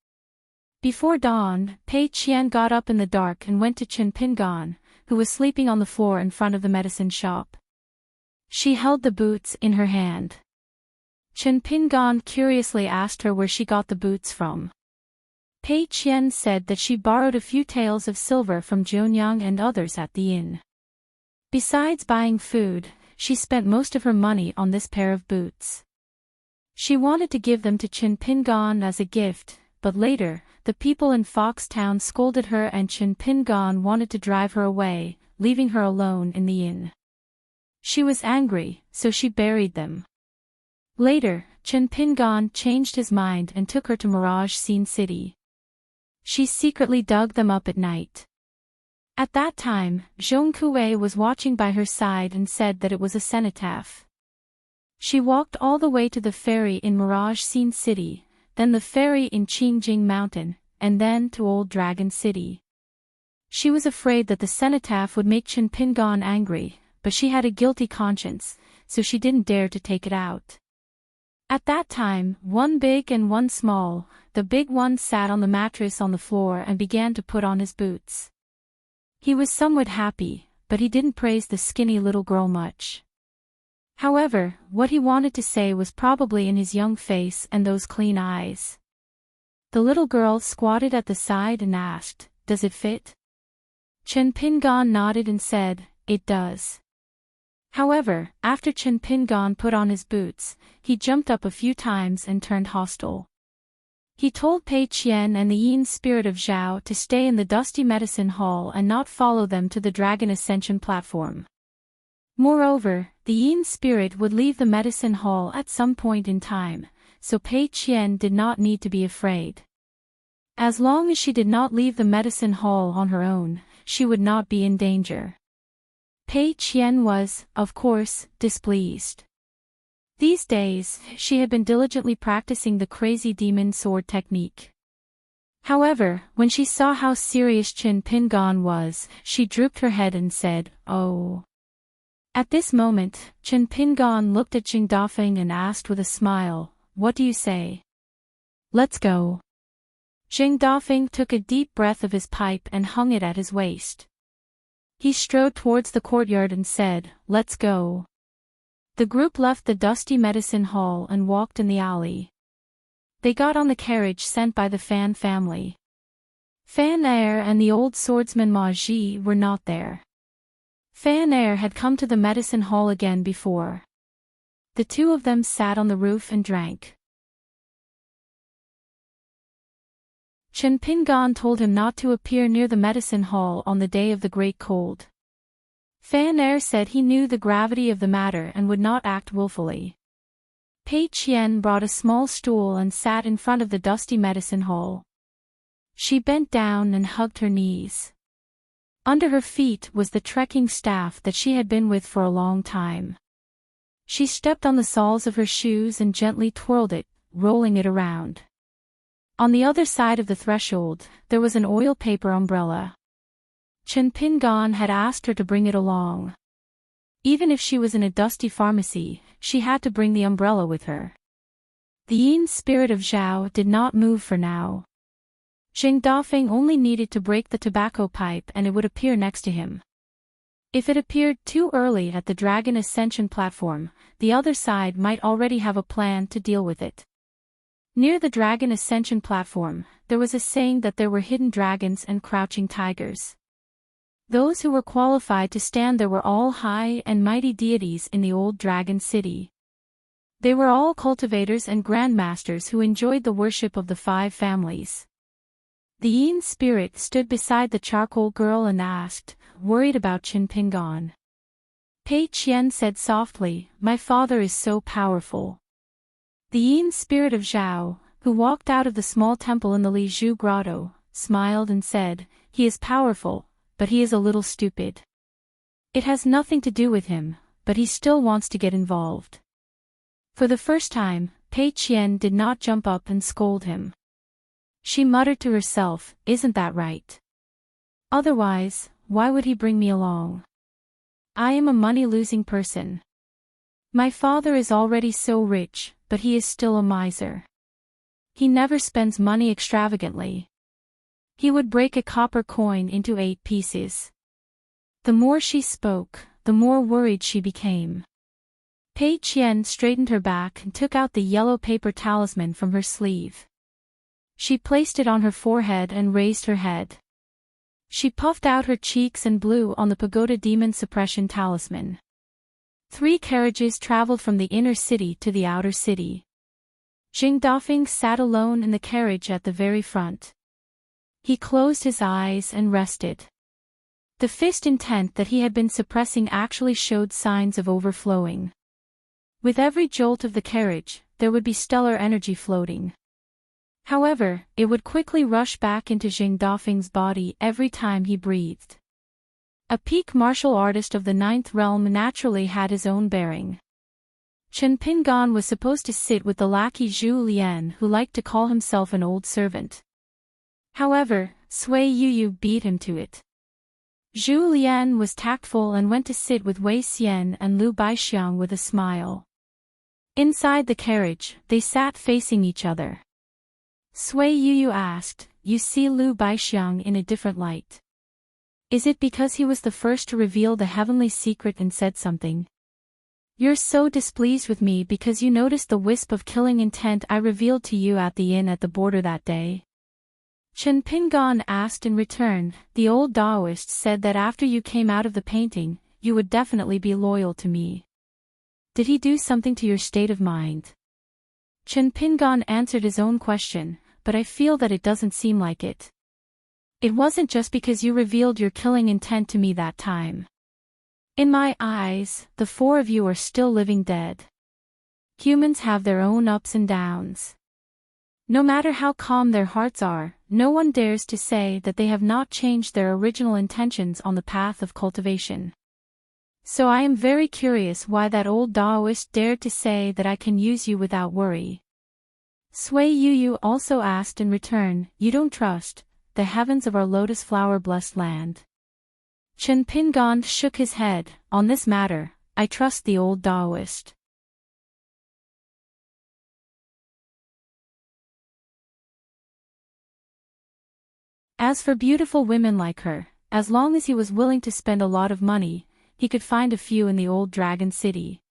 Before dawn, Pei Qian got up in the dark and went to Chin Pingan, who was sleeping on the floor in front of the medicine shop. She held the boots in her hand. Chin Pingan curiously asked her where she got the boots from. Pei Qian said that she borrowed a few taels of silver from Zhonyang and others at the inn. Besides buying food, she spent most of her money on this pair of boots. She wanted to give them to Chin Pingan as a gift, but later, the people in Foxtown scolded her and Chin Pingan wanted to drive her away, leaving her alone in the inn. She was angry, so she buried them. Later, Chin Pingan changed his mind and took her to Mirage Scene City. She secretly dug them up at night. At that time, Zhong Kuei was watching by her side and said that it was a cenotaph. She walked all the way to the ferry in Mirage Scene City, then the ferry in Qingjing Mountain, and then to Old Dragon City. She was afraid that the cenotaph would make Chin Pingan angry, but she had a guilty conscience, so she didn't dare to take it out. At that time, one big and one small, the big one sat on the mattress on the floor and began to put on his boots. He was somewhat happy, but he didn't praise the skinny little girl much. However, what he wanted to say was probably in his young face and those clean eyes. The little girl squatted at the side and asked, "Does it fit?" Chen Pingan nodded and said, "It does." However, after Chen Pingan put on his boots, he jumped up a few times and turned hostile. He told Pei Qian and the Yin spirit of Zhao to stay in the dusty medicine hall and not follow them to the Dragon Ascension platform. Moreover, the Yin spirit would leave the medicine hall at some point in time, so Pei Qian did not need to be afraid. As long as she did not leave the medicine hall on her own, she would not be in danger. Pei Qian was, of course, displeased. These days, she had been diligently practicing the crazy demon sword technique. However, when she saw how serious Chen Pingan was, she drooped her head and said, "Oh." At this moment, Chen Pingan looked at Jing Dafeng and asked with a smile, "What do you say? Let's go." Jing Dafeng took a deep breath of his pipe and hung it at his waist. He strode towards the courtyard and said, "Let's go." The group left the dusty medicine hall and walked in the alley. They got on the carriage sent by the Fan family. Fan Er and the old swordsman Ma Ji were not there. Fan Er had come to the medicine hall again before. The two of them sat on the roof and drank. Chen Pingan told him not to appear near the medicine hall on the day of the great cold. Fan Er said he knew the gravity of the matter and would not act willfully. Pei Qian brought a small stool and sat in front of the dusty medicine hall. She bent down and hugged her knees. Under her feet was the trekking staff that she had been with for a long time. She stepped on the soles of her shoes and gently twirled it, rolling it around. On the other side of the threshold, there was an oil paper umbrella. Chen Pingan had asked her to bring it along. Even if she was in a dusty pharmacy, she had to bring the umbrella with her. The Yin spirit of Zhao did not move for now. Jing Dafeng only needed to break the tobacco pipe and it would appear next to him. If it appeared too early at the Dragon Ascension platform, the other side might already have a plan to deal with it. Near the Dragon Ascension platform, there was a saying that there were hidden dragons and crouching tigers. Those who were qualified to stand there were all high and mighty deities in the old dragon city. They were all cultivators and grandmasters who enjoyed the worship of the five families. The Yin spirit stood beside the charcoal girl and asked, worried about Chen Pingan. Pei Qian said softly, "My father is so powerful." The Yin spirit of Zhao, who walked out of the small temple in the Li Zhu grotto, smiled and said, "He is powerful, but he is a little stupid. It has nothing to do with him, but he still wants to get involved." For the first time, Pei Qian did not jump up and scold him. She muttered to herself, "Isn't that right? Otherwise, why would he bring me along? I am a money-losing person. My father is already so rich, but he is still a miser. He never spends money extravagantly. He would break a copper coin into 8 pieces." The more she spoke, the more worried she became. Pei Qian straightened her back and took out the yellow paper talisman from her sleeve. She placed it on her forehead and raised her head. She puffed out her cheeks and blew on the pagoda demon suppression talisman. 3 carriages traveled from the inner city to the outer city. Jing Dafeng sat alone in the carriage at the very front. He closed his eyes and rested. The fist intent that he had been suppressing actually showed signs of overflowing. With every jolt of the carriage, there would be stellar energy floating. However, it would quickly rush back into Jing Dafeng's body every time he breathed. A peak martial artist of the 9th realm naturally had his own bearing. Chen Pingan was supposed to sit with the lackey Zhu Lian, who liked to call himself an old servant. However, Sui Yuyu beat him to it. Zhu Lian was tactful and went to sit with Wei Xian and Lu Baixiang with a smile. Inside the carriage, they sat facing each other. Sui Yuyu asked, "You see Lu Baixiang in a different light. Is it because he was the first to reveal the heavenly secret and said something? You're so displeased with me because you noticed the wisp of killing intent I revealed to you at the inn at the border that day?" Chen Pingan asked in return. The old Taoist said that after you came out of the painting, you would definitely be loyal to me. Did he do something to your state of mind? Chen Pingan answered his own question, but I feel that it doesn't seem like it. It wasn't just because you revealed your killing intent to me that time. In my eyes, the four of you are still living dead. Humans have their own ups and downs. No matter how calm their hearts are, no one dares to say that they have not changed their original intentions on the path of cultivation. So I am very curious why that old Taoist dared to say that I can use you without worry. Sui Yu also asked in return, you don't trust the heavens of our lotus flower blessed land? Chen Pingan shook his head. On this matter, I trust the old Taoist. As for beautiful women like her, as long as he was willing to spend a lot of money, he could find a few in the old Dragon City.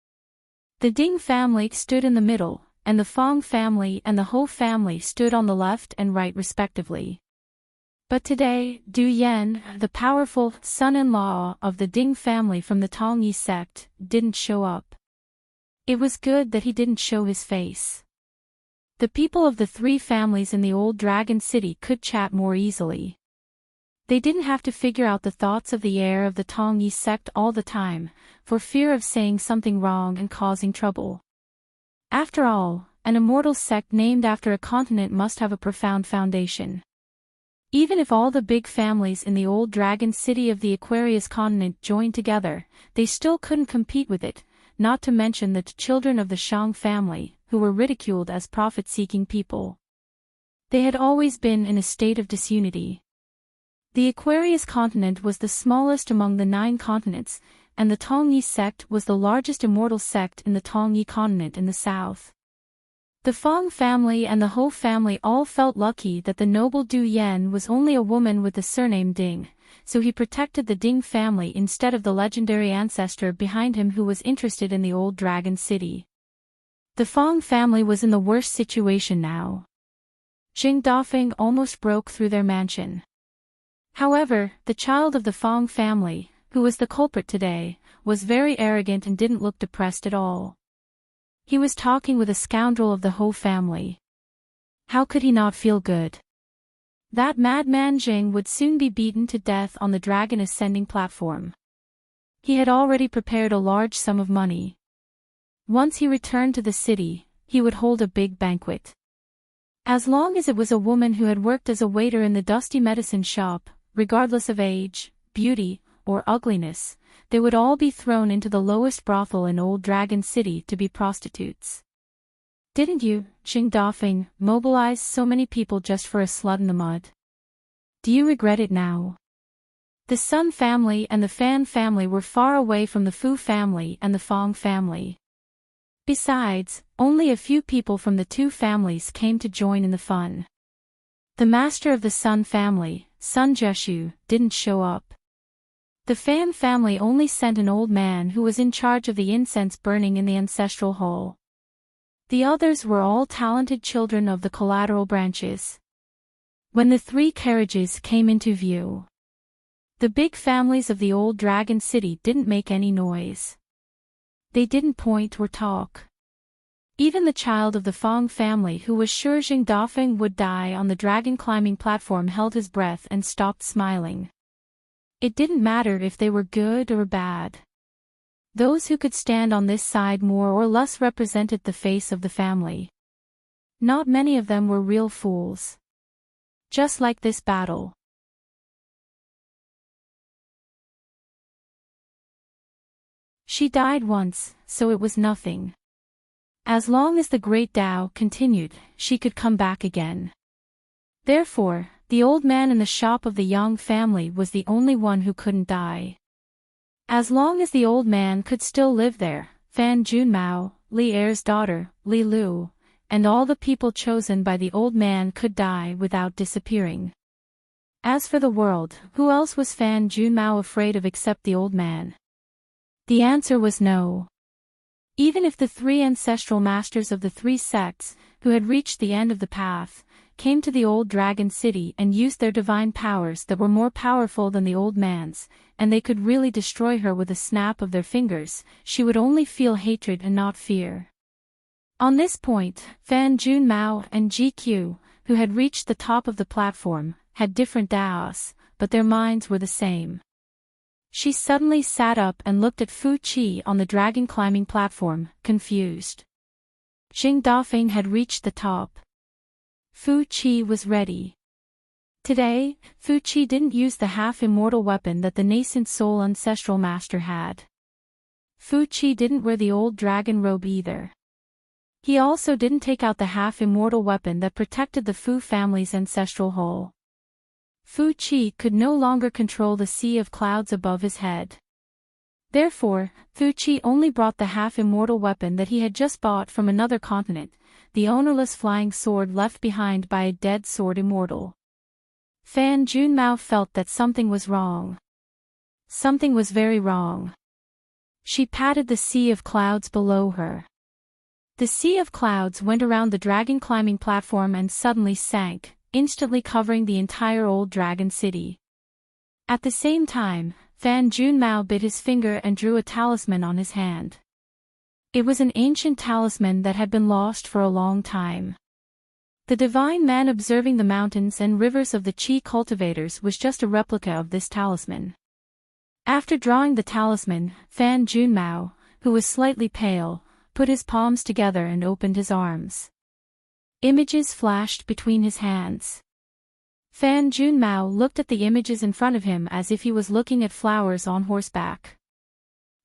The Ding family stood in the middle, and the Fong family and the Ho family stood on the left and right respectively. But today, Du Yan, the powerful son-in-law of the Ding family from the Tongyi sect, didn't show up. It was good that he didn't show his face. The people of the three families in the old Dragon City could chat more easily. They didn't have to figure out the thoughts of the heir of the Tongyi sect all the time, for fear of saying something wrong and causing trouble. After all, an immortal sect named after a continent must have a profound foundation. Even if all the big families in the old Dragon City of the Aquarius continent joined together, they still couldn't compete with it, not to mention the children of the Shang family, who were ridiculed as profit-seeking people. They had always been in a state of disunity. The Aquarius continent was the smallest among the 9 continents, and the Tongyi sect was the largest immortal sect in the Tongyi continent in the south. The Fong family and the Ho family all felt lucky that the noble Du Yan was only a woman with the surname Ding, so he protected the Ding family instead of the legendary ancestor behind him who was interested in the old Dragon City. The Fong family was in the worst situation now. Jing Dafeng almost broke through their mansion. However, the child of the Fong family, who was the culprit today, was very arrogant and didn't look depressed at all. He was talking with a scoundrel of the Ho family. How could he not feel good? That madman Jing would soon be beaten to death on the dragon ascending platform. He had already prepared a large sum of money. Once he returned to the city, he would hold a big banquet. As long as it was a woman who had worked as a waiter in the dusty medicine shop, regardless of age, beauty, or ugliness, they would all be thrown into the lowest brothel in old Dragon City to be prostitutes. Didn't you, Jing Dafeng, mobilize so many people just for a slut in the mud? Do you regret it now? The Sun family and the Fan family were far away from the Fu family and the Fong family. Besides, only a few people from the 2 families came to join in the fun. The master of the Sun family, Sun Jeshu, didn't show up. The Fan family only sent an old man who was in charge of the incense burning in the ancestral hall. The others were all talented children of the collateral branches. When the 3 carriages came into view, the big families of the old Dragon City didn't make any noise. They didn't point or talk. Even the child of the Fong family who was sure Jing Dafeng would die on the dragon climbing platform held his breath and stopped smiling. It didn't matter if they were good or bad. Those who could stand on this side more or less represented the face of the family. Not many of them were real fools. Just like this battle. She died once, so it was nothing. As long as the Great Tao continued, she could come back again. Therefore, the old man in the shop of the Yang family was the only one who couldn't die. As long as the old man could still live there, Fan Junmao, Li Er's daughter, Li Lu, and all the people chosen by the old man could die without disappearing. As for the world, who else was Fan Junmao afraid of except the old man? The answer was no. Even if the 3 ancestral masters of the 3 sects, who had reached the end of the path, came to the old dragon city and used their divine powers that were more powerful than the old man's, and they could really destroy her with a snap of their fingers, she would only feel hatred and not fear. On this point, Fan Junmao and GQ, who had reached the top of the platform, had different doubts, but their minds were the same. She suddenly sat up and looked at Fu Qi on the dragon climbing platform, confused. Jing Dafeng had reached the top. Fu Qi was ready. Today, Fu Qi didn't use the half-immortal weapon that the nascent soul ancestral master had. Fu Qi didn't wear the old dragon robe either. He also didn't take out the half-immortal weapon that protected the Fu family's ancestral hole. Fu Qi could no longer control the sea of clouds above his head. Therefore, Fu Qi only brought the half-immortal weapon that he had just bought from another continent, the ownerless flying sword left behind by a dead sword immortal. Fan Junmao felt that something was wrong. Something was very wrong. She patted the sea of clouds below her. The sea of clouds went around the dragon climbing platform and suddenly sank, instantly covering the entire old dragon city. At the same time, Fan Junmao bit his finger and drew a talisman on his hand. It was an ancient talisman that had been lost for a long time. The divine man observing the mountains and rivers of the Qi cultivators was just a replica of this talisman. After drawing the talisman, Fan Junmao, who was slightly pale, put his palms together and opened his arms. Images flashed between his hands. Fan Junmao looked at the images in front of him as if he was looking at flowers on horseback.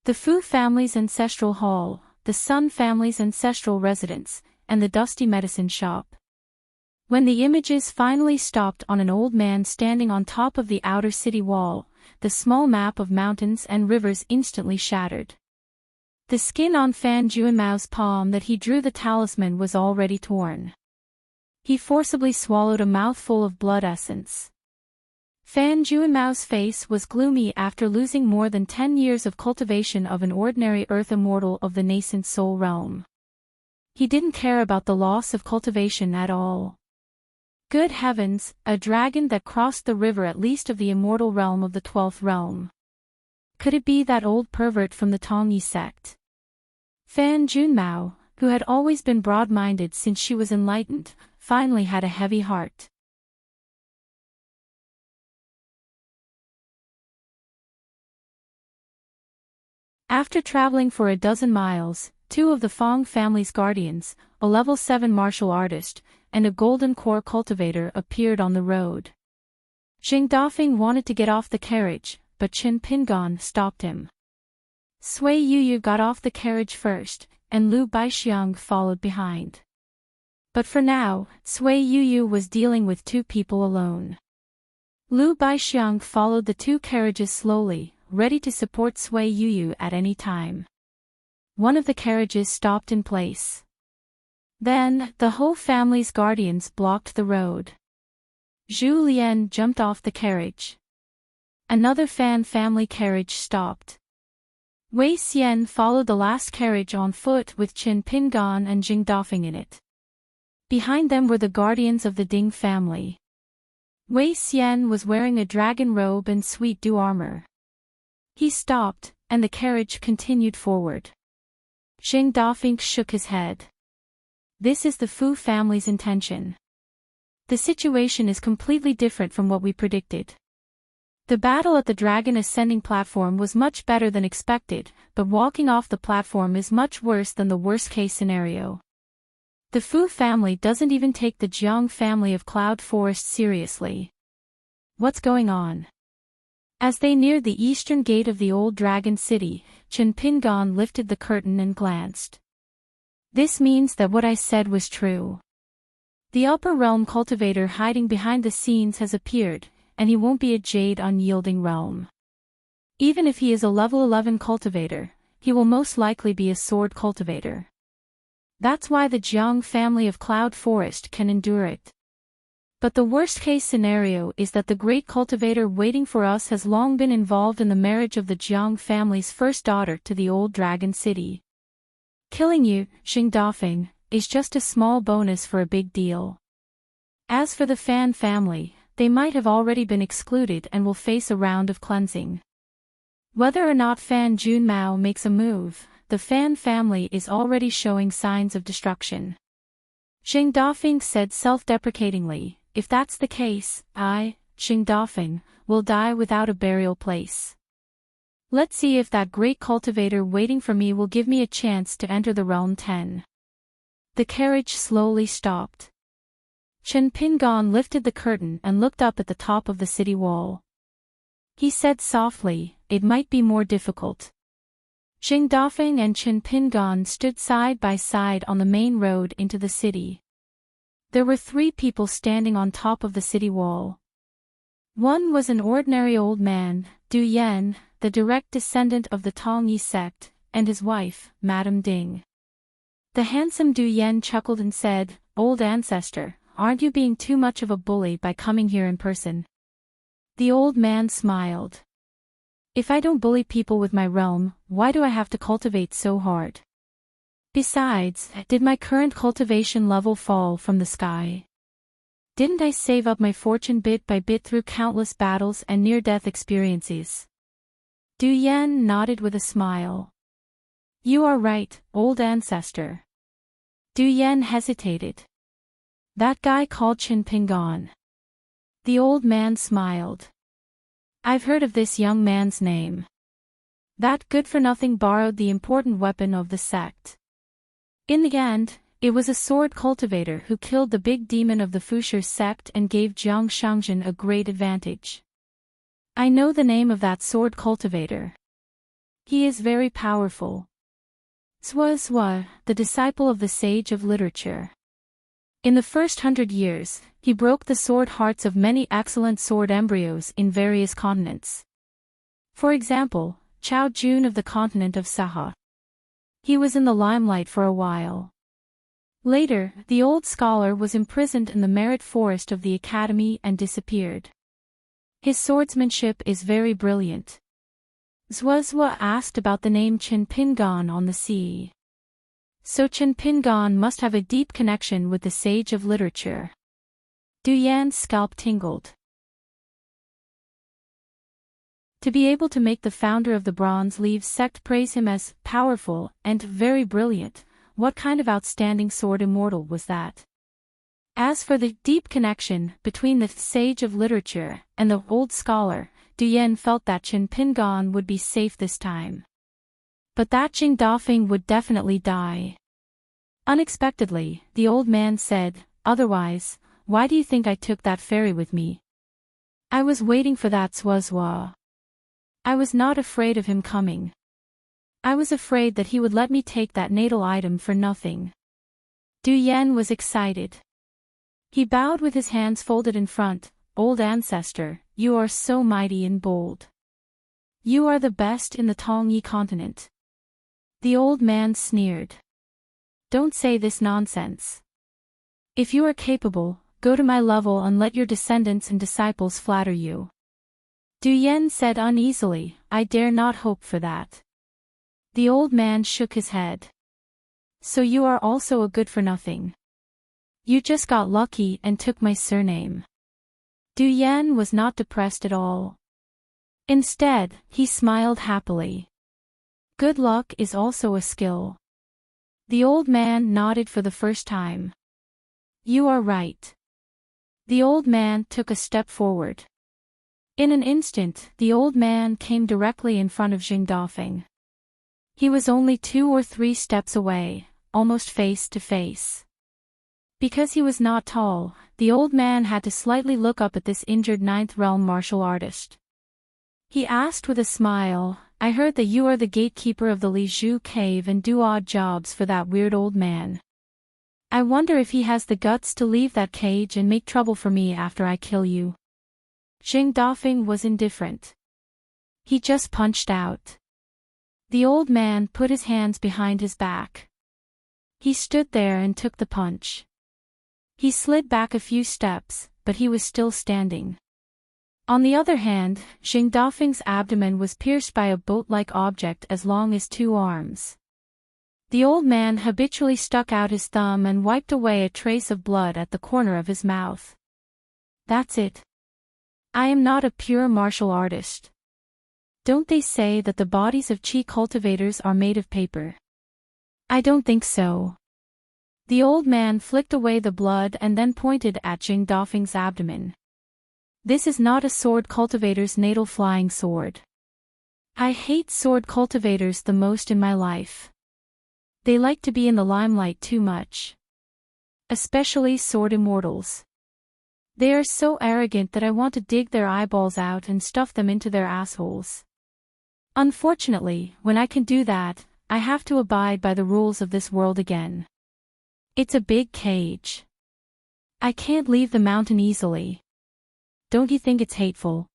The Fu family's ancestral hall, the Sun family's ancestral residence, and the dusty medicine shop. When the images finally stopped on an old man standing on top of the outer city wall, the small map of mountains and rivers instantly shattered. The skin on Fan Junmao's palm that he drew the talisman was already torn. He forcibly swallowed a mouthful of blood essence. Fan Junmao's face was gloomy after losing more than 10 years of cultivation of an ordinary earth immortal of the nascent soul realm. He didn't care about the loss of cultivation at all. Good heavens, a dragon that crossed the river at least of the immortal realm of the 12th realm. Could it be that old pervert from the Tongyi sect? Fan Junmao, who had always been broad-minded since she was enlightened, finally had a heavy heart. After traveling for a dozen miles, two of the Fong family's guardians, a level 7 martial artist, and a golden core cultivator appeared on the road. Jing Dafeng wanted to get off the carriage, but Qin Pingan stopped him. Sui Yuyu got off the carriage first, and Lu Baixiang followed behind. But for now, Sui Yuyu was dealing with two people alone. Lu Baixiang followed the two carriages slowly, ready to support Sui Yuyu at any time. One of the carriages stopped in place. Then, the whole family's guardians blocked the road. Zhu Lian jumped off the carriage. Another Fan family carriage stopped. Wei Xian followed the last carriage on foot with Qin Pingan and Jing Dafeng in it. Behind them were the guardians of the Ding family. Wei Xian was wearing a dragon robe and sweet dew armor. He stopped, and the carriage continued forward. Jing Dafeng shook his head. This is the Fu family's intention. The situation is completely different from what we predicted. The battle at the dragon ascending platform was much better than expected, but walking off the platform is much worse than the worst-case scenario. The Fu family doesn't even take the Jiang family of Cloud Forest seriously. What's going on? As they neared the eastern gate of the old dragon city, Qin Pingan lifted the curtain and glanced. This means that what I said was true. The upper realm cultivator hiding behind the scenes has appeared, and he won't be a jade unyielding realm. Even if he is a level 11 cultivator, he will most likely be a sword cultivator. That's why the Jiang family of Cloud Forest can endure it. But the worst-case scenario is that the great cultivator waiting for us has long been involved in the marriage of the Jiang family's first daughter to the old dragon city. Killing you, Jing Dafeng, is just a small bonus for a big deal. As for the Fan family, they might have already been excluded and will face a round of cleansing. Whether or not Fan Junmao makes a move, the Fan family is already showing signs of destruction. Xing Dafeng said self-deprecatingly, if that's the case, I, Xing Dafeng, will die without a burial place. Let's see if that great cultivator waiting for me will give me a chance to enter the realm 10. The carriage slowly stopped. Chen Pingon lifted the curtain and looked up at the top of the city wall. He said softly, it might be more difficult. Xing Dafeng and Chen Pingon stood side by side on the main road into the city. There were 3 people standing on top of the city wall. One was an ordinary old man, Du Yan, the direct descendant of the Tongyi sect, and his wife, Madame Ding. The handsome Du Yan chuckled and said, "Old ancestor, aren't you being too much of a bully by coming here in person?" The old man smiled. If I don't bully people with my realm, why do I have to cultivate so hard? Besides, did my current cultivation level fall from the sky? Didn't I save up my fortune bit by bit through countless battles and near-death experiences? Du Yan nodded with a smile. You are right, old ancestor. Du Yan hesitated. That guy called Chen Pingon. The old man smiled. I've heard of this young man's name. That good-for-nothing borrowed the important weapon of the sect. In the end, it was a sword cultivator who killed the big demon of the Fushir sect and gave Jiang Shangjin a great advantage. I know the name of that sword cultivator. He is very powerful. Zhuozhuo, the disciple of the sage of literature. In the first 100 years, he broke the sword hearts of many excellent sword embryos in various continents. For example, Chao Jun of the continent of Saha. He was in the limelight for a while. Later, the old scholar was imprisoned in the merit forest of the academy and disappeared. His swordsmanship is very brilliant. Zhuozhuo asked about the name Chen Pingon on the sea. So Chen Pingon must have a deep connection with the sage of literature. Du Yan's scalp tingled. To be able to make the founder of the Bronze Leaves sect praise him as powerful and very brilliant, what kind of outstanding sword immortal was that? As for the deep connection between the sage of literature and the old scholar, Du Yan felt that Chen Pingon would be safe this time. But that Xing Dafeng would definitely die. Unexpectedly, the old man said, otherwise, why do you think I took that fairy with me? I was waiting for that Zhuozhuo. I was not afraid of him coming. I was afraid that he would let me take that natal item for nothing. Du Yan was excited. He bowed with his hands folded in front. Old ancestor, you are so mighty and bold. You are the best in the Tongyi continent. The old man sneered. Don't say this nonsense. If you are capable, go to my level and let your descendants and disciples flatter you. Du Yan said uneasily, I dare not hope for that. The old man shook his head. So you are also a good-for-nothing. You just got lucky and took my surname. Du Yan was not depressed at all. Instead, he smiled happily. Good luck is also a skill. The old man nodded for the first time. You are right. The old man took a step forward. In an instant, the old man came directly in front of Xing Dafeng. He was only 2 or 3 steps away, almost face to face. Because he was not tall, the old man had to slightly look up at this injured 9th realm martial artist. He asked with a smile, I heard that you are the gatekeeper of the Li Zhu cave and do odd jobs for that weird old man. I wonder if he has the guts to leave that cage and make trouble for me after I kill you. Xing Dafeng was indifferent. He just punched out. The old man put his hands behind his back. He stood there and took the punch. He slid back a few steps, but he was still standing. On the other hand, Xing Dafeng's abdomen was pierced by a boat-like object as long as 2 arms. The old man habitually stuck out his thumb and wiped away a trace of blood at the corner of his mouth. That's it. I am not a pure martial artist. Don't they say that the bodies of chi cultivators are made of paper? I don't think so. The old man flicked away the blood and then pointed at Jing Dafeng's abdomen. This is not a sword cultivator's natal flying sword. I hate sword cultivators the most in my life. They like to be in the limelight too much. Especially sword immortals. They are so arrogant that I want to dig their eyeballs out and stuff them into their assholes. Unfortunately, when I can do that, I have to abide by the rules of this world again. It's a big cage. I can't leave the mountain easily. Don't you think it's hateful?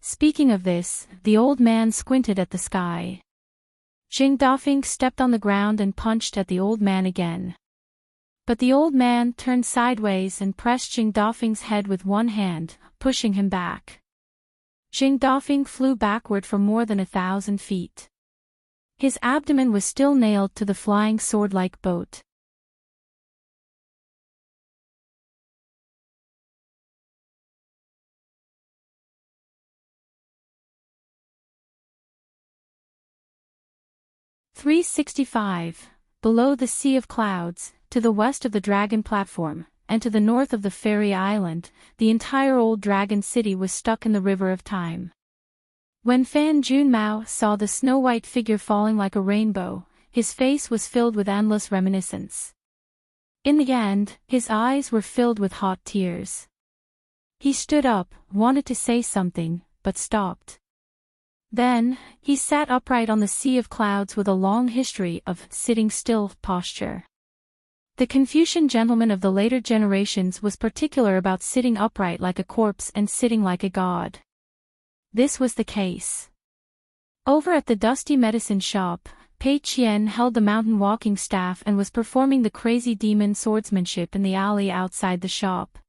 Speaking of this, the old man squinted at the sky. Jing Dafeng stepped on the ground and punched at the old man again. But the old man turned sideways and pressed Jing Dafeng's head with one hand, pushing him back. Jing Dafeng flew backward for more than 1,000 feet. His abdomen was still nailed to the flying sword-like boat. .365. Below the Sea of Clouds, to the west of the Dragon Platform, and to the north of the Fairy Island, the entire old Dragon City was stuck in the river of time. When Fan Junmao saw the snow-white figure falling like a rainbow, his face was filled with endless reminiscence. In the end, his eyes were filled with hot tears. He stood up, wanted to say something, but stopped. Then, he sat upright on the Sea of Clouds with a long history of sitting still posture. The Confucian gentleman of the later generations was particular about sitting upright like a corpse and sitting like a god. This was the case. Over at the dusty medicine shop, Pei Qian held the mountain walking staff and was performing the crazy demon swordsmanship in the alley outside the shop.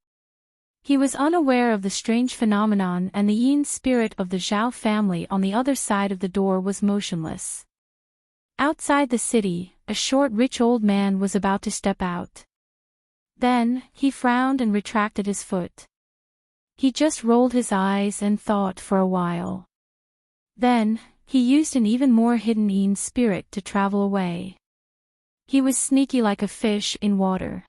He was unaware of the strange phenomenon, and the yin spirit of the Zhao family on the other side of the door was motionless. Outside the city, a short rich old man was about to step out. Then, he frowned and retracted his foot. He just rolled his eyes and thought for a while. Then, he used an even more hidden yin spirit to travel away. He was sneaky like a fish in water.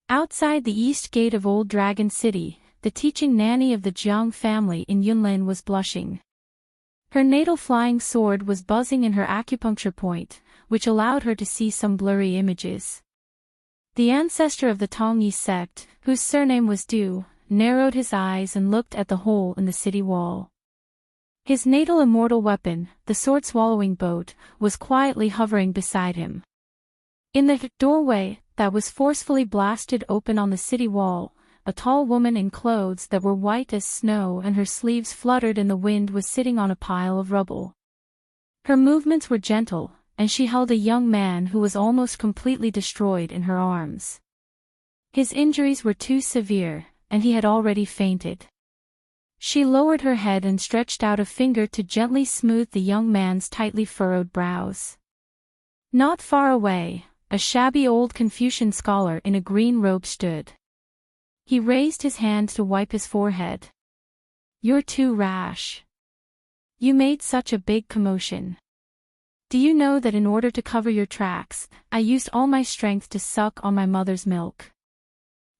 Outside the east gate of Old Dragon City, the teaching nanny of the Jiang family in Yunlin was blushing. Her natal flying sword was buzzing in her acupuncture point, which allowed her to see some blurry images. The ancestor of the Tongyi sect, whose surname was Du, narrowed his eyes and looked at the hole in the city wall. His natal immortal weapon, the sword-swallowing boat, was quietly hovering beside him. In the doorway, that was forcefully blasted open on the city wall, a tall woman in clothes that were white as snow and her sleeves fluttered in the wind was sitting on a pile of rubble. Her movements were gentle, and she held a young man who was almost completely destroyed in her arms. His injuries were too severe, and he had already fainted. She lowered her head and stretched out a finger to gently smooth the young man's tightly furrowed brows. Not far away, a shabby old Confucian scholar in a green robe stood. He raised his hand to wipe his forehead. "You're too rash. You made such a big commotion. Do you know that in order to cover your tracks, I used all my strength to suck on my mother's milk?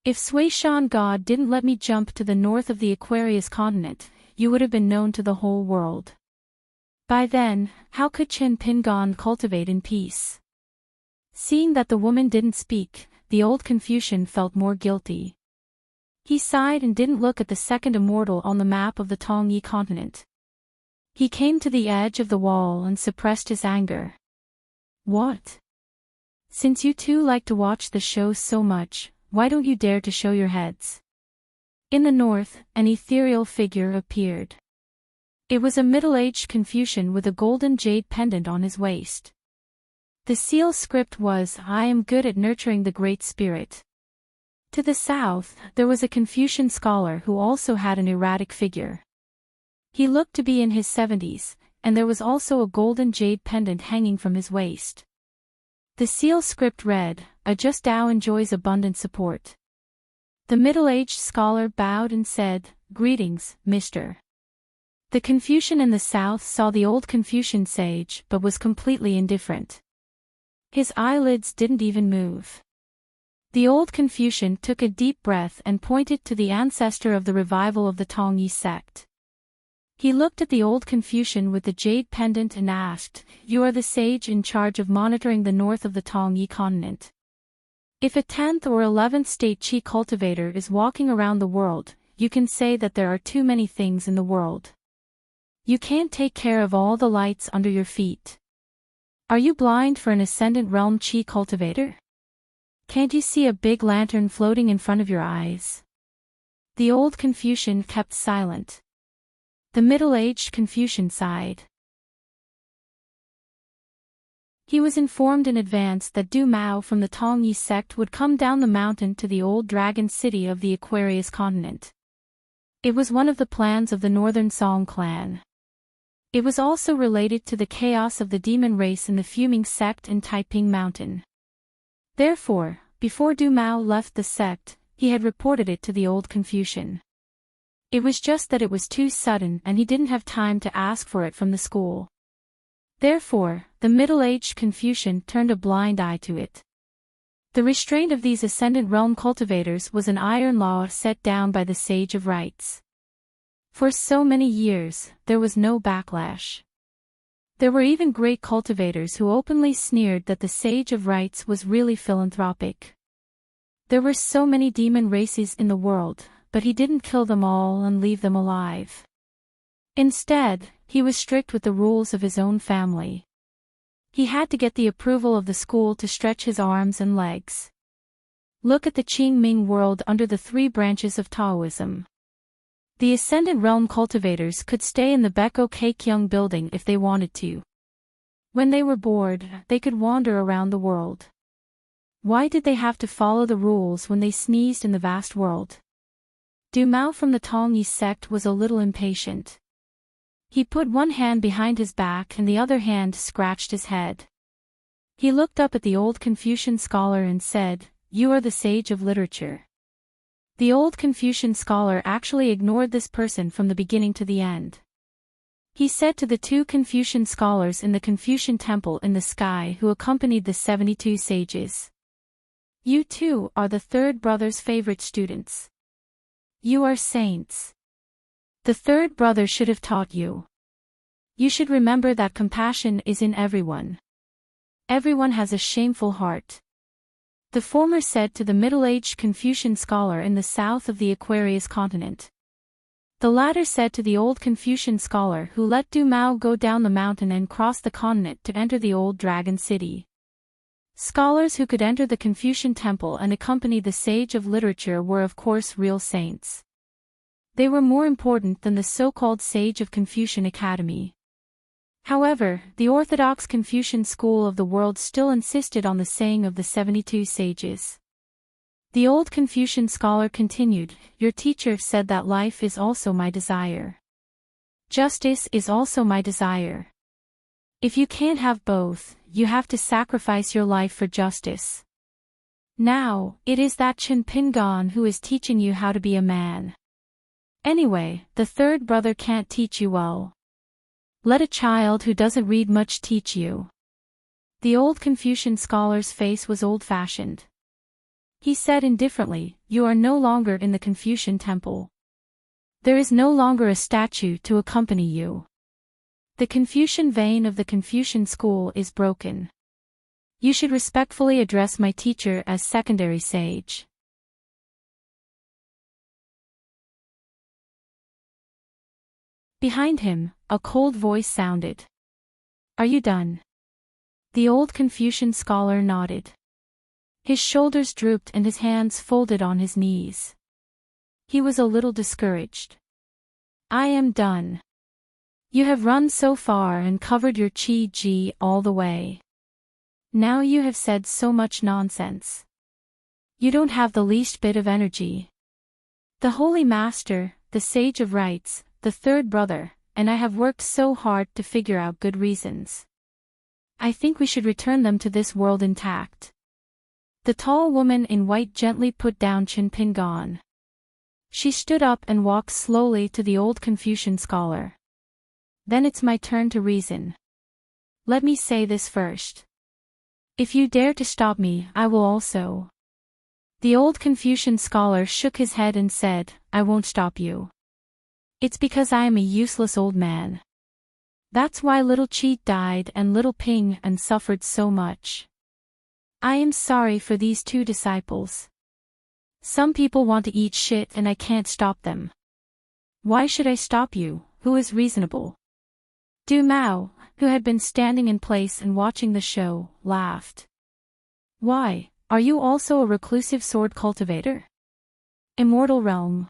If Suishan God didn't let me jump to the north of the Aquarius continent, you would have been known to the whole world. By then, how could Chen Pingon cultivate in peace?" Seeing that the woman didn't speak, the old Confucian felt more guilty. He sighed and didn't look at the second immortal on the map of the Tongyi continent. He came to the edge of the wall and suppressed his anger. "What? Since you two like to watch the show so much, why don't you dare to show your heads?" In the north, an ethereal figure appeared. It was a middle-aged Confucian with a golden jade pendant on his waist. The seal script was, "I am good at nurturing the Great Spirit." To the south, there was a Confucian scholar who also had an erratic figure. He looked to be in his 70s, and there was also a golden jade pendant hanging from his waist. The seal script read, "A just Tao enjoys abundant support." The middle-aged scholar bowed and said, "Greetings, Mr." The Confucian in the south saw the old Confucian sage but was completely indifferent. His eyelids didn't even move. The old Confucian took a deep breath and pointed to the ancestor of the revival of the Tongyi sect. He looked at the old Confucian with the jade pendant and asked, "You are the sage in charge of monitoring the north of the Tongyi continent. If a 10th or 11th state qi cultivator is walking around the world, you can say that there are too many things in the world. You can't take care of all the lights under your feet. Are you blind for an ascendant realm qi cultivator? Can't you see a big lantern floating in front of your eyes?" The old Confucian kept silent. The middle-aged Confucian sighed. He was informed in advance that Du Mao from the Tongyi sect would come down the mountain to the old dragon city of the Aquarius continent. It was one of the plans of the Northern Song clan. It was also related to the chaos of the demon race in the Fuming sect in Taiping Mountain. Therefore, before Du Mao left the sect, he had reported it to the old Confucian. It was just that it was too sudden and he didn't have time to ask for it from the school. Therefore, the middle-aged Confucian turned a blind eye to it. The restraint of these ascendant realm cultivators was an iron law set down by the Sage of Rights. For so many years, there was no backlash. There were even great cultivators who openly sneered that the Sage of Rights was really philanthropic. There were so many demon races in the world, but he didn't kill them all and leave them alive. Instead, he was strict with the rules of his own family. He had to get the approval of the school to stretch his arms and legs. Look at the Qingming world under the three branches of Taoism. The Ascendant Realm cultivators could stay in the Beko Keikyung building if they wanted to. When they were bored, they could wander around the world. Why did they have to follow the rules when they sneezed in the vast world? Du Mao from the Tongyi sect was a little impatient. He put one hand behind his back and the other hand scratched his head. He looked up at the old Confucian scholar and said, "You are the sage of literature." The old Confucian scholar actually ignored this person from the beginning to the end. He said to the two Confucian scholars in the Confucian temple in the sky who accompanied the 72 sages, "You two are the third brother's favorite students. You are saints. The third brother should have taught you. You should remember that compassion is in everyone. Everyone has a shameful heart." The former said to the middle-aged Confucian scholar in the south of the Aquarius continent. The latter said to the old Confucian scholar who let Du Mao go down the mountain and cross the continent to enter the old dragon city. Scholars who could enter the Confucian temple and accompany the sage of literature were of course real saints. They were more important than the so-called sage of Confucian Academy. However, the orthodox Confucian school of the world still insisted on the saying of the 72 sages. The old Confucian scholar continued, "Your teacher said that life is also my desire. Justice is also my desire. If you can't have both, you have to sacrifice your life for justice. Now, it is that Chen Pingon who is teaching you how to be a man. Anyway, the third brother can't teach you well. Let a child who doesn't read much teach you." The old Confucian scholar's face was old-fashioned. He said indifferently, "You are no longer in the Confucian temple. There is no longer a statue to accompany you. The Confucian vein of the Confucian school is broken. You should respectfully address my teacher as secondary sage." Behind him, a cold voice sounded. "Are you done?" The old Confucian scholar nodded. His shoulders drooped and his hands folded on his knees. He was a little discouraged. "I am done. You have run so far and covered your Qi all the way. Now you have said so much nonsense. You don't have the least bit of energy. The Holy Master, the Sage of Rights, the third brother, and I have worked so hard to figure out good reasons. I think we should return them to this world intact. The tall woman in white gently put down Chinpin Gon. She stood up and walked slowly to the old Confucian scholar. Then it's my turn to reason. Let me say this first. If you dare to stop me, I will also. The old Confucian scholar shook his head and said, I won't stop you. It's because I am a useless old man. That's why little Cheat died and little Ping and suffered so much. I am sorry for these two disciples. Some people want to eat shit and I can't stop them. Why should I stop you, who is reasonable? Du Mao, who had been standing in place and watching the show, laughed. Why, are you also a reclusive sword cultivator? Immortal realm.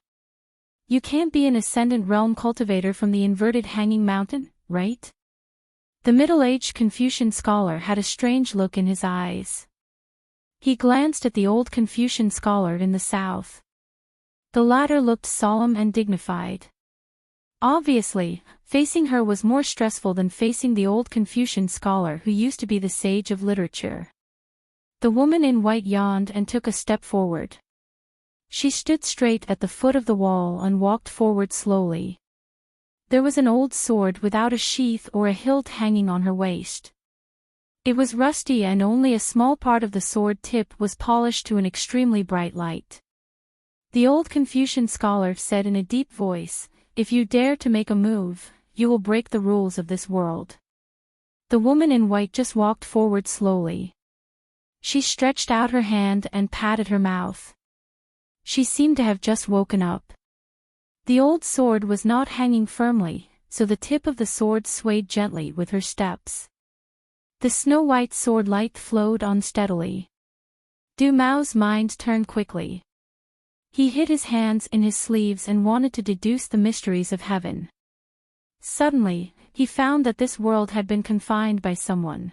You can't be an ascendant realm cultivator from the inverted hanging mountain, right? The middle-aged Confucian scholar had a strange look in his eyes. He glanced at the old Confucian scholar in the south. The latter looked solemn and dignified. Obviously, facing her was more stressful than facing the old Confucian scholar who used to be the sage of literature. The woman in white yawned and took a step forward. She stood straight at the foot of the wall and walked forward slowly. There was an old sword without a sheath or a hilt hanging on her waist. It was rusty and only a small part of the sword tip was polished to an extremely bright light. The old Confucian scholar said in a deep voice, If you dare to make a move, you will break the rules of this world. The woman in white just walked forward slowly. She stretched out her hand and patted her mouth. She seemed to have just woken up. The old sword was not hanging firmly, so the tip of the sword swayed gently with her steps. The snow-white sword light flowed on steadily. Du Mao's mind turned quickly. He hid his hands in his sleeves and wanted to deduce the mysteries of heaven. Suddenly, he found that this world had been confined by someone.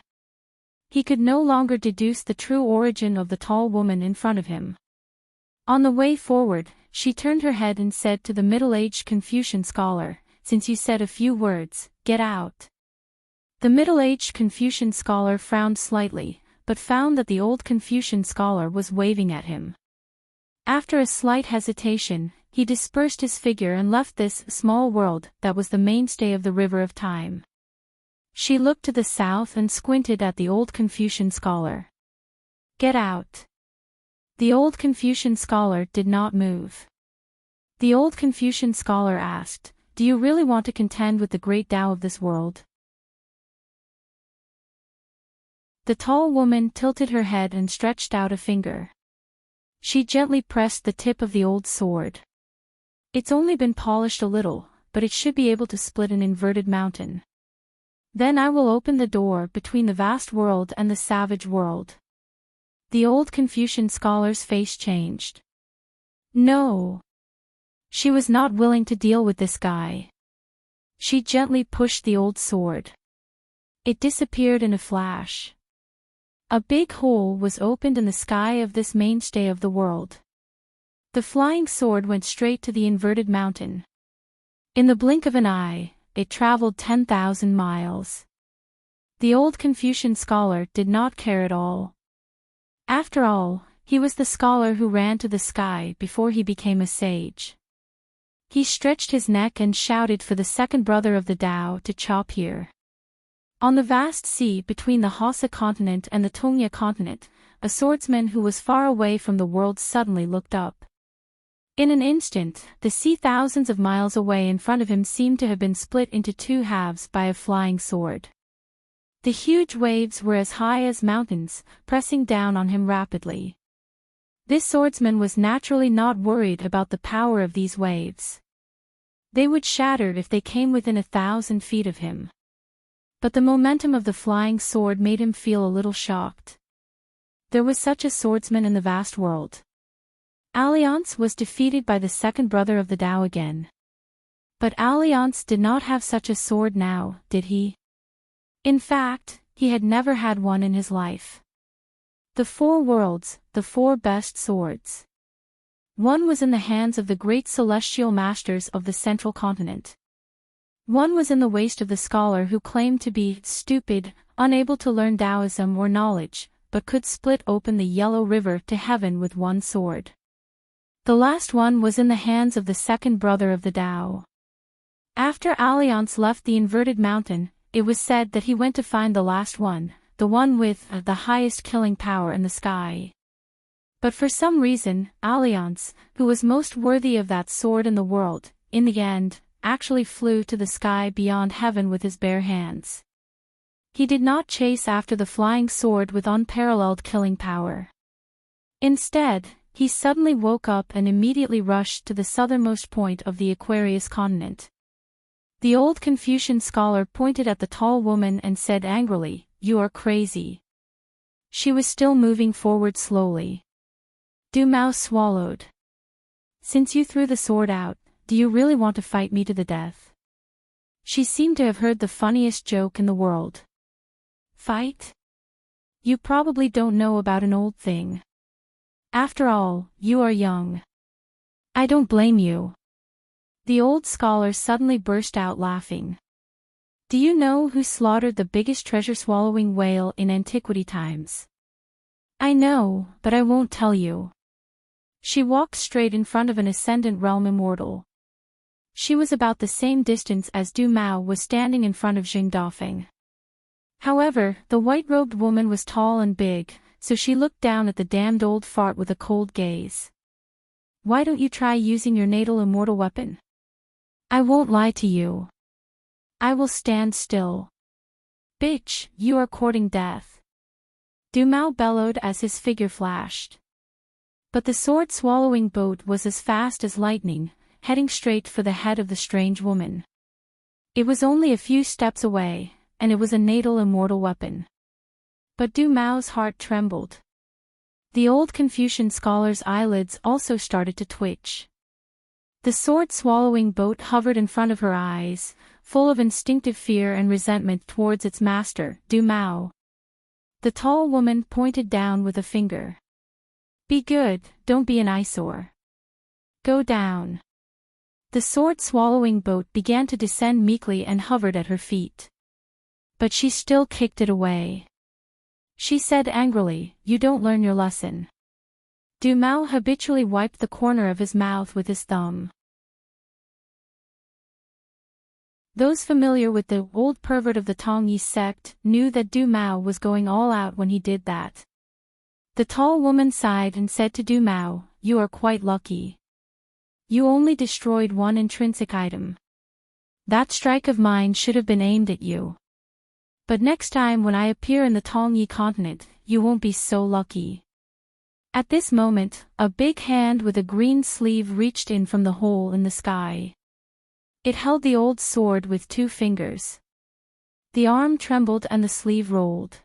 He could no longer deduce the true origin of the tall woman in front of him. On the way forward, she turned her head and said to the middle-aged Confucian scholar, Since you said a few words, get out. The middle-aged Confucian scholar frowned slightly, but found that the old Confucian scholar was waving at him. After a slight hesitation, he dispersed his figure and left this small world that was the mainstay of the river of time. She looked to the south and squinted at the old Confucian scholar. Get out. The old Confucian scholar did not move. The old Confucian scholar asked, Do you really want to contend with the great Tao of this world? The tall woman tilted her head and stretched out a finger. She gently pressed the tip of the old sword. It's only been polished a little, but it should be able to split an inverted mountain. Then I will open the door between the vast world and the savage world. The old Confucian scholar's face changed. No. She was not willing to deal with this guy. She gently pushed the old sword. It disappeared in a flash. A big hole was opened in the sky of this mainstay of the world. The flying sword went straight to the inverted mountain. In the blink of an eye, it traveled 10,000 miles. The old Confucian scholar did not care at all. After all, he was the scholar who ran to the sky before he became a sage. He stretched his neck and shouted for the second brother of the Tao to chop here. On the vast sea between the Hausa continent and the Tongya continent, a swordsman who was far away from the world suddenly looked up. In an instant, the sea thousands of miles away in front of him seemed to have been split into two halves by a flying sword. The huge waves were as high as mountains, pressing down on him rapidly. This swordsman was naturally not worried about the power of these waves. They would shatter if they came within 1,000 feet of him. But the momentum of the flying sword made him feel a little shocked. There was such a swordsman in the vast world. Alliance was defeated by the second brother of the Tao again. But Alliance did not have such a sword now, did he? In fact, he had never had one in his life. The four worlds, the four best swords. One was in the hands of the great celestial masters of the central continent. One was in the waist of the scholar who claimed to be stupid, unable to learn Taoism or knowledge, but could split open the yellow river to heaven with one sword. The last one was in the hands of the second brother of the Tao. After Alliance left the inverted mountain, it was said that he went to find the last one, the one with the highest killing power in the sky. But for some reason, Alliance, who was most worthy of that sword in the world, in the end, actually flew to the sky beyond heaven with his bare hands. He did not chase after the flying sword with unparalleled killing power. Instead, he suddenly woke up and immediately rushed to the southernmost point of the Aquarius continent. The old Confucian scholar pointed at the tall woman and said angrily, "You are crazy." She was still moving forward slowly. Du Mao swallowed. "Since you threw the sword out, do you really want to fight me to the death?" She seemed to have heard the funniest joke in the world. "Fight? You probably don't know about an old thing. After all, you are young. I don't blame you." The old scholar suddenly burst out laughing. "Do you know who slaughtered the biggest treasure-swallowing whale in antiquity times?" "I know, but I won't tell you." She walked straight in front of an ascendant realm immortal. She was about the same distance as Du Mao was standing in front of Jing Dafeng. However, the white-robed woman was tall and big, so she looked down at the damned old fart with a cold gaze. "Why don't you try using your natal immortal weapon?" "I won't lie to you. I will stand still." "Bitch, you are courting death." Du Mao bellowed as his figure flashed. But the sword-swallowing boat was as fast as lightning, heading straight for the head of the strange woman. It was only a few steps away, and it was a natal immortal weapon. But Du Mao's heart trembled. The old Confucian scholar's eyelids also started to twitch. The sword-swallowing boat hovered in front of her eyes, full of instinctive fear and resentment towards its master, Du Mao. The tall woman pointed down with a finger. "Be good, don't be an eyesore. Go down." The sword-swallowing boat began to descend meekly and hovered at her feet. But she still kicked it away. She said angrily, "You don't learn your lesson." Du Mao habitually wiped the corner of his mouth with his thumb. Those familiar with the old pervert of the Tongyi sect knew that Du Mao was going all out when he did that. The tall woman sighed and said to Du Mao, "You are quite lucky. You only destroyed one intrinsic item. That strike of mine should have been aimed at you. But next time when I appear in the Tongyi continent, you won't be so lucky." At this moment, a big hand with a green sleeve reached in from the hole in the sky. It held the old sword with 2 fingers. The arm trembled and the sleeve rolled.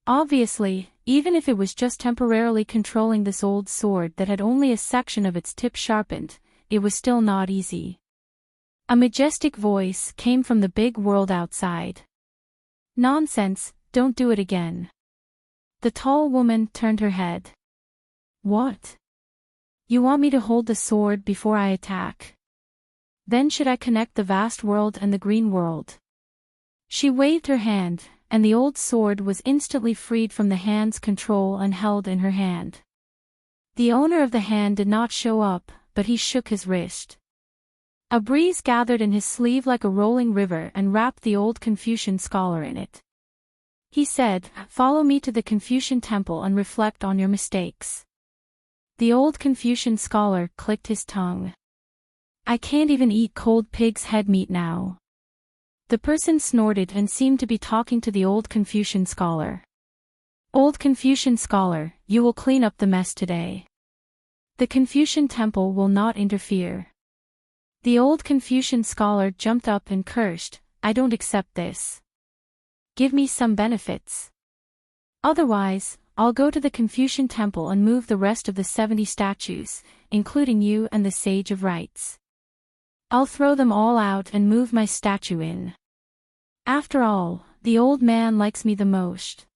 Obviously, even if it was just temporarily controlling this old sword that had only a section of its tip sharpened, it was still not easy. A majestic voice came from the big world outside. "Nonsense, don't do it again." The tall woman turned her head. "What? You want me to hold the sword before I attack? Then should I connect the vast world and the green world?" She waved her hand, and the old sword was instantly freed from the hand's control and held in her hand. The owner of the hand did not show up, but he shook his wrist. A breeze gathered in his sleeve like a rolling river and wrapped the old Confucian scholar in it. He said, "Follow me to the Confucian temple and reflect on your mistakes." The old Confucian scholar clicked his tongue. "I can't even eat cold pig's head meat now." The person snorted and seemed to be talking to the old Confucian scholar. "Old Confucian scholar, you will clean up the mess today. The Confucian temple will not interfere." The old Confucian scholar jumped up and cursed, "I don't accept this. Give me some benefits. Otherwise, I'll go to the Confucian temple and move the rest of the 70 statues, including you and the Sage of Rites. I'll throw them all out and move my statue in. After all, the old man likes me the most."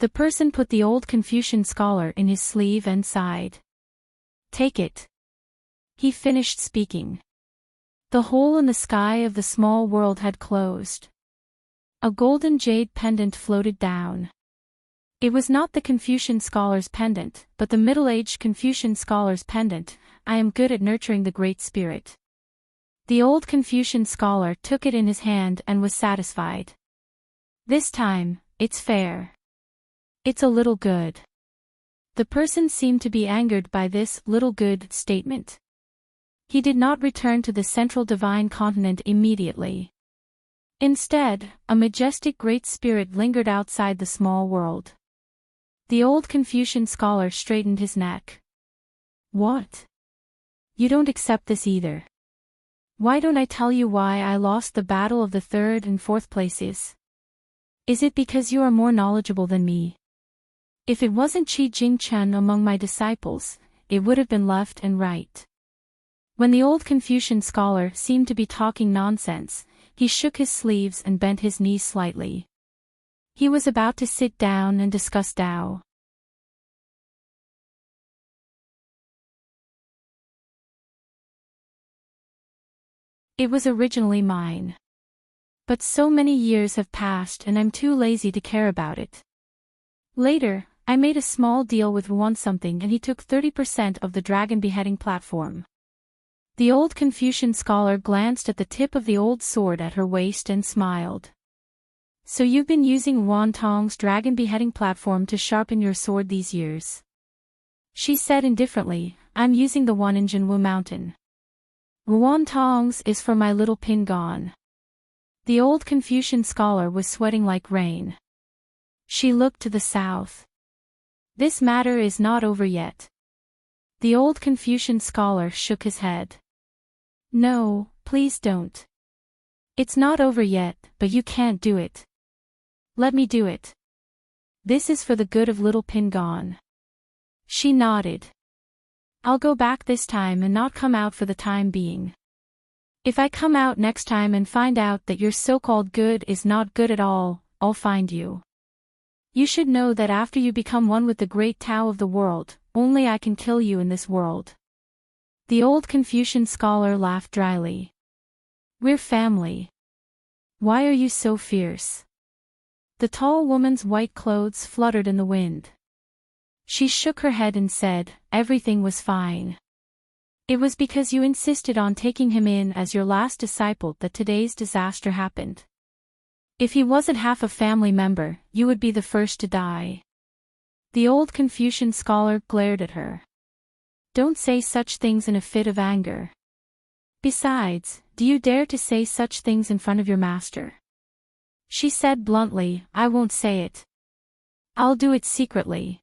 The person put the old Confucian scholar in his sleeve and sighed. "Take it." He finished speaking. The hole in the sky of the small world had closed. A golden jade pendant floated down. It was not the Confucian scholar's pendant, but the middle-aged Confucian scholar's pendant. I am good at nurturing the great spirit. The old Confucian scholar took it in his hand and was satisfied. This time, it's fair. It's a little good. The person seemed to be angered by this little good statement. He did not return to the central divine continent immediately. Instead, a majestic great spirit lingered outside the small world. The old Confucian scholar straightened his neck. What? You don't accept this either. Why don't I tell you why I lost the battle of the third and fourth places? Is it because you are more knowledgeable than me? If it wasn't Qi Jingchen among my disciples, it would have been left and right. When the old Confucian scholar seemed to be talking nonsense, he shook his sleeves and bent his knees slightly. He was about to sit down and discuss Tao. It was originally mine. But so many years have passed and I'm too lazy to care about it. Later, I made a small deal with Yuan something and he took 30% of the dragon beheading platform. The old Confucian scholar glanced at the tip of the old sword at her waist and smiled. So you've been using Yuan Tong's dragon beheading platform to sharpen your sword these years? She said indifferently, I'm using the one in Jinwu Mountain. Yuan Tong's is for my little pin gone. The old Confucian scholar was sweating like rain. She looked to the south. This matter is not over yet. The old Confucian scholar shook his head. No, please don't. It's not over yet, but you can't do it. Let me do it. This is for the good of little Pingon. She nodded. I'll go back this time and not come out for the time being. If I come out next time and find out that your so-called good is not good at all, I'll find you. You should know that after you become one with the great Tao of the world, only I can kill you in this world. The old Confucian scholar laughed dryly. We're family. Why are you so fierce? The tall woman's white clothes fluttered in the wind. She shook her head and said, everything was fine. It was because you insisted on taking him in as your last disciple that today's disaster happened. If he wasn't half a family member, you would be the first to die. The old Confucian scholar glared at her. Don't say such things in a fit of anger. Besides, do you dare to say such things in front of your master? She said bluntly, I won't say it. I'll do it secretly.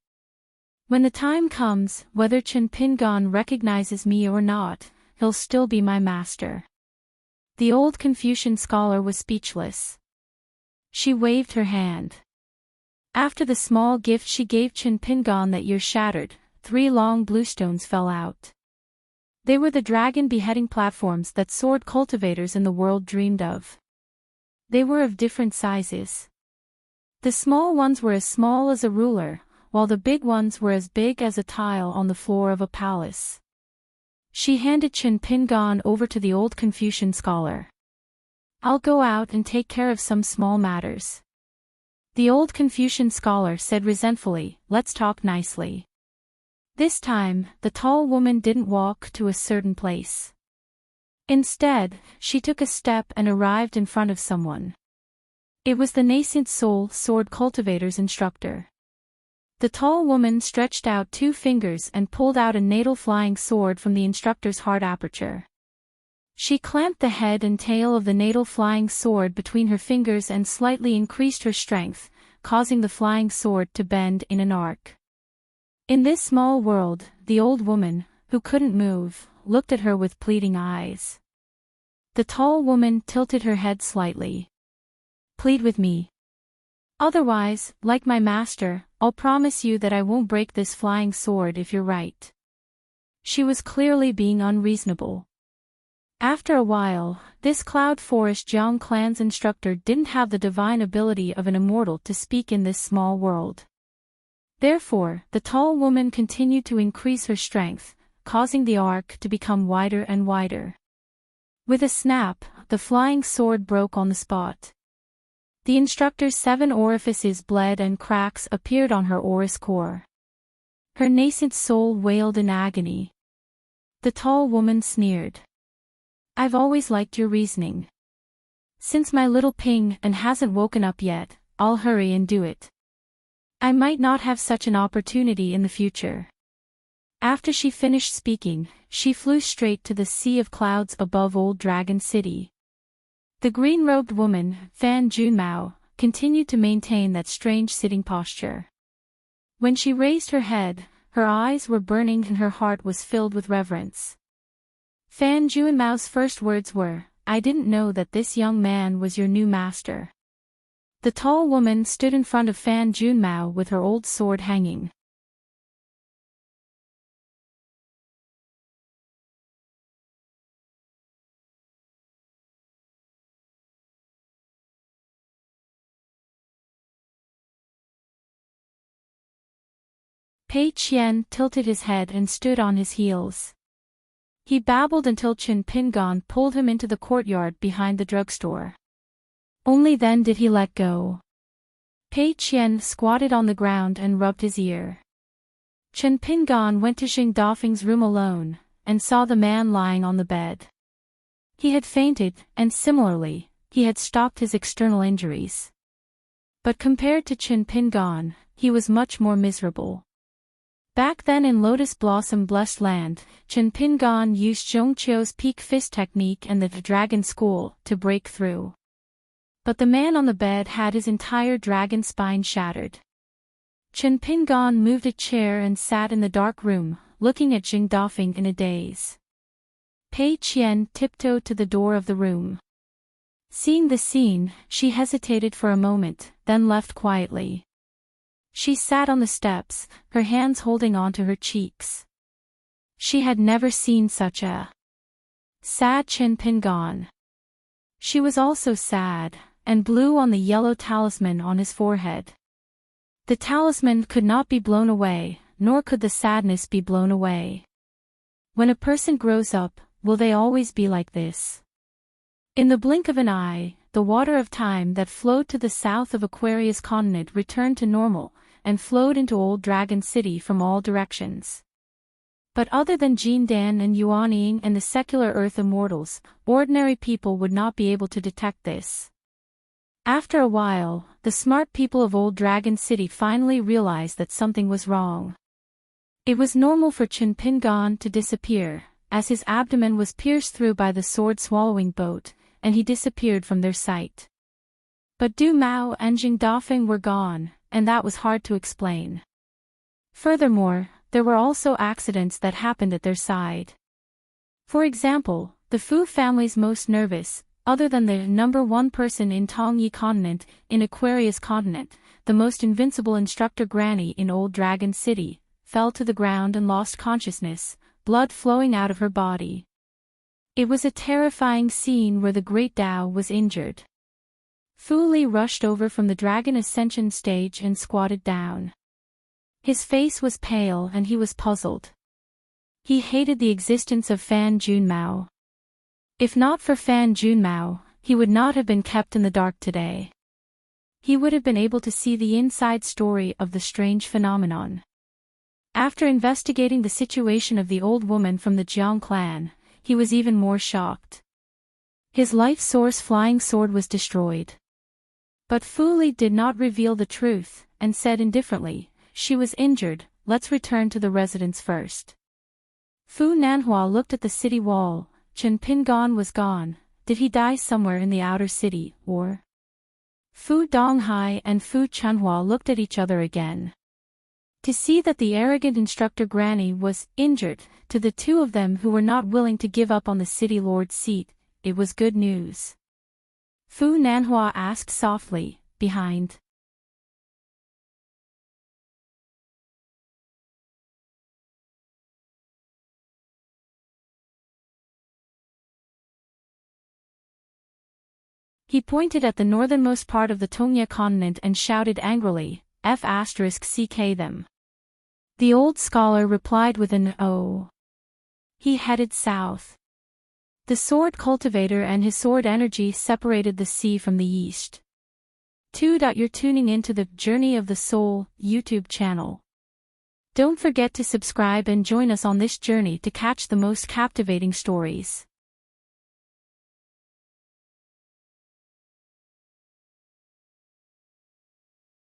When the time comes, whether Chen Pingon recognizes me or not, he'll still be my master. The old Confucian scholar was speechless. She waved her hand. After the small gift she gave Chen Pingon that year shattered, 3 long bluestones fell out. They were the dragon beheading platforms that sword cultivators in the world dreamed of. They were of different sizes. The small ones were as small as a ruler, while the big ones were as big as a tile on the floor of a palace. She handed Chen Pingon over to the old Confucian scholar. I'll go out and take care of some small matters. The old Confucian scholar said resentfully, let's talk nicely. This time, the tall woman didn't walk to a certain place. Instead, she took a step and arrived in front of someone. It was the nascent soul sword cultivator's instructor. The tall woman stretched out 2 fingers and pulled out a natal flying sword from the instructor's heart aperture. She clamped the head and tail of the natal flying sword between her fingers and slightly increased her strength, causing the flying sword to bend in an arc. In this small world, the old woman, who couldn't move, looked at her with pleading eyes. The tall woman tilted her head slightly. Plead with me. Otherwise, like my master, I'll promise you that I won't break this flying sword if you're right. She was clearly being unreasonable. After a while, this Cloud Forest Jiang clan's instructor didn't have the divine ability of an immortal to speak in this small world. Therefore, the tall woman continued to increase her strength, causing the arc to become wider and wider. With a snap, the flying sword broke on the spot. The instructor's 7 orifices bled and cracks appeared on her oris core. Her nascent soul wailed in agony. The tall woman sneered. I've always liked your reasoning. Since my little ping and hasn't woken up yet, I'll hurry and do it. I might not have such an opportunity in the future. After she finished speaking, she flew straight to the sea of clouds above Old Dragon City. The green-robed woman, Fan Junmao, continued to maintain that strange sitting posture. When she raised her head, her eyes were burning and her heart was filled with reverence. Fan Junmao's first words were, I didn't know that this young man was your new master. The tall woman stood in front of Fan Junmao with her old sword hanging. Pei Qian tilted his head and stood on his heels. He babbled until Chen Pingon pulled him into the courtyard behind the drugstore. Only then did he let go. Pei Qian squatted on the ground and rubbed his ear. Chen Pingon went to Xing Dafeng's room alone, and saw the man lying on the bed. He had fainted, and similarly, he had stopped his external injuries. But compared to Chen Pingon, he was much more miserable. Back then in Lotus Blossom Blessed Land, Chen Pingon used Zhongqiu's peak fist technique and the Dragon School to break through. But the man on the bed had his entire dragon spine shattered. Chen Pingon moved a chair and sat in the dark room, looking at Xing Dafeng in a daze. Pei Qian tiptoed to the door of the room. Seeing the scene, she hesitated for a moment, then left quietly. She sat on the steps, her hands holding onto her cheeks. She had never seen such a sad Chen Pingon. She was also sad, and blew on the yellow talisman on his forehead. The talisman could not be blown away, nor could the sadness be blown away. When a person grows up, will they always be like this? In the blink of an eye, the water of time that flowed to the south of Aquarius continent returned to normal, and flowed into Old Dragon City from all directions. But other than Jin Dan and Yuan Ying and the secular Earth immortals, ordinary people would not be able to detect this. After a while, the smart people of Old Dragon City finally realized that something was wrong. It was normal for Chen Pingon to disappear, as his abdomen was pierced through by the sword-swallowing boat, and he disappeared from their sight. But Du Mao and Xing Dafeng were gone, and that was hard to explain. Furthermore, there were also accidents that happened at their side. For example, the Fu family's most nervous, other than the number 1 person in Tongyi continent, in Aquarius continent, the most invincible instructor Granny in Old Dragon City, fell to the ground and lost consciousness, blood flowing out of her body. It was a terrifying scene where the Great Tao was injured. Fu Li rushed over from the Dragon Ascension stage and squatted down. His face was pale and he was puzzled. He hated the existence of Fan Junmao. If not for Fan Junmao, he would not have been kept in the dark today. He would have been able to see the inside story of the strange phenomenon. After investigating the situation of the old woman from the Jiang clan, he was even more shocked. His life source flying sword was destroyed. But Fu Li did not reveal the truth, and said indifferently, she was injured, let's return to the residence first. Fu Nanhua looked at the city wall. Chen Pingon was gone. Did he die somewhere in the outer city, or? Fu Donghai and Fu Chunhua looked at each other again. To see that the arrogant instructor Granny was injured, to the two of them who were not willing to give up on the city lord's seat, it was good news. Fu Nanhua asked softly, behind. He pointed at the northernmost part of the Tongya continent and shouted angrily, F***ck them. The old scholar replied with an O. He headed south. The sword cultivator and his sword energy separated the sea from the east. 2. You're tuning into the Journey of the Soul YouTube channel. Don't forget to subscribe and join us on this journey to catch the most captivating stories.